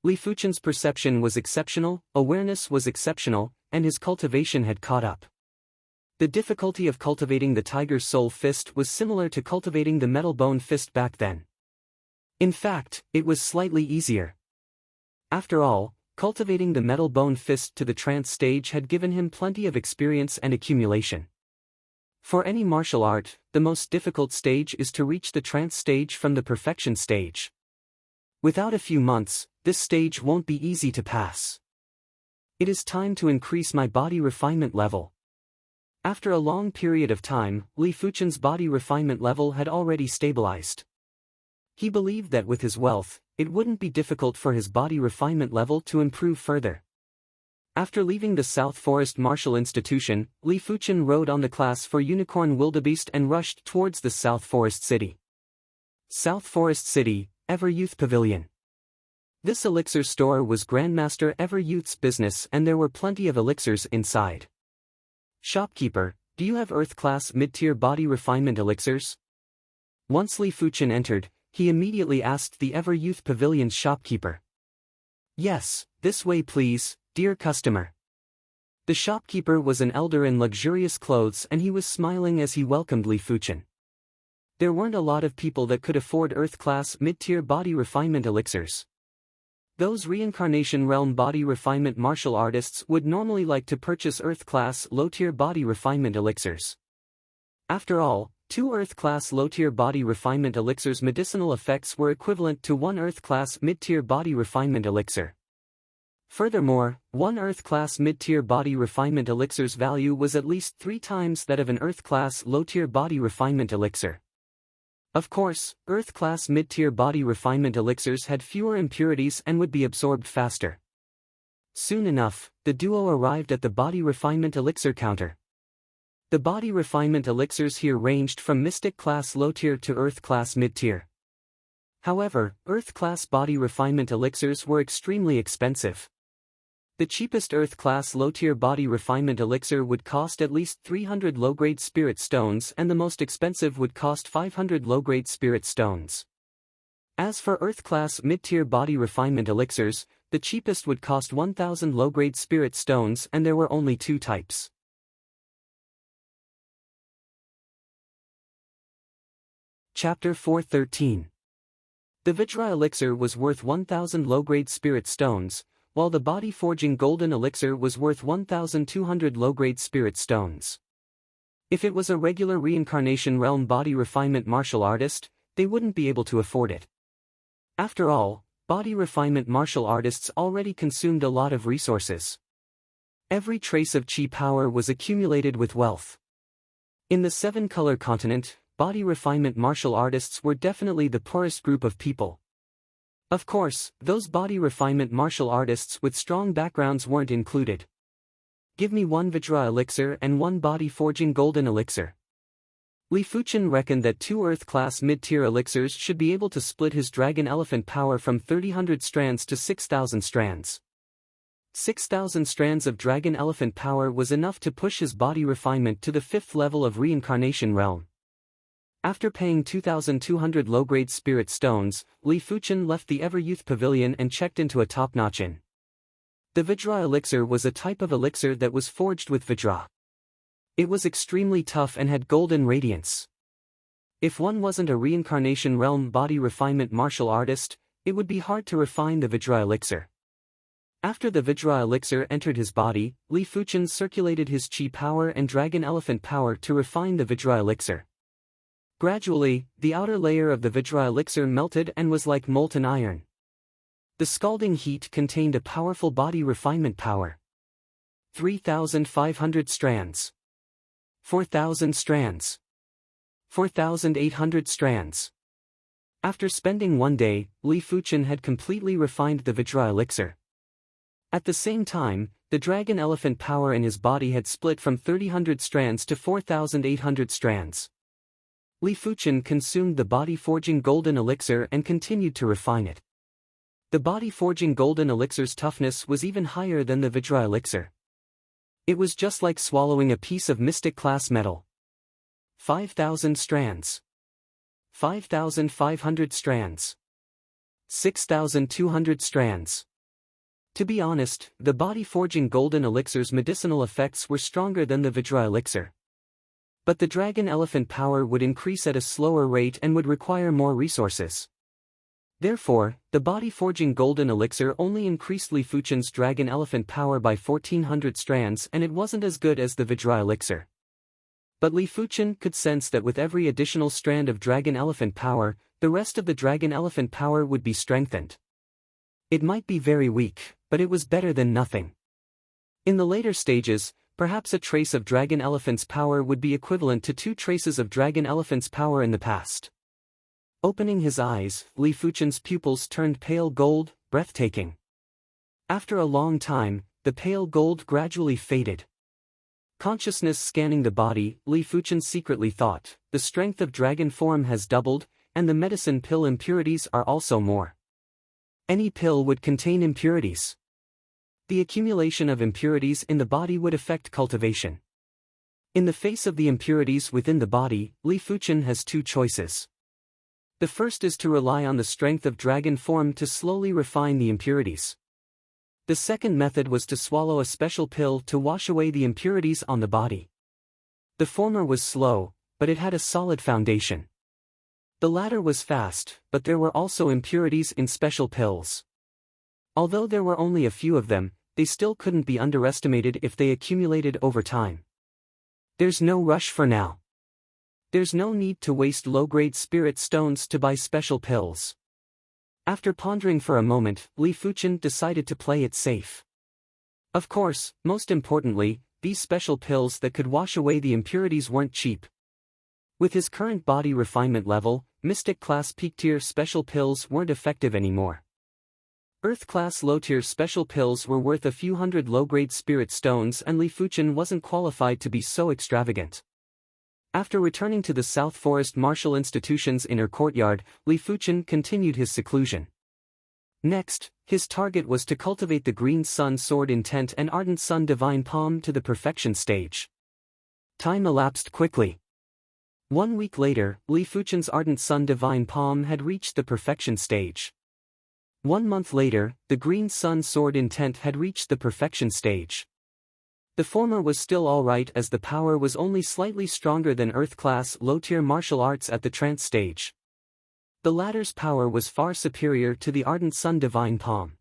Li Fuchen's perception was exceptional, awareness was exceptional, and his cultivation had caught up. The difficulty of cultivating the Tiger Soul Fist was similar to cultivating the Metal Bone Fist back then. In fact, it was slightly easier. After all, cultivating the Metal Bone Fist to the trance stage had given him plenty of experience and accumulation. For any martial art, the most difficult stage is to reach the trance stage from the perfection stage. Without a few months, this stage won't be easy to pass. It is time to increase my body refinement level. After a long period of time, Li Fuchen's body refinement level had already stabilized. He believed that with his wealth, it wouldn't be difficult for his body refinement level to improve further. After leaving the South Forest Martial Institution, Li Fuchen rode on the class for Unicorn Wildebeest and rushed towards the South Forest City. South Forest City, Ever Youth Pavilion. This elixir store was Grandmaster Ever Youth's business and there were plenty of elixirs inside. Shopkeeper, do you have Earth-class mid-tier body refinement elixirs? Once Li Fuchen entered, he immediately asked the Ever Youth Pavilion's shopkeeper. Yes, this way please, dear customer. The shopkeeper was an elder in luxurious clothes and he was smiling as he welcomed Li Fuchen. There weren't a lot of people that could afford Earth-class mid-tier body refinement elixirs. Those reincarnation realm body refinement martial artists would normally like to purchase Earth-class low-tier body refinement elixirs. After all, 2 Earth-class low-tier body refinement elixirs' medicinal effects were equivalent to 1 Earth-class mid-tier body refinement elixir. Furthermore, 1 Earth-class mid-tier body refinement elixir's value was at least 3 times that of an Earth-class low-tier body refinement elixir. Of course, Earth-class mid-tier body refinement elixirs had fewer impurities and would be absorbed faster. Soon enough, the duo arrived at the body refinement elixir counter. The body refinement elixirs here ranged from Mystic-class low-tier to Earth-class mid-tier. However, Earth-class body refinement elixirs were extremely expensive. The cheapest Earth-class low-tier body refinement elixir would cost at least 300 low-grade spirit stones and the most expensive would cost 500 low-grade spirit stones. As for Earth-class mid-tier body refinement elixirs, the cheapest would cost 1,000 low-grade spirit stones and there were only 2 types. Chapter 413. The Vajra elixir was worth 1,000 low-grade spirit stones, while the body-forging golden elixir was worth 1,200 low-grade spirit stones. If it was a regular reincarnation realm body refinement martial artist, they wouldn't be able to afford it. After all, body refinement martial artists already consumed a lot of resources. Every trace of chi power was accumulated with wealth. In the seven-color continent, body refinement martial artists were definitely the poorest group of people. Of course, those body refinement martial artists with strong backgrounds weren't included. Give me one Vajra elixir and one body-forging golden elixir. Li Fuchen reckoned that 2 Earth-class mid-tier elixirs should be able to split his dragon elephant power from 3,000 strands to 6,000 strands. 6,000 strands of dragon elephant power was enough to push his body refinement to the 5th level of reincarnation realm. After paying 2,200 low-grade spirit stones, Li Fuchen left the Ever-Youth Pavilion and checked into a top-notch inn. The Vajra elixir was a type of elixir that was forged with Vajra. It was extremely tough and had golden radiance. If one wasn't a reincarnation realm body refinement martial artist, it would be hard to refine the Vajra elixir. After the Vajra elixir entered his body, Li Fuchen circulated his chi power and dragon elephant power to refine the Vajra elixir. Gradually, the outer layer of the Vajra elixir melted and was like molten iron. The scalding heat contained a powerful body refinement power. 3,500 strands. 4,000 strands. 4,800 strands. After spending one day, Li Fuchen had completely refined the Vajra elixir. At the same time, the dragon elephant power in his body had split from 3,000 strands to 4,800 strands. Li Fuchen consumed the body-forging golden elixir and continued to refine it. The body-forging golden elixir's toughness was even higher than the Vajra elixir. It was just like swallowing a piece of mystic-class metal. 5,000 strands. 5,500 strands. 6,200 strands. To be honest, the body-forging golden elixir's medicinal effects were stronger than the Vajra elixir. But the dragon elephant power would increase at a slower rate and would require more resources. Therefore, the body-forging golden elixir only increased Li Fuchen's dragon elephant power by 1,400 strands and it wasn't as good as the Vajra elixir. But Li Fuchen could sense that with every additional strand of dragon elephant power, the rest of the dragon elephant power would be strengthened. It might be very weak, but it was better than nothing. In the later stages, perhaps a trace of dragon elephant's power would be equivalent to 2 traces of dragon elephant's power in the past. Opening his eyes, Li Fuchen's pupils turned pale gold, breathtaking. After a long time, the pale gold gradually faded. Consciousness scanning the body, Li Fuchen secretly thought, the strength of dragon form has doubled, and the medicine pill impurities are also more. Any pill would contain impurities. The accumulation of impurities in the body would affect cultivation. In the face of the impurities within the body, Li Fuchen has 2 choices. The first is to rely on the strength of dragon form to slowly refine the impurities. The second method was to swallow a special pill to wash away the impurities on the body. The former was slow, but it had a solid foundation. The latter was fast, but there were also impurities in special pills. Although there were only a few of them, they still couldn't be underestimated if they accumulated over time. There's no rush for now. There's no need to waste low-grade spirit stones to buy special pills. After pondering for a moment, Li Fuchen decided to play it safe. Of course, most importantly, these special pills that could wash away the impurities weren't cheap. With his current body refinement level, Mystic-class peak-tier special pills weren't effective anymore. Earth-class low-tier special pills were worth a few hundred low-grade spirit stones and Li Fuchen wasn't qualified to be so extravagant. After returning to the South Forest Martial Institution's inner courtyard, Li Fuchen continued his seclusion. Next, his target was to cultivate the Green Sun Sword Intent and Ardent Sun Divine Palm to the perfection stage. Time elapsed quickly. 1 week later, Li Fuchen's Ardent Sun Divine Palm had reached the perfection stage. 1 month later, the Green Sun Sword Intent had reached the perfection stage. The former was still alright as the power was only slightly stronger than Earth-class low-tier martial arts at the trance stage. The latter's power was far superior to the ardent sun divine palm.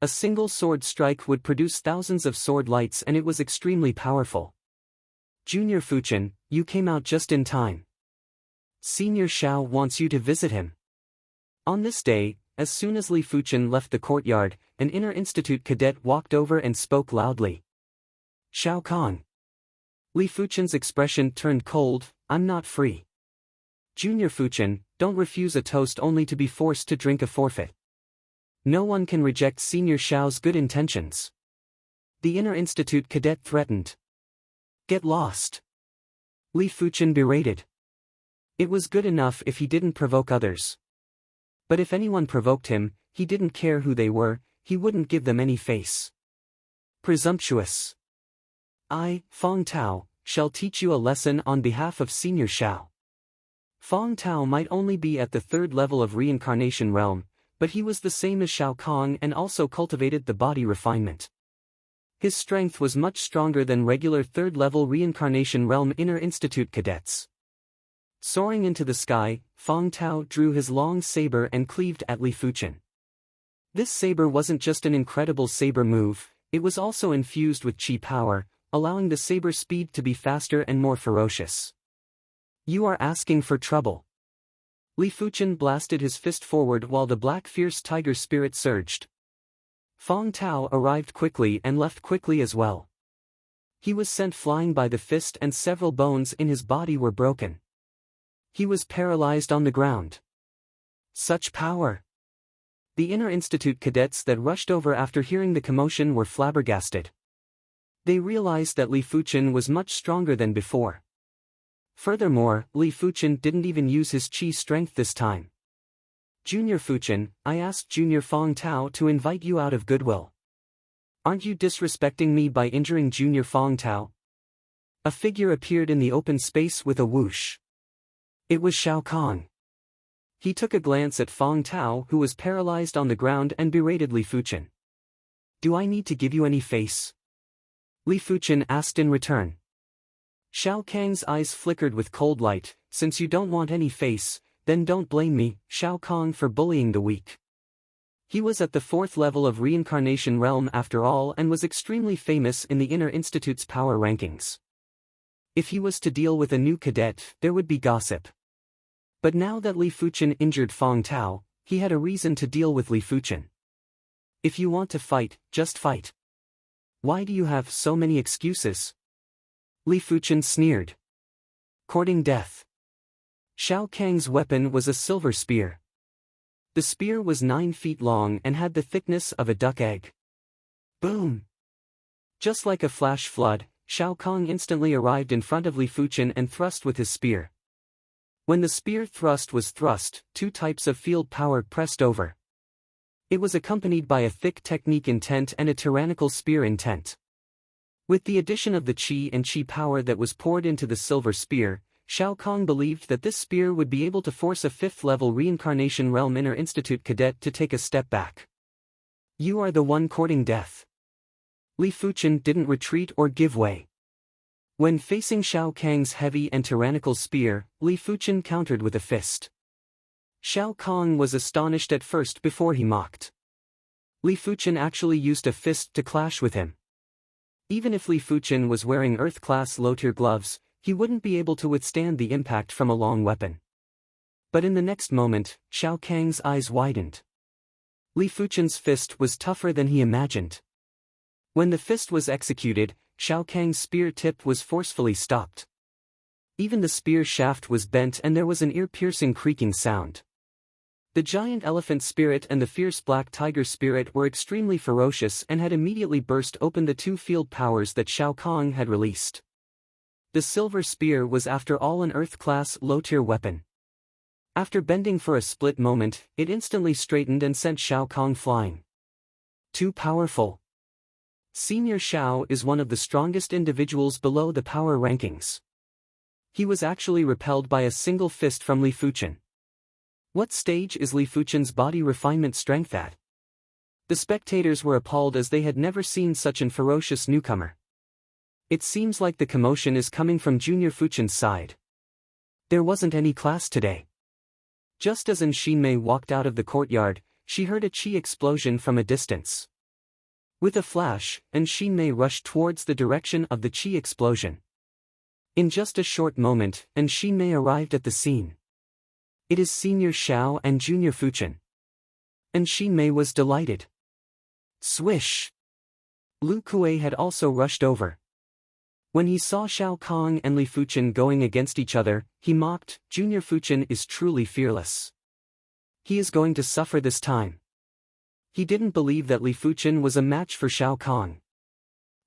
A single sword strike would produce thousands of sword lights, and it was extremely powerful. Junior Fuchen, you came out just in time. Senior Xiao wants you to visit him. On this day, as soon as Li Fuchen left the courtyard, an inner institute cadet walked over and spoke loudly. Shao Kong. Li Fuchen's expression turned cold. I'm not free. Junior Fuchen, don't refuse a toast only to be forced to drink a forfeit. No one can reject Senior Xiao's good intentions. The inner institute cadet threatened. Get lost. Li Fuchen berated. It was good enough if he didn't provoke others. But if anyone provoked him, he didn't care who they were, he wouldn't give them any face. Presumptuous. I, Fong Tao, shall teach you a lesson on behalf of Senior Xiao. Fong Tao might only be at the third level of reincarnation realm, but he was the same as Shao Kong and also cultivated the body refinement. His strength was much stronger than regular third-level reincarnation realm inner institute cadets. Soaring into the sky, Fong Tao drew his long saber and cleaved at Li Fuchen. This saber wasn't just an incredible saber move, it was also infused with chi power, allowing the saber speed to be faster and more ferocious. You are asking for trouble. Li Fuchen blasted his fist forward while the black fierce tiger spirit surged. Fong Tao arrived quickly and left quickly as well. He was sent flying by the fist and several bones in his body were broken. He was paralyzed on the ground. Such power! The inner institute cadets that rushed over after hearing the commotion were flabbergasted. They realized that Li Fuchen was much stronger than before. Furthermore, Li Fuchen didn't even use his chi strength this time. Junior Fuchen, I asked Junior Fong Tao to invite you out of goodwill. Aren't you disrespecting me by injuring Junior Fong Tao? A figure appeared in the open space with a whoosh. It was Shao Kong. He took a glance at Fong Tao, who was paralyzed on the ground, and berated Li Fuchen. Do I need to give you any face? Li Fuchen asked in return. Shao Kang's eyes flickered with cold light. Since you don't want any face, then don't blame me, Shao Kong, for bullying the weak. He was at the fourth level of reincarnation realm after all and was extremely famous in the Inner Institute's power rankings. If he was to deal with a new cadet, there would be gossip. But now that Li Fuchen injured Fong Tao, he had a reason to deal with Li Fuchen. If you want to fight, just fight. Why do you have so many excuses? Li Fuchen sneered. Courting death. Shao Kang's weapon was a silver spear. The spear was 9 feet long and had the thickness of a duck egg. Boom! Just like a flash flood, Shao Kong instantly arrived in front of Li Fuchen and thrust with his spear. When the spear thrust was thrust, 2 types of field power pressed over. It was accompanied by a thick technique intent and a tyrannical spear intent. With the addition of the chi and chi power that was poured into the silver spear, Shao Kong believed that this spear would be able to force a 5th-level reincarnation realm inner institute cadet to take a step back. You are the one courting death. Li Fuchen didn't retreat or give way. When facing Shao Kang's heavy and tyrannical spear, Li Fuchen countered with a fist. Shao Kong was astonished at first before he mocked. Li Fuchen actually used a fist to clash with him. Even if Li Fuchen was wearing Earth-class low-tier gloves, he wouldn't be able to withstand the impact from a long weapon. But in the next moment, Shao Kang's eyes widened. Li Fuchen's fist was tougher than he imagined. When the fist was executed, Shao Kang's spear tip was forcefully stopped. Even the spear shaft was bent and there was an ear-piercing creaking sound. The giant elephant spirit and the fierce black tiger spirit were extremely ferocious and had immediately burst open the 2 field powers that Shao Kong had released. The silver spear was after all an Earth-class low-tier weapon. After bending for a split moment, it instantly straightened and sent Shao Kong flying. Too powerful. Senior Xiao is one of the strongest individuals below the power rankings. He was actually repelled by a single fist from Li Fuchen. What stage is Li Fuchen's body refinement strength at? The spectators were appalled as they had never seen such an ferocious newcomer. It seems like the commotion is coming from Junior Fuchen's side. There wasn't any class today. Just as Shinmei walked out of the courtyard, she heard a chi explosion from a distance. With a flash, Shinmei rushed towards the direction of the chi explosion. In just a short moment, Shinmei arrived at the scene. It is Senior Xiao and Junior Fuchen. Shinmei was delighted. Swish! Lu Kuei had also rushed over. When he saw Shao Kong and Li Fuchen going against each other, he mocked, "Junior Fuchen is truly fearless. He is going to suffer this time." He didn't believe that Li Fuchen was a match for Shao Kong.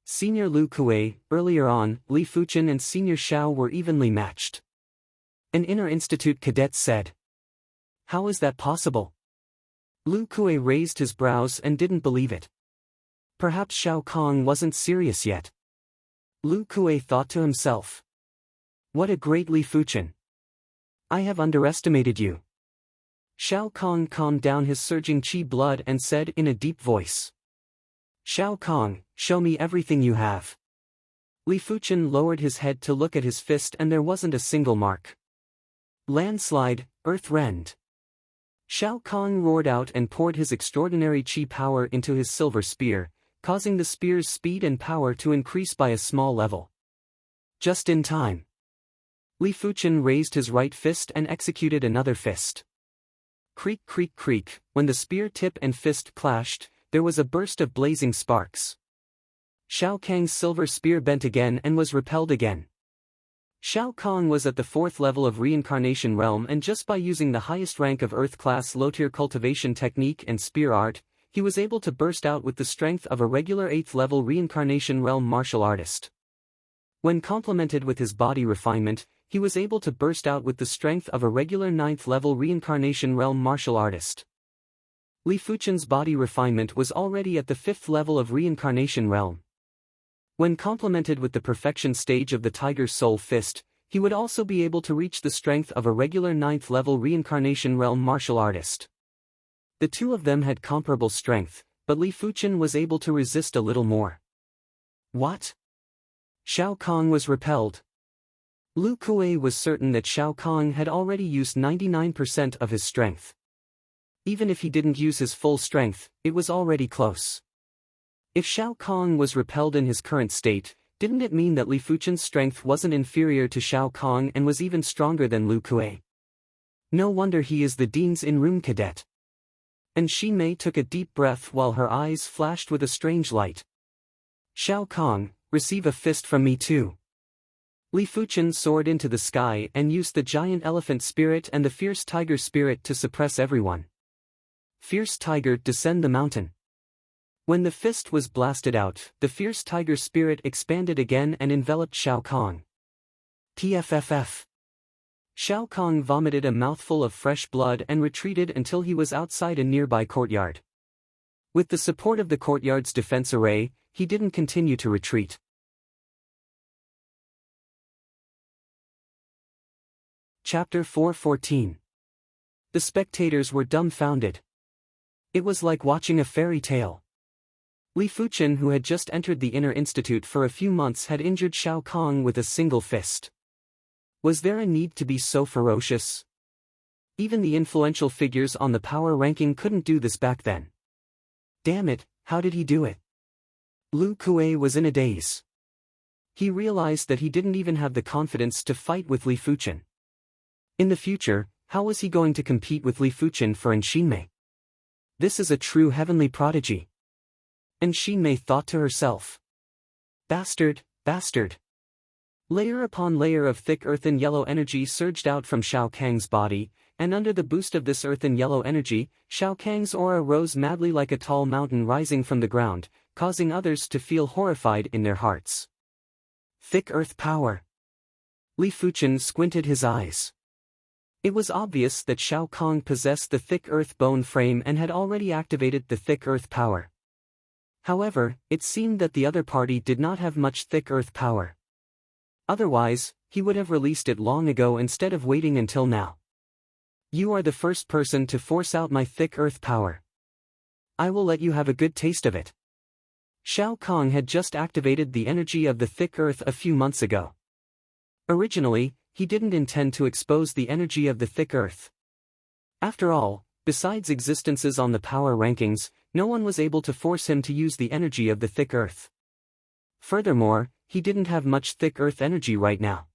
Senior Lu Kuei, earlier on, Li Fuchen and Senior Xiao were evenly matched. An inter-institute cadet said. "How is that possible?" Lu Kuei raised his brows and didn't believe it. Perhaps Shao Kong wasn't serious yet. Lu Kuei thought to himself. What a great Li Fuchen. I have underestimated you. Shao Kong calmed down his surging chi blood and said in a deep voice. Shao Kong, show me everything you have. Li Fuchen lowered his head to look at his fist and there wasn't a single mark. Landslide, earth rend. Shao Kong roared out and poured his extraordinary chi power into his silver spear, causing the spear's speed and power to increase by a small level. Just in time. Li Fuchen raised his right fist and executed another fist. Creak creak creak, when the spear tip and fist clashed, there was a burst of blazing sparks. Shao Kang's silver spear bent again and was repelled again. Shao Kong was at the 4th level of Reincarnation Realm and just by using the highest rank of Earth-class low-tier cultivation technique and spear art, he was able to burst out with the strength of a regular 8th level Reincarnation Realm martial artist. When complemented with his body refinement, he was able to burst out with the strength of a regular 9th level Reincarnation Realm martial artist. Li Fuchen's body refinement was already at the 5th level of Reincarnation Realm. When complemented with the perfection stage of the Tiger's Soul Fist, he would also be able to reach the strength of a regular 9th level Reincarnation Realm martial artist. The two of them had comparable strength, but Li Fuchen was able to resist a little more. What? Shao Kong was repelled. Lu Kuei was certain that Shao Kong had already used 99% of his strength. Even if he didn't use his full strength, it was already close. If Shao Kong was repelled in his current state, didn't it mean that Li Fuchen's strength wasn't inferior to Shao Kong and was even stronger than Lu Kuei? No wonder he is the Dean's in-room cadet. Shinmei took a deep breath while her eyes flashed with a strange light. Shao Kong, receive a fist from me too. Li Fuchen soared into the sky and used the giant elephant spirit and the fierce tiger spirit to suppress everyone. Fierce tiger, descend the mountain. When the fist was blasted out, the fierce tiger spirit expanded again and enveloped Shao Kong. TFFF. Shao Kong vomited a mouthful of fresh blood and retreated until he was outside a nearby courtyard. With the support of the courtyard's defense array, he didn't continue to retreat. Chapter 4:14. The spectators were dumbfounded. It was like watching a fairy tale. Li Fuchen, who had just entered the Inner Institute for a few months, had injured Shao Kong with a single fist. Was there a need to be so ferocious? Even the influential figures on the power ranking couldn't do this back then. Damn it, how did he do it? Lu Kuei was in a daze. He realized that he didn't even have the confidence to fight with Li Fuchen. In the future, how was he going to compete with Li Fuchen for Shinmei? This is a true heavenly prodigy. Shinmei thought to herself. Bastard, bastard. Layer upon layer of thick earthen yellow energy surged out from Shao Kang's body, and under the boost of this earthen yellow energy, Shao Kang's aura rose madly like a tall mountain rising from the ground, causing others to feel horrified in their hearts. Thick earth power. Li Fuchen squinted his eyes. It was obvious that Shao Kong possessed the thick earth bone frame and had already activated the thick earth power. However, it seemed that the other party did not have much thick earth power. Otherwise, he would have released it long ago instead of waiting until now. You are the first person to force out my thick earth power. I will let you have a good taste of it. Shao Kong had just activated the energy of the thick earth a few months ago. Originally, he didn't intend to expose the energy of the thick earth. After all, besides existences on the power rankings, no one was able to force him to use the energy of the thick earth. Furthermore, he didn't have much thick earth energy right now.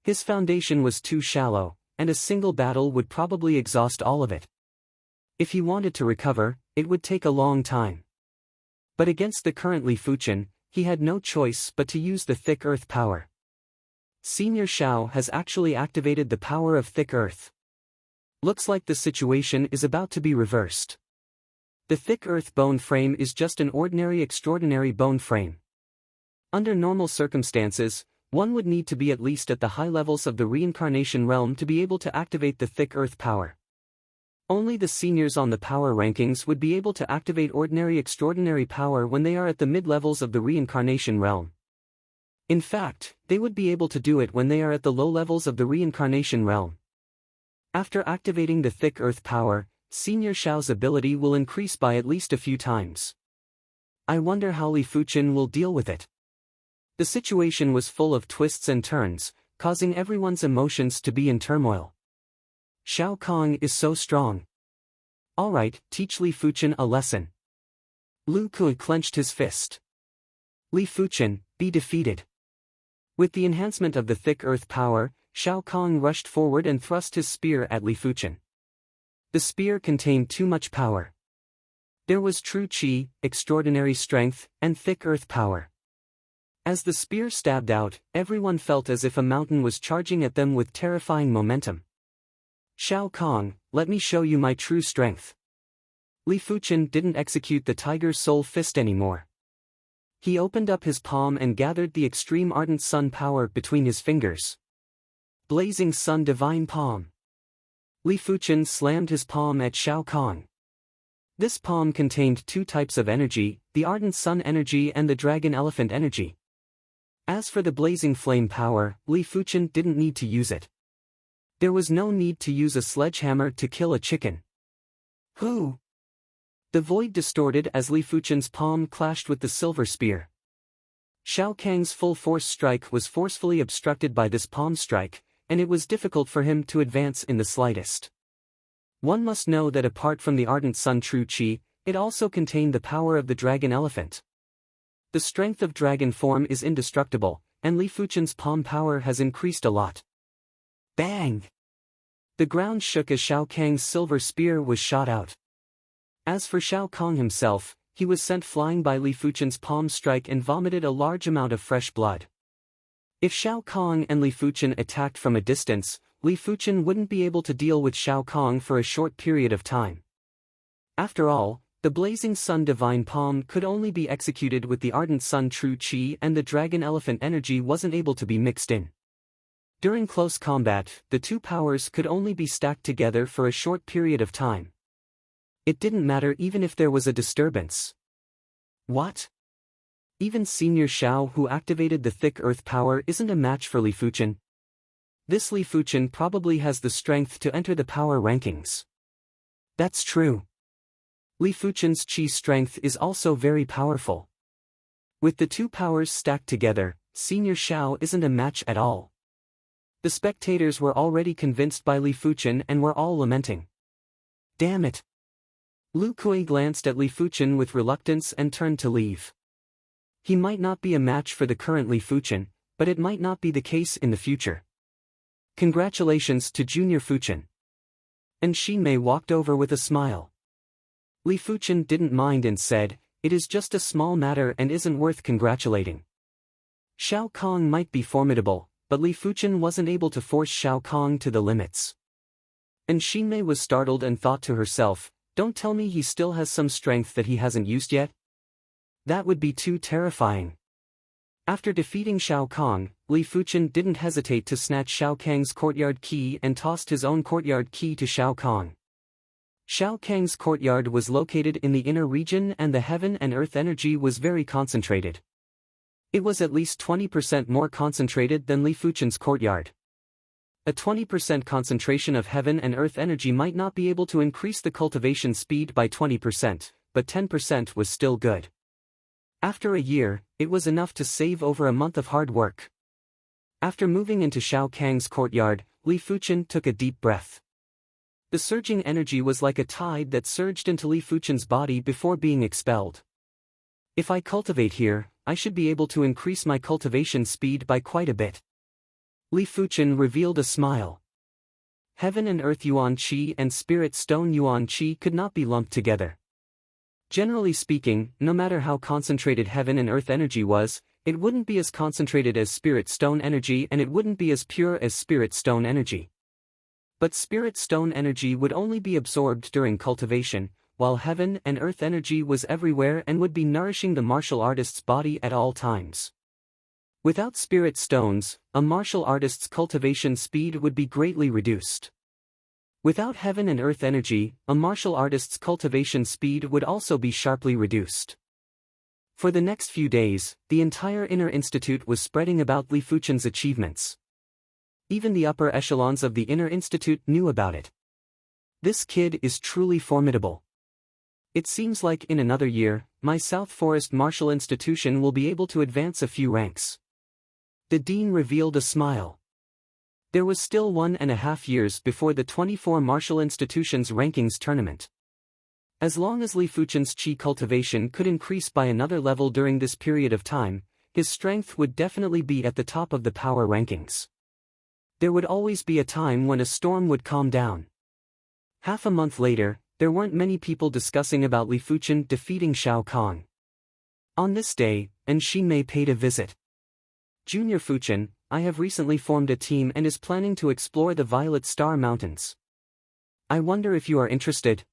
His foundation was too shallow, and a single battle would probably exhaust all of it. If he wanted to recover, it would take a long time. But against the current Li Fuchen, he had no choice but to use the thick earth power. Senior Shao has actually activated the power of thick earth. Looks like the situation is about to be reversed. The thick earth bone frame is just an ordinary extraordinary bone frame. Under normal circumstances, one would need to be at least at the high levels of the reincarnation realm to be able to activate the thick earth power. Only the seniors on the power rankings would be able to activate ordinary extraordinary power when they are at the mid-levels of the reincarnation realm. In fact, they would be able to do it when they are at the low levels of the reincarnation realm. After activating the thick earth power, Senior Shao's ability will increase by at least a few times. I wonder how Li Fuchen will deal with it. The situation was full of twists and turns, causing everyone's emotions to be in turmoil. Shao Kong is so strong. Alright, teach Li Fuchen a lesson. Lu Kui clenched his fist. Li Fuchen, be defeated. With the enhancement of the thick earth power, Shao Kong rushed forward and thrust his spear at Li Fuchen. The spear contained too much power. There was true qi, extraordinary strength, and thick earth power. As the spear stabbed out, everyone felt as if a mountain was charging at them with terrifying momentum. Shao Kong, let me show you my true strength. Li Fuchen didn't execute the Tiger's Soul Fist anymore. He opened up his palm and gathered the extreme ardent sun power between his fingers. Blazing Sun Divine Palm. Li Fuchen slammed his palm at Shao Kong. This palm contained two types of energy, the ardent sun energy and the dragon elephant energy. As for the blazing flame power, Li Fuchen didn't need to use it. There was no need to use a sledgehammer to kill a chicken. Who? The void distorted as Li Fuchen's palm clashed with the silver spear. Shao Kang's full force strike was forcefully obstructed by this palm strike, and it was difficult for him to advance in the slightest. One must know that apart from the ardent sun true qi, it also contained the power of the dragon elephant. The strength of dragon form is indestructible, and Li Fuchen's palm power has increased a lot. Bang! The ground shook as Shao Kang's silver spear was shot out. As for Shao Kong himself, he was sent flying by Li Fuchen's palm strike and vomited a large amount of fresh blood. If Shao Kong and Li Fuchen attacked from a distance, Li Fuchen wouldn't be able to deal with Shao Kong for a short period of time. After all, the blazing sun divine palm could only be executed with the ardent sun true qi, and the dragon elephant energy wasn't able to be mixed in. During close combat, the two powers could only be stacked together for a short period of time. It didn't matter even if there was a disturbance. What? Even Senior Shao, who activated the thick earth power, isn't a match for Li Fuchen. This Li Fuchen probably has the strength to enter the power rankings. That's true. Li Fuchen's qi strength is also very powerful. With the two powers stacked together, Senior Shao isn't a match at all. The spectators were already convinced by Li Fuchen and were all lamenting. Damn it! Lu Kui glanced at Li Fuchen with reluctance and turned to leave. He might not be a match for the current Li Fuchen, but it might not be the case in the future. Congratulations to Junior Fuchen. And Xinmei walked over with a smile. Li Fuchen didn't mind and said, "It is just a small matter and isn't worth congratulating." Shao Kong might be formidable, but Li Fuchen wasn't able to force Shao Kong to the limits. And Xinmei was startled and thought to herself, "Don't tell me he still has some strength that he hasn't used yet? That would be too terrifying." After defeating Shao Kong, Li Fuchen didn't hesitate to snatch Shao Kang's courtyard key and tossed his own courtyard key to Shao Kong. Shao Kang's courtyard was located in the inner region and the heaven and earth energy was very concentrated. It was at least 20% more concentrated than Li Fuchen's courtyard. A 20% concentration of heaven and earth energy might not be able to increase the cultivation speed by 20%, but 10% was still good. After a year, it was enough to save over a month of hard work. After moving into Shao Kang's courtyard, Li Fuchen took a deep breath. The surging energy was like a tide that surged into Li Fuchen's body before being expelled. If I cultivate here, I should be able to increase my cultivation speed by quite a bit. Li Fuchen revealed a smile. Heaven and Earth Yuan Qi and Spirit Stone Yuan Qi could not be lumped together. Generally speaking, no matter how concentrated Heaven and Earth energy was, it wouldn't be as concentrated as Spirit Stone energy and it wouldn't be as pure as Spirit Stone energy. But Spirit Stone energy would only be absorbed during cultivation, while Heaven and Earth energy was everywhere and would be nourishing the martial artist's body at all times. Without Spirit Stones, a martial artist's cultivation speed would be greatly reduced. Without Heaven and Earth energy, a martial artist's cultivation speed would also be sharply reduced. For the next few days, the entire Inner Institute was spreading about Li Fuchen's achievements. Even the upper echelons of the Inner Institute knew about it. This kid is truly formidable. It seems like in another year, my South Forest Martial Institution will be able to advance a few ranks. The dean revealed a smile. There was still 1.5 years before the 24 martial institutions rankings tournament. As long as Li Fuchen's qi cultivation could increase by another level during this period of time, his strength would definitely be at the top of the power rankings. There would always be a time when a storm would calm down. Half a month later, there weren't many people discussing about Li Fuchen defeating Shao Kong. On this day, Xin paid a visit. Junior Fuchen, I have recently formed a team and is planning to explore the Violet Star Mountains. I wonder if you are interested?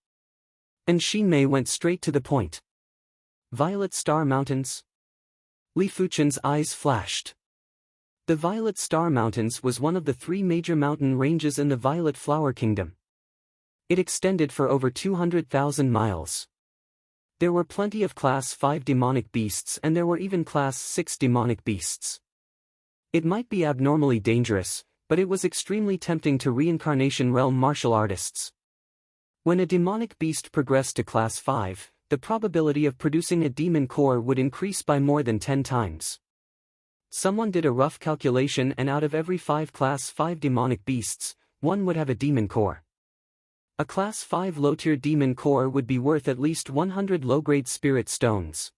Xin went straight to the point. Violet Star Mountains? Li Fuchen's eyes flashed. The Violet Star Mountains was one of the 3 major mountain ranges in the Violet Flower Kingdom. It extended for over 200,000 miles. There were plenty of Class 5 demonic beasts and there were even Class 6 demonic beasts. It might be abnormally dangerous, but it was extremely tempting to reincarnation realm martial artists. When a demonic beast progressed to Class 5, the probability of producing a demon core would increase by more than 10 times. Someone did a rough calculation and out of every 5 Class 5 demonic beasts, 1 would have a demon core. A Class 5 low-tier demon core would be worth at least 100 low-grade spirit stones.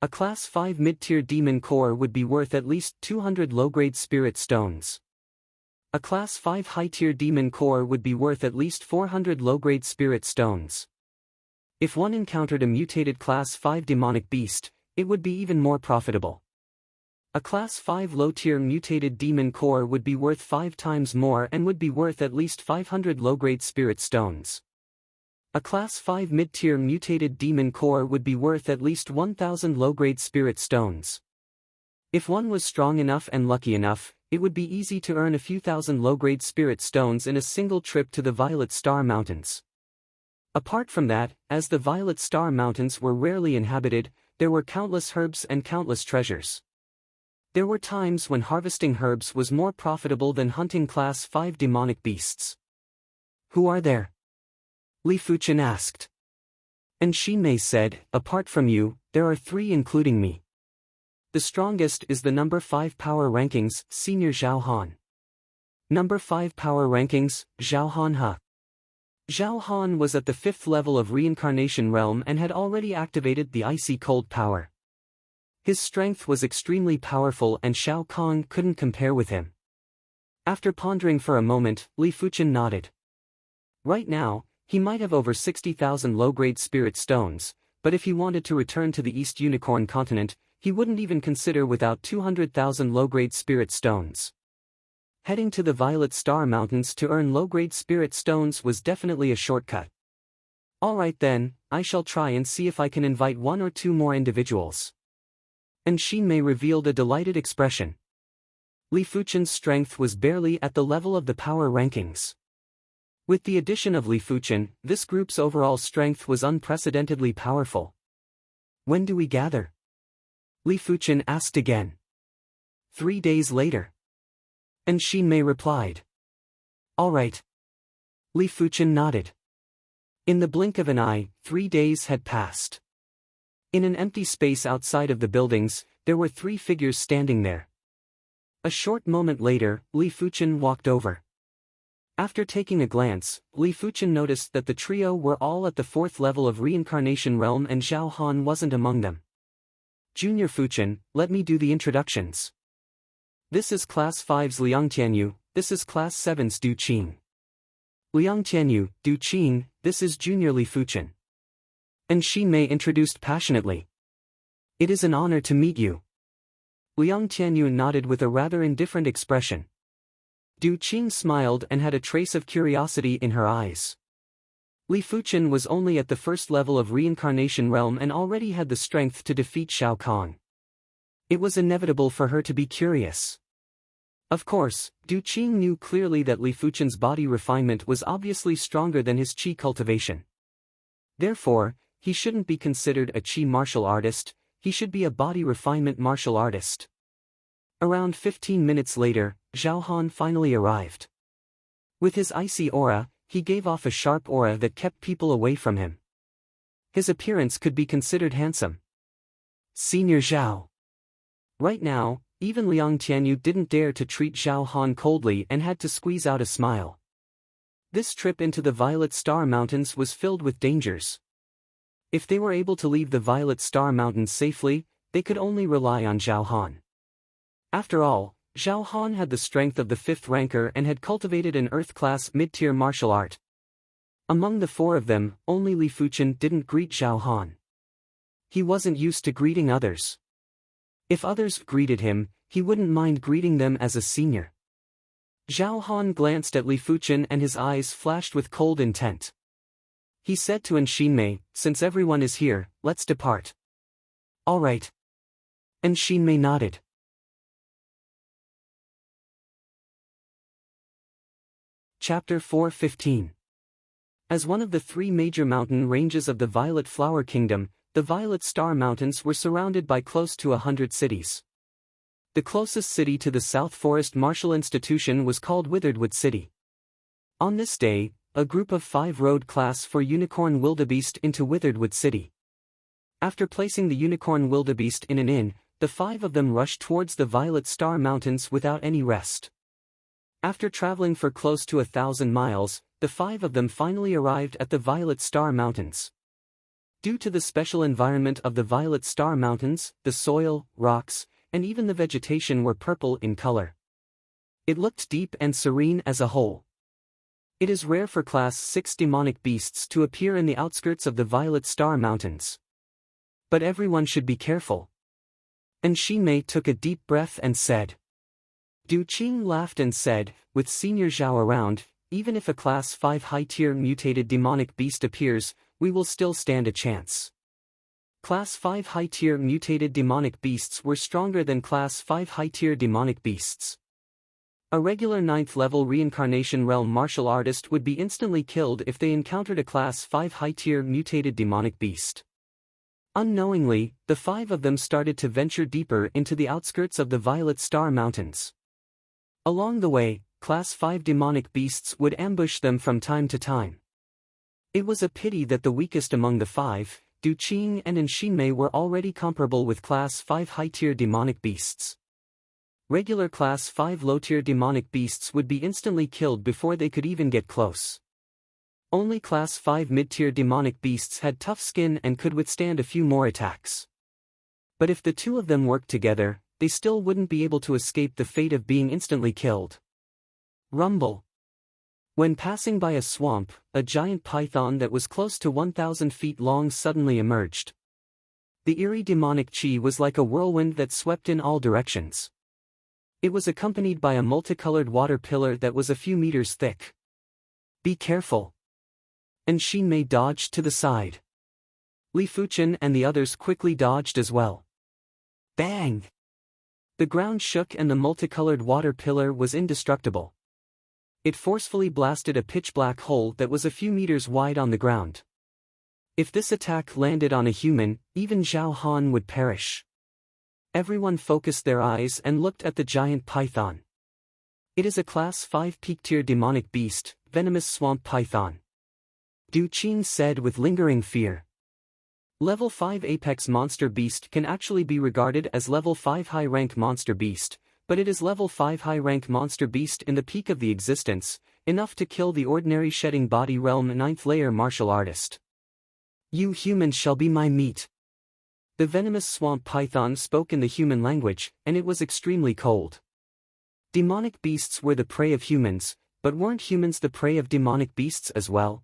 A Class 5 mid-tier demon core would be worth at least 200 low-grade spirit stones. A Class 5 high-tier demon core would be worth at least 400 low-grade spirit stones. If one encountered a mutated Class 5 demonic beast, it would be even more profitable. A Class 5 low-tier mutated demon core would be worth 5 times more and would be worth at least 500 low-grade spirit stones. A Class 5 mid-tier mutated demon core would be worth at least 1,000 low-grade spirit stones. If one was strong enough and lucky enough, it would be easy to earn a few thousand low-grade spirit stones in a single trip to the Violet Star Mountains. Apart from that, as the Violet Star Mountains were rarely inhabited, there were countless herbs and countless treasures. There were times when harvesting herbs was more profitable than hunting Class 5 demonic beasts. Who are there? Li Fuchen asked. Xin said, apart from you, there are 3 including me. The strongest is the number 5 power rankings, Senior Zhao Han. Number 5 power rankings, Zhao Han Ha. Zhao Han was at the 5th level of Reincarnation Realm and had already activated the Icy Cold power. His strength was extremely powerful and Shao Kong couldn't compare with him. After pondering for a moment, Li Fuchen nodded. Right now, he might have over 60,000 low-grade spirit stones, but if he wanted to return to the East Unicorn continent, he wouldn't even consider without 200,000 low-grade spirit stones. Heading to the Violet Star Mountains to earn low-grade spirit stones was definitely a shortcut. Alright then, I shall try and see if I can invite 1 or 2 more individuals. Xin revealed a delighted expression. Li Fuchen's strength was barely at the level of the power rankings. With the addition of Li Fuchen, this group's overall strength was unprecedentedly powerful. When do we gather? Li Fuchen asked again. 3 days later. Xin replied. Alright. Li Fuchen nodded. In the blink of an eye, 3 days had passed. In an empty space outside of the buildings, there were 3 figures standing there. A short moment later, Li Fuchen walked over. After taking a glance, Li Fuchen noticed that the trio were all at the 4th level of reincarnation realm and Zhao Han wasn't among them. Junior Fuchen, let me do the introductions. This is Class 5's Liang Tianyu, this is Class 7's Du Qing. Liang Tianyu, Du Qing, this is Junior Li Fuchen. And Xinmei introduced passionately. It is an honor to meet you. Liang Tianyu nodded with a rather indifferent expression. Du Qing smiled and had a trace of curiosity in her eyes. Li Fuchen was only at the 1st level of reincarnation realm and already had the strength to defeat Shao Kahn. It was inevitable for her to be curious. Of course, Du Qing knew clearly that Li Fuchen's body refinement was obviously stronger than his qi cultivation. Therefore, he shouldn't be considered a qi martial artist, he should be a body refinement martial artist. Around 15 minutes later, Zhao Han finally arrived. With his icy aura, he gave off a sharp aura that kept people away from him. His appearance could be considered handsome. Senior Zhao. Right now, even Liang Tianyu didn't dare to treat Zhao Han coldly and had to squeeze out a smile. This trip into the Violet Star Mountains was filled with dangers. If they were able to leave the Violet Star Mountains safely, they could only rely on Zhao Han. After all, Zhao Han had the strength of the 5th ranker and had cultivated an Earth-class mid-tier martial art. Among the 4 of them, only Li Fuchen didn't greet Zhao Han. He wasn't used to greeting others. If others greeted him, he wouldn't mind greeting them as a senior. Zhao Han glanced at Li Fuchen and his eyes flashed with cold intent. He said to Xinmei, since everyone is here, let's depart. All right. And Xinmei nodded. Chapter 4:15. As one of the 3 major mountain ranges of the Violet Flower Kingdom, the Violet Star Mountains were surrounded by close to 100 cities. The closest city to the South Forest Martial Institution was called Witheredwood City. On this day, a group of 5 rode Class 4 Unicorn Wildebeest into Witheredwood City. After placing the Unicorn Wildebeest in an inn, the 5 of them rushed towards the Violet Star Mountains without any rest. After traveling for close to 1,000 miles, the 5 of them finally arrived at the Violet Star Mountains. Due to the special environment of the Violet Star Mountains, the soil, rocks, and even the vegetation were purple in color. It looked deep and serene as a whole. It is rare for Class 6 demonic beasts to appear in the outskirts of the Violet Star Mountains. But everyone should be careful. And Xinmei took a deep breath and said. Du Qing laughed and said, with Senior Zhao around, even if a Class 5 high-tier mutated demonic beast appears, we will still stand a chance. Class 5 high-tier mutated demonic beasts were stronger than Class 5 high-tier demonic beasts. A regular 9th level reincarnation realm martial artist would be instantly killed if they encountered a Class 5 high-tier mutated demonic beast. Unknowingly, the 5 of them started to venture deeper into the outskirts of the Violet Star Mountains. Along the way, Class 5 demonic beasts would ambush them from time to time. It was a pity that the weakest among the 5, Du Qing and Xinmei, were already comparable with Class 5 high-tier demonic beasts. Regular Class 5 low-tier demonic beasts would be instantly killed before they could even get close. Only Class 5 mid-tier demonic beasts had tough skin and could withstand a few more attacks. But if the 2 of them worked together, they still wouldn't be able to escape the fate of being instantly killed. Rumble. When passing by a swamp, a giant python that was close to 1,000 feet long suddenly emerged. The eerie demonic chi was like a whirlwind that swept in all directions. It was accompanied by a multicolored water pillar that was a few meters thick. Be careful. And Xinmei dodged to the side. Li Fuchen and the others quickly dodged as well. Bang! The ground shook and the multicolored water pillar was indestructible. It forcefully blasted a pitch-black hole that was a few meters wide on the ground. If this attack landed on a human, even Zhao Han would perish. Everyone focused their eyes and looked at the giant python. It is a Class 5 peak-tier demonic beast, venomous swamp python. Du Qing said with lingering fear. Level 5 Apex Monster Beast can actually be regarded as Level 5 High-Rank Monster Beast, but it is Level 5 High-Rank Monster Beast in the peak of the existence, enough to kill the ordinary shedding body realm 9th layer martial artist. "You humans shall be my meat." The venomous swamp python spoke in the human language, and it was extremely cold. Demonic beasts were the prey of humans, but weren't humans the prey of demonic beasts as well?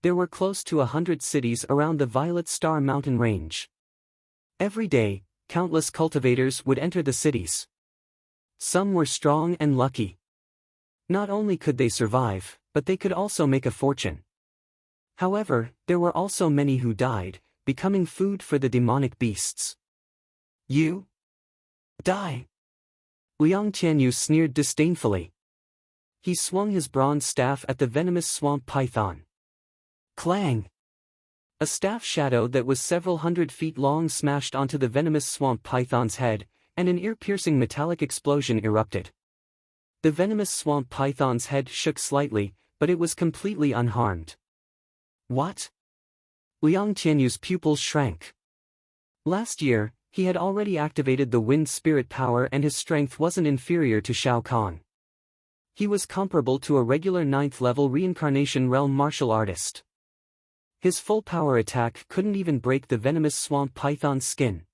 There were close to 100 cities around the Violet Star mountain range. Every day, countless cultivators would enter the cities. Some were strong and lucky. Not only could they survive, but they could also make a fortune. However, there were also many who died, becoming food for the demonic beasts. "You? Die?" Liang Qianyu sneered disdainfully. He swung his bronze staff at the venomous swamp python. Clang! A staff shadow that was several hundred feet long smashed onto the venomous swamp python's head, and an ear-piercing metallic explosion erupted. The venomous swamp python's head shook slightly, but it was completely unharmed. What? Liang Qianyu's pupils shrank. Last year, he had already activated the wind spirit power and his strength wasn't inferior to Shao Kahn. He was comparable to a regular 9th level reincarnation realm martial artist. His full power attack couldn't even break the venomous swamp python's skin.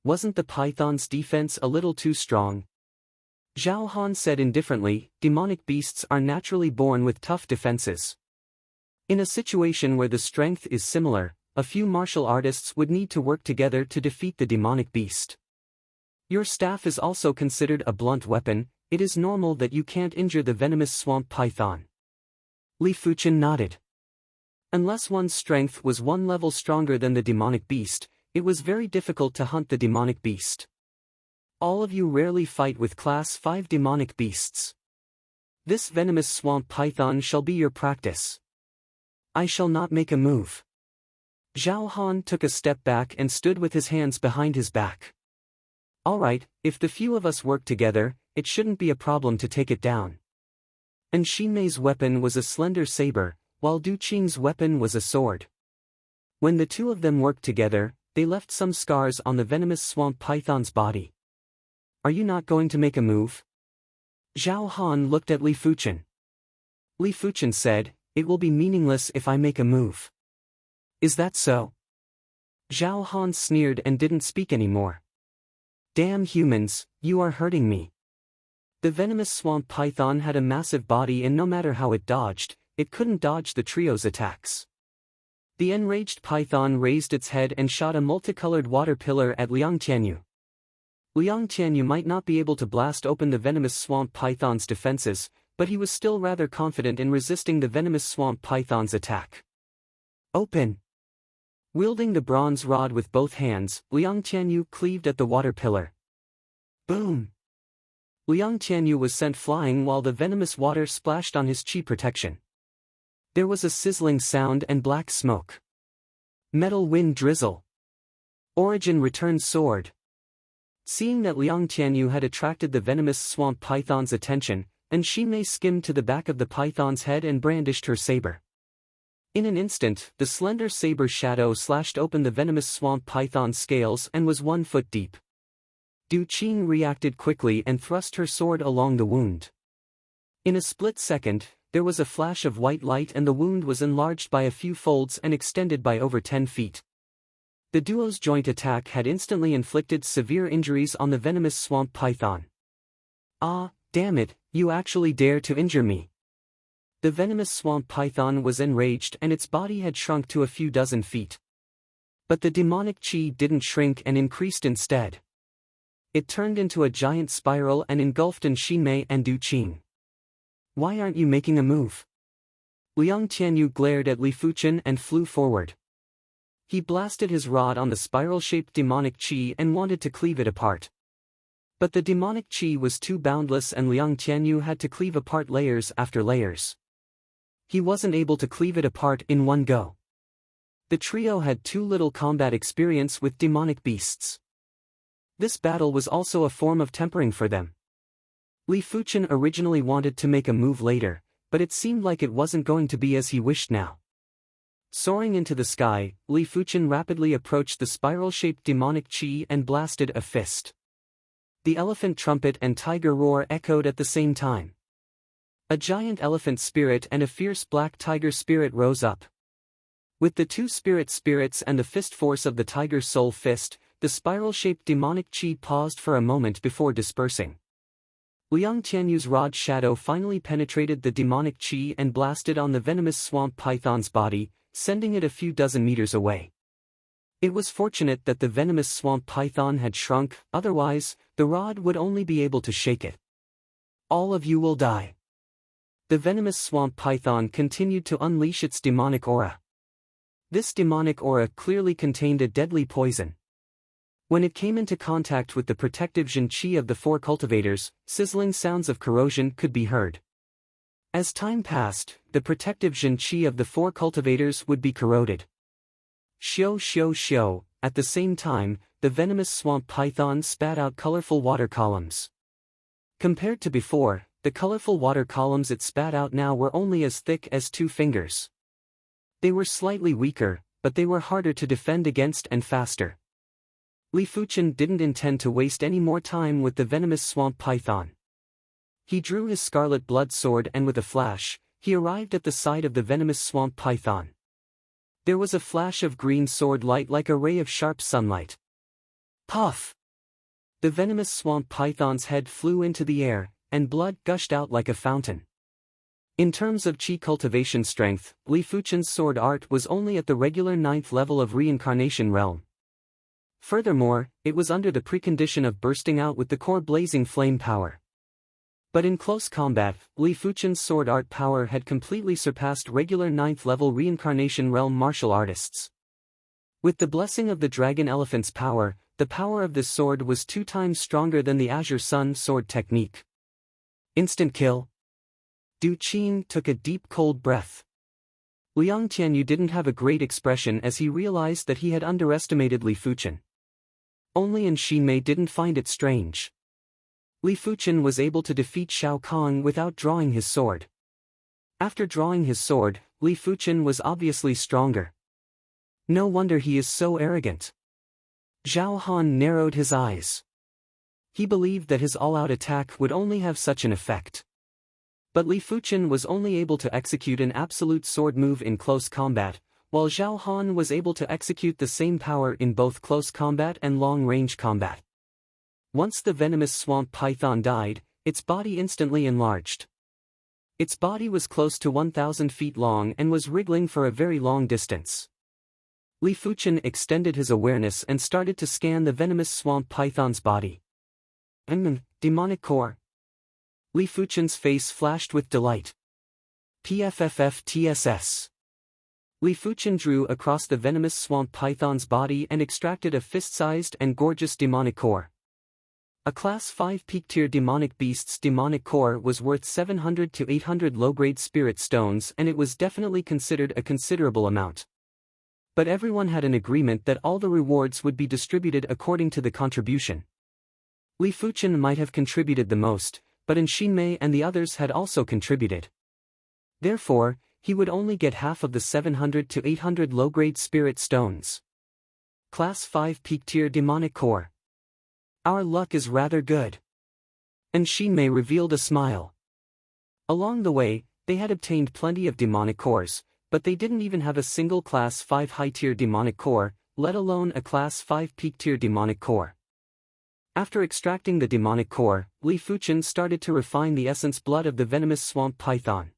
Wasn't the python's defense a little too strong? Zhao Han said indifferently, demonic beasts are naturally born with tough defenses. In a situation where the strength is similar, a few martial artists would need to work together to defeat the demonic beast. Your staff is also considered a blunt weapon, it is normal that you can't injure the venomous swamp python. Li Fuchen nodded. Unless one's strength was one level stronger than the demonic beast, it was very difficult to hunt the demonic beast. All of you rarely fight with Class 5 demonic beasts. This venomous swamp python shall be your practice. I shall not make a move. Zhao Han took a step back and stood with his hands behind his back. Alright, if the few of us work together, it shouldn't be a problem to take it down. And Xinmei's weapon was a slender saber, while Du Qing's weapon was a sword. When the two of them worked together, they left some scars on the venomous swamp python's body. Are you not going to make a move? Zhao Han looked at Li Fuchen. Li Fuchen said, it will be meaningless if I make a move. Is that so? Zhao Han sneered and didn't speak anymore. Damn humans, you are hurting me. The venomous swamp python had a massive body and no matter how it dodged, it couldn't dodge the trio's attacks. The enraged python raised its head and shot a multicolored water pillar at Liang Qianyu. Liang Qianyu might not be able to blast open the venomous swamp python's defenses, but he was still rather confident in resisting the venomous swamp python's attack. Open! Wielding the bronze rod with both hands, Liang Qianyu cleaved at the water pillar. Boom! Liang Qianyu was sent flying while the venomous water splashed on his chi protection. There was a sizzling sound and black smoke. Metal wind drizzle. Origin returned sword. Seeing that Liang Qianyu had attracted the venomous swamp python's attention, and Xinmei skimmed to the back of the python's head and brandished her saber. In an instant, the slender saber shadow slashed open the venomous swamp python's scales and was 1 foot deep. Du Qing reacted quickly and thrust her sword along the wound. In a split second, there was a flash of white light and the wound was enlarged by a few folds and extended by over 10 feet. The duo's joint attack had instantly inflicted severe injuries on the venomous swamp python. Ah, damn it, you actually dare to injure me. The venomous swamp python was enraged and its body had shrunk to a few dozen feet. But the demonic chi didn't shrink and increased instead. It turned into a giant spiral and engulfed Xinmei and Du Qing. Why aren't you making a move? Liang Qianyu glared at Li Fuchen and flew forward. He blasted his rod on the spiral-shaped demonic chi and wanted to cleave it apart. But the demonic chi was too boundless and Liang Qianyu had to cleave apart layers after layers. He wasn't able to cleave it apart in one go. The trio had too little combat experience with demonic beasts. This battle was also a form of tempering for them. Li Fuchen originally wanted to make a move later, but it seemed like it wasn't going to be as he wished now. Soaring into the sky, Li Fuchen rapidly approached the spiral-shaped demonic chi and blasted a fist. The elephant trumpet and tiger roar echoed at the same time. A giant elephant spirit and a fierce black tiger spirit rose up. With the two spirits and the fist force of the tiger's soul fist, the spiral-shaped demonic chi paused for a moment before dispersing. Liang Tianyu's rod shadow finally penetrated the demonic chi and blasted on the venomous swamp python's body, sending it a few dozen meters away. It was fortunate that the venomous swamp python had shrunk, otherwise, the rod would only be able to shake it. All of you will die. The venomous swamp python continued to unleash its demonic aura. This demonic aura clearly contained a deadly poison. When it came into contact with the protective Jin Qi of the four cultivators, sizzling sounds of corrosion could be heard. As time passed, the protective Jin Qi of the four cultivators would be corroded. Shio shio shio, at the same time, the venomous swamp python spat out colorful water columns. Compared to before, the colorful water columns it spat out now were only as thick as 2 fingers. They were slightly weaker, but they were harder to defend against and faster. Li Fuchen didn't intend to waste any more time with the venomous swamp python. He drew his scarlet blood sword and with a flash, he arrived at the side of the venomous swamp python. There was a flash of green sword light like a ray of sharp sunlight. Puff! The venomous swamp python's head flew into the air, and blood gushed out like a fountain. In terms of chi cultivation strength, Li Fuchen's sword art was only at the regular 9th level of reincarnation realm. Furthermore, it was under the precondition of bursting out with the core blazing flame power. But in close combat, Li Fuchen's sword art power had completely surpassed regular 9th level reincarnation realm martial artists. With the blessing of the dragon elephant's power, the power of this sword was 2 times stronger than the Azure Sun sword technique. Instant kill. Du Qin took a deep cold breath. Liang Tianyu didn't have a great expression as he realized that he had underestimated Li Fuchen. Only Xinmei didn't find it strange. Li Fuchen was able to defeat Shao Kong without drawing his sword. After drawing his sword, Li Fuchen was obviously stronger. No wonder he is so arrogant. Zhao Han narrowed his eyes. He believed that his all-out attack would only have such an effect. But Li Fuchen was only able to execute an absolute sword move in close combat, while Zhao Han was able to execute the same power in both close combat and long-range combat. Once the venomous swamp python died, its body instantly enlarged. Its body was close to 1,000 feet long and was wriggling for a very long distance. Li Fuchen extended his awareness and started to scan the venomous swamp python's body. Demonic core. Li Fuchen's face flashed with delight. PFFF-TSS. Li Fuchen drew across the venomous swamp python's body and extracted a fist-sized and gorgeous demonic core. A Class 5 peak-tier demonic beast's demonic core was worth 700 to 800 low-grade spirit stones, and it was definitely considered a considerable amount. But everyone had an agreement that all the rewards would be distributed according to the contribution. Li Fuchen might have contributed the most, but Xinmei and the others had also contributed. Therefore, he would only get half of the 700 to 800 low-grade spirit stones. Class 5 peak-tier demonic core. Our luck is rather good. Xinmei revealed a smile. Along the way, they had obtained plenty of demonic cores, but they didn't even have a single Class 5 high-tier demonic core, let alone a Class 5 peak-tier demonic core. After extracting the demonic core, Li Fuchen started to refine the essence blood of the venomous swamp python.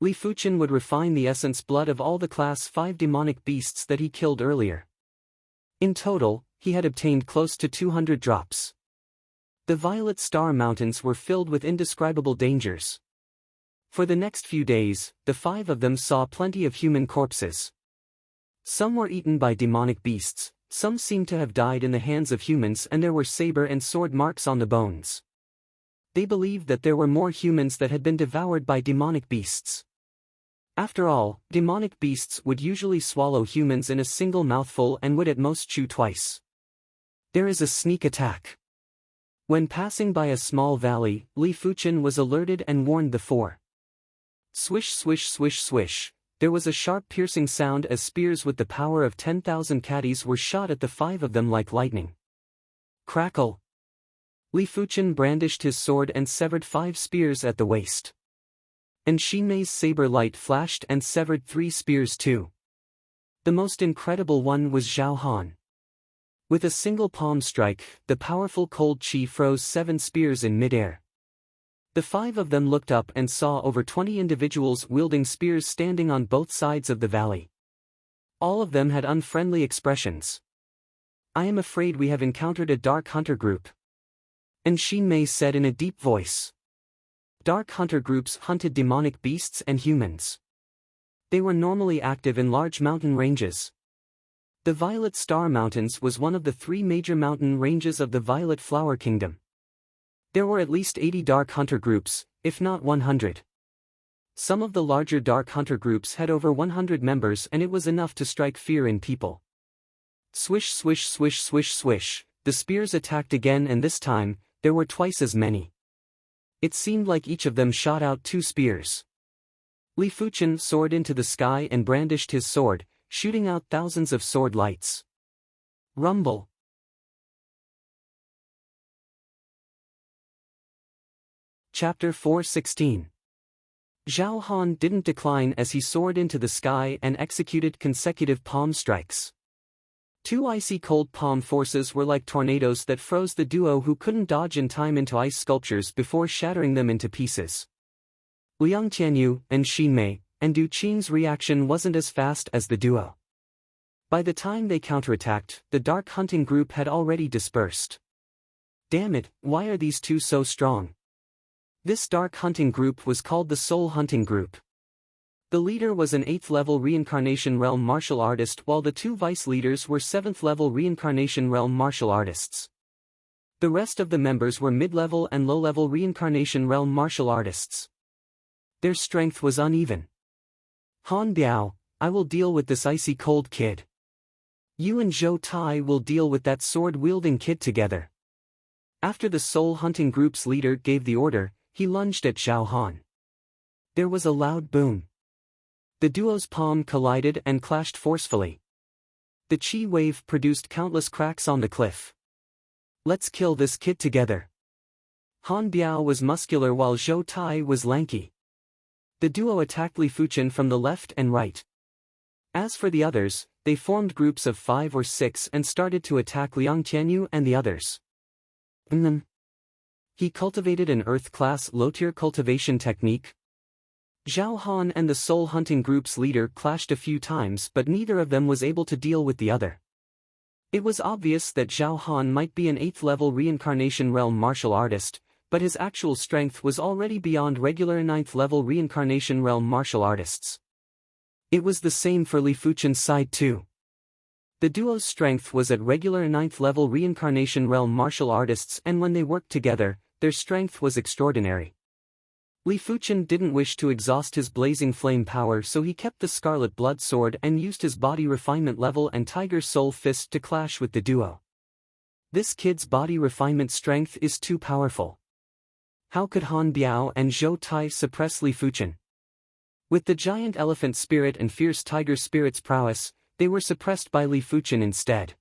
Li Fuchen would refine the essence blood of all the Class 5 demonic beasts that he killed earlier. In total, he had obtained close to 200 drops. The Violet Star Mountains were filled with indescribable dangers. For the next few days, the 5 of them saw plenty of human corpses. Some were eaten by demonic beasts. Some seemed to have died in the hands of humans, and there were saber and sword marks on the bones. They believed that there were more humans that had been devoured by demonic beasts. After all, demonic beasts would usually swallow humans in a single mouthful and would at most chew twice. There is a sneak attack. When passing by a small valley, Li Fuchen was alerted and warned the 4. Swish swish swish swish. There was a sharp piercing sound as spears with the power of 10,000 caddies were shot at the 5 of them like lightning. Crackle! Li Fuchen brandished his sword and severed 5 spears at the waist. And Xinmei's saber light flashed and severed 3 spears too. The most incredible one was Zhao Han. With a single palm strike, the powerful cold chi froze 7 spears in midair. The 5 of them looked up and saw over 20 individuals wielding spears standing on both sides of the valley. All of them had unfriendly expressions. "I am afraid we have encountered a dark hunter group," and Xinmei said in a deep voice. Dark hunter groups hunted demonic beasts and humans. They were normally active in large mountain ranges. The Violet Star Mountains was one of the 3 major mountain ranges of the Violet Flower Kingdom. There were at least 80 dark hunter groups, if not 100. Some of the larger dark hunter groups had over 100 members, and it was enough to strike fear in people. Swish swish swish swish swish, the spears attacked again, and this time, there were twice as many. It seemed like each of them shot out 2 spears. Li Fuchen soared into the sky and brandished his sword, shooting out thousands of sword lights. Rumble. Chapter 4:16. Zhao Han didn't decline as he soared into the sky and executed consecutive palm strikes. 2 icy cold palm forces were like tornadoes that froze the duo, who couldn't dodge in time, into ice sculptures before shattering them into pieces. Liang Tianyu and Xinmei and Du Qing's reaction wasn't as fast as the duo. By the time they counterattacked, the dark hunting group had already dispersed. Damn it, why are these 2 so strong? This dark hunting group was called the Soul Hunting Group. The leader was an 8th-level Reincarnation Realm martial artist, while the 2 vice leaders were 7th-level Reincarnation Realm martial artists. The rest of the members were mid-level and low-level Reincarnation Realm martial artists. Their strength was uneven. "Han Biao, I will deal with this icy cold kid. You and Zhou Tai will deal with that sword-wielding kid together." After the Soul Hunting Group's leader gave the order, he lunged at Zhao Han. There was a loud boom. The duo's palm collided and clashed forcefully. The chi wave produced countless cracks on the cliff. "Let's kill this kid together." Han Biao was muscular while Zhou Tai was lanky. The duo attacked Li Fuchen from the left and right. As for the others, they formed groups of 5 or 6 and started to attack Liang Tianyu and the others. He cultivated an Earth-class low-tier cultivation technique. Zhao Han and the Soul Hunting Group's leader clashed a few times, but neither of them was able to deal with the other. It was obvious that Zhao Han might be an 8th-level Reincarnation Realm martial artist, but his actual strength was already beyond regular 9th-level Reincarnation Realm martial artists. It was the same for Li Fuchen's side too. The duo's strength was at regular 9th-level Reincarnation Realm martial artists, and when they worked together, their strength was extraordinary. Li Fuchen didn't wish to exhaust his blazing flame power, so he kept the Scarlet Blood Sword and used his body refinement level and Tiger Soul Fist to clash with the duo. This kid's body refinement strength is too powerful. How could Han Biao and Zhou Tai suppress Li Fuchen? With the giant elephant spirit and fierce tiger spirit's prowess, they were suppressed by Li Fuchen instead.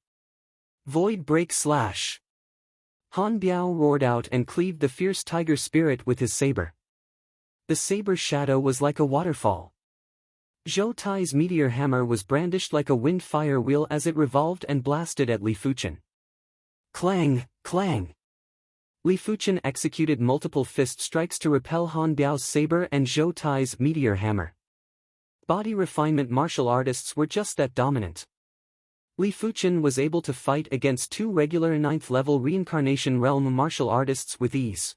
Void Break Slash. Han Biao roared out and cleaved the fierce tiger spirit with his saber. The saber's shadow was like a waterfall. Zhou Tai's meteor hammer was brandished like a wind fire wheel as it revolved and blasted at Li Fuchen. Clang, clang. Li Fuchen executed multiple fist strikes to repel Han Biao's saber and Zhou Tai's meteor hammer. Body refinement martial artists were just that dominant. Li Fuchen was able to fight against 2 regular 9th-level Reincarnation Realm martial artists with ease.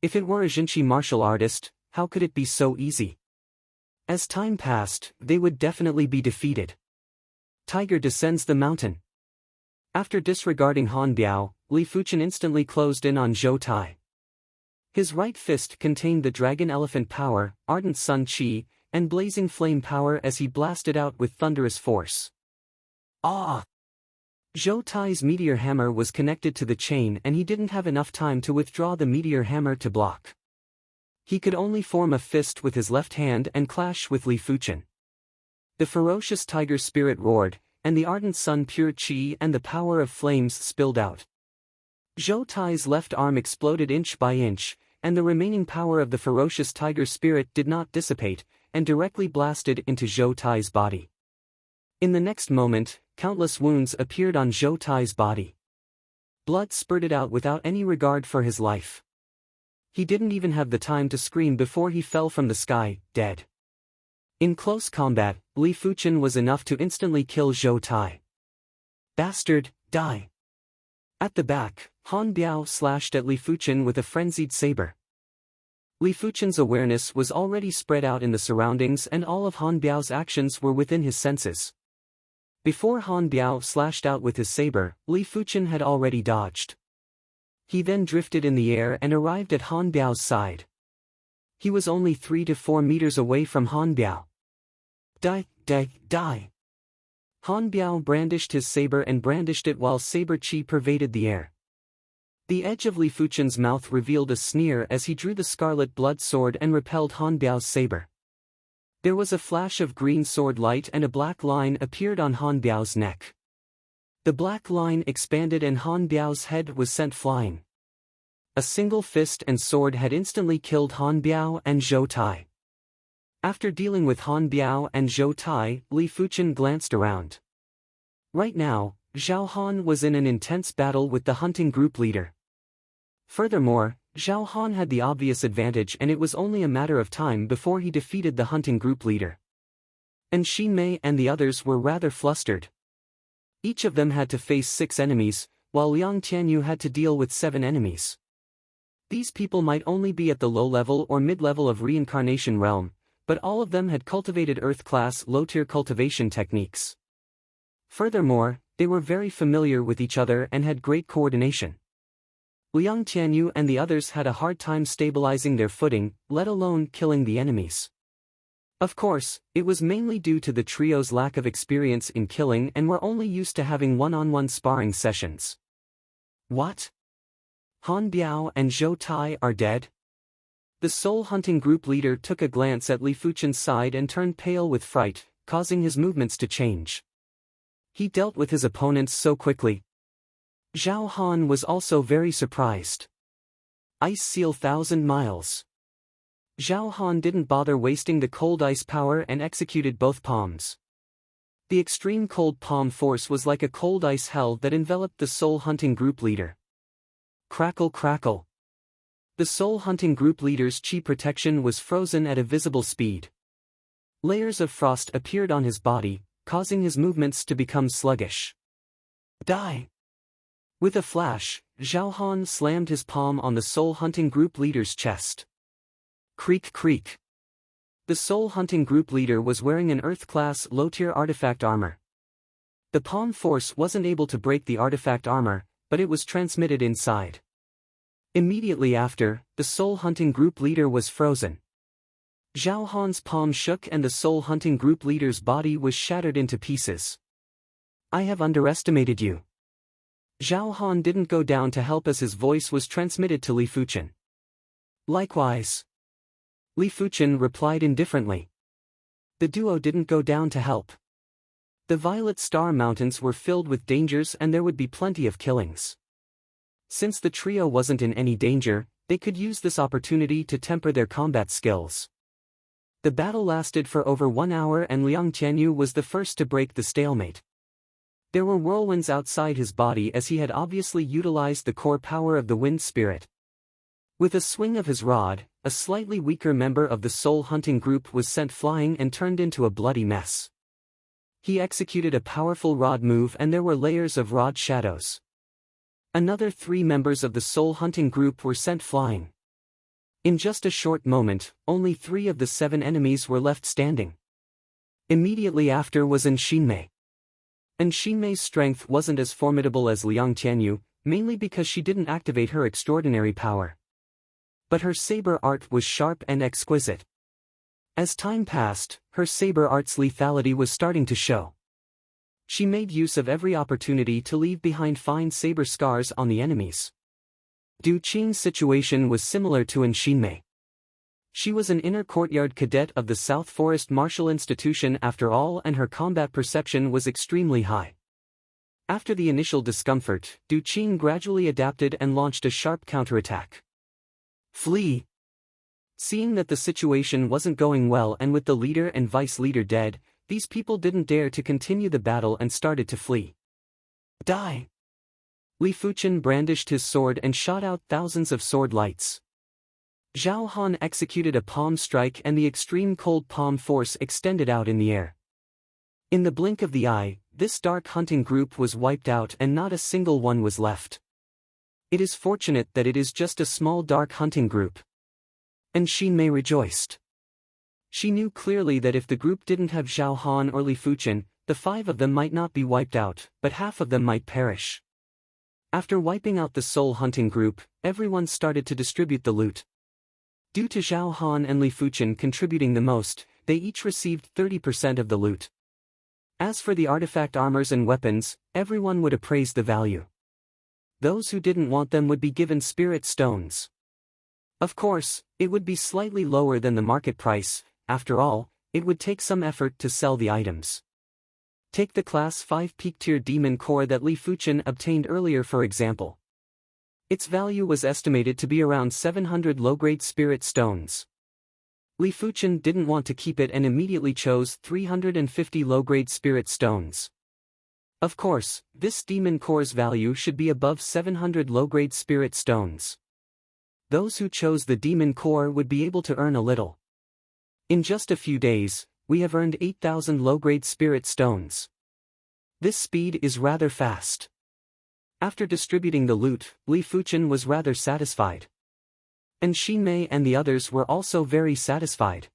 If it were a Jinchi martial artist, how could it be so easy? As time passed, they would definitely be defeated. Tiger descends the mountain. After disregarding Han Biao, Li Fuchen instantly closed in on Zhou Tai. His right fist contained the Dragon Elephant power, Ardent Sun Chi, and Blazing Flame power as he blasted out with thunderous force. Ah! Zhou Tai's meteor hammer was connected to the chain and he didn't have enough time to withdraw the meteor hammer to block. He could only form a fist with his left hand and clash with Li Fuchen. The ferocious tiger spirit roared, and the ardent sun pure chi and the power of flames spilled out. Zhou Tai's left arm exploded inch by inch, and the remaining power of the ferocious tiger spirit did not dissipate, and directly blasted into Zhou Tai's body. In the next moment, countless wounds appeared on Zhou Tai's body. Blood spurted out without any regard for his life. He didn't even have the time to scream before he fell from the sky, dead. In close combat, Li Fuchen was enough to instantly kill Zhou Tai. "Bastard, die!" At the back, Han Biao slashed at Li Fuchen with a frenzied saber. Li Fuchen's awareness was already spread out in the surroundings and all of Han Biao's actions were within his senses. Before Han Biao slashed out with his saber, Li Fuchen had already dodged. He then drifted in the air and arrived at Han Biao's side. He was only 3 to 4 meters away from Han Biao. "Die, die, die!" Han Biao brandished his saber and brandished it while saber chi pervaded the air. The edge of Li Fuchen's mouth revealed a sneer as he drew the scarlet blood sword and repelled Han Biao's saber. There was a flash of green sword light and a black line appeared on Han Biao's neck. The black line expanded and Han Biao's head was sent flying. A single fist and sword had instantly killed Han Biao and Zhou Tai. After dealing with Han Biao and Zhou Tai, Li Fuchen glanced around. Right now, Zhao Han was in an intense battle with the hunting group leader. Furthermore, Zhao Han had the obvious advantage and it was only a matter of time before he defeated the hunting group leader. And Xin Mei and the others were rather flustered. Each of them had to face 6 enemies, while Liang Tianyu had to deal with 7 enemies. These people might only be at the low level or mid-level of reincarnation realm, but all of them had cultivated Earth-class low-tier cultivation techniques. Furthermore, they were very familiar with each other and had great coordination. Liang Tianyu and the others had a hard time stabilizing their footing, let alone killing the enemies. Of course, it was mainly due to the trio's lack of experience in killing and were only used to having one-on-one sparring sessions. What? Han Biao and Zhou Tai are dead? The soul hunting group leader took a glance at Li Fuchen's side and turned pale with fright, causing his movements to change. He dealt with his opponents so quickly. Zhao Han was also very surprised. Ice seal 1,000 miles. Zhao Han didn't bother wasting the cold ice power and executed both palms. The extreme cold palm force was like a cold ice hell that enveloped the soul hunting group leader. Crackle crackle. The soul hunting group leader's chi protection was frozen at a visible speed. Layers of frost appeared on his body, causing his movements to become sluggish. Die! With a flash, Zhao Han slammed his palm on the soul hunting group leader's chest. Creak creak. The soul hunting group leader was wearing an Earth-class low-tier artifact armor. The palm force wasn't able to break the artifact armor, but it was transmitted inside. Immediately after, the soul hunting group leader was frozen. Zhao Han's palm shook and the soul hunting group leader's body was shattered into pieces. "I have underestimated you." Zhao Han didn't go down to help as his voice was transmitted to Li Fuchen. "Likewise." Li Fuchen replied indifferently. The duo didn't go down to help. The Violet Star Mountains were filled with dangers and there would be plenty of killings. Since the trio wasn't in any danger, they could use this opportunity to temper their combat skills. The battle lasted for over 1 hour and Liang Tianyu was the first to break the stalemate. There were whirlwinds outside his body as he had obviously utilized the core power of the wind spirit. With a swing of his rod, a slightly weaker member of the soul hunting group was sent flying and turned into a bloody mess. He executed a powerful rod move and there were layers of rod shadows. Another 3 members of the soul hunting group were sent flying. In just a short moment, only 3 of the 7 enemies were left standing. Immediately after was Xin Mei. Xin Mei's strength wasn't as formidable as Liang Tianyu, mainly because she didn't activate her extraordinary power. But her saber art was sharp and exquisite. As time passed, her saber art's lethality was starting to show. She made use of every opportunity to leave behind fine saber scars on the enemies. Du Qing's situation was similar to Xin Mei. She was an inner courtyard cadet of the South Forest Martial Institution after all and her combat perception was extremely high. After the initial discomfort, Du Qing gradually adapted and launched a sharp counterattack. Flee! Seeing that the situation wasn't going well and with the leader and vice-leader dead, these people didn't dare to continue the battle and started to flee. Die! Li Fuchen brandished his sword and shot out thousands of sword lights. Zhao Han executed a palm strike and the extreme cold palm force extended out in the air. In the blink of the eye, this dark hunting group was wiped out and not a single one was left. It is fortunate that it is just a small dark hunting group. And Xinmei rejoiced. She knew clearly that if the group didn't have Zhao Han or Li Fuchen, the 5 of them might not be wiped out, but half of them might perish. After wiping out the soul hunting group, everyone started to distribute the loot. Due to Zhao Han and Li Fuchen contributing the most, they each received 30% of the loot. As for the artifact armors and weapons, everyone would appraise the value. Those who didn't want them would be given spirit stones. Of course, it would be slightly lower than the market price. After all, it would take some effort to sell the items. Take the Class 5 Peak-tier Demon Core that Li Fuchen obtained earlier for example. Its value was estimated to be around 700 low-grade spirit stones. Li Fuchen didn't want to keep it and immediately chose 350 low-grade spirit stones. Of course, this Demon Core's value should be above 700 low-grade spirit stones. Those who chose the Demon Core would be able to earn a little. In just a few days, we have earned 8,000 low-grade spirit stones. This speed is rather fast. After distributing the loot, Li Fuchen was rather satisfied. And Xinmei and the others were also very satisfied.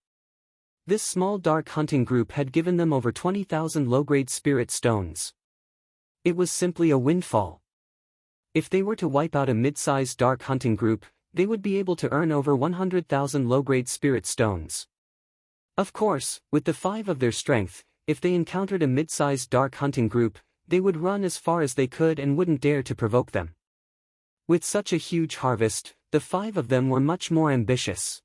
This small dark hunting group had given them over 20,000 low-grade spirit stones. It was simply a windfall. If they were to wipe out a mid-sized dark hunting group, they would be able to earn over 100,000 low-grade spirit stones. Of course, with the 5 of their strength, if they encountered a mid-sized dark hunting group, they would run as far as they could and wouldn't dare to provoke them. With such a huge harvest, the 5 of them were much more ambitious.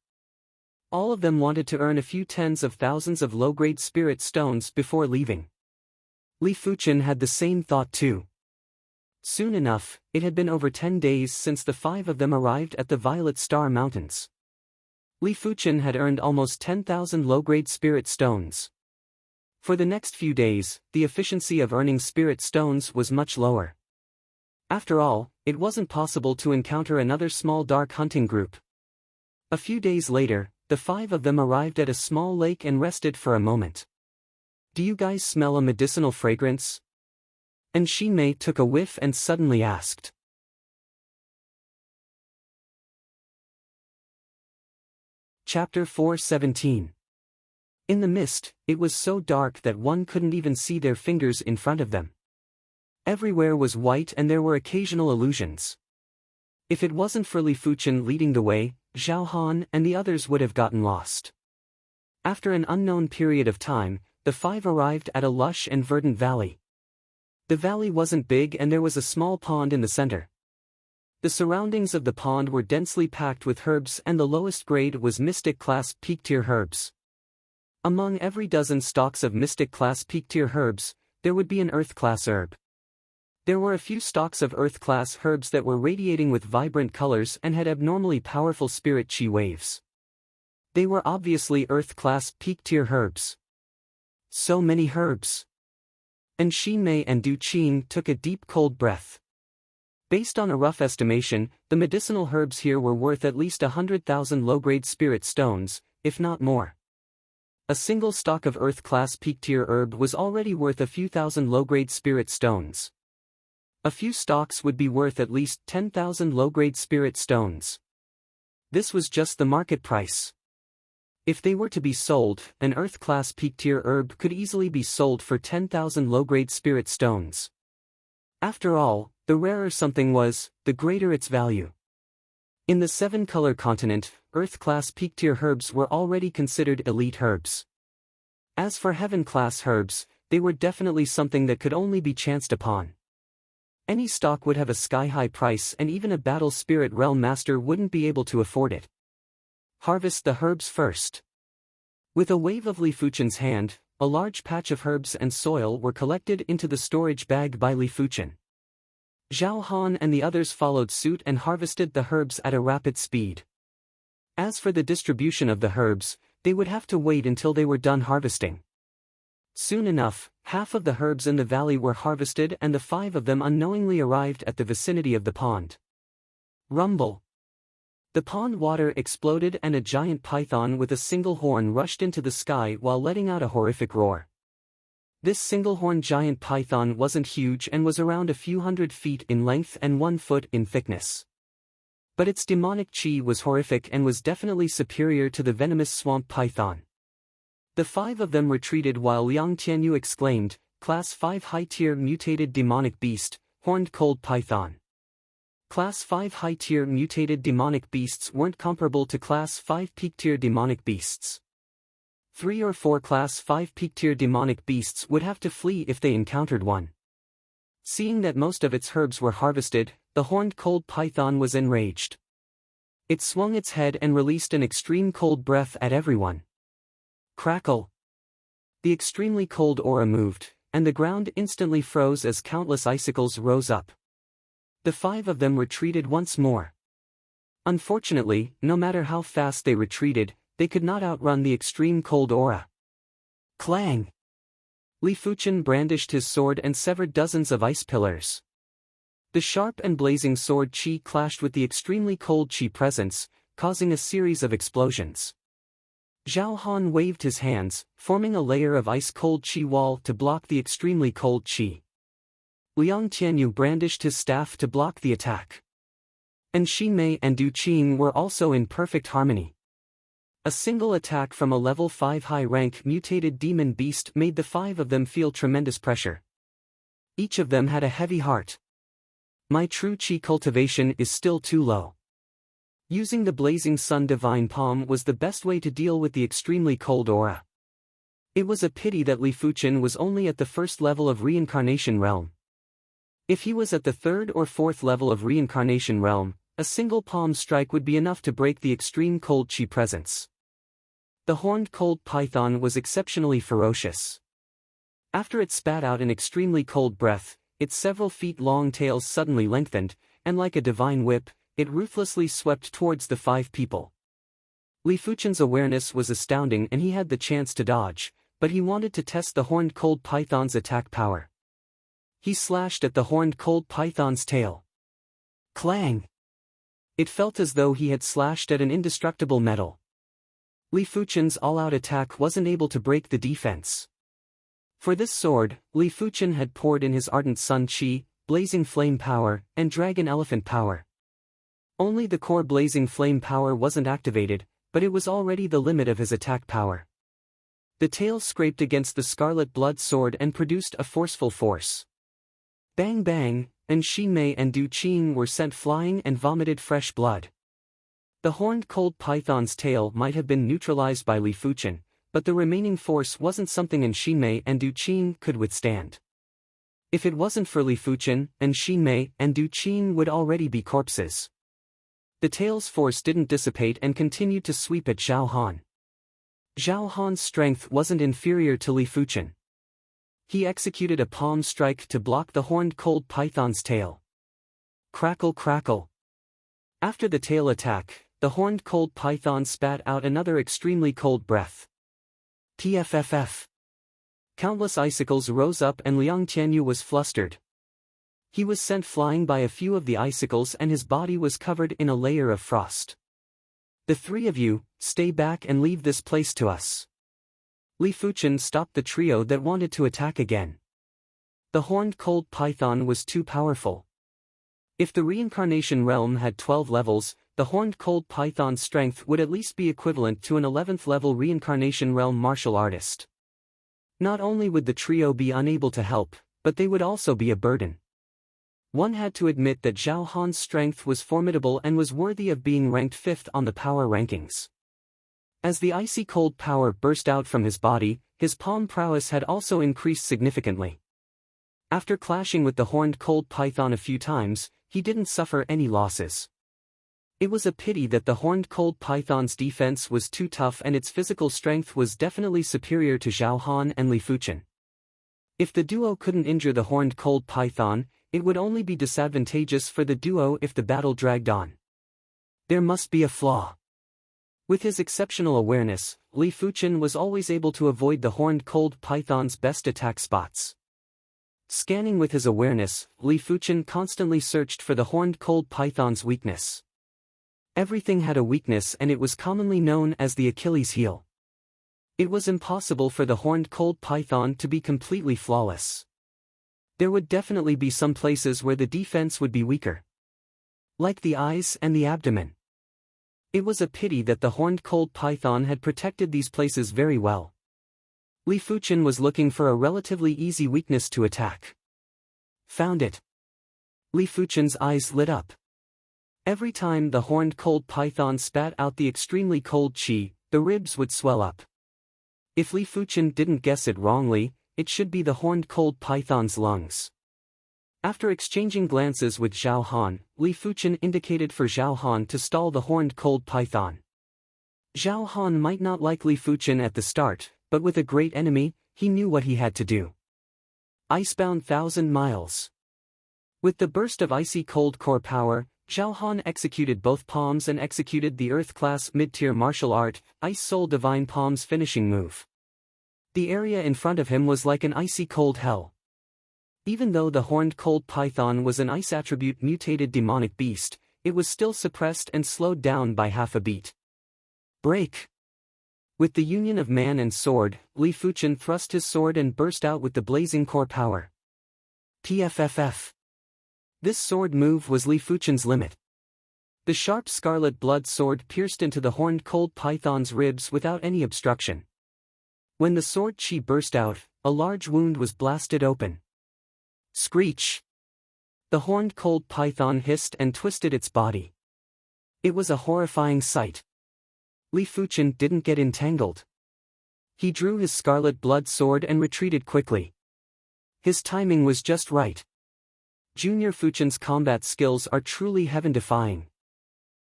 All of them wanted to earn a few tens of thousands of low-grade spirit stones before leaving. Li Fuchen had the same thought too. Soon enough, it had been over 10 days since the 5 of them arrived at the Violet Star Mountains. Li Fuchen had earned almost 10,000 low-grade spirit stones. For the next few days, the efficiency of earning spirit stones was much lower. After all, it wasn't possible to encounter another small dark hunting group. A few days later, the 5 of them arrived at a small lake and rested for a moment. "Do you guys smell a medicinal fragrance?" And Xinmei took a whiff and suddenly asked. Chapter 4:17. In the mist, it was so dark that one couldn't even see their fingers in front of them. Everywhere was white and there were occasional illusions. If it wasn't for Li Fuchen leading the way, Zhao Han and the others would have gotten lost. After an unknown period of time, the 5 arrived at a lush and verdant valley. The valley wasn't big and there was a small pond in the center. The surroundings of the pond were densely packed with herbs and the lowest grade was Mystic Class Peak-tier herbs. Among every dozen stalks of Mystic Class Peak-tier herbs, there would be an Earth Class herb. There were a few stalks of Earth Class herbs that were radiating with vibrant colors and had abnormally powerful spirit chi waves. They were obviously Earth Class Peak-tier herbs. So many herbs. And Xinmei and Du Qin took a deep cold breath. Based on a rough estimation, the medicinal herbs here were worth at least 100,000 low-grade spirit stones, if not more. A single stalk of Earth Class Peak-tier herb was already worth a few thousand low-grade spirit stones. A few stalks would be worth at least 10,000 low-grade spirit stones. This was just the market price. If they were to be sold, an Earth Class Peak-tier herb could easily be sold for 10,000 low-grade spirit stones. After all, the rarer something was, the greater its value. In the 7-color continent, Earth-class Peak-tier herbs were already considered elite herbs. As for Heaven-class herbs, they were definitely something that could only be chanced upon. Any stock would have a sky-high price and even a battle spirit realm master wouldn't be able to afford it. Harvest the herbs first. With a wave of Li Fuchen's hand, a large patch of herbs and soil were collected into the storage bag by Li Fuchen. Zhao Han and the others followed suit and harvested the herbs at a rapid speed. As for the distribution of the herbs, they would have to wait until they were done harvesting. Soon enough, half of the herbs in the valley were harvested and the 5 of them unknowingly arrived at the vicinity of the pond. Rumble. The pond water exploded and a giant python with a single horn rushed into the sky while letting out a horrific roar. This single-horned giant python wasn't huge and was around a few hundred feet in length and 1 foot in thickness. But its demonic chi was horrific and was definitely superior to the venomous swamp python. The 5 of them retreated while Liang Tianyu exclaimed, Class 5 high-tier mutated demonic beast, horned cold python. Class 5 high-tier mutated demonic beasts weren't comparable to Class 5 peak-tier demonic beasts. 3 or 4 Class 5 peak-tier demonic beasts would have to flee if they encountered one. Seeing that most of its herbs were harvested, the horned cold python was enraged. It swung its head and released an extreme cold breath at everyone. Crackle! The extremely cold aura moved, and the ground instantly froze as countless icicles rose up. The 5 of them retreated once more. Unfortunately, no matter how fast they retreated, they could not outrun the extreme cold aura. Clang! Li Fuchen brandished his sword and severed dozens of ice pillars. The sharp and blazing sword chi clashed with the extremely cold chi presence, causing a series of explosions. Zhao Han waved his hands, forming a layer of ice-cold chi wall to block the extremely cold chi. Liang Tianyu brandished his staff to block the attack. And Xi Mei and Du Qing were also in perfect harmony. A single attack from a level 5 high-rank mutated demon beast made the 5 of them feel tremendous pressure. Each of them had a heavy heart. My true chi cultivation is still too low. Using the blazing sun divine palm was the best way to deal with the extremely cold aura. It was a pity that Li Fuchen was only at the 1st level of reincarnation realm. If he was at the 3rd or 4th level of reincarnation realm, a single palm strike would be enough to break the extreme cold chi presence. The horned cold python was exceptionally ferocious. After it spat out an extremely cold breath, its several feet long tail suddenly lengthened, and like a divine whip, it ruthlessly swept towards the 5 people. Li Fuchen's awareness was astounding and he had the chance to dodge, but he wanted to test the horned cold python's attack power. He slashed at the horned cold python's tail. Clang! It felt as though he had slashed at an indestructible metal. Li Fuchen's all-out attack wasn't able to break the defense. For this sword, Li Fuchen had poured in his ardent sun chi, blazing flame power, and dragon elephant power. Only the core blazing flame power wasn't activated, but it was already the limit of his attack power. The tail scraped against the scarlet blood sword and produced a forceful force. Bang bang, and Xi Mei and Du Qing were sent flying and vomited fresh blood. The horned cold python's tail might have been neutralized by Li Fuchen, but the remaining force wasn't something Xi Mei and Du Qing could withstand. If it wasn't for Li Fuchen, Xi Mei and Du Qing would already be corpses. The tail's force didn't dissipate and continued to sweep at Zhao Han. Zhao Han's strength wasn't inferior to Li Fuchen. He executed a palm strike to block the horned cold python's tail. Crackle crackle. After the tail attack, the horned cold python spat out another extremely cold breath. TFFF. Countless icicles rose up and Liang Tianyu was flustered. He was sent flying by a few of the icicles and his body was covered in a layer of frost. The 3 of you, stay back and leave this place to us. Li Fuchen stopped the trio that wanted to attack again. The horned cold python was too powerful. If the reincarnation realm had 12 levels, the horned cold python's strength would at least be equivalent to an 11th level reincarnation realm martial artist. Not only would the trio be unable to help, but they would also be a burden. One had to admit that Zhao Han's strength was formidable and was worthy of being ranked 5th on the power rankings. As the icy cold power burst out from his body, his palm prowess had also increased significantly. After clashing with the horned cold python a few times, he didn't suffer any losses. It was a pity that the horned cold python's defense was too tough and its physical strength was definitely superior to Zhao Han and Li Fuchen. If the duo couldn't injure the horned cold python, it would only be disadvantageous for the duo if the battle dragged on. There must be a flaw. With his exceptional awareness, Li Fuchen was always able to avoid the horned cold python's best attack spots. Scanning with his awareness, Li Fuchen constantly searched for the horned cold python's weakness. Everything had a weakness, and it was commonly known as the Achilles heel. It was impossible for the horned cold python to be completely flawless. There would definitely be some places where the defense would be weaker, like the eyes and the abdomen. It was a pity that the horned cold python had protected these places very well. Li Fuchen was looking for a relatively easy weakness to attack. Found it. Li Fuchen's eyes lit up. Every time the horned cold python spat out the extremely cold qi, the ribs would swell up. If Li Fuchen didn't guess it wrongly, it should be the horned cold python's lungs. After exchanging glances with Zhao Han, Li Fuchen indicated for Zhao Han to stall the horned cold python. Zhao Han might not like Li Fuchen at the start, but with a great enemy, he knew what he had to do. Icebound 1,000 miles. With the burst of icy cold core power, Zhao Han executed both palms and executed the Earth-class mid-tier martial art, Ice Soul Divine Palms finishing move. The area in front of him was like an icy cold hell. Even though the horned cold python was an ice attribute mutated demonic beast, it was still suppressed and slowed down by half a beat. Break! With the union of man and sword, Li Fuchen thrust his sword and burst out with the blazing core power. PFFF. This sword move was Li Fuchen's limit. The sharp scarlet blood sword pierced into the horned cold python's ribs without any obstruction. When the sword qi burst out, a large wound was blasted open. Screech! The horned cold python hissed and twisted its body. It was a horrifying sight. Li Fuchen didn't get entangled. He drew his scarlet blood sword and retreated quickly. His timing was just right. Junior Fuchen's combat skills are truly heaven-defying.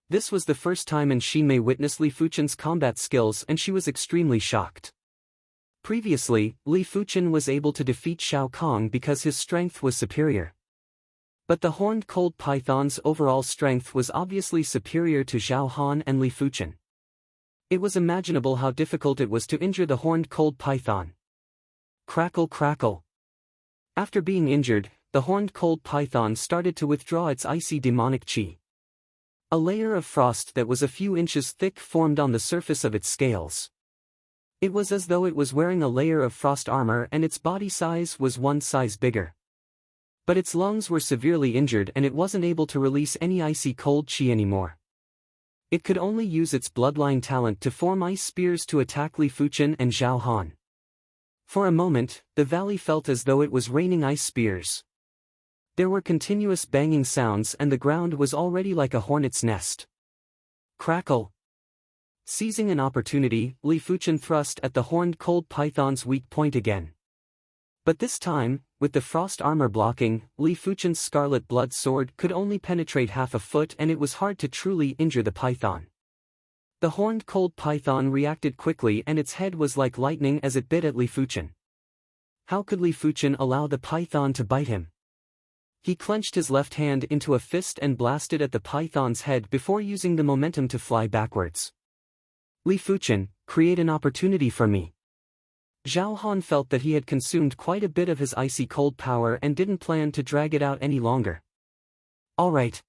This was the first time Shinmei witnessed Li Fuchen's combat skills, and she was extremely shocked. Previously, Li Fuchen was able to defeat Shao Kong because his strength was superior. But the horned cold python's overall strength was obviously superior to Zhao Han and Li Fuchen. It was imaginable how difficult it was to injure the horned cold python. Crackle crackle. After being injured, the horned cold python started to withdraw its icy demonic qi. A layer of frost that was a few inches thick formed on the surface of its scales. It was as though it was wearing a layer of frost armor, and its body size was one size bigger. But its lungs were severely injured and it wasn't able to release any icy cold qi anymore. It could only use its bloodline talent to form ice spears to attack Li Fuchen and Zhao Han. For a moment, the valley felt as though it was raining ice spears. There were continuous banging sounds and the ground was already like a hornet's nest. Crackle! Seizing an opportunity, Li Fuchen thrust at the horned cold python's weak point again. But this time, with the frost armor blocking, Li Fuchen's scarlet blood sword could only penetrate half a foot, and it was hard to truly injure the python. The horned cold python reacted quickly and its head was like lightning as it bit at Li Fuchen. How could Li Fuchen allow the python to bite him? He clenched his left hand into a fist and blasted at the python's head before using the momentum to fly backwards. Li Fuchen, create an opportunity for me. Zhao Han felt that he had consumed quite a bit of his icy cold power and didn't plan to drag it out any longer. Alright.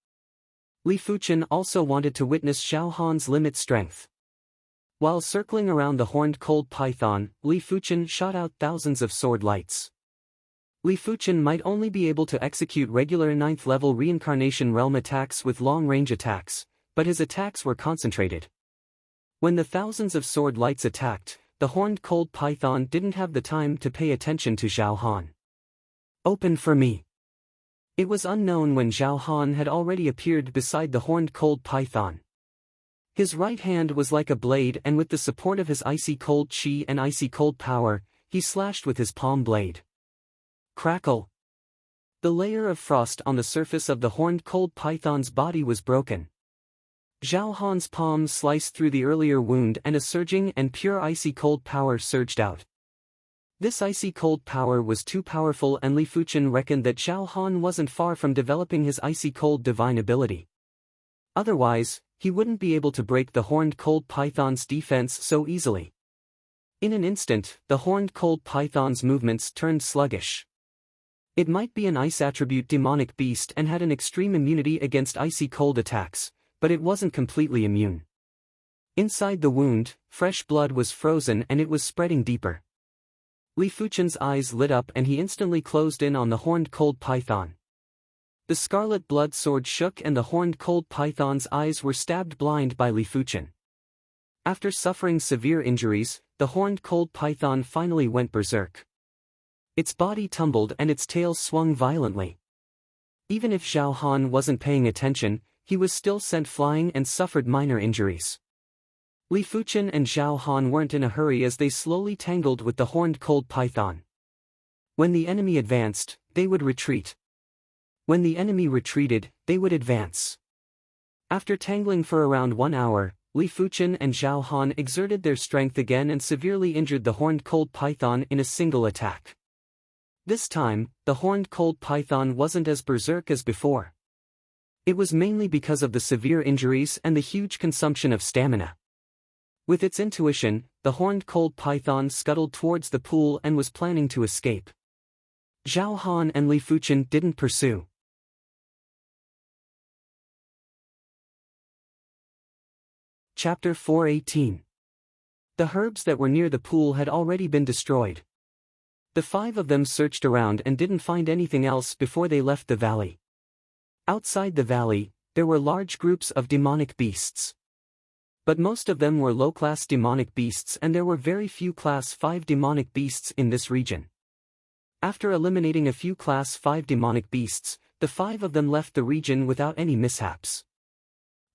Li Fuchen also wanted to witness Zhao Han's limit strength. While circling around the horned cold python, Li Fuchen shot out thousands of sword lights. Li Fuchen might only be able to execute regular 9th level reincarnation realm attacks with long-range attacks, but his attacks were concentrated. When the thousands of sword lights attacked, the horned cold python didn't have the time to pay attention to Zhao Han. Open for me. It was unknown when Zhao Han had already appeared beside the horned cold python. His right hand was like a blade, and with the support of his icy cold qi and icy cold power, he slashed with his palm blade. Crackle! The layer of frost on the surface of the horned cold python's body was broken. Zhao Han's palm sliced through the earlier wound and a surging and pure icy cold power surged out. This icy cold power was too powerful, and Li Fuchen reckoned that Zhao Han wasn't far from developing his icy cold divine ability. Otherwise, he wouldn't be able to break the horned cold python's defense so easily. In an instant, the horned cold python's movements turned sluggish. It might be an ice attribute demonic beast and had an extreme immunity against icy cold attacks, but it wasn't completely immune. Inside the wound, fresh blood was frozen and it was spreading deeper. Li Fuchen's eyes lit up and he instantly closed in on the horned cold python. The scarlet blood sword shook and the horned cold python's eyes were stabbed blind by Li Fuchen. After suffering severe injuries, the horned cold python finally went berserk. Its body tumbled and its tail swung violently. Even if Zhao Han wasn't paying attention, he was still sent flying and suffered minor injuries. Li Fuchen and Zhao Han weren't in a hurry as they slowly tangled with the horned cold python. When the enemy advanced, they would retreat. When the enemy retreated, they would advance. After tangling for around 1 hour, Li Fuchen and Zhao Han exerted their strength again and severely injured the horned cold python in a single attack. This time, the horned cold python wasn't as berserk as before. It was mainly because of the severe injuries and the huge consumption of stamina. With its intuition, the horned cold python scuttled towards the pool and was planning to escape. Zhao Han and Li Fuchen didn't pursue. Chapter 418. The herbs that were near the pool had already been destroyed. The 5 of them searched around and didn't find anything else before they left the valley. Outside the valley, there were large groups of demonic beasts. But most of them were low-class demonic beasts and there were very few Class 5 demonic beasts in this region. After eliminating a few Class 5 demonic beasts, the 5 of them left the region without any mishaps.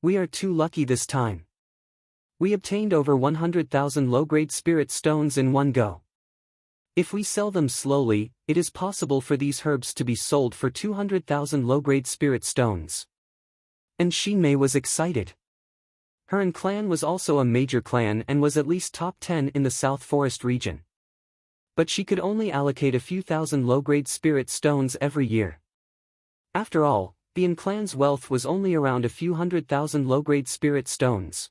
We are too lucky this time. We obtained over 100,000 low-grade spirit stones in one go. If we sell them slowly, it is possible for these herbs to be sold for 200,000 low-grade spirit stones. And Xinmei was excited. Her clan was also a major clan and was at least top 10 in the South Forest region. But she could only allocate a few thousand low-grade spirit stones every year. After all, the clan's wealth was only around a few 100,000 low-grade spirit stones.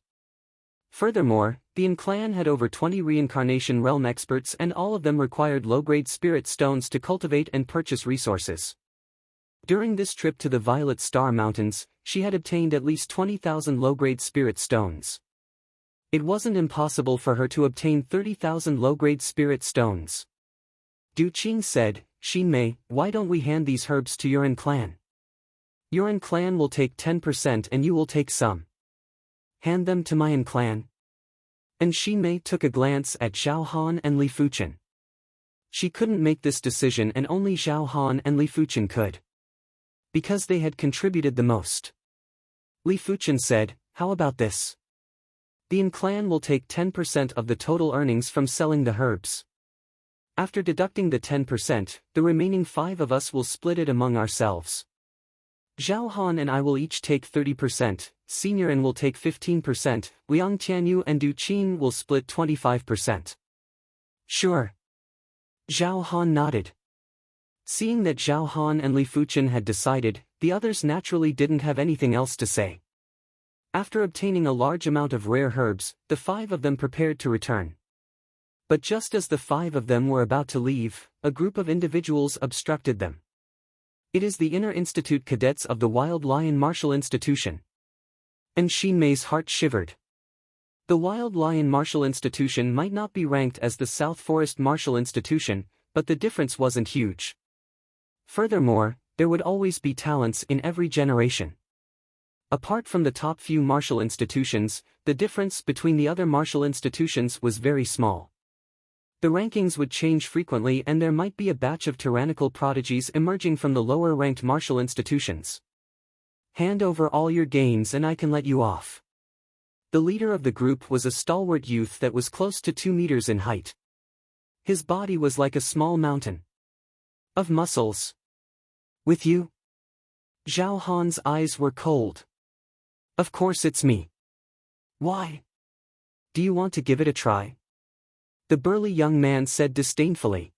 Furthermore, the clan had over 20 reincarnation realm experts and all of them required low-grade spirit stones to cultivate and purchase resources. During this trip to the Violet Star Mountains, she had obtained at least 20,000 low-grade spirit stones. It wasn't impossible for her to obtain 30,000 low-grade spirit stones. Du Qing said, "Xinmei, why don't we hand these herbs to your clan? Your clan will take 10% and you will take some. Hand them to my clan." And Xinmei took a glance at Zhao Han and Li Fuchen. She couldn't make this decision and only Zhao Han and Li Fuchen could. Because they had contributed the most. Li Fuchen said, "How about this? The clan will take 10% of the total earnings from selling the herbs. After deducting the 10%, the remaining 5 of us will split it among ourselves. Zhao Han and I will each take 30%, Senior An will take 15%, Liang Tianyu and Du Qing will split 25%. Sure." Zhao Han nodded. Seeing that Zhao Han and Li Fuchen had decided, the others naturally didn't have anything else to say. After obtaining a large amount of rare herbs, the 5 of them prepared to return. But just as the 5 of them were about to leave, a group of individuals obstructed them. It is the Inner Institute cadets of the Wild Lion Martial Institution. And Xinmei's heart shivered. The Wild Lion Martial Institution might not be ranked as the South Forest Martial Institution, but the difference wasn't huge. Furthermore, there would always be talents in every generation. Apart from the top few martial institutions, the difference between the other martial institutions was very small. The rankings would change frequently and there might be a batch of tyrannical prodigies emerging from the lower-ranked martial institutions. Hand over all your gains and I can let you off. The leader of the group was a stalwart youth that was close to 2 meters in height. His body was like a small mountain of muscles. With you? Zhao Han's eyes were cold. Of course it's me. Why? Do you want to give it a try? The burly young man said disdainfully.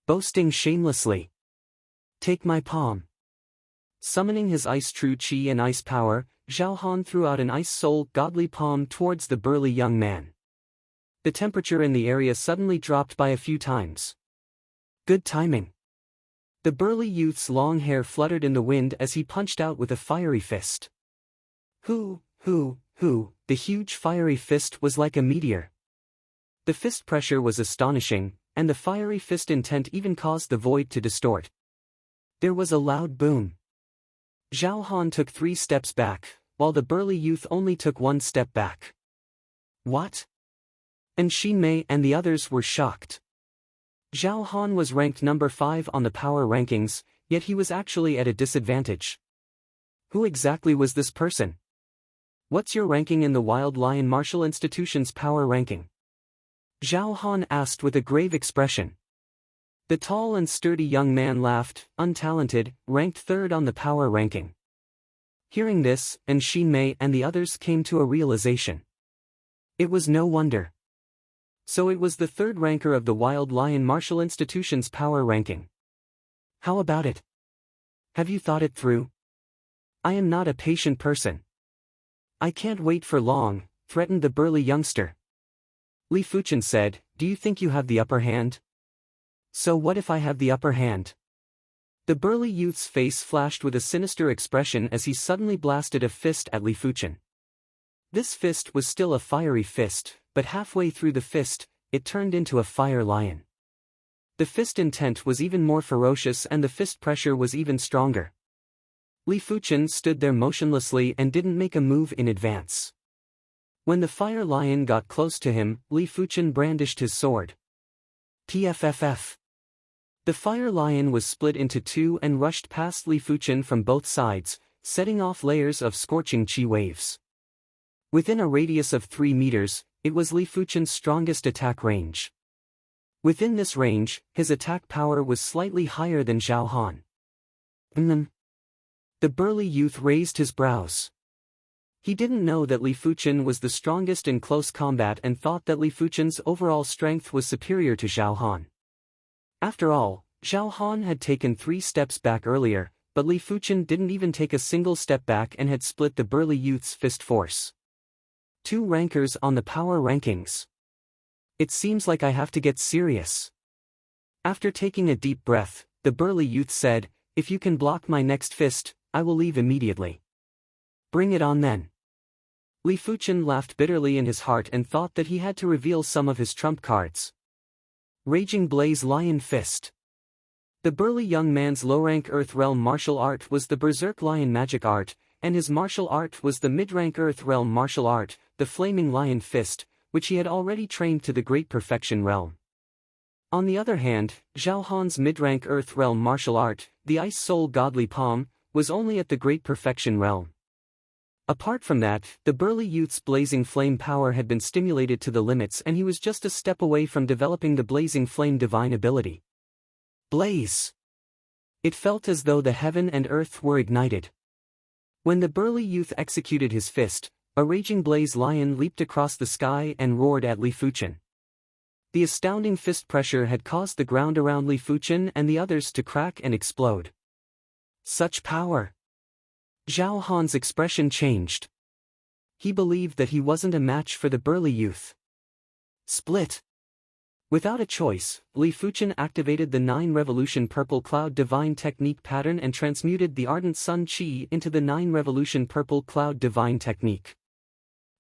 Boasting shamelessly. Take my palm. Summoning his ice true chi and ice power, Zhao Han threw out an ice soul godly palm towards the burly young man. The temperature in the area suddenly dropped by a few times. Good timing. The burly youth's long hair fluttered in the wind as he punched out with a fiery fist. The huge fiery fist was like a meteor. The fist pressure was astonishing, and the fiery fist intent even caused the void to distort. There was a loud boom. Zhao Han took 3 steps back, while the burly youth only took 1 step back. What? And Xin Mei and the others were shocked. Zhao Han was ranked number 5 on the power rankings, yet he was actually at a disadvantage. Who exactly was this person? What's your ranking in the Wild Lion Martial Institution's power ranking? Zhao Han asked with a grave expression. The tall and sturdy young man laughed, untalented, ranked 3rd on the power ranking. Hearing this, and Xin Mei and the others came to a realization. It was no wonder. So it was the 3rd ranker of the Wild Lion Martial Institution's power ranking. How about it? Have you thought it through? I am not a patient person. I can't wait for long, threatened the burly youngster. Li Fuchen said, do you think you have the upper hand? So what if I have the upper hand? The burly youth's face flashed with a sinister expression as he suddenly blasted a fist at Li Fuchen. This fist was still a fiery fist, but halfway through the fist, it turned into a fire lion. The fist intent was even more ferocious and the fist pressure was even stronger. Li Fuchen stood there motionlessly and didn't make a move in advance. When the fire lion got close to him, Li Fuchen brandished his sword. TFFF. The fire lion was split into 2 and rushed past Li Fuchen from both sides, setting off layers of scorching chi waves. Within a radius of 3 meters, it was Li Fuchen's strongest attack range. Within this range, his attack power was slightly higher than Zhao Han. The burly youth raised his brows. He didn't know that Li Fuchen was the strongest in close combat and thought that Li Fuchen's overall strength was superior to Zhao Han. After all, Zhao Han had taken 3 steps back earlier, but Li Fuchen didn't even take a single step back and had split the burly youth's fist force. 2 rankers on the power rankings. It seems like I have to get serious. After taking a deep breath, the burly youth said, if you can block my next fist, I will leave immediately. Bring it on then. Li Fuchen laughed bitterly in his heart and thought that he had to reveal some of his trump cards. Raging Blaze Lion Fist. The burly young man's low-rank Earth Realm martial art was the Berserk Lion magic art, and his martial art was the mid-rank Earth Realm martial art, the Flaming Lion Fist, which he had already trained to the Great Perfection Realm. On the other hand, Zhao Han's mid-rank Earth Realm martial art, the Ice Soul Godly Palm, was only at the Great Perfection Realm. Apart from that, the burly youth's blazing flame power had been stimulated to the limits and he was just a step away from developing the blazing flame divine ability. Blaze! It felt as though the heaven and earth were ignited. When the burly youth executed his fist, a raging blaze lion leaped across the sky and roared at Li Fuchen. The astounding fist pressure had caused the ground around Li Fuchen and the others to crack and explode. Such power! Zhao Han's expression changed. He believed that he wasn't a match for the burly youth. Split! Without a choice, Li Fuchen activated the 9 Revolution Purple Cloud Divine Technique pattern and transmuted the Ardent Sun Chi into the 9 Revolution Purple Cloud Divine Technique.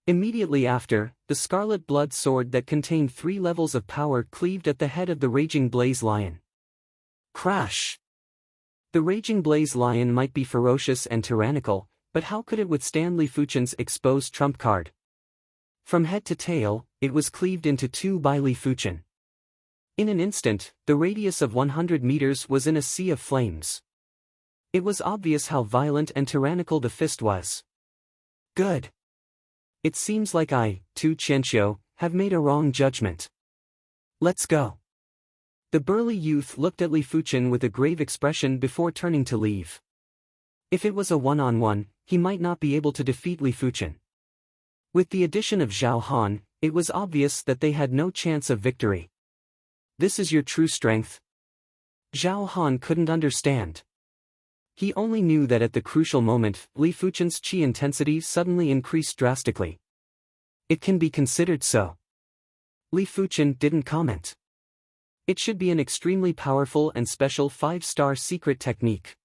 Immediately after, the Scarlet Blood Sword that contained 3 levels of power cleaved at the head of the Raging Blaze Lion. Crash! The Raging Blaze Lion might be ferocious and tyrannical, but how could it withstand Li Fuchen's exposed trump card? From head to tail, it was cleaved into 2 by Li Fuchen. In an instant, the radius of 100 meters was in a sea of flames. It was obvious how violent and tyrannical the fist was. Good. It seems like I, Tu Qianxiu, have made a wrong judgment. Let's go. The burly youth looked at Li Fuchen with a grave expression before turning to leave. If it was a one-on-one, he might not be able to defeat Li Fuchen. With the addition of Zhao Han, it was obvious that they had no chance of victory. This is your true strength? Zhao Han couldn't understand. He only knew that at the crucial moment, Li Fuchen's qi intensity suddenly increased drastically. It can be considered so. Li Fuchen didn't comment. It should be an extremely powerful and special 5-star secret technique.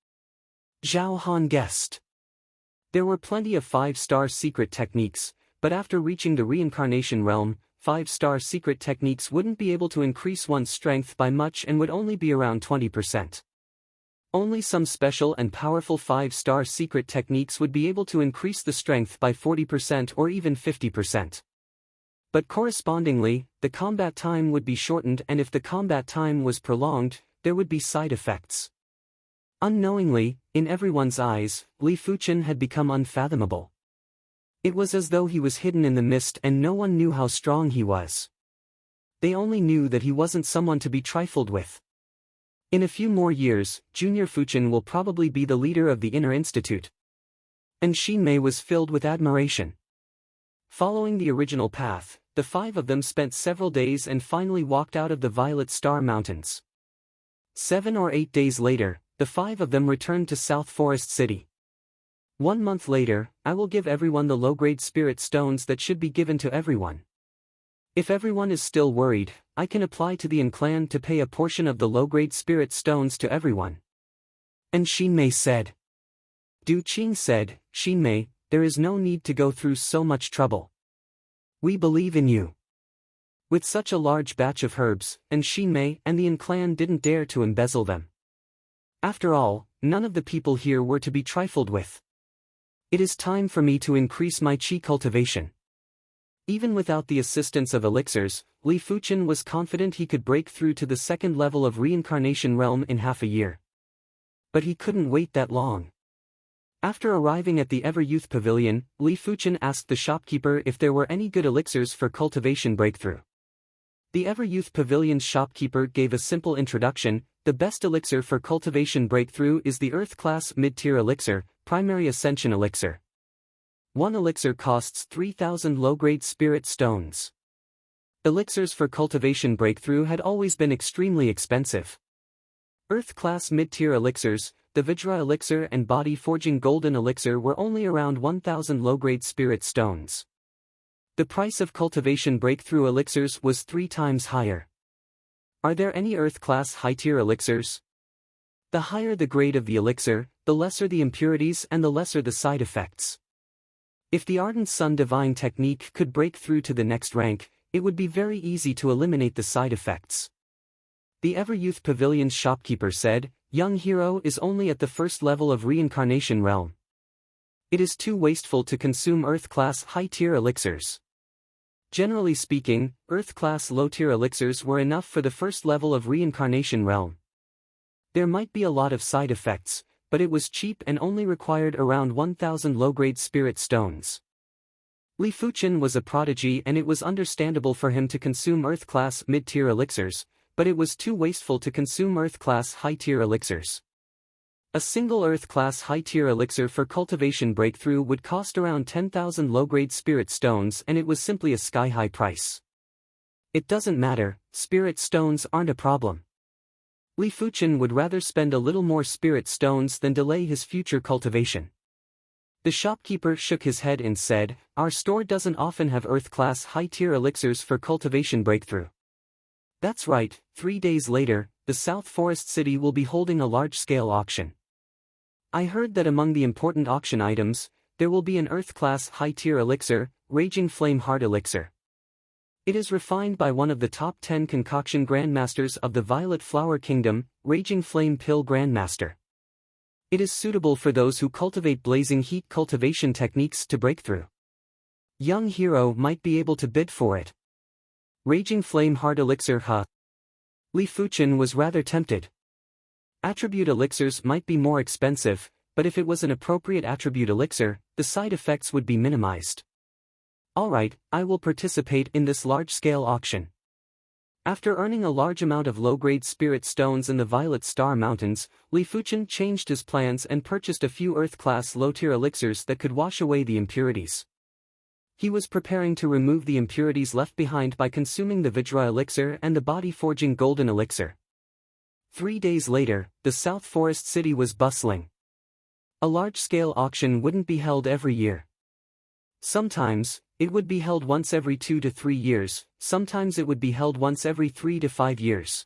Zhao Han guessed. There were plenty of 5-star secret techniques, but after reaching the reincarnation realm, 5-star secret techniques wouldn't be able to increase one's strength by much and would only be around 20%. Only some special and powerful 5-star secret techniques would be able to increase the strength by 40% or even 50%. But correspondingly, the combat time would be shortened, and if the combat time was prolonged, there would be side effects. Unknowingly, in everyone's eyes, Li Fuchen had become unfathomable. It was as though he was hidden in the mist and no one knew how strong he was. They only knew that he wasn't someone to be trifled with. In a few more years, Junior Fuchen will probably be the leader of the Inner Institute. And Xinmei was filled with admiration. Following the original path, the 5 of them spent several days and finally walked out of the Violet Star Mountains. 7 or 8 days later, the 5 of them returned to South Forest City. 1 month later, I will give everyone the low-grade spirit stones that should be given to everyone. If everyone is still worried, I can apply to the Yin clan to pay a portion of the low-grade spirit stones to everyone. And Xinmei said. Du Qing said, Xinmei, there is no need to go through so much trouble. We believe in you. With such a large batch of herbs, and Xinmei and the Yin clan didn't dare to embezzle them. After all, none of the people here were to be trifled with. It is time for me to increase my qi cultivation. Even without the assistance of elixirs, Li Fuchen was confident he could break through to the 2nd level of reincarnation realm in half a year. But he couldn't wait that long. After arriving at the Ever Youth Pavilion, Li Fuchen asked the shopkeeper if there were any good elixirs for cultivation breakthrough. The Ever Youth Pavilion's shopkeeper gave a simple introduction. The best elixir for cultivation breakthrough is the Earth Class Mid-Tier Elixir, Primary Ascension Elixir. 1 elixir costs 3,000 low-grade spirit stones. Elixirs for cultivation breakthrough had always been extremely expensive. Earth-class mid-tier elixirs, the Vajra elixir and body-forging golden elixir were only around 1,000 low-grade spirit stones. The price of cultivation breakthrough elixirs was 3 times higher. Are there any Earth-class high-tier elixirs? The higher the grade of the elixir, the lesser the impurities and the lesser the side effects. If the Ardent Sun Divine technique could break through to the next rank, it would be very easy to eliminate the side effects. The Ever Youth Pavilion's shopkeeper said, Young hero is only at the 1st level of reincarnation realm. It is too wasteful to consume Earth-class high-tier elixirs. Generally speaking, Earth-class low-tier elixirs were enough for the 1st level of reincarnation realm. There might be a lot of side effects, but it was cheap and only required around 1,000 low-grade spirit stones. Li Fuchen was a prodigy and it was understandable for him to consume Earth-class mid-tier elixirs, but it was too wasteful to consume Earth-class high-tier elixirs. A single Earth-class high-tier elixir for cultivation breakthrough would cost around 10,000 low-grade spirit stones and it was simply a sky-high price. It doesn't matter, spirit stones aren't a problem. Li Fuchen would rather spend a little more spirit stones than delay his future cultivation. The shopkeeper shook his head and said, Our store doesn't often have Earth-class high-tier elixirs for cultivation breakthrough. That's right, 3 days later, the South Forest City will be holding a large-scale auction. I heard that among the important auction items, there will be an Earth-class high-tier elixir, Raging Flame Heart Elixir. It is refined by one of the top 10 concoction grandmasters of the Violet Flower Kingdom, Raging Flame Pill Grandmaster. It is suitable for those who cultivate blazing heat cultivation techniques to breakthrough. Young hero might be able to bid for it. Raging Flame Heart Elixir Li Fuchen was rather tempted. Attribute elixirs might be more expensive, but if it was an appropriate attribute elixir, the side effects would be minimized. Alright, I will participate in this large-scale auction. After earning a large amount of low-grade spirit stones in the Violet Star Mountains, Li Fuchen changed his plans and purchased a few Earth-class low-tier elixirs that could wash away the impurities. He was preparing to remove the impurities left behind by consuming the Vajra elixir and the body-forging golden elixir. 3 days later, the South Forest City was bustling. A large-scale auction wouldn't be held every year. Sometimes, it would be held once every 2 to 3 years, sometimes it would be held once every 3 to 5 years.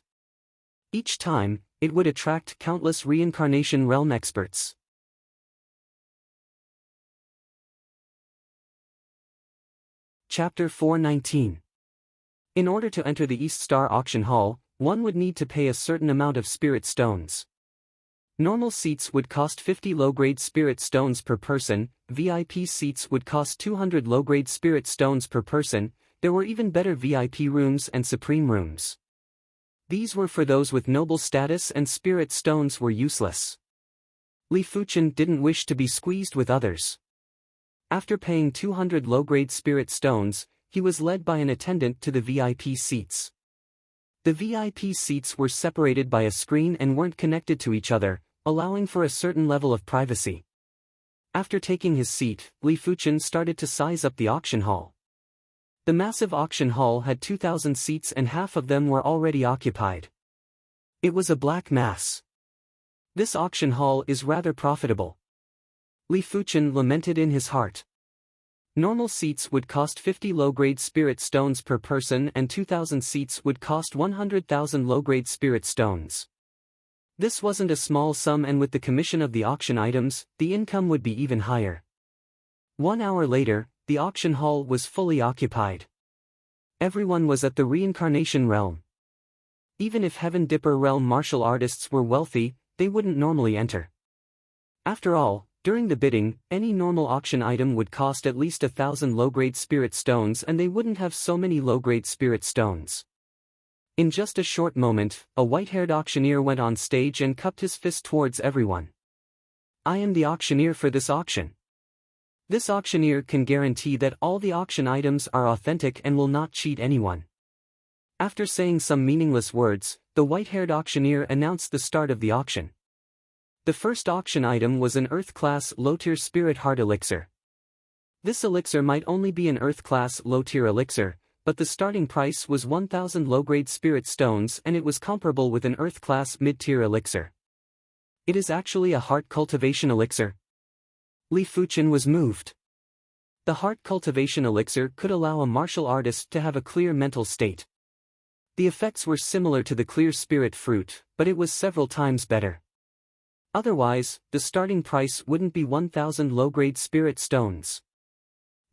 Each time, it would attract countless reincarnation realm experts. Chapter 419. In order to enter the East Star Auction Hall, one would need to pay a certain amount of spirit stones. Normal seats would cost 50 low-grade spirit stones per person, VIP seats would cost 200 low-grade spirit stones per person, there were even better VIP rooms and supreme rooms. These were for those with noble status and spirit stones were useless. Li Fuchen didn't wish to be squeezed with others. After paying 200 low-grade spirit stones, he was led by an attendant to the VIP seats. The VIP seats were separated by a screen and weren't connected to each other, allowing for a certain level of privacy. After taking his seat, Li Fuchen started to size up the auction hall. The massive auction hall had 2,000 seats and half of them were already occupied. It was a black mass. This auction hall is rather profitable. Li Fuchen lamented in his heart. Normal seats would cost 50 low-grade spirit stones per person and 2,000 seats would cost 100,000 low-grade spirit stones. This wasn't a small sum, and with the commission of the auction items, the income would be even higher. 1 hour later, the auction hall was fully occupied. Everyone was at the reincarnation realm. Even if Heaven Dipper realm martial artists were wealthy, they wouldn't normally enter. After all, during the bidding, any normal auction item would cost at least 1,000 low-grade spirit stones and they wouldn't have so many low-grade spirit stones. In just a short moment, a white-haired auctioneer went on stage and cupped his fist towards everyone. I am the auctioneer for this auction. This auctioneer can guarantee that all the auction items are authentic and will not cheat anyone. After saying some meaningless words, the white-haired auctioneer announced the start of the auction. The first auction item was an Earth-class low-tier spirit heart elixir. This elixir might only be an Earth-class low-tier elixir, but the starting price was 1,000 low-grade spirit stones and it was comparable with an Earth-class mid-tier elixir. It is actually a heart cultivation elixir. Li Fuchen was moved. The heart cultivation elixir could allow a martial artist to have a clear mental state. The effects were similar to the clear spirit fruit, but it was several times better. Otherwise, the starting price wouldn't be 1,000 low-grade spirit stones.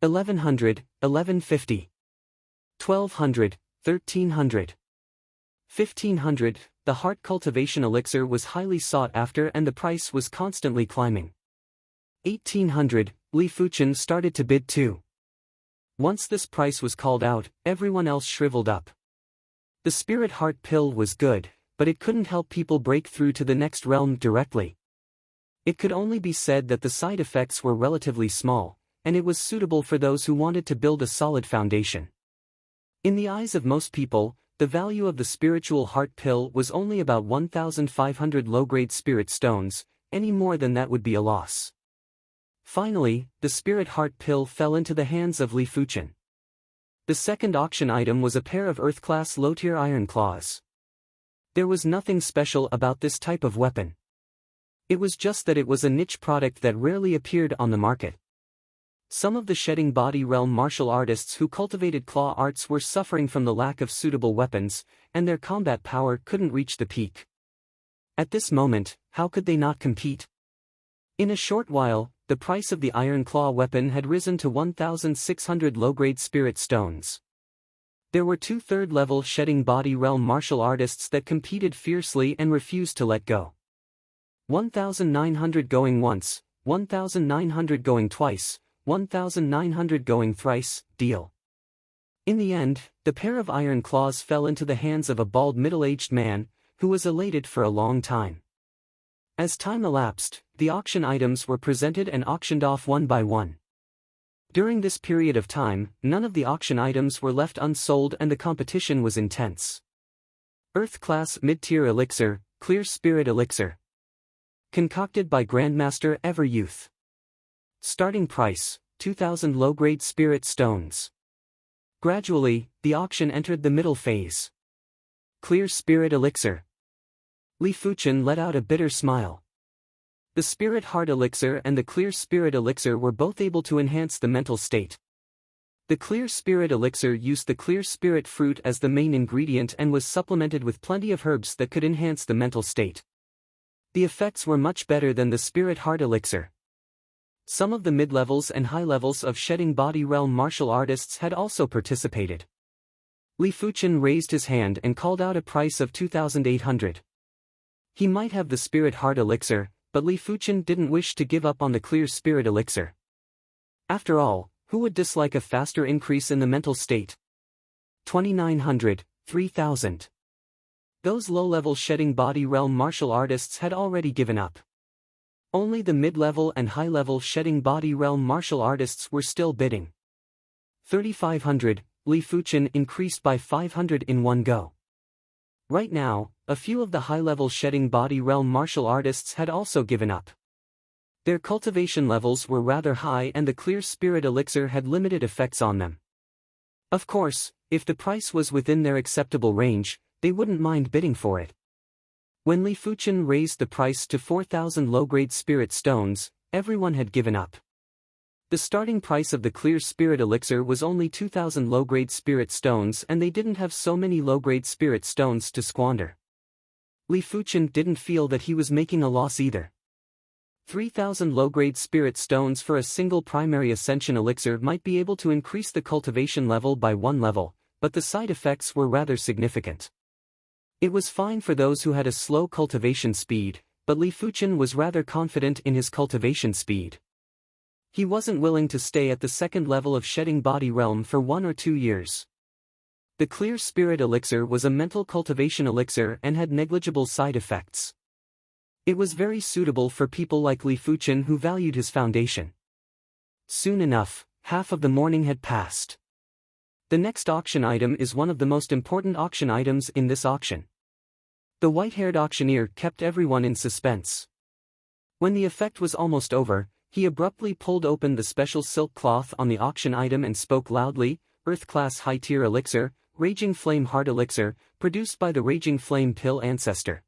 1,100, 1,150. 1,200, 1,300. 1,500, the heart cultivation elixir was highly sought after and the price was constantly climbing. 1,800, Li Fuchen started to bid too. Once this price was called out, everyone else shriveled up. The spirit heart pill was good, but it couldn't help people break through to the next realm directly. It could only be said that the side effects were relatively small, and it was suitable for those who wanted to build a solid foundation. In the eyes of most people, the value of the spiritual heart pill was only about 1,500 low-grade spirit stones, any more than that would be a loss. Finally, the spirit heart pill fell into the hands of Li Fuchen. The second auction item was a pair of Earth-class low-tier iron claws. There was nothing special about this type of weapon. It was just that it was a niche product that rarely appeared on the market. Some of the shedding body realm martial artists who cultivated claw arts were suffering from the lack of suitable weapons, and their combat power couldn't reach the peak. At this moment, how could they not compete? In a short while, the price of the iron claw weapon had risen to 1,600 low-grade spirit stones. There were 2 third-level shedding body realm martial artists that competed fiercely and refused to let go. 1,900 going once, 1,900 going twice, 1,900 going thrice, deal. In the end, the pair of iron claws fell into the hands of a bald middle-aged man, who was elated for a long time. As time elapsed, the auction items were presented and auctioned off one by one. During this period of time, none of the auction items were left unsold and the competition was intense. Earth-class mid-tier elixir, clear spirit elixir. Concocted by Grandmaster Ever Youth. Starting price, 2,000 low-grade spirit stones. Gradually, the auction entered the middle phase. Clear spirit elixir. Li Fuchen let out a bitter smile. The Spirit Heart Elixir and the Clear Spirit Elixir were both able to enhance the mental state. The Clear Spirit Elixir used the clear spirit fruit as the main ingredient and was supplemented with plenty of herbs that could enhance the mental state. The effects were much better than the Spirit Heart Elixir. Some of the mid-levels and high levels of Shedding Body Realm martial artists had also participated. Li Fuchen raised his hand and called out a price of 2,800. He might have the Spirit Heart Elixir, but Li Fuchen didn't wish to give up on the Clear Spirit Elixir. After all, who would dislike a faster increase in the mental state? 2,900, 3,000. Those low-level Shedding Body Realm martial artists had already given up. Only the mid-level and high-level Shedding Body Realm martial artists were still bidding. 3,500, Li Fuchen increased by 500 in one go. Right now, a few of the high-level Shedding Body Realm martial artists had also given up. Their cultivation levels were rather high and the Clear Spirit Elixir had limited effects on them. Of course, if the price was within their acceptable range, they wouldn't mind bidding for it. When Li Fuchen raised the price to 4,000 low-grade spirit stones, everyone had given up. The starting price of the Clear Spirit Elixir was only 2,000 low-grade spirit stones and they didn't have so many low-grade spirit stones to squander. Li Fuchen didn't feel that he was making a loss either. 3,000 low-grade spirit stones for a single primary ascension elixir might be able to increase the cultivation level by one level, but the side effects were rather significant. It was fine for those who had a slow cultivation speed, but Li Fuchen was rather confident in his cultivation speed. He wasn't willing to stay at the second level of Shedding Body Realm for 1 or 2 years. The Clear Spirit Elixir was a mental cultivation elixir and had negligible side effects. It was very suitable for people like Li Fuchen who valued his foundation. Soon enough, half of the morning had passed. The next auction item is one of the most important auction items in this auction. The white-haired auctioneer kept everyone in suspense. When the effect was almost over, he abruptly pulled open the special silk cloth on the auction item and spoke loudly, Earth-class high-tier elixir, Raging Flame Heart Elixir, produced by the Raging Flame Pill Ancestor.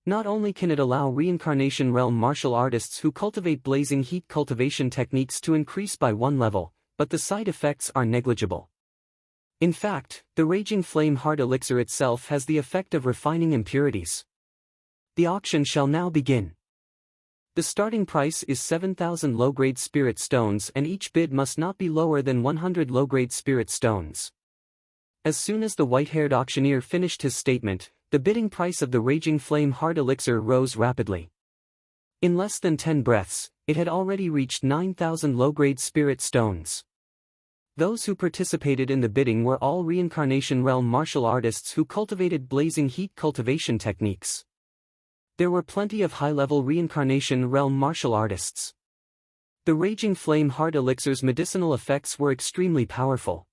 Not only can it allow Reincarnation Realm martial artists who cultivate Blazing Heat cultivation techniques to increase by one level, but the side effects are negligible. In fact, the Raging Flame Heart Elixir itself has the effect of refining impurities. The auction shall now begin. The starting price is 7,000 low-grade spirit stones and each bid must not be lower than 100 low-grade spirit stones. As soon as the white-haired auctioneer finished his statement, the bidding price of the Raging Flame Heart Elixir rose rapidly. In less than 10 breaths, it had already reached 9,000 low-grade spirit stones. Those who participated in the bidding were all Reincarnation Realm martial artists who cultivated Blazing Heat cultivation techniques. There were plenty of high-level Reincarnation Realm martial artists. The Raging Flame Heart Elixir's medicinal effects were extremely powerful.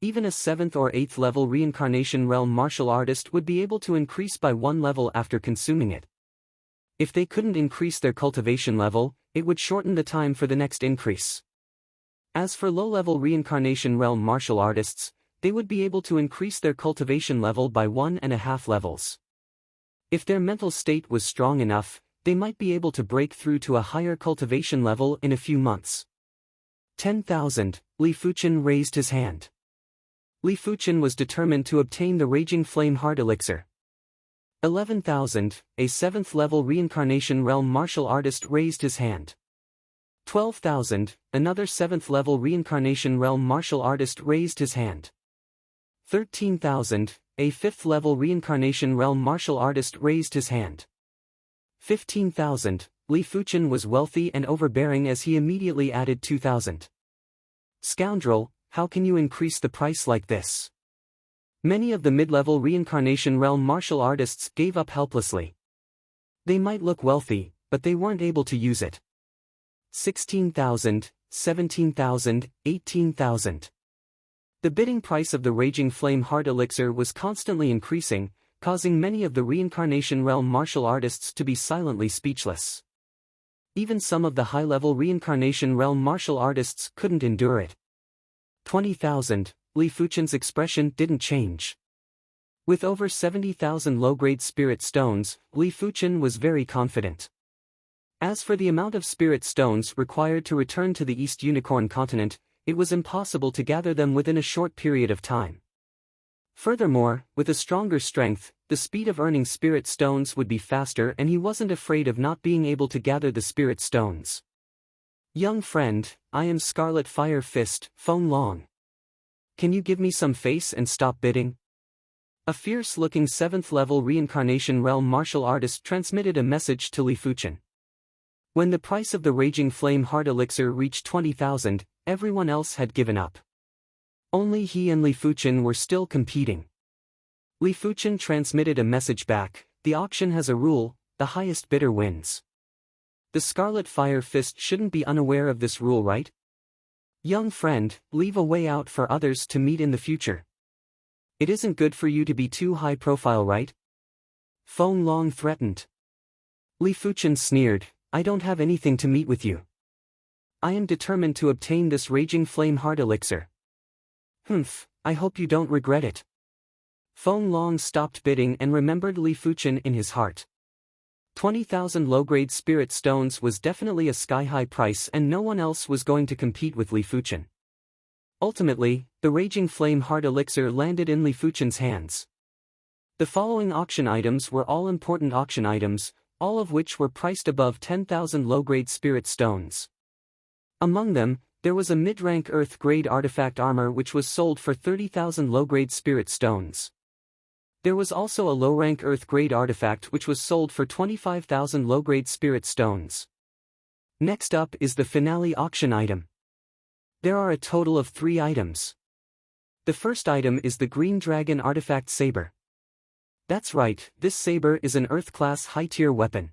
Even a 7th or 8th level Reincarnation Realm martial artist would be able to increase by one level after consuming it. If they couldn't increase their cultivation level, it would shorten the time for the next increase. As for low-level Reincarnation Realm martial artists, they would be able to increase their cultivation level by 1.5 levels. If their mental state was strong enough, they might be able to break through to a higher cultivation level in a few months. 10,000, Li Fuchen raised his hand. Li Fuchen was determined to obtain the Raging Flame Heart Elixir. 11,000, a 7th level Reincarnation Realm martial artist raised his hand. 12,000, another 7th level Reincarnation Realm martial artist raised his hand. 13,000, a 5th level Reincarnation Realm martial artist raised his hand. 15,000, Li Fuchen was wealthy and overbearing as he immediately added 2,000. Scoundrel, how can you increase the price like this? Many of the mid-level Reincarnation Realm martial artists gave up helplessly. They might look wealthy, but they weren't able to use it. 16,000, 17,000, 18,000. The bidding price of the Raging Flame Heart Elixir was constantly increasing, causing many of the Reincarnation Realm martial artists to be silently speechless. Even some of the high-level Reincarnation Realm martial artists couldn't endure it. 20,000, Li Fuchen's expression didn't change. With over 70,000 low-grade spirit stones, Li Fuchen was very confident. As for the amount of spirit stones required to return to the East Unicorn continent, it was impossible to gather them within a short period of time. Furthermore, with a stronger strength, the speed of earning spirit stones would be faster, and he wasn't afraid of not being able to gather the spirit stones. Young friend, I am Scarlet Fire Fist, Feng Long. Can you give me some face and stop bidding? A fierce-looking 7th-level reincarnation realm martial artist transmitted a message to Li Fuchen. When the price of the Raging Flame Heart Elixir reached 20,000, everyone else had given up. Only he and Li Fuchen were still competing. Li Fuchen transmitted a message back: the auction has a rule, the highest bidder wins. The Scarlet Fire Fist shouldn't be unaware of this rule, right? Young friend, leave a way out for others to meet in the future. It isn't good for you to be too high profile, right? Feng Long threatened. Li Fuchen sneered, I don't have anything to meet with you. I am determined to obtain this Raging Flame Heart Elixir. Humph, I hope you don't regret it. Feng Long stopped bidding and remembered Li Fuchen in his heart. 20,000 low-grade spirit stones was definitely a sky-high price, and no one else was going to compete with Li Fuchen. Ultimately, the Raging Flame Heart Elixir landed in Li Fuchen's hands. The following auction items were all important auction items, all of which were priced above 10,000 low-grade spirit stones. Among them, there was a mid-rank Earth-grade artifact armor which was sold for 30,000 low-grade spirit stones. There was also a low-rank Earth-grade artifact which was sold for 25,000 low-grade spirit stones. Next up is the finale auction item. There are a total of 3 items. The first item is the Green Dragon Artifact Saber. That's right, this saber is an Earth-class high-tier weapon.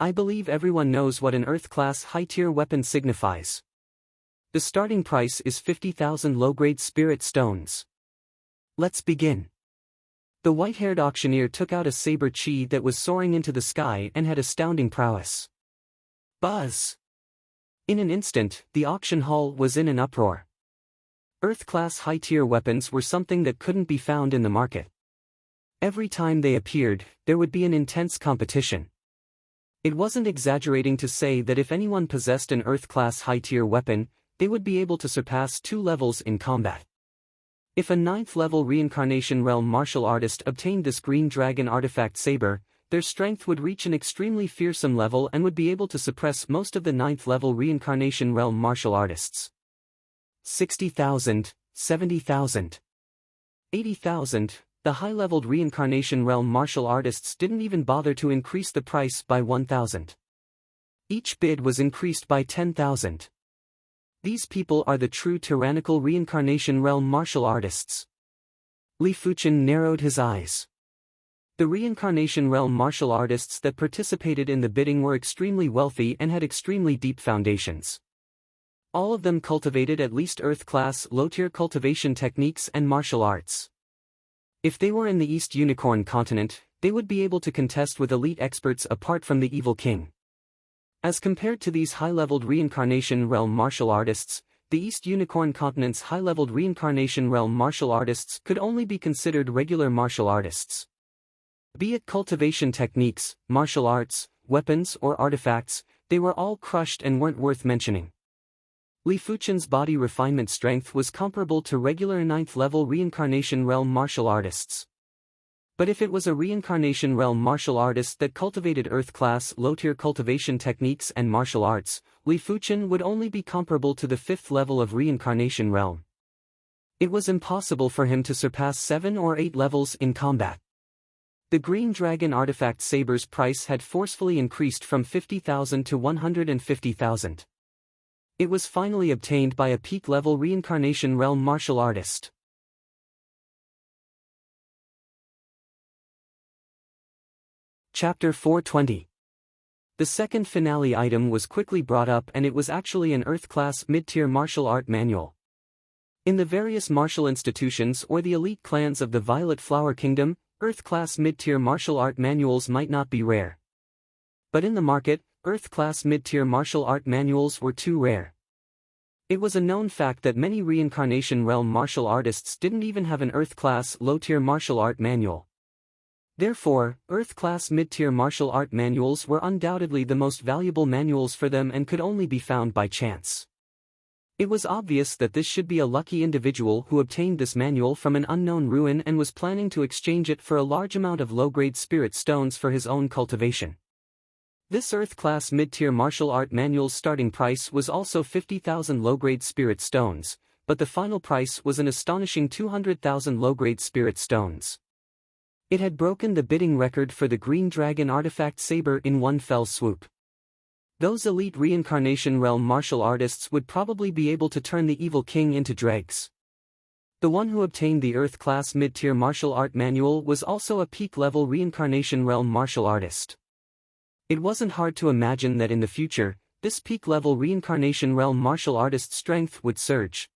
I believe everyone knows what an Earth-class high-tier weapon signifies. The starting price is 50,000 low-grade spirit stones. Let's begin. The white-haired auctioneer took out a saber chi that was soaring into the sky and had astounding prowess. Buzz! In an instant, the auction hall was in an uproar. Earth-class high-tier weapons were something that couldn't be found in the market. Every time they appeared, there would be an intense competition. It wasn't exaggerating to say that if anyone possessed an Earth-class high-tier weapon, they would be able to surpass 2 levels in combat. If a 9th-level reincarnation realm martial artist obtained this Green Dragon Artifact Saber, their strength would reach an extremely fearsome level and would be able to suppress most of the 9th-level reincarnation realm martial artists. 60,000, 70,000, 80,000, the high-leveled reincarnation realm martial artists didn't even bother to increase the price by 1,000. Each bid was increased by 10,000. These people are the true tyrannical reincarnation realm martial artists. Li Fuchen narrowed his eyes. The reincarnation realm martial artists that participated in the bidding were extremely wealthy and had extremely deep foundations. All of them cultivated at least Earth-class low-tier cultivation techniques and martial arts. If they were in the East Unicorn continent, they would be able to contest with elite experts apart from the Evil King. As compared to these high-leveled reincarnation realm martial artists, the East Unicorn continent's high-leveled reincarnation realm martial artists could only be considered regular martial artists. Be it cultivation techniques, martial arts, weapons or artifacts, they were all crushed and weren't worth mentioning. Li Fuchen's body refinement strength was comparable to regular 9th-level reincarnation realm martial artists. But if it was a reincarnation realm martial artist that cultivated Earth-class low-tier cultivation techniques and martial arts, Li Fuchen would only be comparable to the 5th level of reincarnation realm. It was impossible for him to surpass 7 or 8 levels in combat. The Green Dragon Artifact Saber's price had forcefully increased from 50,000 to 150,000. It was finally obtained by a peak-level reincarnation realm martial artist. Chapter 420. The second finale item was quickly brought up, and it was actually an Earth-class mid-tier martial art manual. In the various martial institutions or the elite clans of the Violet Flower Kingdom, Earth-class mid-tier martial art manuals might not be rare. But in the market, Earth-class mid-tier martial art manuals were too rare. It was a known fact that many reincarnation realm martial artists didn't even have an Earth-class low-tier martial art manual. Therefore, Earth-class mid-tier martial art manuals were undoubtedly the most valuable manuals for them and could only be found by chance. It was obvious that this should be a lucky individual who obtained this manual from an unknown ruin and was planning to exchange it for a large amount of low-grade spirit stones for his own cultivation. This Earth-class mid-tier martial art manual's starting price was also 50,000 low-grade spirit stones, but the final price was an astonishing 200,000 low-grade spirit stones. It had broken the bidding record for the Green Dragon artifact saber in one fell swoop. Those elite reincarnation realm martial artists would probably be able to turn the evil king into dregs. The one who obtained the Earth-class mid-tier martial art manual was also a peak-level reincarnation realm martial artist. It wasn't hard to imagine that in the future, this peak-level reincarnation realm martial artist's strength would surge.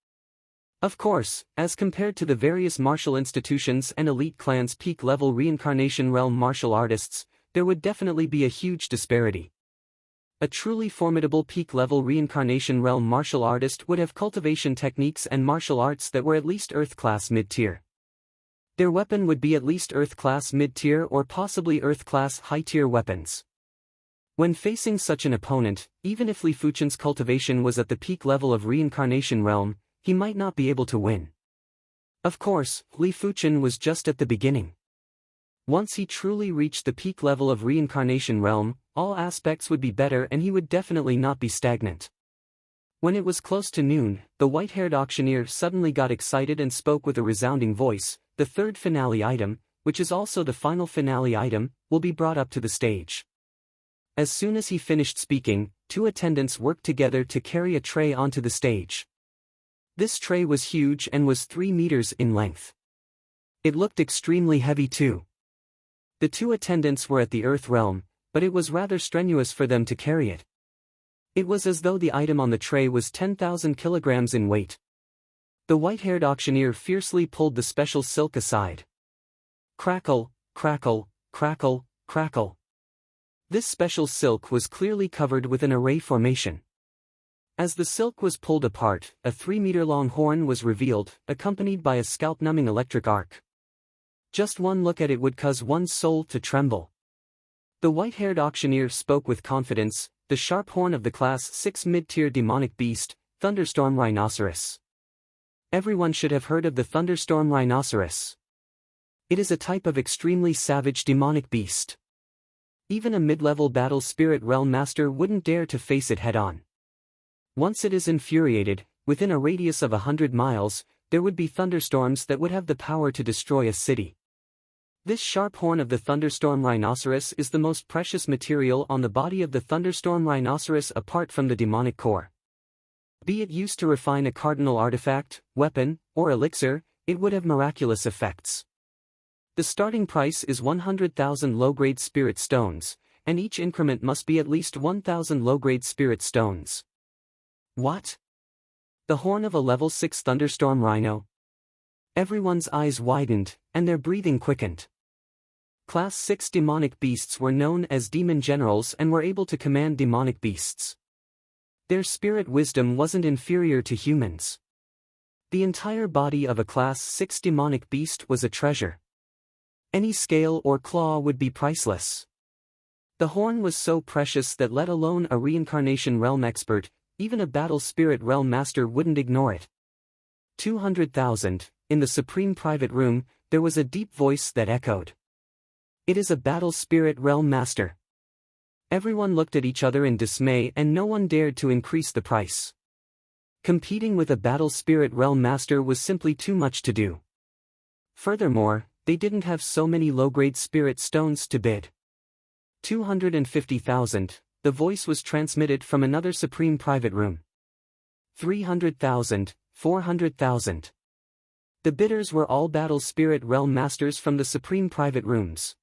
Of course, as compared to the various martial institutions and elite clans' peak-level reincarnation realm martial artists, there would definitely be a huge disparity. A truly formidable peak-level reincarnation realm martial artist would have cultivation techniques and martial arts that were at least Earth-class mid-tier. Their weapon would be at least Earth-class mid-tier or possibly Earth-class high-tier weapons. When facing such an opponent, even if Li Fuchen's cultivation was at the peak level of reincarnation realm, he might not be able to win. Of course, Li Fuchen was just at the beginning. Once he truly reached the peak level of reincarnation realm, all aspects would be better and he would definitely not be stagnant. When it was close to noon, the white-haired auctioneer suddenly got excited and spoke with a resounding voice. The third finale item, which is also the final finale item, will be brought up to the stage. As soon as he finished speaking, two attendants worked together to carry a tray onto the stage. This tray was huge and was 3 meters in length. It looked extremely heavy too. The two attendants were at the Earth realm, but it was rather strenuous for them to carry it. It was as though the item on the tray was 10,000 kilograms in weight. The white-haired auctioneer fiercely pulled the special silk aside. Crackle, crackle, crackle, crackle. This special silk was clearly covered with an array formation. As the silk was pulled apart, a 3-meter-long horn was revealed, accompanied by a scalp-numbing electric arc. Just one look at it would cause one's soul to tremble. The white-haired auctioneer spoke with confidence, the sharp horn of the Class 6 mid-tier demonic beast, Thunderstorm Rhinoceros. Everyone should have heard of the Thunderstorm Rhinoceros. It is a type of extremely savage demonic beast. Even a mid-level battle spirit realm master wouldn't dare to face it head-on. Once it is infuriated, within a radius of 100 miles, there would be thunderstorms that would have the power to destroy a city. This sharp horn of the Thunderstorm Rhinoceros is the most precious material on the body of the Thunderstorm Rhinoceros apart from the demonic core. Be it used to refine a cardinal artifact, weapon, or elixir, it would have miraculous effects. The starting price is 100,000 low-grade spirit stones, and each increment must be at least 1,000 low-grade spirit stones. What? The horn of a level 6 Thunderstorm Rhino? Everyone's eyes widened, and their breathing quickened. Class 6 demonic beasts were known as demon generals and were able to command demonic beasts. Their spirit wisdom wasn't inferior to humans. The entire body of a Class 6 demonic beast was a treasure. Any scale or claw would be priceless. The horn was so precious that let alone a reincarnation realm expert, even a battle spirit realm master wouldn't ignore it. 200,000, in the supreme private room, there was a deep voice that echoed. It is a battle spirit realm master. Everyone looked at each other in dismay and no one dared to increase the price. Competing with a battle spirit realm master was simply too much to do. Furthermore, they didn't have so many low-grade spirit stones to bid. 250,000, the voice was transmitted from another supreme private room. 300,000, 400,000. The bidders were all battle spirit realm masters from the supreme private rooms.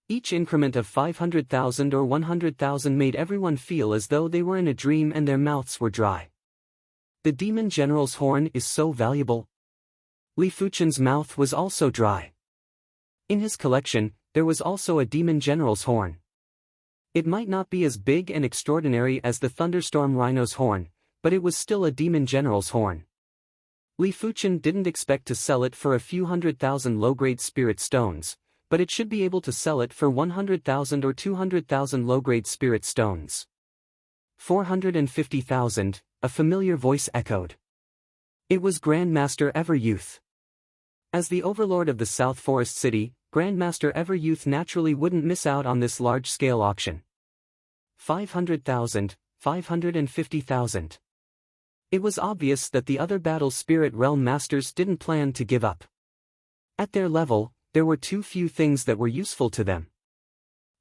Each increment of 500,000 or 100,000 made everyone feel as though they were in a dream and their mouths were dry. The demon general's horn is so valuable. Li Fuchen's mouth was also dry. In his collection, there was also a demon general's horn. It might not be as big and extraordinary as the Thunderstorm Rhino's horn, but it was still a demon general's horn. Li Fuchen didn't expect to sell it for a few 100,000 low-grade spirit stones, but it should be able to sell it for 100,000 or 200,000 low-grade spirit stones. 450,000, a familiar voice echoed. It was Grandmaster Everyouth. As the overlord of the South Forest City, Grandmaster Everyouth naturally wouldn't miss out on this large-scale auction. 500,000, 550,000. It was obvious that the other Battle Spirit Realm Masters didn't plan to give up. At their level, there were too few things that were useful to them.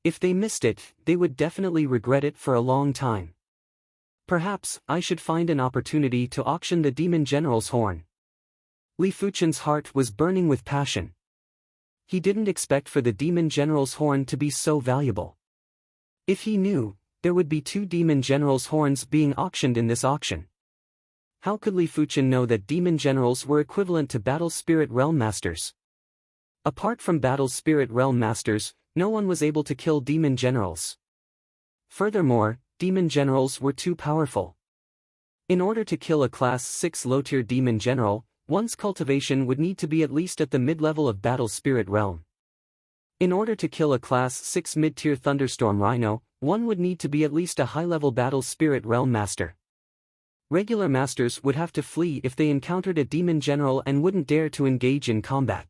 If they missed it, they would definitely regret it for a long time. Perhaps I should find an opportunity to auction the Demon General's horn. Li Fuchen's heart was burning with passion. He didn't expect for the Demon General's horn to be so valuable. If he knew, there would be 2 Demon General's horns being auctioned in this auction. How could Li Fuchen know that Demon Generals were equivalent to Battle Spirit Realm Masters? Apart from Battle Spirit Realm Masters, no one was able to kill Demon Generals. Furthermore, Demon Generals were too powerful. In order to kill a Class 6 low-tier Demon General, one's cultivation would need to be at least at the mid-level of Battle Spirit Realm. In order to kill a Class 6 mid-tier Thunderstorm Rhino, one would need to be at least a high-level Battle Spirit Realm Master. Regular Masters would have to flee if they encountered a Demon General and wouldn't dare to engage in combat.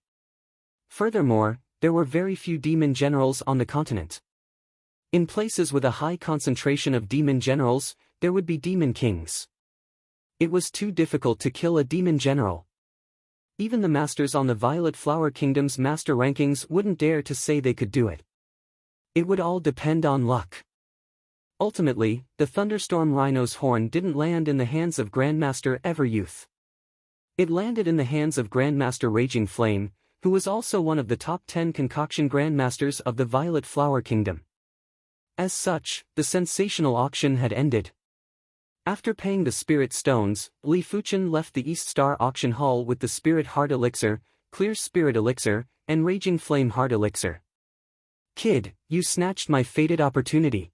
Furthermore, there were very few Demon Generals on the continent. In places with a high concentration of Demon Generals, there would be Demon Kings. It was too difficult to kill a Demon General. Even the Masters on the Violet Flower Kingdom's Master rankings wouldn't dare to say they could do it. It would all depend on luck. Ultimately, the Thunderstorm Rhino's horn didn't land in the hands of Grandmaster Everyouth. It landed in the hands of Grandmaster Raging Flame, who was also one of the top 10 concoction Grandmasters of the Violet Flower Kingdom. As such, the sensational auction had ended. After paying the Spirit Stones, Li Fuchen left the East Star Auction Hall with the Spirit Heart Elixir, Clear Spirit Elixir, and Raging Flame Heart Elixir. Kid, you snatched my fated opportunity.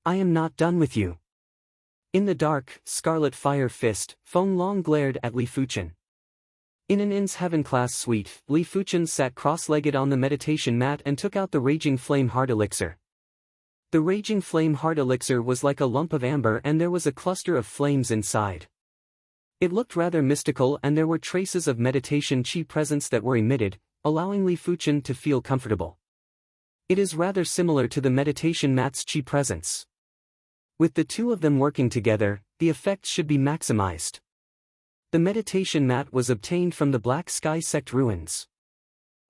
I am not done with you. In the dark, Scarlet Fire Fist, Feng Long glared at Li Fuchen. In an In's Heaven class suite, Li Fuchen sat cross-legged on the meditation mat and took out the Raging Flame Heart Elixir. The Raging Flame Heart Elixir was like a lump of amber and there was a cluster of flames inside. It looked rather mystical and there were traces of meditation chi presence that were emitted, allowing Li Fuchen to feel comfortable. It is rather similar to the meditation mat's chi presence. With the two of them working together, the effects should be maximized. The meditation mat was obtained from the Black Sky Sect ruins.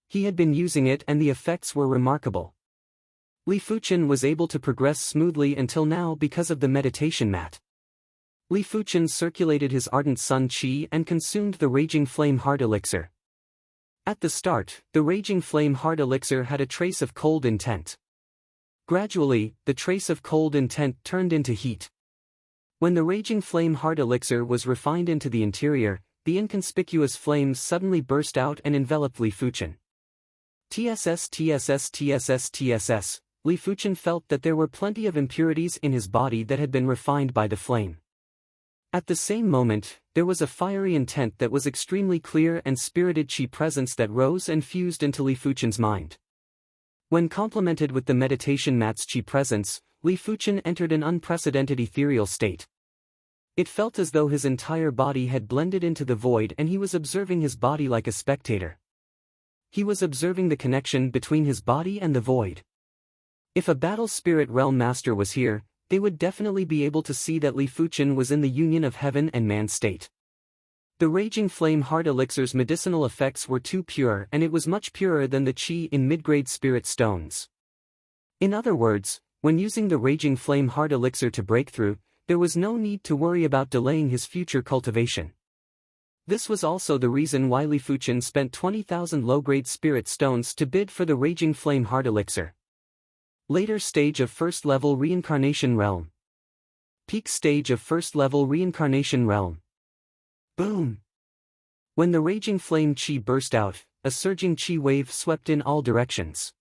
He had been using it and the effects were remarkable. Li Fuchen was able to progress smoothly until now because of the meditation mat. Li Fuchen circulated his Ardent Sun Chi and consumed the Raging Flame Heart Elixir. At the start, the Raging Flame Heart Elixir had a trace of cold intent. Gradually, the trace of cold intent turned into heat. When the Raging Flame Heart Elixir was refined into the interior, the inconspicuous flames suddenly burst out and enveloped Li Fuchen. TSS. Li Fuchen felt that there were plenty of impurities in his body that had been refined by the flame. At the same moment, there was a fiery intent that was extremely clear and spirited chi presence that rose and fused into Li Fuchen's mind. When complemented with the meditation mat's chi presence, Li Fuchen entered an unprecedented ethereal state. It felt as though his entire body had blended into the void and he was observing his body like a spectator. He was observing the connection between his body and the void. If a Battle Spirit Realm Master was here, they would definitely be able to see that Li Fuchen was in the union of heaven and man state. The Raging Flame Heart Elixir's medicinal effects were too pure and it was much purer than the chi in mid-grade spirit stones. In other words, when using the Raging Flame Heart Elixir to break through, there was no need to worry about delaying his future cultivation. This was also the reason why Li Fuchen spent 20,000 low-grade spirit stones to bid for the Raging Flame Heart Elixir. Later stage of First Level Reincarnation Realm. Peak stage of First Level Reincarnation Realm. Boom! When the Raging Flame Chi burst out, a surging Chi wave swept in all directions.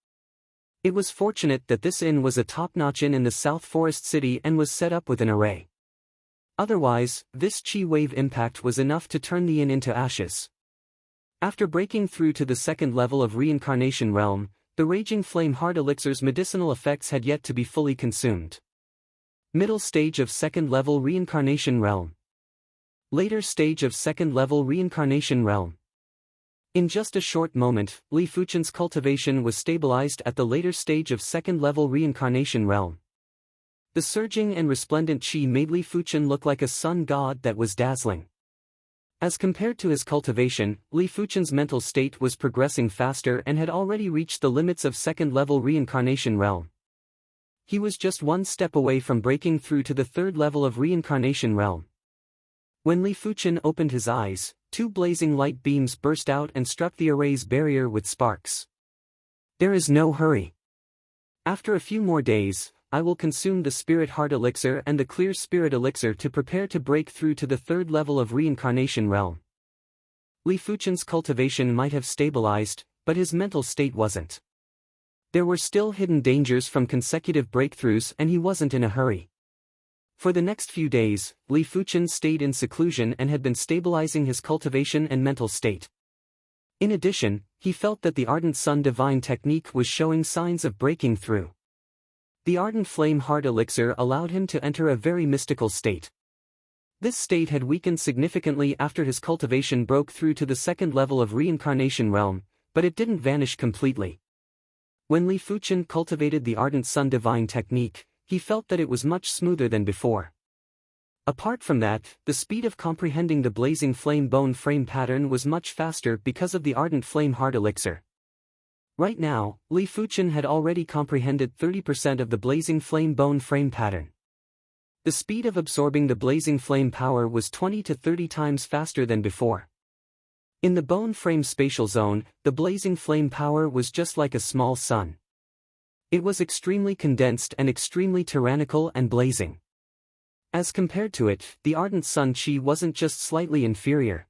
It was fortunate that this inn was a top-notch inn in the South Forest City and was set up with an array. Otherwise, this Chi wave impact was enough to turn the inn into ashes. After breaking through to the second level of Reincarnation Realm, The Raging Flame Heart Elixir's medicinal effects had yet to be fully consumed. Middle stage of second level reincarnation realm. Later stage of second level reincarnation realm. In just a short moment, Li Fuchen's cultivation was stabilized at the later stage of second level reincarnation realm. The surging and resplendent qi made Li Fuchen look like a sun god that was dazzling. As compared to his cultivation, Li Fuchen's mental state was progressing faster and had already reached the limits of second-level reincarnation realm. He was just one step away from breaking through to the third level of reincarnation realm. When Li Fuchen opened his eyes, two blazing light beams burst out and struck the array's barrier with sparks. There is no hurry. After a few more days, I will consume the Spirit Heart Elixir and the Clear Spirit Elixir to prepare to break through to the third level of reincarnation realm. Li Fuchen's cultivation might have stabilized, but his mental state wasn't. There were still hidden dangers from consecutive breakthroughs and he wasn't in a hurry. For the next few days, Li Fuchen stayed in seclusion and had been stabilizing his cultivation and mental state. In addition, he felt that the Ardent Sun Divine technique was showing signs of breaking through. The Ardent Flame Heart Elixir allowed him to enter a very mystical state. This state had weakened significantly after his cultivation broke through to the second level of reincarnation realm, but it didn't vanish completely. When Li Fuchen cultivated the Ardent Sun Divine technique, he felt that it was much smoother than before. Apart from that, the speed of comprehending the Blazing Flame Bone Frame pattern was much faster because of the Ardent Flame Heart Elixir. Right now, Li Fuchen had already comprehended 30% of the Blazing Flame Bone Frame pattern. The speed of absorbing the Blazing Flame power was 20 to 30 times faster than before. In the Bone Frame spatial zone, the Blazing Flame power was just like a small sun. It was extremely condensed and extremely tyrannical and blazing. As compared to it, the Ardent Sun Qi wasn't just slightly inferior.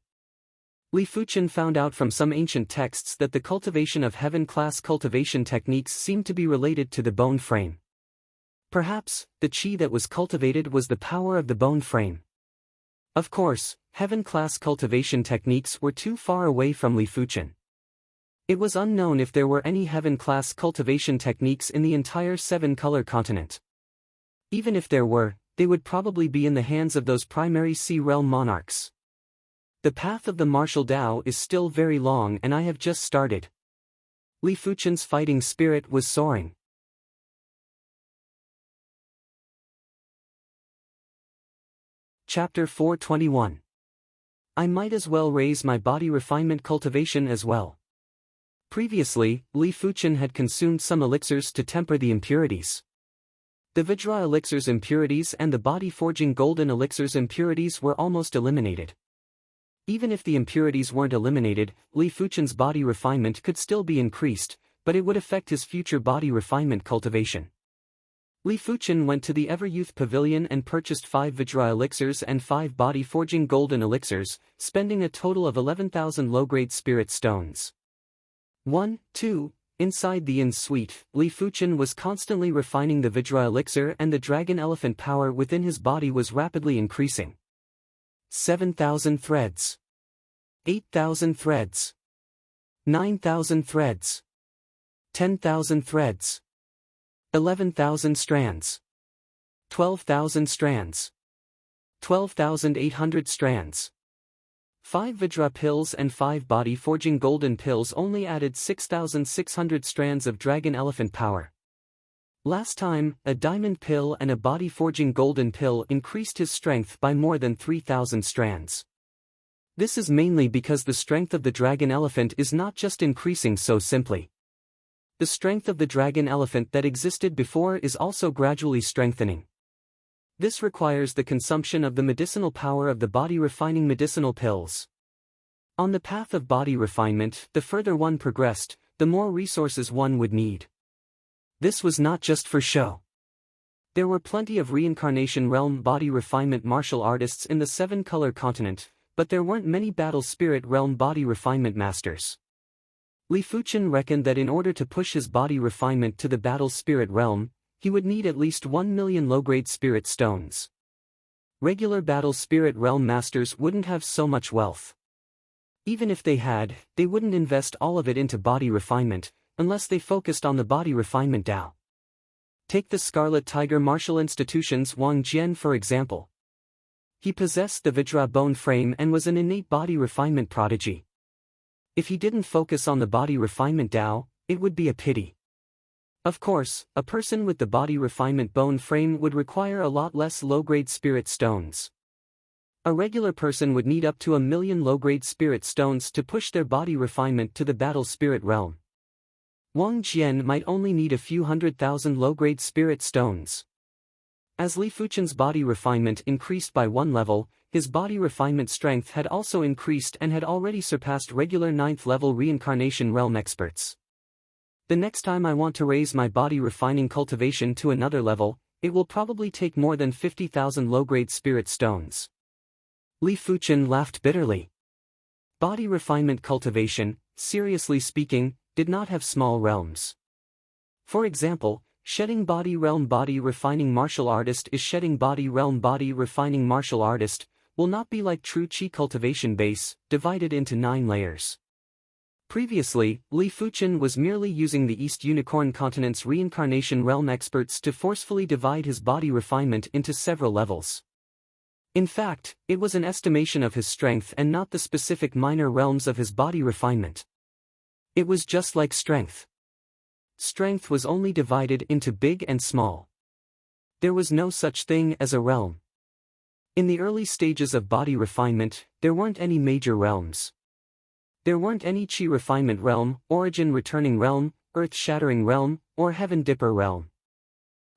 Li Fuchen found out from some ancient texts that the cultivation of heaven-class cultivation techniques seemed to be related to the bone frame. Perhaps, the qi that was cultivated was the power of the bone frame. Of course, heaven-class cultivation techniques were too far away from Li Fuchen. It was unknown if there were any heaven-class cultivation techniques in the entire seven-color continent. Even if there were, they would probably be in the hands of those primary Sea Realm monarchs. The path of the martial Tao is still very long and I have just started. Li Fuchen's fighting spirit was soaring. Chapter 421. I might as well raise my body refinement cultivation as well. Previously, Li Fuchen had consumed some elixirs to temper the impurities. The Vajra elixir's impurities and the body-forging golden elixir's impurities were almost eliminated. Even if the impurities weren't eliminated, Li Fuchen's body refinement could still be increased, but it would affect his future body refinement cultivation. Li Fuchen went to the Ever-Youth Pavilion and purchased 5 Vajra elixirs and 5 body-forging golden elixirs, spending a total of 11,000 low-grade spirit stones. 2. Inside the inn suite, Li Fuchen was constantly refining the Vajra elixir and the dragon elephant power within his body was rapidly increasing. 7,000 threads. 8,000 threads. 9,000 threads. 10,000 threads. 11,000 strands. 12,000 strands. 12,800 strands. 5 Vajra pills and 5 body-forging golden pills only added 6,600 strands of dragon elephant power. Last time, a diamond pill and a body-forging golden pill increased his strength by more than 3,000 strands. This is mainly because the strength of the dragon elephant is not just increasing so simply. The strength of the dragon elephant that existed before is also gradually strengthening. This requires the consumption of the medicinal power of the body-refining medicinal pills. On the path of body refinement, the further one progressed, the more resources one would need. This was not just for show. There were plenty of reincarnation realm body refinement martial artists in the 7-color continent, but there weren't many battle spirit realm body refinement masters. Li Fuchen reckoned that in order to push his body refinement to the battle spirit realm, he would need at least 1 million low-grade spirit stones. Regular battle spirit realm masters wouldn't have so much wealth. Even if they had, they wouldn't invest all of it into body refinement, unless they focused on the body refinement Tao. Take the Scarlet Tiger martial institution's Wang Jian for example. He possessed the Vajra bone frame and was an innate body refinement prodigy. If he didn't focus on the body refinement Tao, it would be a pity. Of course, a person with the body refinement bone frame would require a lot less low-grade spirit stones. A regular person would need up to 1 million low-grade spirit stones to push their body refinement to the battle spirit realm. Wang Jian might only need a few 100,000 low-grade spirit stones. As Li Fuchen's body refinement increased by 1 level, his body refinement strength had also increased and had already surpassed regular 9th level reincarnation realm experts. The next time I want to raise my body refining cultivation to another level, it will probably take more than 50,000 low-grade spirit stones. Li Fuchen laughed bitterly. Body refinement cultivation, seriously speaking, did not have small realms. For example, shedding body realm body refining martial artist is shedding body realm body refining martial artist, will not be like true Qi cultivation base, divided into 9 layers. Previously, Li Fuchen was merely using the East Unicorn Continent's reincarnation realm experts to forcefully divide his body refinement into several levels. In fact, it was an estimation of his strength and not the specific minor realms of his body refinement. It was just like strength. Strength was only divided into big and small. There was no such thing as a realm. In the early stages of body refinement, there weren't any major realms. There weren't any Qi refinement realm, origin returning realm, earth shattering realm, or heaven dipper realm.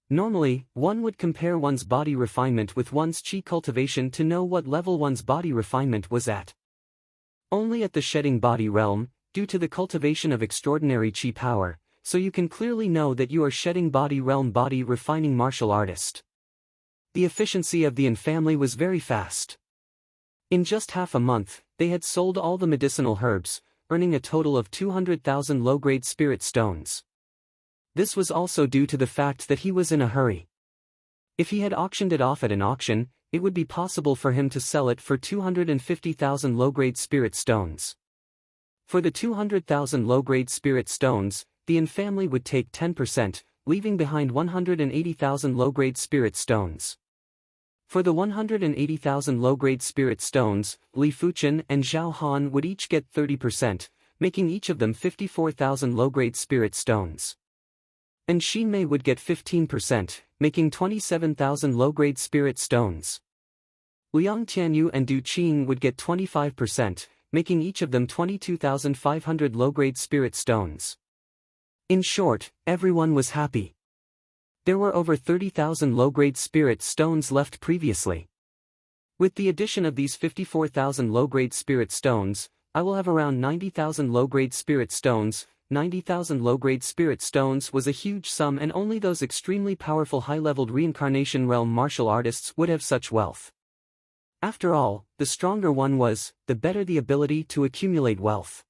Normally, one would compare one's body refinement with one's Qi cultivation to know what level one's body refinement was at. Only at the shedding body realm, due to the cultivation of extraordinary Qi power, so you can clearly know that you are shedding body realm body refining martial artist. The efficiency of the Yin family was very fast. In just half a month, they had sold all the medicinal herbs, earning a total of 200,000 low-grade spirit stones. This was also due to the fact that he was in a hurry. If he had auctioned it off at an auction, it would be possible for him to sell it for 250,000 low-grade spirit stones. For the 200,000 low-grade spirit stones, the Yin family would take 10%, leaving behind 180,000 low-grade spirit stones. For the 180,000 low-grade spirit stones, Li Fuchen and Zhao Han would each get 30%, making each of them 54,000 low-grade spirit stones. And Xin Mei would get 15%, making 27,000 low-grade spirit stones. Liang Tianyu and Du Qing would get 25%, making each of them 22,500 low-grade spirit stones. In short, everyone was happy. There were over 30,000 low-grade spirit stones left previously. With the addition of these 54,000 low-grade spirit stones, I will have around 90,000 low-grade spirit stones. 90,000 low-grade spirit stones was a huge sum, and only those extremely powerful high-leveled reincarnation realm martial artists would have such wealth. After all, the stronger one was, the better the ability to accumulate wealth.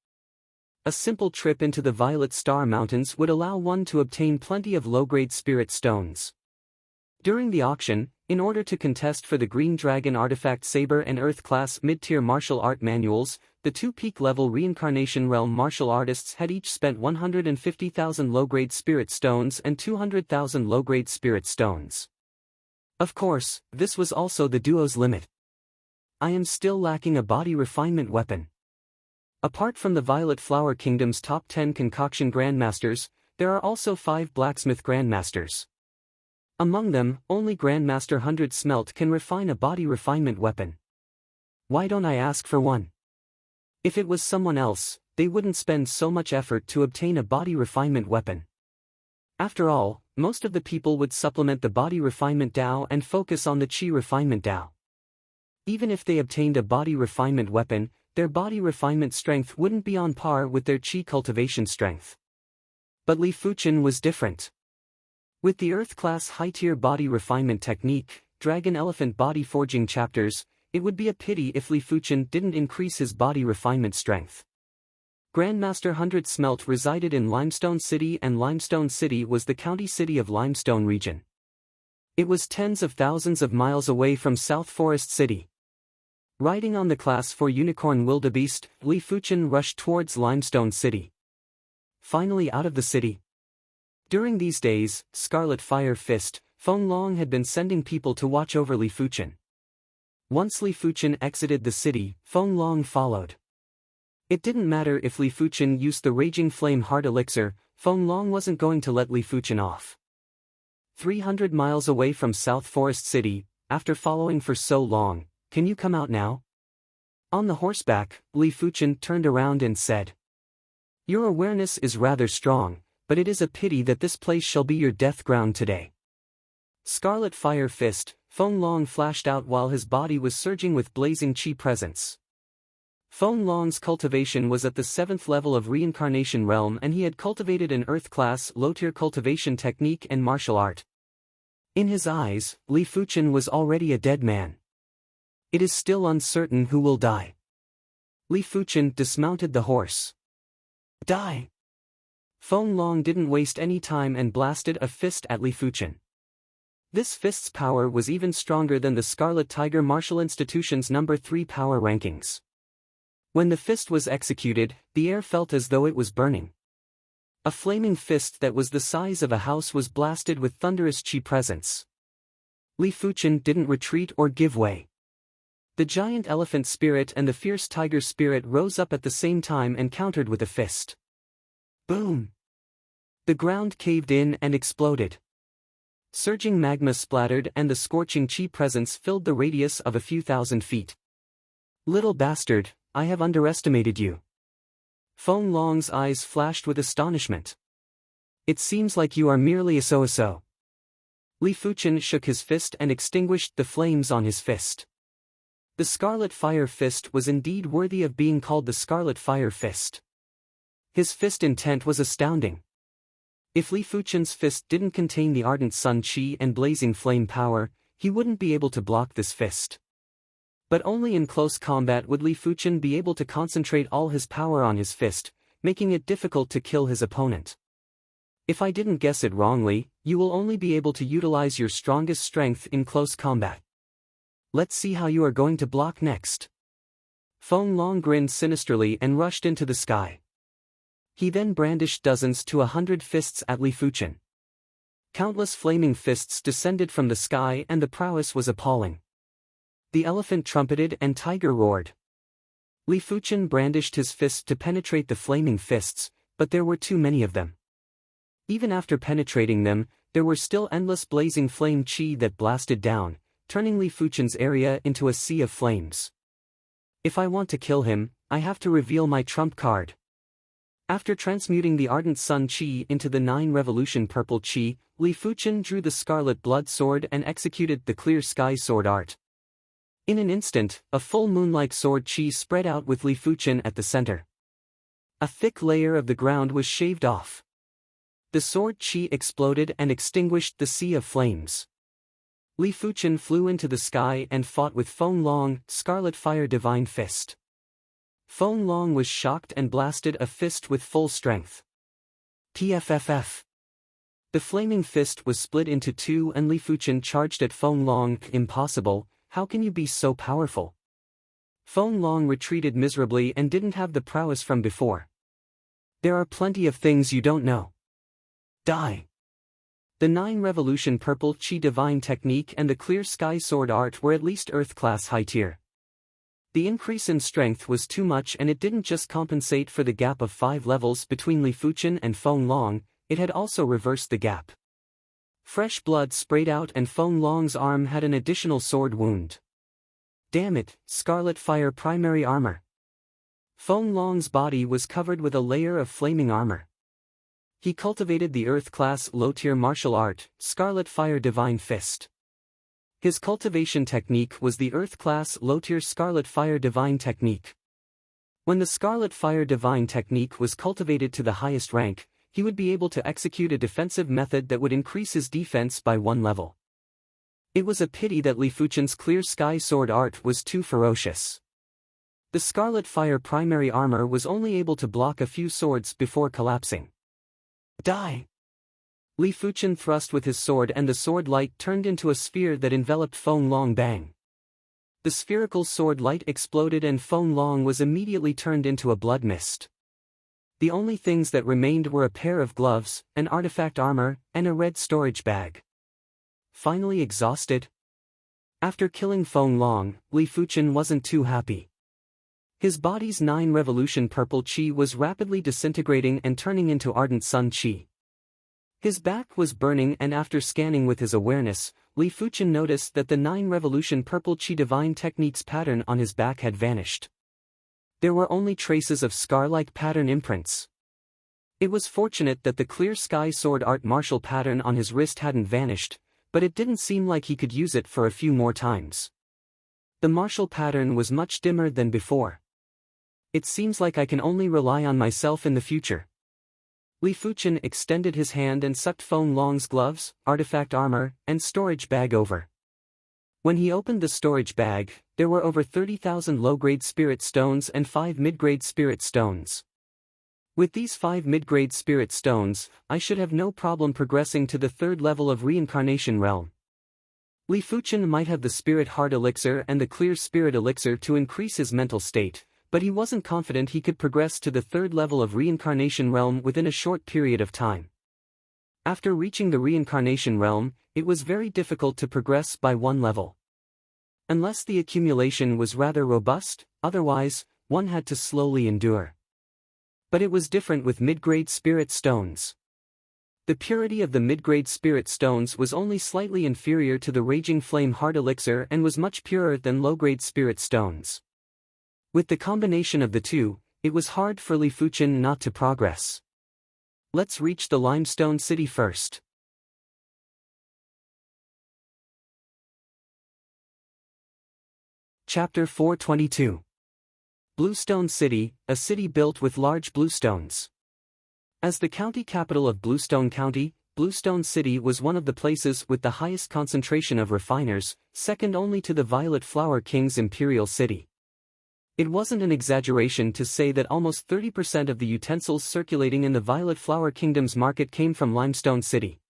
A simple trip into the Violet Star Mountains would allow one to obtain plenty of low-grade spirit stones. During the auction, in order to contest for the Green Dragon Artifact Saber and Earth-class mid-tier martial art manuals, the 2 peak-level reincarnation realm martial artists had each spent 150,000 low-grade spirit stones and 200,000 low-grade spirit stones. Of course, this was also the duo's limit. I am still lacking a body refinement weapon. Apart from the Violet Flower Kingdom's top 10 concoction grandmasters, there are also 5 blacksmith grandmasters. Among them, only Grandmaster 100 Smelt can refine a body refinement weapon. Why don't I ask for one? If it was someone else, they wouldn't spend so much effort to obtain a body refinement weapon. After all, most of the people would supplement the body refinement Dao and focus on the Qi refinement Dao. Even if they obtained a body refinement weapon, their body refinement strength wouldn't be on par with their Qi cultivation strength. But Li Fuchen was different. With the Earth-class high-tier body refinement technique, Dragon Elephant body forging chapters, it would be a pity if Li Fuchen didn't increase his body refinement strength. Grandmaster 100 Smelt resided in Limestone City, and Limestone City was the county city of Limestone region. It was tens of thousands of miles away from South Forest City. Riding on the Class 4 Unicorn Wildebeest, Li Fuchen rushed towards Limestone City. finally out of the city. During these days, Scarlet Fire Fist, Feng Long had been sending people to watch over Li Fuchen. Once Li Fuchen exited the city, Feng Long followed. It didn't matter if Li Fuchen used the Raging Flame Heart Elixir, Feng Long wasn't going to let Li Fuchen off. 300 miles away from South Forest City, after following for so long, can you come out now? On the horseback, Li Fuchen turned around and said, "Your awareness is rather strong, but it is a pity that this place shall be your death ground today." Scarlet Fire Fist, Feng Long flashed out while his body was surging with blazing chi presence. Feng Long's cultivation was at the 7th level of Reincarnation Realm, and he had cultivated an Earth-class low-tier cultivation technique and martial art. In his eyes, Li Fuchen was already a dead man. It is still uncertain who will die. Li Fuchen dismounted the horse. Die! Feng Long didn't waste any time and blasted a fist at Li Fuchen. This fist's power was even stronger than the Scarlet Tiger Martial Institution's number 3 power rankings. When the fist was executed, the air felt as though it was burning. A flaming fist that was the size of a house was blasted with thunderous chi presence. Li Fuchen didn't retreat or give way. The giant elephant spirit and the fierce tiger spirit rose up at the same time and countered with a fist. Boom! The ground caved in and exploded. Surging magma splattered and the scorching chi presence filled the radius of a few thousand feet. Little bastard, I have underestimated you. Feng Long's eyes flashed with astonishment. It seems like you are merely a so-so. Li Fuchen shook his fist and extinguished the flames on his fist. The Scarlet Fire Fist was indeed worthy of being called the Scarlet Fire Fist. His fist intent was astounding. If Li Fuchen's fist didn't contain the ardent sun chi and blazing flame power, he wouldn't be able to block this fist. But only in close combat would Li Fuchen be able to concentrate all his power on his fist, making it difficult to kill his opponent. If I didn't guess it wrongly, you will only be able to utilize your strongest strength in close combat. Let's see how you are going to block next. Feng Long grinned sinisterly and rushed into the sky. He then brandished dozens to 100 fists at Li Fuchen. Countless flaming fists descended from the sky and the prowess was appalling. The elephant trumpeted and tiger roared. Li Fuchen brandished his fist to penetrate the flaming fists, but there were too many of them. Even after penetrating them, there were still endless blazing flame chi that blasted down, turning Li Fuchen's area into a sea of flames. If I want to kill him, I have to reveal my trump card. After transmuting the ardent sun chi into the 9 revolution purple chi, Li Fuchen drew the scarlet blood sword and executed the clear sky sword art. In an instant, a full moon-like sword chi spread out with Li Fuchen at the center. A thick layer of the ground was shaved off. The sword chi exploded and extinguished the sea of flames. Li Fuchen flew into the sky and fought with Feng Long, Scarlet Fire Divine Fist. Feng Long was shocked and blasted a fist with full strength. PFFF. The flaming fist was split into 2 and Li Fuchen charged at Feng Long. Impossible, how can you be so powerful? Feng Long retreated miserably and didn't have the prowess from before. There are plenty of things you don't know. Die. The 9 revolution purple chi divine technique and the clear sky sword art were at least Earth-class high tier. The increase in strength was too much and it didn't just compensate for the gap of 5 levels between Li Fuchen and Feng Long, it had also reversed the gap. Fresh blood sprayed out and Feng Long's arm had an additional sword wound. Damn it, Scarlet Fire Primary Armor. Feng Long's body was covered with a layer of flaming armor. He cultivated the Earth-class low-tier martial art, Scarlet Fire Divine Fist. His cultivation technique was the Earth-class low-tier Scarlet Fire Divine Technique. When the Scarlet Fire Divine Technique was cultivated to the highest rank, he would be able to execute a defensive method that would increase his defense by 1 level. It was a pity that Li Fuchen's clear sky sword art was too ferocious. The Scarlet Fire Primary Armor was only able to block a few swords before collapsing. Die! Li Fuchen thrust with his sword and the sword light turned into a sphere that enveloped Feng Long. Bang! The spherical sword light exploded and Feng Long was immediately turned into a blood mist. The only things that remained were a pair of gloves, an artifact armor, and a red storage bag. Finally exhausted? After killing Feng Long, Li Fuchen wasn't too happy. His body's 9 revolution purple chi was rapidly disintegrating and turning into ardent sun chi. His back was burning, and after scanning with his awareness, Li Fuchen noticed that the 9 revolution purple chi divine techniques pattern on his back had vanished. There were only traces of scar-like pattern imprints. It was fortunate that the clear sky sword art martial pattern on his wrist hadn't vanished, but it didn't seem like he could use it for a few more times. The martial pattern was much dimmer than before. It seems like I can only rely on myself in the future. Li Fuchen extended his hand and sucked Feng Long's gloves, artifact armor, and storage bag over. When he opened the storage bag, there were over 30,000 low-grade spirit stones and 5 mid-grade spirit stones. With these 5 mid-grade spirit stones, I should have no problem progressing to the 3rd level of reincarnation realm. Li Fuchen might have the spirit heart elixir and the clear spirit elixir to increase his mental state, but he wasn't confident he could progress to the 3rd level of reincarnation realm within a short period of time. After reaching the reincarnation realm, it was very difficult to progress by one level. Unless the accumulation was rather robust, otherwise, one had to slowly endure. But it was different with mid-grade spirit stones. The purity of the mid-grade spirit stones was only slightly inferior to the Raging Flame Heart Elixir and was much purer than low-grade spirit stones. With the combination of the two, it was hard for Li Fuchen not to progress. Let's reach the Limestone City first. Chapter 422. Bluestone City, a city built with large bluestones. As the county capital of Bluestone County, Bluestone City was one of the places with the highest concentration of refiners, second only to the Violet Flower King's Imperial City. It wasn't an exaggeration to say that almost 30% of the utensils circulating in the Violet Flower Kingdom's market came from Limestone City.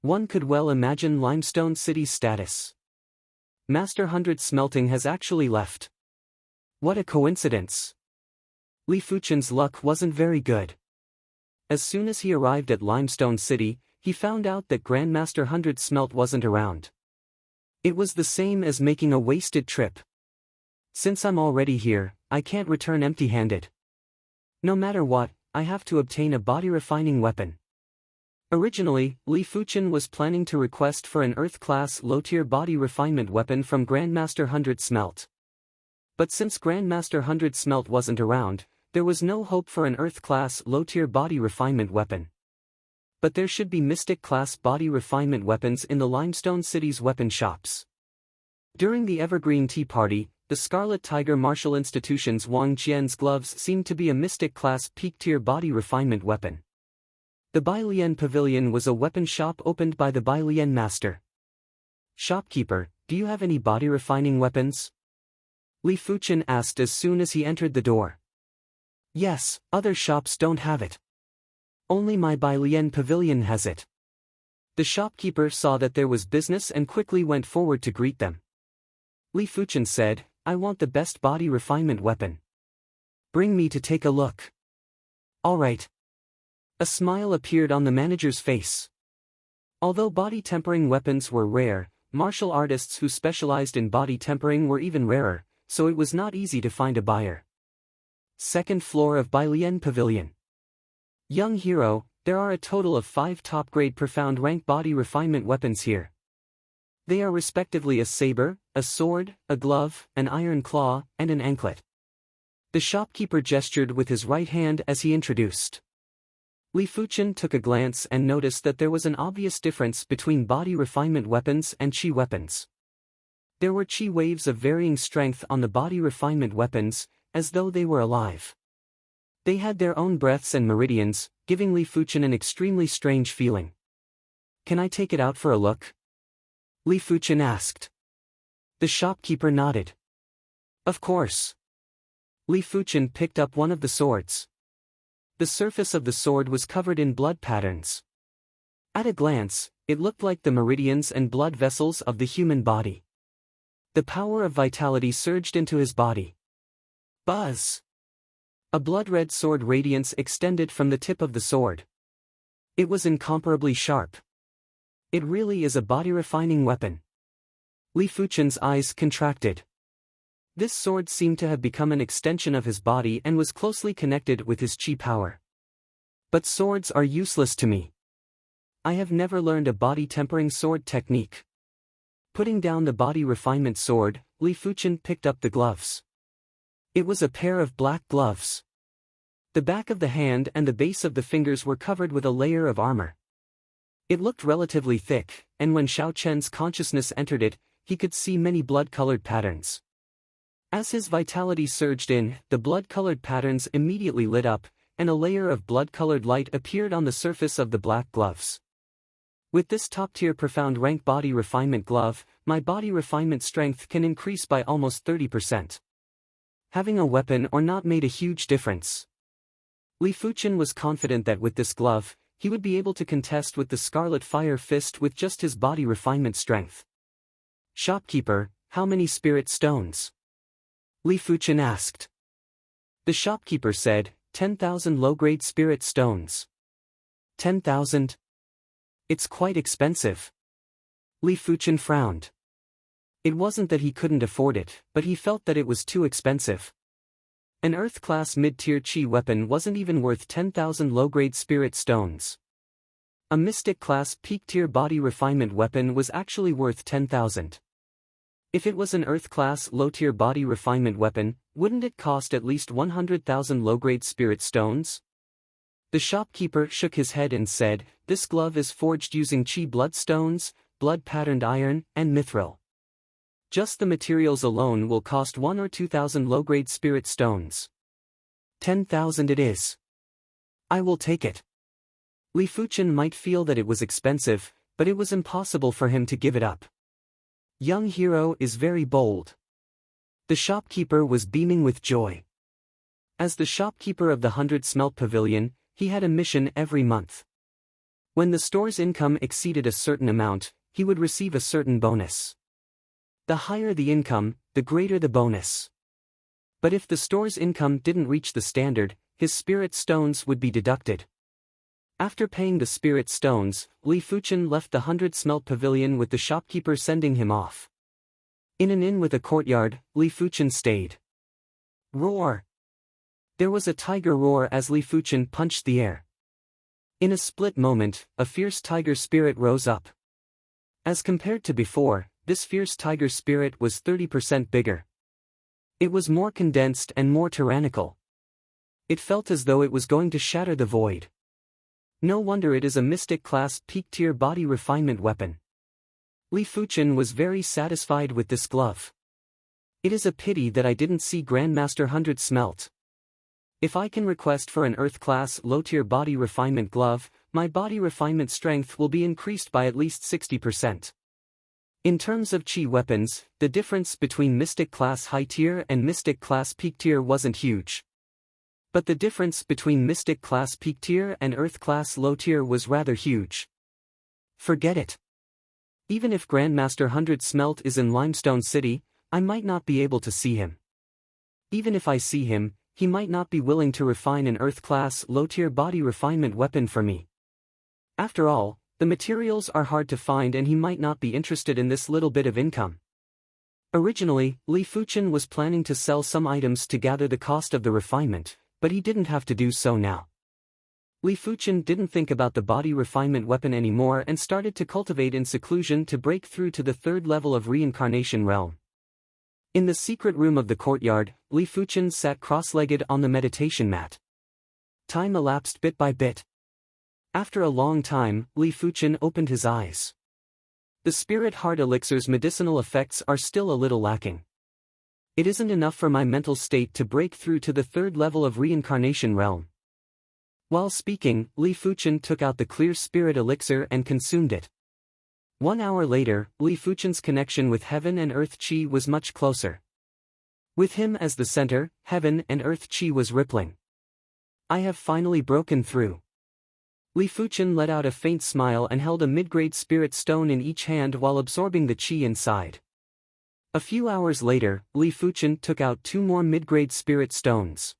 One could well imagine Limestone City's status. Master 100 Smelting has actually left. What a coincidence. Li Fuchen's luck wasn't very good. As soon as he arrived at Limestone City, he found out that Grandmaster 100 Smelt wasn't around. It was the same as making a wasted trip. Since I'm already here, I can't return empty-handed. No matter what, I have to obtain a body-refining weapon. Originally, Li Fuchen was planning to request for an Earth-class low-tier body refinement weapon from Grandmaster 100 Smelt. But since Grandmaster 100 Smelt wasn't around, there was no hope for an Earth-class low-tier body refinement weapon. But there should be Mystic-class body refinement weapons in the Limestone City's weapon shops. During the Evergreen Tea Party, the Scarlet Tiger Martial Institution's Wang Jian's gloves seemed to be a Mystic-class peak-tier body refinement weapon. The Bailian Pavilion was a weapon shop opened by the Bailian Master. "Shopkeeper, do you have any body refining weapons?" Li Fuchen asked as soon as he entered the door. "Yes, other shops don't have it. Only my Bailian Pavilion has it." The shopkeeper saw that there was business and quickly went forward to greet them. Li Fuchen said, "I want the best body refinement weapon. Bring me to take a look." "All right." A smile appeared on the manager's face. Although body tempering weapons were rare, martial artists who specialized in body tempering were even rarer, so it was not easy to find a buyer. Second floor of Bailian Pavilion. Young hero, there are a total of 5 top-grade profound rank body refinement weapons here. They are respectively a saber, a sword, a glove, an iron claw, and an anklet. The shopkeeper gestured with his right hand as he introduced. Li Fuchen took a glance and noticed that there was an obvious difference between body refinement weapons and chi weapons. There were chi waves of varying strength on the body refinement weapons, as though they were alive. They had their own breaths and meridians, giving Li Fuchen an extremely strange feeling. "Can I take it out for a look?" Li Fuchen asked. The shopkeeper nodded. "Of course." Li Fuchen picked up one of the swords. The surface of the sword was covered in blood patterns. At a glance, it looked like the meridians and blood vessels of the human body. The power of vitality surged into his body. Buzz! A blood-red sword radiance extended from the tip of the sword. It was incomparably sharp. It really is a body-refining weapon. Li Fuchen's eyes contracted. This sword seemed to have become an extension of his body and was closely connected with his chi power. But swords are useless to me. I have never learned a body-tempering sword technique. Putting down the body refinement sword, Li Fuchen picked up the gloves. It was a pair of black gloves. The back of the hand and the base of the fingers were covered with a layer of armor. It looked relatively thick, and when Xiao Chen's consciousness entered it, he could see many blood-colored patterns. As his vitality surged in, the blood-colored patterns immediately lit up, and a layer of blood-colored light appeared on the surface of the black gloves. With this top-tier profound rank body refinement glove, my body refinement strength can increase by almost 30%. Having a weapon or not made a huge difference. Li Fuchen was confident that with this glove, he would be able to contest with the Scarlet Fire Fist with just his body refinement strength. "Shopkeeper, how many spirit stones?" Li Fuchen asked. The shopkeeper said, 10,000 low-grade spirit stones. 10,000? It's quite expensive. Li Fuchen frowned. It wasn't that he couldn't afford it, but he felt that it was too expensive. An Earth-class mid-tier chi weapon wasn't even worth 10,000 low-grade spirit stones. A Mystic-class peak-tier body refinement weapon was actually worth 10,000. If it was an Earth-class low-tier body refinement weapon, wouldn't it cost at least 100,000 low-grade spirit stones? The shopkeeper shook his head and said, "This glove is forged using chi bloodstones, blood-patterned iron, and mithril. Just the materials alone will cost 1 or 2,000 low-grade spirit stones. 10,000 it is. I will take it." Li Fuchen might feel that it was expensive, but it was impossible for him to give it up. Young hero is very bold. The shopkeeper was beaming with joy. As the shopkeeper of the 100 Smelt Pavilion, he had a mission every month. When the store's income exceeded a certain amount, he would receive a certain bonus. The higher the income, the greater the bonus. But if the store's income didn't reach the standard, his spirit stones would be deducted. After paying the spirit stones, Li Fuchen left the 100 Smelt Pavilion with the shopkeeper sending him off. In an inn with a courtyard, Li Fuchen stayed. Roar! There was a tiger roar as Li Fuchen punched the air. In a split moment, a fierce tiger spirit rose up. As compared to before, this fierce tiger spirit was 30% bigger. It was more condensed and more tyrannical. It felt as though it was going to shatter the void. No wonder it is a Mystic-class peak-tier body refinement weapon. Li Fuchen was very satisfied with this glove. It is a pity that I didn't see Grandmaster 100 Smelt. If I can request for an Earth-class low-tier body refinement glove, my body refinement strength will be increased by at least 60%. In terms of chi weapons, the difference between Mystic-class high-tier and Mystic-class peak-tier wasn't huge. But the difference between Mystic-class peak-tier and Earth-class low-tier was rather huge. Forget it. Even if Grandmaster 100 Smelt is in Limestone City, I might not be able to see him. Even if I see him, he might not be willing to refine an Earth-class low-tier body refinement weapon for me. After all, the materials are hard to find and he might not be interested in this little bit of income. Originally, Li Fuchen was planning to sell some items to gather the cost of the refinement, but he didn't have to do so now. Li Fuchen didn't think about the body refinement weapon anymore and started to cultivate in seclusion to break through to the third level of reincarnation realm. In the secret room of the courtyard, Li Fuchen sat cross-legged on the meditation mat. Time elapsed bit by bit. After a long time, Li Fuchen opened his eyes. The Spirit Heart Elixir's medicinal effects are still a little lacking. It isn't enough for my mental state to break through to the third level of reincarnation realm. While speaking, Li Fuchen took out the clear Spirit Elixir and consumed it. 1 hour later, Li Fuchen's connection with heaven and earth chi was much closer. With him as the center, heaven and earth chi was rippling. I have finally broken through. Li Fuchen let out a faint smile and held a mid-grade spirit stone in each hand while absorbing the chi inside. A few hours later, Li Fuchen took out 2 more mid-grade spirit stones.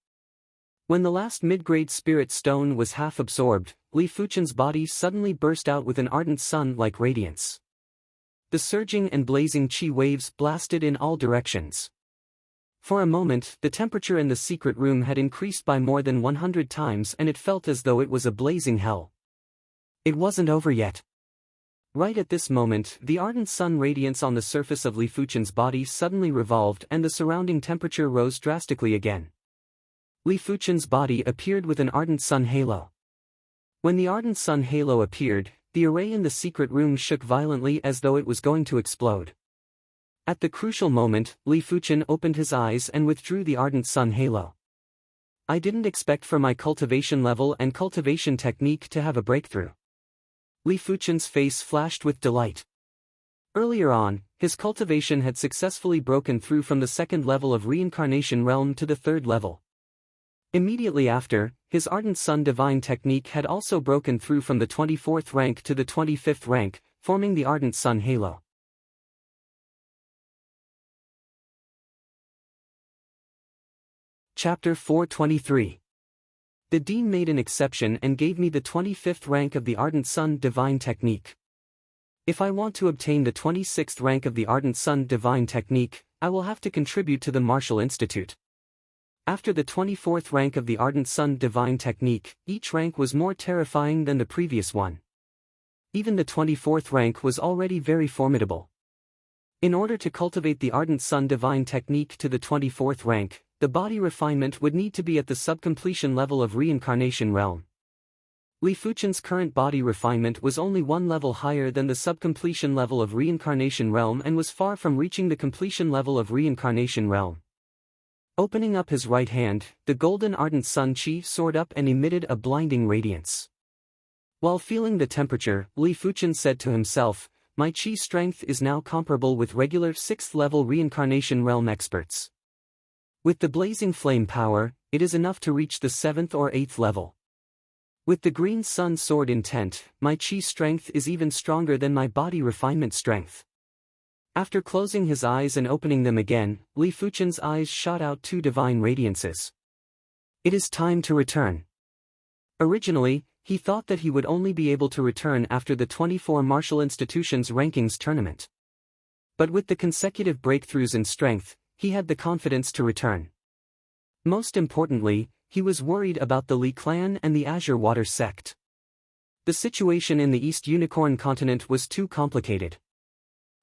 When the last mid-grade spirit stone was half absorbed, Li Fuchen's body suddenly burst out with an ardent sun-like radiance. The surging and blazing chi waves blasted in all directions. For a moment, the temperature in the secret room had increased by more than 100 times and it felt as though it was a blazing hell. It wasn't over yet. Right at this moment, the ardent sun radiance on the surface of Li Fuchen's body suddenly revolved and the surrounding temperature rose drastically again. Li Fuchen's body appeared with an ardent sun halo. When the ardent sun halo appeared, the array in the secret room shook violently as though it was going to explode. At the crucial moment, Li Fuchen opened his eyes and withdrew the ardent sun halo. I didn't expect for my cultivation level and cultivation technique to have a breakthrough. Li Fuchen's face flashed with delight. Earlier on, his cultivation had successfully broken through from the second level of reincarnation realm to the third level. Immediately after, his ardent sun divine technique had also broken through from the 24th rank to the 25th rank, forming the ardent sun halo. Chapter 423. The Dean made an exception and gave me the 25th rank of the Ardent Sun Divine Technique. If I want to obtain the 26th rank of the Ardent Sun Divine Technique, I will have to contribute to the Martial Institute. After the 24th rank of the Ardent Sun Divine Technique, each rank was more terrifying than the previous one. Even the 24th rank was already very formidable. In order to cultivate the Ardent Sun Divine Technique to the 24th rank, the body refinement would need to be at the subcompletion level of reincarnation realm. Li Fuchen's current body refinement was only one level higher than the subcompletion level of reincarnation realm and was far from reaching the completion level of reincarnation realm. Opening up his right hand, the golden ardent sun chi soared up and emitted a blinding radiance. While feeling the temperature, Li Fuchen said to himself, "My chi strength is now comparable with regular 6th level reincarnation realm experts. With the blazing flame power, it is enough to reach the 7th or 8th level. With the green sun sword intent, my chi strength is even stronger than my body refinement strength." After closing his eyes and opening them again, Li Fuchen's eyes shot out two divine radiances. It is time to return. Originally, he thought that he would only be able to return after the 24 Martial Institutions Rankings tournament. But with the consecutive breakthroughs in strength, he had the confidence to return. Most importantly, he was worried about the Li clan and the Azure Water sect. The situation in the East Unicorn continent was too complicated.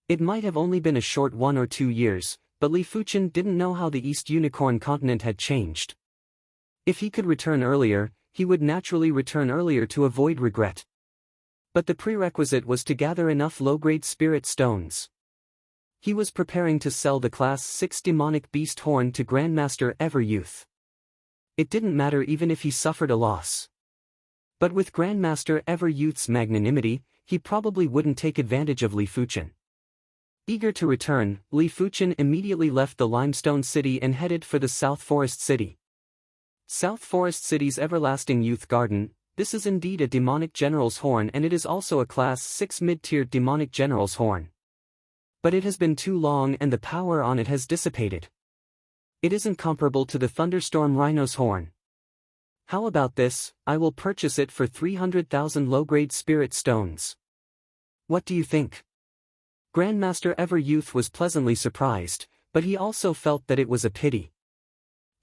It might have only been a short 1 or 2 years, but Li Fuchen didn't know how the East Unicorn continent had changed. If he could return earlier, he would naturally return earlier to avoid regret. But the prerequisite was to gather enough low-grade spirit stones. He was preparing to sell the Class 6 demonic beast horn to Grandmaster Everyouth. It didn't matter even if he suffered a loss. But with Grandmaster Everyouth's magnanimity, he probably wouldn't take advantage of Li Fuchen. Eager to return, Li Fuchen immediately left the Limestone City and headed for the South Forest City. South Forest City's Everlasting Youth Garden, this is indeed a demonic general's horn and it is also a Class 6 mid-tier demonic general's horn. But it has been too long and the power on it has dissipated. It isn't comparable to the Thunderstorm Rhino's horn. How about this? I will purchase it for 300,000 low-grade spirit stones. What do you think? Grandmaster Everyouth was pleasantly surprised, but he also felt that it was a pity.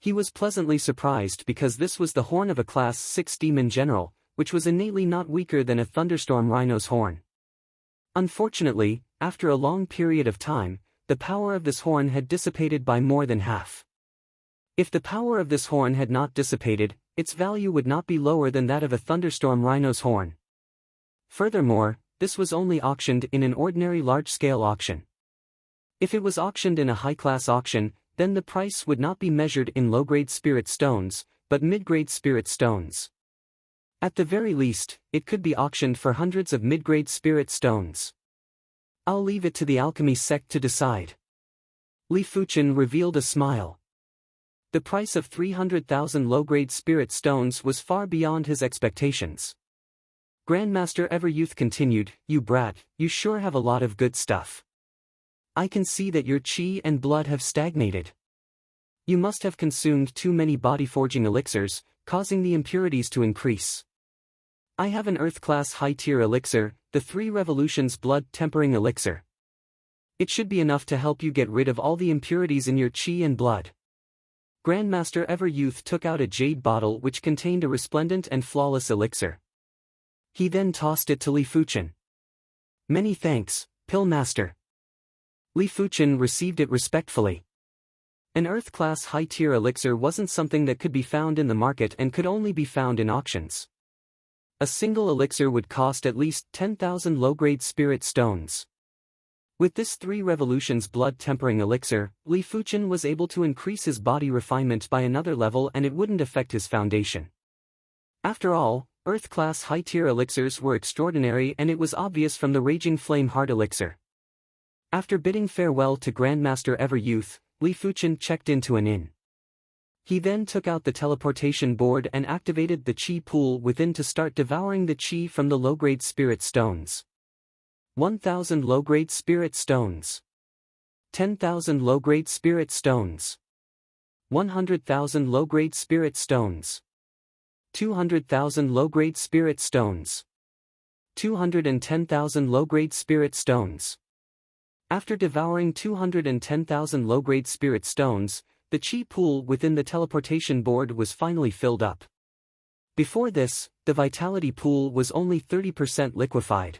He was pleasantly surprised because this was the horn of a Class 6 demon general, which was innately not weaker than a Thunderstorm Rhino's horn. Unfortunately, after a long period of time, the power of this horn had dissipated by more than half. If the power of this horn had not dissipated, its value would not be lower than that of a Thunderstorm Rhino's horn. Furthermore, this was only auctioned in an ordinary large-scale auction. If it was auctioned in a high-class auction, then the price would not be measured in low-grade spirit stones, but mid-grade spirit stones. At the very least, it could be auctioned for hundreds of mid-grade spirit stones. I'll leave it to the alchemy sect to decide. Li Fuchen revealed a smile. The price of 300,000 low-grade spirit stones was far beyond his expectations. Grandmaster Everyouth continued, "You brat, you sure have a lot of good stuff. I can see that your chi and blood have stagnated." You must have consumed too many body-forging elixirs, causing the impurities to increase. I have an Earth-class high-tier elixir, the 3 Revolutions blood-tempering elixir. It should be enough to help you get rid of all the impurities in your chi and blood. Grandmaster Everyouth took out a jade bottle which contained a resplendent and flawless elixir. He then tossed it to Li Fuchen. Many thanks, Pill Master. Li Fuchen received it respectfully. An Earth-class high-tier elixir wasn't something that could be found in the market and could only be found in auctions. A single elixir would cost at least 10,000 low-grade spirit stones. With this 3 Revolutions blood-tempering elixir, Li Fuchen was able to increase his body refinement by another level and it wouldn't affect his foundation. After all, Earth-class high-tier elixirs were extraordinary and it was obvious from the Raging Flame Heart elixir. After bidding farewell to Grandmaster Everyouth, Li Fuchen checked into an inn. He then took out the teleportation board and activated the chi pool within to start devouring the chi from the low-grade spirit stones. 1,000 low-grade spirit stones. 10,000 low-grade spirit stones. 100,000 low-grade spirit stones. 200,000 low-grade spirit stones. 210,000 low-grade spirit stones. After devouring 210,000 low-grade spirit stones, the chi pool within the teleportation board was finally filled up. Before this, the vitality pool was only 30% liquefied.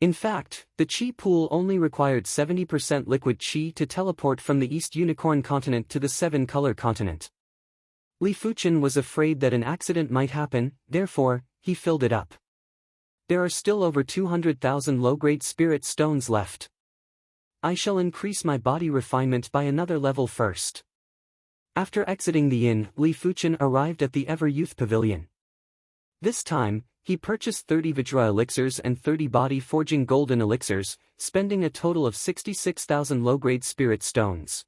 In fact, the chi pool only required 70% liquid chi to teleport from the East Unicorn continent to the 7-color continent. Li Fuchen was afraid that an accident might happen, therefore, he filled it up. There are still over 200,000 low-grade spirit stones left. I shall increase my body refinement by another level first. After exiting the inn, Li Fuchen arrived at the Everyouth Pavilion. This time, he purchased 30 Vajra elixirs and 30 body-forging golden elixirs, spending a total of 66,000 low-grade spirit stones.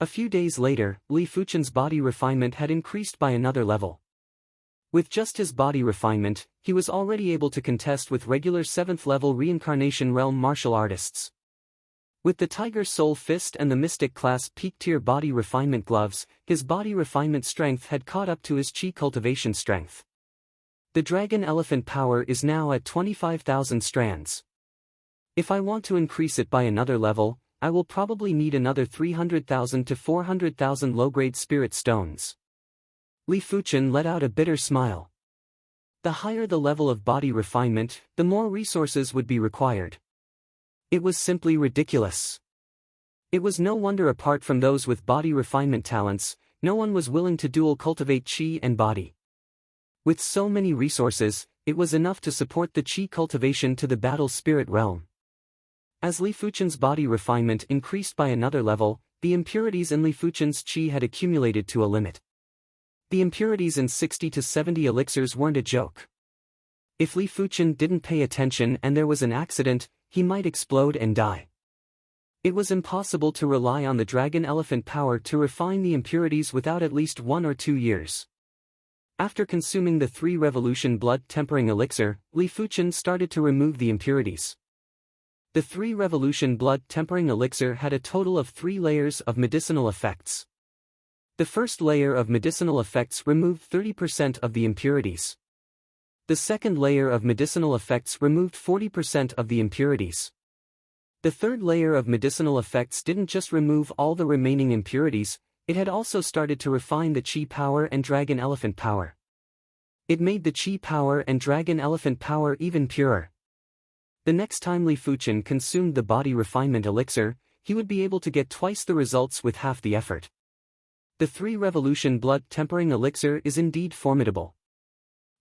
A few days later, Li Fuchen's body refinement had increased by another level. With just his body refinement, he was already able to contest with regular 7th-level reincarnation realm martial artists. With the Tiger Soul Fist and the Mystic Class Peak-tier body refinement gloves, his body refinement strength had caught up to his chi cultivation strength. The Dragon Elephant power is now at 25,000 strands. If I want to increase it by another level, I will probably need another 300,000 to 400,000 low-grade spirit stones. Li Fuchen let out a bitter smile. The higher the level of body refinement, the more resources would be required. It was simply ridiculous. It was no wonder apart from those with body refinement talents, no one was willing to dual cultivate chi and body. With so many resources, it was enough to support the chi cultivation to the battle spirit realm. As Li Fuchen's body refinement increased by another level, the impurities in Li Fuchen's chi had accumulated to a limit. The impurities in 60 to 70 elixirs weren't a joke. If Li Fuchen didn't pay attention and there was an accident, he might explode and die. It was impossible to rely on the Dragon Elephant power to refine the impurities without at least 1 or 2 years. After consuming the 3 Revolution blood-tempering elixir, Li Fuchen started to remove the impurities. The 3 Revolution blood-tempering elixir had a total of 3 layers of medicinal effects. The first layer of medicinal effects removed 30% of the impurities. The second layer of medicinal effects removed 40% of the impurities. The third layer of medicinal effects didn't just remove all the remaining impurities, it had also started to refine the Chi power and Dragon Elephant power. It made the Chi power and Dragon Elephant power even purer. The next time Li Fuchen consumed the body refinement elixir, he would be able to get twice the results with half the effort. The 3 Revolution blood-tempering elixir is indeed formidable.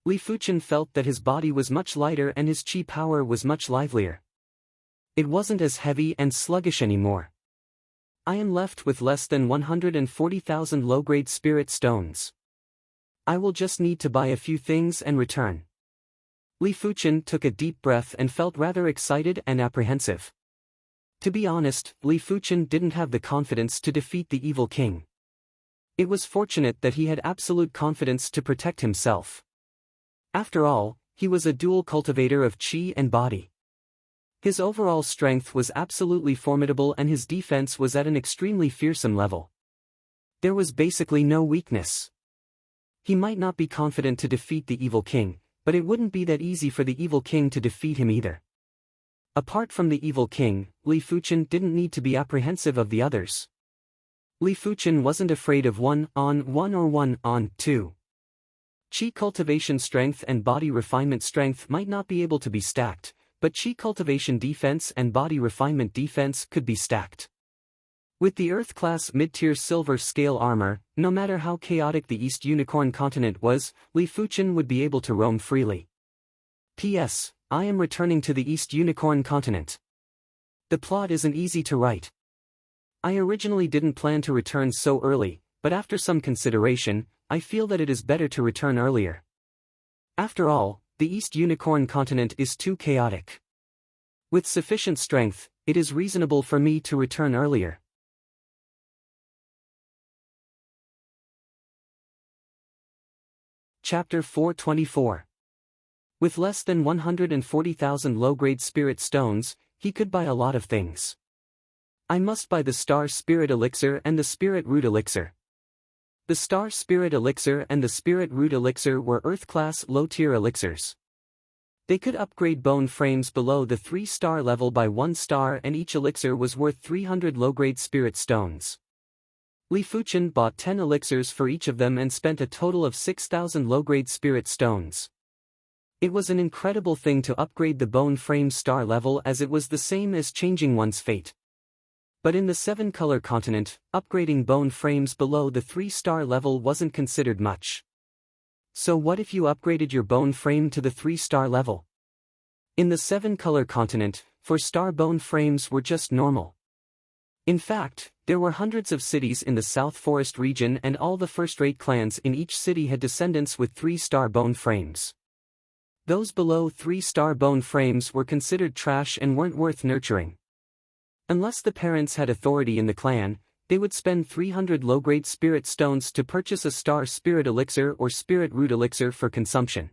Li Fuchen felt that his body was much lighter and his chi power was much livelier. It wasn't as heavy and sluggish anymore. I am left with less than 140,000 low-grade spirit stones. I will just need to buy a few things and return. Li Fuchen took a deep breath and felt rather excited and apprehensive. To be honest, Li Fuchen didn't have the confidence to defeat the evil king. It was fortunate that he had absolute confidence to protect himself. After all, he was a dual cultivator of chi and body. His overall strength was absolutely formidable and his defense was at an extremely fearsome level. There was basically no weakness. He might not be confident to defeat the evil king, but it wouldn't be that easy for the evil king to defeat him either. Apart from the evil king, Li Fuchen didn't need to be apprehensive of the others. Li Fuchen wasn't afraid of 1-on-1 or 1-on-2. Qi cultivation strength and body refinement strength might not be able to be stacked, but Qi cultivation defense and body refinement defense could be stacked. With the Earth-class mid-tier silver scale armor, no matter how chaotic the East Unicorn continent was, Li Fuchen would be able to roam freely. P.S. I am returning to the East Unicorn continent. The plot isn't easy to write. I originally didn't plan to return so early, but after some consideration, I feel that it is better to return earlier. After all, the East Unicorn continent is too chaotic. With sufficient strength, it is reasonable for me to return earlier. Chapter 424. With less than 140,000 low-grade spirit stones, he could buy a lot of things. I must buy the Star Spirit Elixir and the Spirit Root Elixir. The Star Spirit Elixir and the Spirit Root Elixir were Earth-class low-tier elixirs. They could upgrade bone frames below the 3-star level by 1 star, and each elixir was worth 300 low-grade spirit stones. Li Fuchen bought 10 elixirs for each of them and spent a total of 6,000 low-grade spirit stones. It was an incredible thing to upgrade the bone frame star level, as it was the same as changing one's fate. But in the 7-color continent, upgrading bone frames below the 3-star level wasn't considered much. So what if you upgraded your bone frame to the 3-star level? In the 7-color continent, 4-star bone frames were just normal. In fact, there were hundreds of cities in the South Forest region, and all the first-rate clans in each city had descendants with 3-star bone frames. Those below 3-star bone frames were considered trash and weren't worth nurturing. Unless the parents had authority in the clan, they would spend 300 low-grade spirit stones to purchase a Star Spirit Elixir or Spirit Root Elixir for consumption.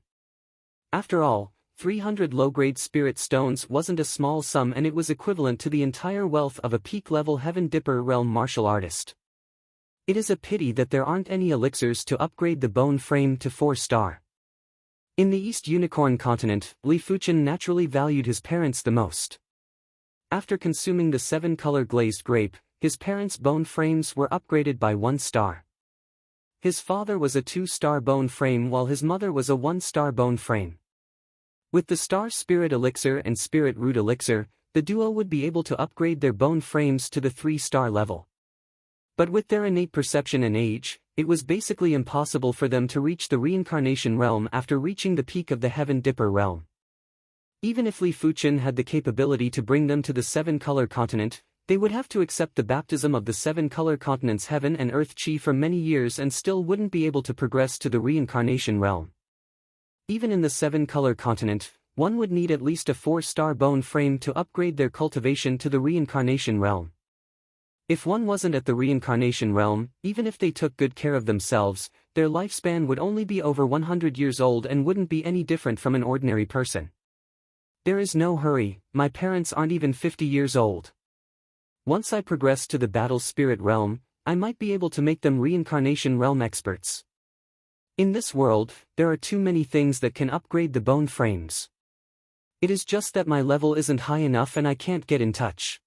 After all, 300 low-grade spirit stones wasn't a small sum, and it was equivalent to the entire wealth of a peak-level Heaven Dipper realm martial artist. It is a pity that there aren't any elixirs to upgrade the bone frame to 4-star. In the East Unicorn continent, Li Fuchen naturally valued his parents the most. After consuming the 7-color glazed grape, his parents' bone frames were upgraded by 1 star. His father was a 2-star bone frame while his mother was a 1-star bone frame. With the Star Spirit Elixir and Spirit Root Elixir, the duo would be able to upgrade their bone frames to the 3-star level. But with their innate perception and age, it was basically impossible for them to reach the reincarnation realm after reaching the peak of the Heaven Dipper realm. Even if Li Fuchen had the capability to bring them to the 7-color continent, they would have to accept the baptism of the 7-color continent's heaven and earth chi for many years and still wouldn't be able to progress to the reincarnation realm. Even in the 7-color continent, one would need at least a 4-star bone frame to upgrade their cultivation to the reincarnation realm. If one wasn't at the reincarnation realm, even if they took good care of themselves, their lifespan would only be over 100 years old and wouldn't be any different from an ordinary person. There is no hurry, my parents aren't even 50 years old. Once I progress to the battle spirit realm, I might be able to make them reincarnation realm experts. In this world, there are too many things that can upgrade the bone frames. It is just that my level isn't high enough and I can't get in touch.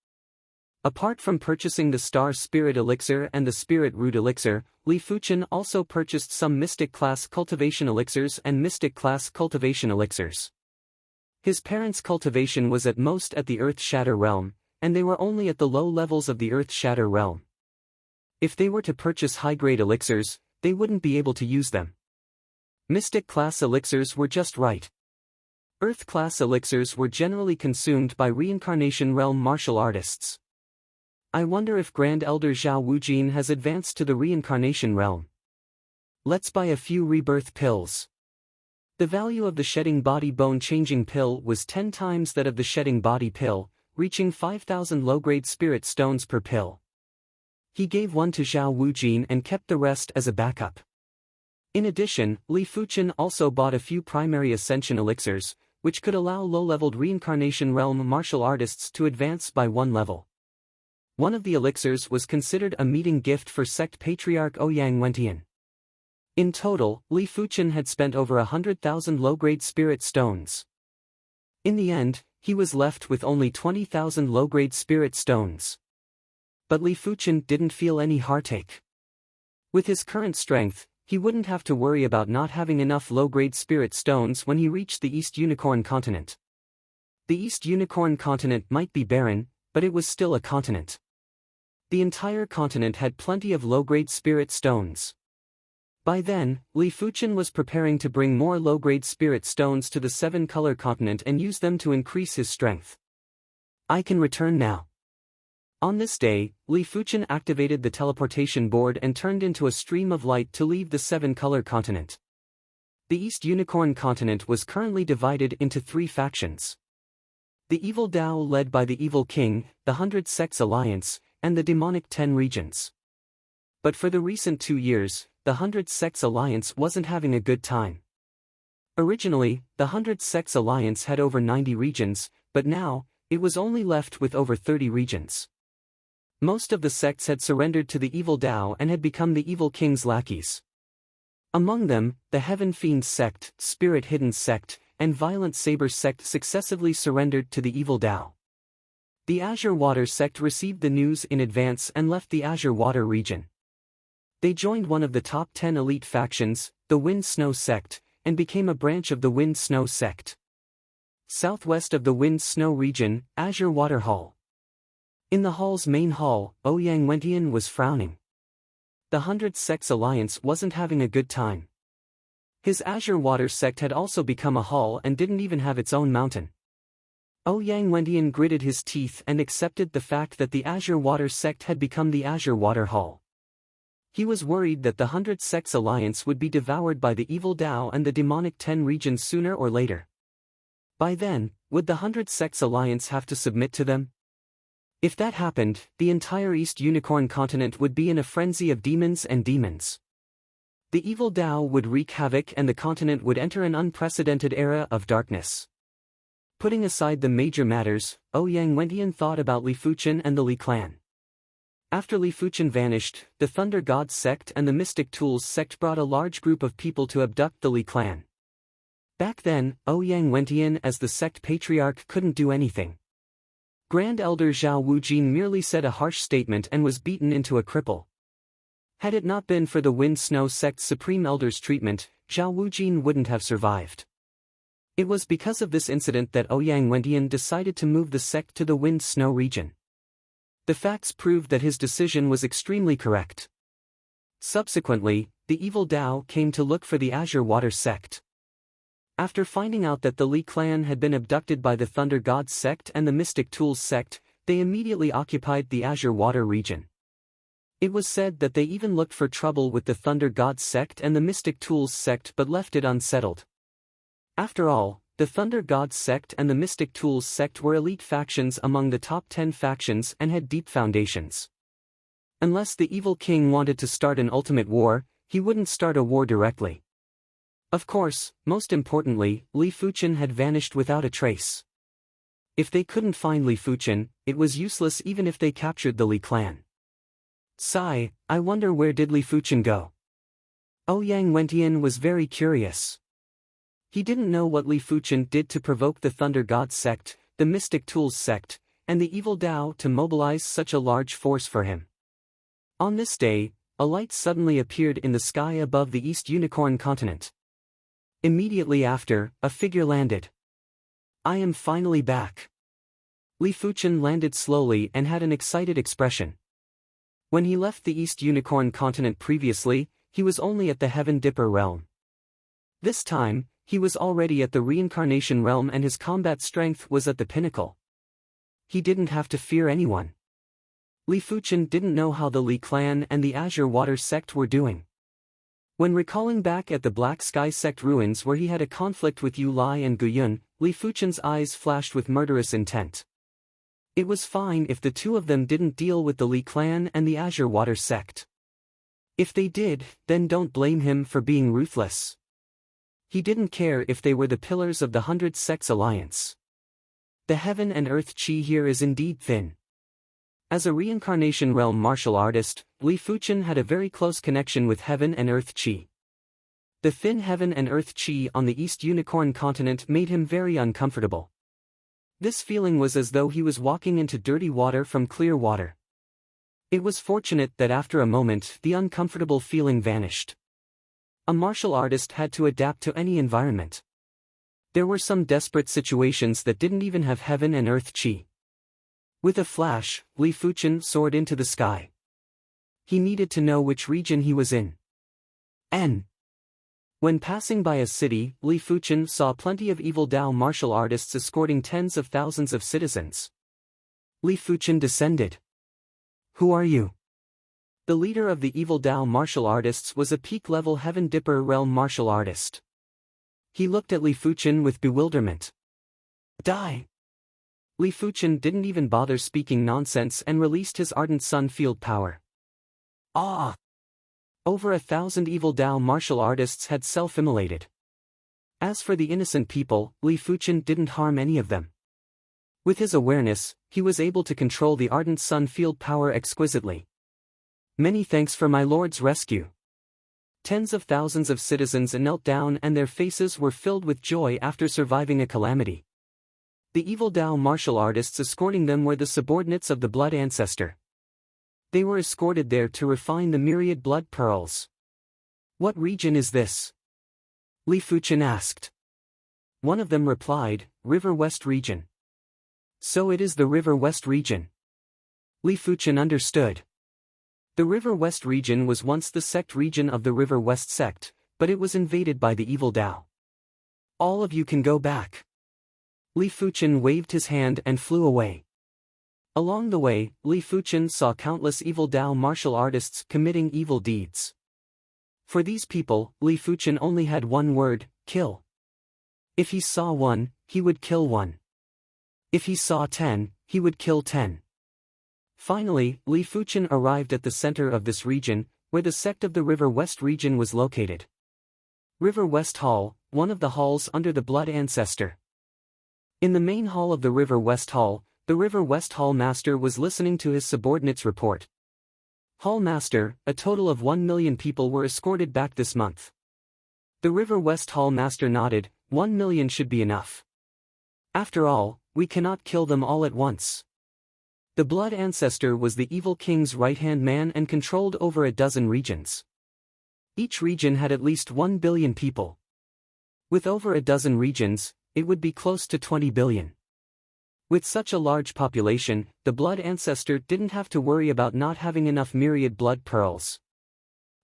Apart from purchasing the Star Spirit Elixir and the Spirit Root Elixir, Li Fuchen also purchased some Mystic Class Cultivation Elixirs and Mystic Class Cultivation Elixirs. His parents' cultivation was at most at the Earth Shatter realm, and they were only at the low levels of the Earth Shatter realm. If they were to purchase high-grade elixirs, they wouldn't be able to use them. Mystic Class Elixirs were just right. Earth Class Elixirs were generally consumed by Reincarnation Realm martial artists. I wonder if Grand Elder Zhao Wujin has advanced to the Reincarnation Realm. Let's buy a few rebirth pills. The value of the Shedding Body Bone Changing Pill was 10 times that of the Shedding Body Pill, reaching 5,000 low-grade spirit stones per pill. He gave one to Zhao Wujin and kept the rest as a backup. In addition, Li Fuchen also bought a few primary ascension elixirs, which could allow low-leveled Reincarnation Realm martial artists to advance by 1 level. One of the elixirs was considered a meeting gift for sect patriarch Ouyang Wentian. In total, Li Fuchen had spent over 100,000 low-grade spirit stones. In the end, he was left with only 20,000 low-grade spirit stones. But Li Fuchen didn't feel any heartache. With his current strength, he wouldn't have to worry about not having enough low-grade spirit stones when he reached the East Unicorn continent. The East Unicorn continent might be barren, but it was still a continent. The entire continent had plenty of low-grade spirit stones. By then, Li Fuchen was preparing to bring more low-grade spirit stones to the seven-color continent and use them to increase his strength. I can return now. On this day, Li Fuchen activated the teleportation board and turned into a stream of light to leave the seven-color continent. The East Unicorn continent was currently divided into three factions. The Evil Dao led by the Evil King, the 100 Sects Alliance, and the Demonic 10 Regions. But for the recent 2 years, the 100 Sects Alliance wasn't having a good time. Originally, the 100 Sects Alliance had over 90 regions, but now, it was only left with over 30 regions. Most of the sects had surrendered to the Evil Dao and had become the Evil King's lackeys. Among them, the Heaven Fiend sect, Spirit Hidden sect, and Violent Saber sect successively surrendered to the Evil Dao. The Azure Water sect received the news in advance and left the Azure Water region. They joined one of the top 10 elite factions, the Wind Snow sect, and became a branch of the Wind Snow sect. Southwest of the Wind Snow region, Azure Water Hall. In the hall's main hall, Ouyang Wentian was frowning. The 100 Sects Alliance wasn't having a good time. His Azure Water sect had also become a hall and didn't even have its own mountain. Ouyang Wentian gritted his teeth and accepted the fact that the Azure Water sect had become the Azure Water Hall. He was worried that the 100 Sects Alliance would be devoured by the Evil Dao and the Demonic 10 Regions sooner or later. By then, would the 100 Sects Alliance have to submit to them? If that happened, the entire East Unicorn continent would be in a frenzy of demons and demons. The Evil Dao would wreak havoc and the continent would enter an unprecedented era of darkness. Putting aside the major matters, Ouyang Wentian thought about Li Fuchen and the Li clan. After Li Fuchen vanished, the Thunder God sect and the Mystic Tools sect brought a large group of people to abduct the Li clan. Back then, Ouyang Wentian as the sect patriarch couldn't do anything. Grand Elder Zhao Wujin merely said a harsh statement and was beaten into a cripple. Had it not been for the Wind Snow sect's Supreme Elder's treatment, Zhao Wujin wouldn't have survived. It was because of this incident that Ouyang Wentian decided to move the sect to the Wind Snow region. The facts proved that his decision was extremely correct. Subsequently, the Evil Dao came to look for the Azure Water sect. After finding out that the Li clan had been abducted by the Thunder God sect and the Mystic Tools sect, they immediately occupied the Azure Water region. It was said that they even looked for trouble with the Thunder God sect and the Mystic Tools sect but left it unsettled. After all, the Thunder God sect and the Mystic Tools sect were elite factions among the top 10 factions and had deep foundations. Unless the Evil King wanted to start an ultimate war, he wouldn't start a war directly. Of course, most importantly, Li Fuchen had vanished without a trace. If they couldn't find Li Fuchen, it was useless even if they captured the Li clan. Sigh, I wonder where did Li Fuchen go? Ouyang Wentian was very curious. He didn't know what Li Fuchen did to provoke the Thunder God sect, the Mystic Tools sect, and the Evil Dao to mobilize such a large force for him. On this day, a light suddenly appeared in the sky above the East Unicorn continent. Immediately after, a figure landed. I am finally back. Li Fuchen landed slowly and had an excited expression. When he left the East Unicorn continent previously, he was only at the Heaven Dipper realm. This time, he was already at the Reincarnation realm and his combat strength was at the pinnacle. He didn't have to fear anyone. Li Fuchen didn't know how the Li clan and the Azure Water sect were doing. When recalling back at the Black Sky sect ruins where he had a conflict with Yu Lai and Guyun, Li Fuchen's eyes flashed with murderous intent. It was fine if the two of them didn't deal with the Li clan and the Azure Water sect. If they did, then don't blame him for being ruthless. He didn't care if they were the pillars of the 100 Sects Alliance. The heaven and earth chi here is indeed thin. As a reincarnation realm martial artist, Li Fuchen had a very close connection with heaven and earth chi. The thin heaven and earth chi on the East Unicorn continent made him very uncomfortable. This feeling was as though he was walking into dirty water from clear water. It was fortunate that after a moment the uncomfortable feeling vanished. A martial artist had to adapt to any environment. There were some desperate situations that didn't even have heaven and earth chi. With a flash, Li Fuchen soared into the sky. He needed to know which region he was in. When passing by a city, Li Fuchen saw plenty of evil Dao martial artists escorting tens of thousands of citizens. Li Fuchen descended. "Who are you?" The leader of the evil Dao martial artists was a peak-level Heaven Dipper realm martial artist. He looked at Li Fuchen with bewilderment. "Die!" Li Fuchen didn't even bother speaking nonsense and released his ardent sun field power. Ah! Over 1,000 evil Dao martial artists had self-immolated. As for the innocent people, Li Fuchen didn't harm any of them. With his awareness, he was able to control the ardent sun field power exquisitely. "Many thanks for my lord's rescue." Tens of thousands of citizens knelt down and their faces were filled with joy after surviving a calamity. The evil Dao martial artists escorting them were the subordinates of the Blood Ancestor. They were escorted there to refine the myriad blood pearls. "What region is this?" Li Fuchen asked. One of them replied, "River West region." "So it is the River West region." Li Fuchen understood. The River West region was once the sect region of the River West sect, but it was invaded by the evil Dao. "All of you can go back." Li Fuchen waved his hand and flew away. Along the way, Li Fuchen saw countless evil Dao martial artists committing evil deeds. For these people, Li Fuchen only had one word: kill. If he saw one, he would kill one. If he saw 10, he would kill 10. Finally, Li Fuchen arrived at the center of this region, where the sect of the River West region was located. River West Hall, one of the halls under the Blood Ancestor. In the main hall of the River West Hall, the River West Hall Master was listening to his subordinates' report. "Hall Master, a total of 1 million people were escorted back this month." The River West Hall Master nodded. 1 million should be enough. After all, we cannot kill them all at once. The Blood Ancestor was the evil king's right-hand man and controlled over a dozen regions. Each region had at least 1 billion people. With over a dozen regions, it would be close to 20 billion. With such a large population, the Blood Ancestor didn't have to worry about not having enough myriad blood pearls.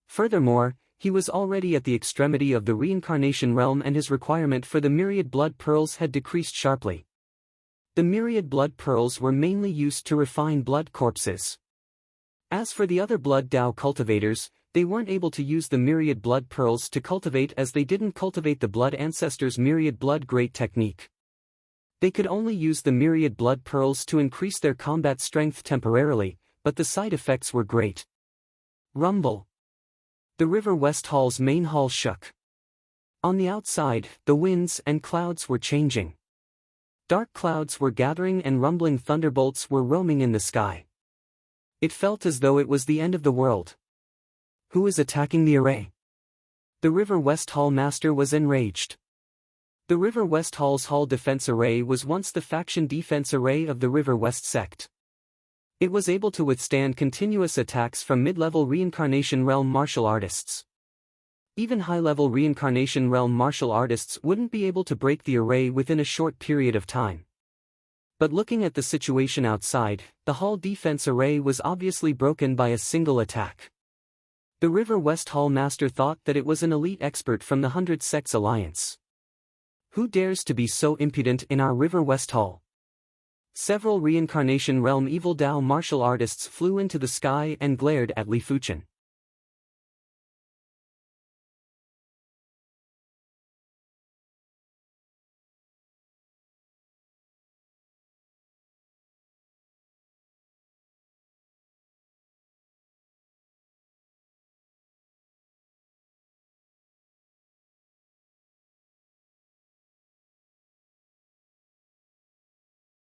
Furthermore, he was already at the extremity of the reincarnation realm and his requirement for the myriad blood pearls had decreased sharply. The myriad blood pearls were mainly used to refine blood corpses. As for the other blood Dao cultivators, they weren't able to use the myriad blood pearls to cultivate as they didn't cultivate the Blood Ancestor's myriad blood great technique. They could only use the myriad blood pearls to increase their combat strength temporarily, but the side effects were great. Rumble. The River West Hall's main hall shook. On the outside, the winds and clouds were changing. Dark clouds were gathering and rumbling thunderbolts were roaming in the sky. It felt as though it was the end of the world. Who is attacking the array? The River West Hall Master was enraged. The River West Hall's Hall Defense Array was once the faction defense array of the River West sect. It was able to withstand continuous attacks from mid-level reincarnation realm martial artists. Even high-level reincarnation realm martial artists wouldn't be able to break the array within a short period of time. But looking at the situation outside, the Hall Defense Array was obviously broken by a single attack. The River West Hall Master thought that it was an elite expert from the 100 Sects Alliance. Who dares to be so impudent in our River West Hall? Several reincarnation realm evil Dao martial artists flew into the sky and glared at Li Fuchen.